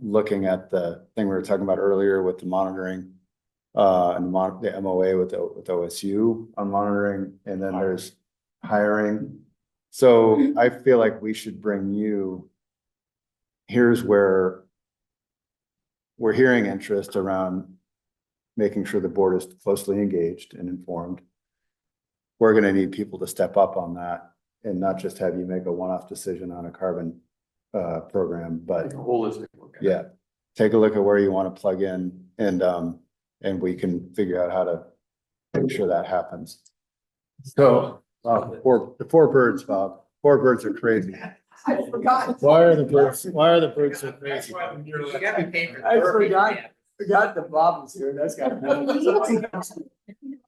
looking at the thing we were talking about earlier with the monitoring, and the MOA with OSU on monitoring, and then there's hiring. So I feel like we should bring you, here's where we're hearing interest around making sure the board is closely engaged and informed. We're gonna need people to step up on that and not just have you make a one-off decision on a carbon program, but Take a holistic look at it. yeah, take a look at where you want to plug in, and we can figure out how to make sure that happens. So, the four birds, Bob, 4 birds are crazy. I forgot. Why are the birds so crazy? I forgot the Bob was here, that's got.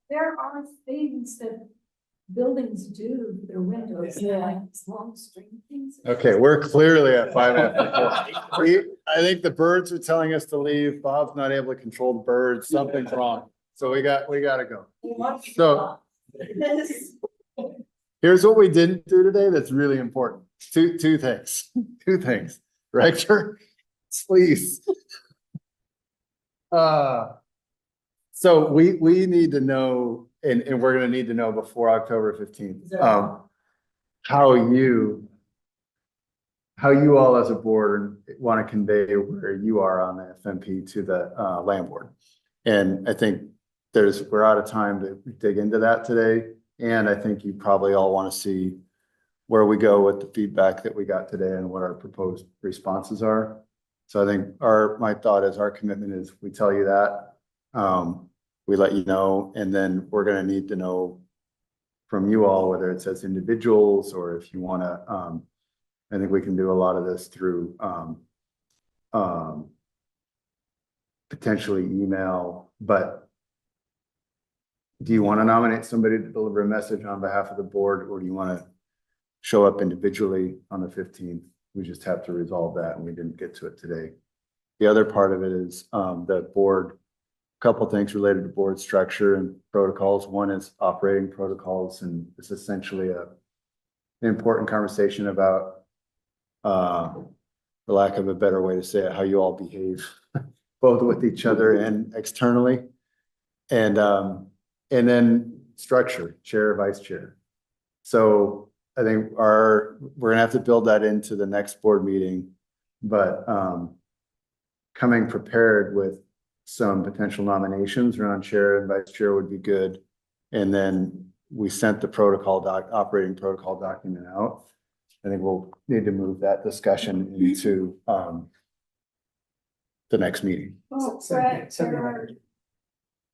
There are things that buildings do to their windows, they're like these long string things. Okay, we're clearly at 5 after 4. I think the birds are telling us to leave. Bob's not able to control the birds. Something's wrong. So we gotta go. So here's what we didn't do today that's really important. Two things. Rector, please. So we need to know, and we're gonna need to know before October 15th, how you all as a board want to convey where you are on the FMP to the land board. And I think we're out of time to dig into that today. And I think you probably all want to see where we go with the feedback that we got today and what our proposed responses are. So I think my thought is our commitment is we tell you that, we let you know, and then we're going to need to know from you all, whether it's as individuals or if you want to, I think we can do a lot of this through, potentially email, but do you want to nominate somebody to deliver a message on behalf of the board, or do you want to show up individually on the 15th? We just have to resolve that, and we didn't get to it today. The other part of it is the board, a couple things related to board structure and protocols. One is operating protocols, and it's essentially an important conversation about, for lack of a better way to say it, how you all behave, both with each other and externally. And then structure, chair, vice chair. So I think we're gonna have to build that into the next board meeting, but coming prepared with some potential nominations around chair and vice chair would be good. And then we sent the operating protocol document out. I think we'll need to move that discussion into the next meeting. Well, Brett,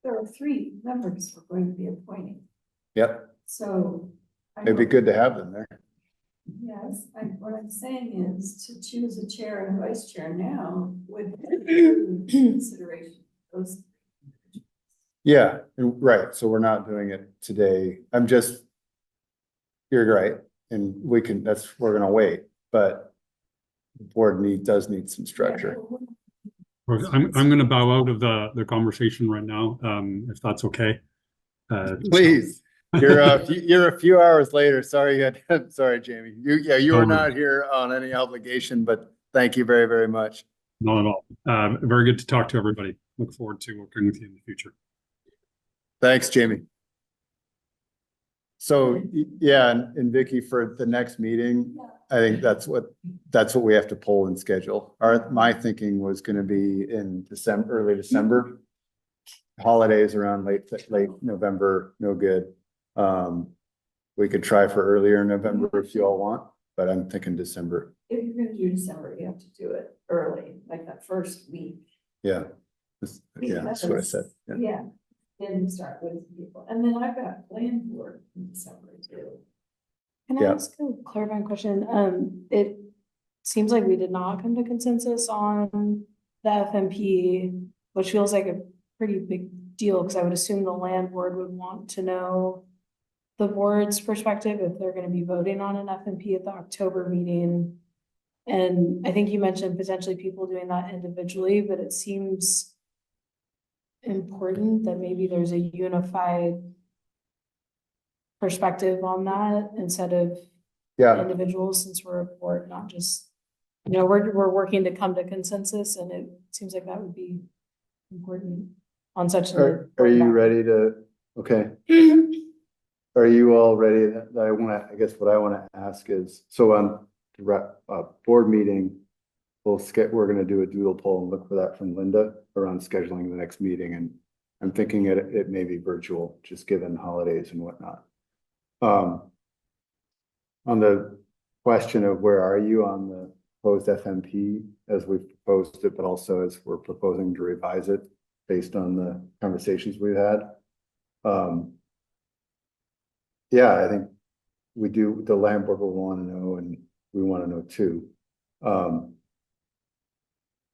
there are 3 members we're going to be appointing, Yep, so. it'd be good to have them there. Yes, what I'm saying is to choose a chair and a vice chair now would consideration those. Yeah, right. So we're not doing it today. You're right. And we're gonna wait, but the board does need some structure. I'm gonna bow out of the conversation right now, if that's okay. Please, you're a few hours later. Sorry, sorry, Jamie. You were not here on any obligation, but thank you very, very much. Not at all. Very good to talk to everybody. Look forward to working with you in the future. Thanks, Jamie. So, yeah, and Vicky, for the next meeting, I think that's what we have to pull and schedule. My thinking was gonna be in December, early December. Holidays around late November, no good. We could try for earlier in November if you all want, but I'm thinking December. If you're gonna do December, you have to do it early, like that first week. Yeah. That's what I said. Yeah. Yeah, then start with people, and then I've got planned work in December too. Can I ask a clarifying question? It seems like we did not come to consensus on the FMP, which feels like a pretty big deal, because I would assume the land board would want to know the board's perspective if they're gonna be voting on an FMP at the October meeting. And I think you mentioned potentially people doing that individually, but it seems important that maybe there's a unified perspective on that instead of individuals, since we're a board, not just, we're working to come to consensus, and it seems like that would be important on such a. Are you ready to, okay. Are you all ready? I guess what I wanna ask is, so on board meeting, we're gonna do a doodle poll and look for that from Linda around scheduling the next meeting, and I'm thinking it may be virtual, just given holidays and whatnot. On the question of where are you on the proposed FMP as we've proposed it, but also as we're proposing to revise it based on the conversations we've had. Yeah, I think the land board will want to know, and we want to know too.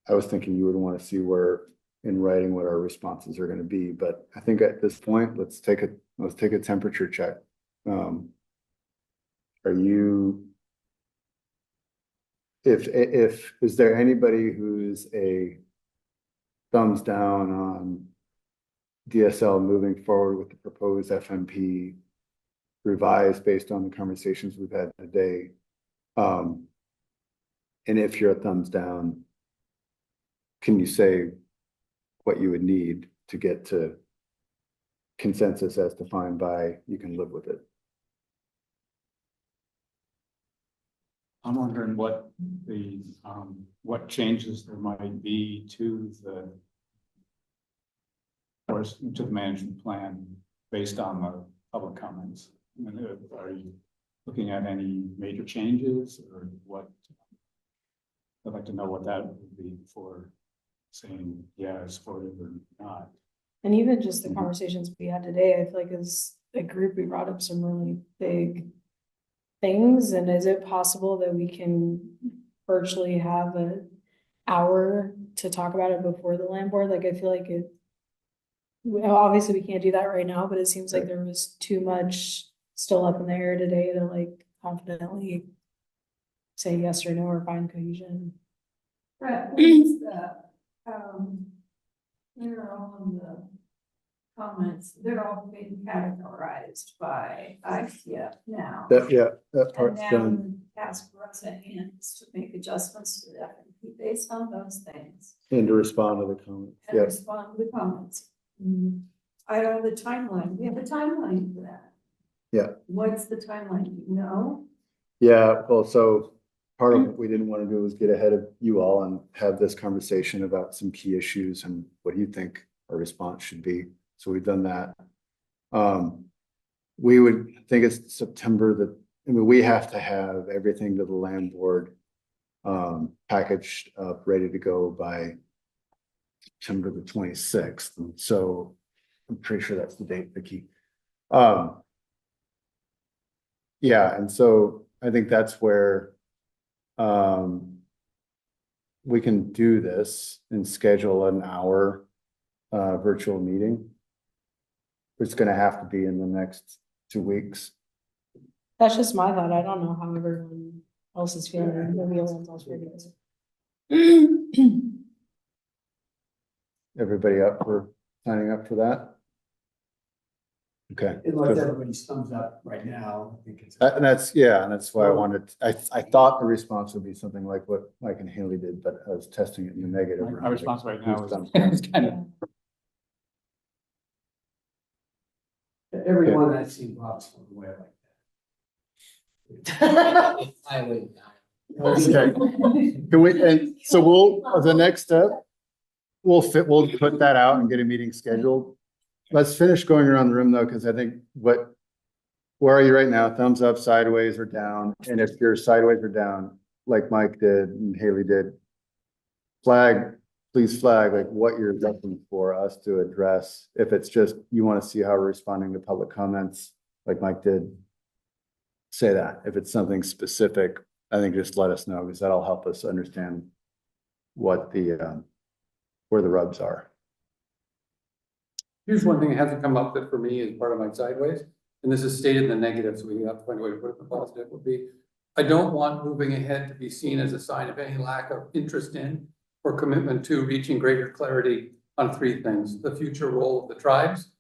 I was thinking you would want to see in writing what our responses are going to be, but I think at this point, let's take a temperature check. Is there anybody who's a thumbs down on DSL moving forward with the proposed FMP revised based on the conversations we've had today? And if you're a thumbs down, can you say what you would need to get to consensus as defined by you can live with it? I'm wondering what changes there might be to the management plan based on the public comments. I mean, are you looking at any major changes, or what? I'd like to know what that would be for saying, yeah, I support it or not. And even just the conversations we had today, I feel like as a group, we brought up some really big things. And is it possible that we can virtually have an hour to talk about it before the land board? Like, I feel like obviously we can't do that right now, but it seems like there was too much still up in the air today to like confidently say yes or no or find cohesion. Brett, what is the, they're all in the comments, they're all being categorized by ICF now. That part's And done. now ask Russ and Hans to make adjustments to the FMP based on those things. And to respond to the comments. And respond to the comments. I don't have the timeline. We have a timeline for that. Yeah. What's the timeline? Do you know? Yeah, well, so part of what we didn't want to do was get ahead of you all and have this conversation about some key issues and what you think our response should be. So we've done that. We would think it's September we have to have everything to the land board packaged up, ready to go by September the 26th. And so I'm pretty sure that's the date, Vicky. Yeah, and so I think that's where we can do this and schedule an hour virtual meeting it's gonna have to be in the next 2 weeks. That's just my thought. I don't know how everyone else is feeling. Maybe everyone else feels. Everybody up for signing up for that? Okay. Unless everybody's thumbs up right now, I think it's. And that's why I wanted, I thought the response would be something like what Mike and Haley did, but I was testing it in the negative. My response right now is Thumbs down. kind of. Everyone I've seen Bob's from the way like I would. Okay. Can we, and so the next step, we'll put that out and get a meeting scheduled. Let's finish going around the room though, because I think where are you right now? Thumbs up, sideways, or down? And if you're sideways or down, like Mike did and Haley did, please flag like what you're looking for us to address. If it's just, you want to see how we're responding to public comments, like Mike did, say that. If it's something specific, I think just let us know, because that'll help us understand what where the rubs are. Here's one thing that hasn't come up that for me is part of my sideways, and this is stated in the negative, so we have to find a way to put it in the positive, would be, I don't want moving ahead to be seen as a sign of any lack of interest in or commitment to reaching greater clarity on 3 things: the future role of the tribes,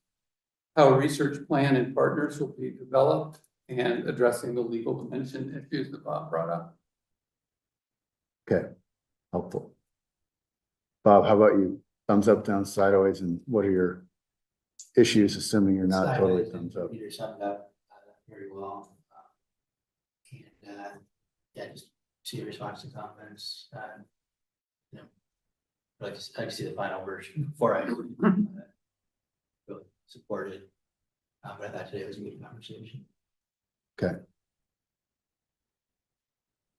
how a research plan and partners will be developed, and addressing the legal dimension issues that Bob brought up. Okay, helpful. Bob, how about you? Thumbs up, down, sideways, and what are your issues, assuming you're not totally thumbs up? Peter summed up very well. And yeah, just see the response to comments. You know, like to see the final version before I really support it. But I thought today was a good conversation. Okay.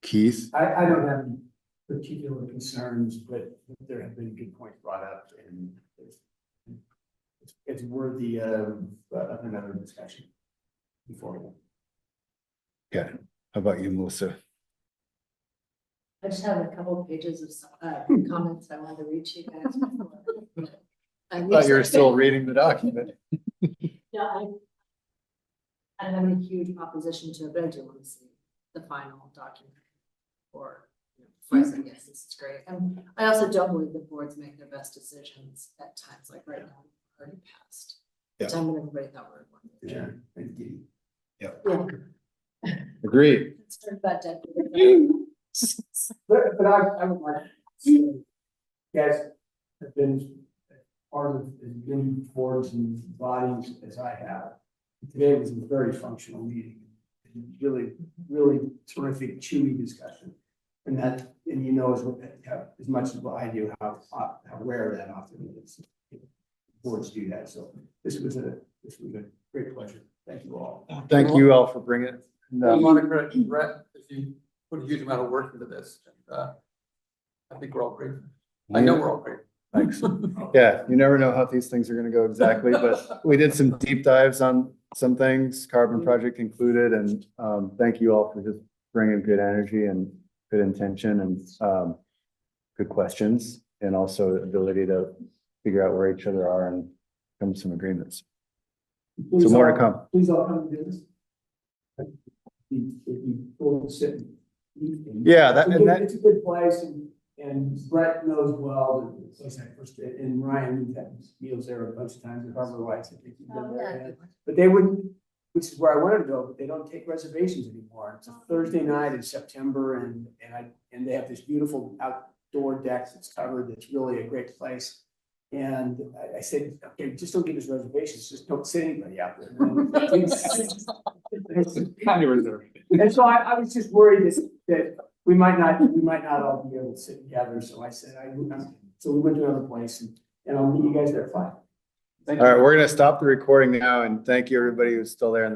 Keith? I don't have any particular concerns, but there have been good points brought up, and it's worthy of another discussion before. Okay. How about you, Melissa? I just have a couple of pages of comments I wanted to read to you guys. I thought you were still reading the document. Yeah, I don't have any huge opposition to it, but I do want to see the final document or before I say yes, this is great. And I also don't believe the boards make their best decisions at times like right now, already passed. The time when everybody thought we were one. Yeah, thank you. Yeah. Agreed. Let's start that dead. But I would like to see you guys have been part of as many boards and bodies as I have. Today was a very functional meeting. Really, really terrific, chewy discussion. And you know as much as what I do, how rare that often is. Boards do that. So this was a great pleasure. Thank you all. Thank you all for bringing it. I want to credit Brett, if you put a huge amount of work into this. I think we're all great. I know we're all great. Thanks. Yeah, you never know how these things are going to go exactly, but we did some deep dives on some things, Carbon Project included, and thank you all for just bringing good energy and good intention and good questions, and also the ability to figure out where each other are and come to some agreements. So more to come. Please all come to this. If you go and sit and eat. Yeah, It's a good place, and Brett knows well the place I first did, and Ryan, we've had meals there a bunch of times at Harbor Lights. I think you've been there. But they wouldn't, which is where I wanted to go, but they don't take reservations anymore. It's a Thursday night in September, and they have this beautiful outdoor deck that's covered. That's really a great place. And I said, okay, just don't give us reservations. Just don't sit anybody out there. Kind of reserved. And so I was just worried that we might not all be able to sit together. So I said, so we went to another place, and I'll meet you guys there. Fine. All right, we're going to stop the recording now, and thank you everybody who's still there in the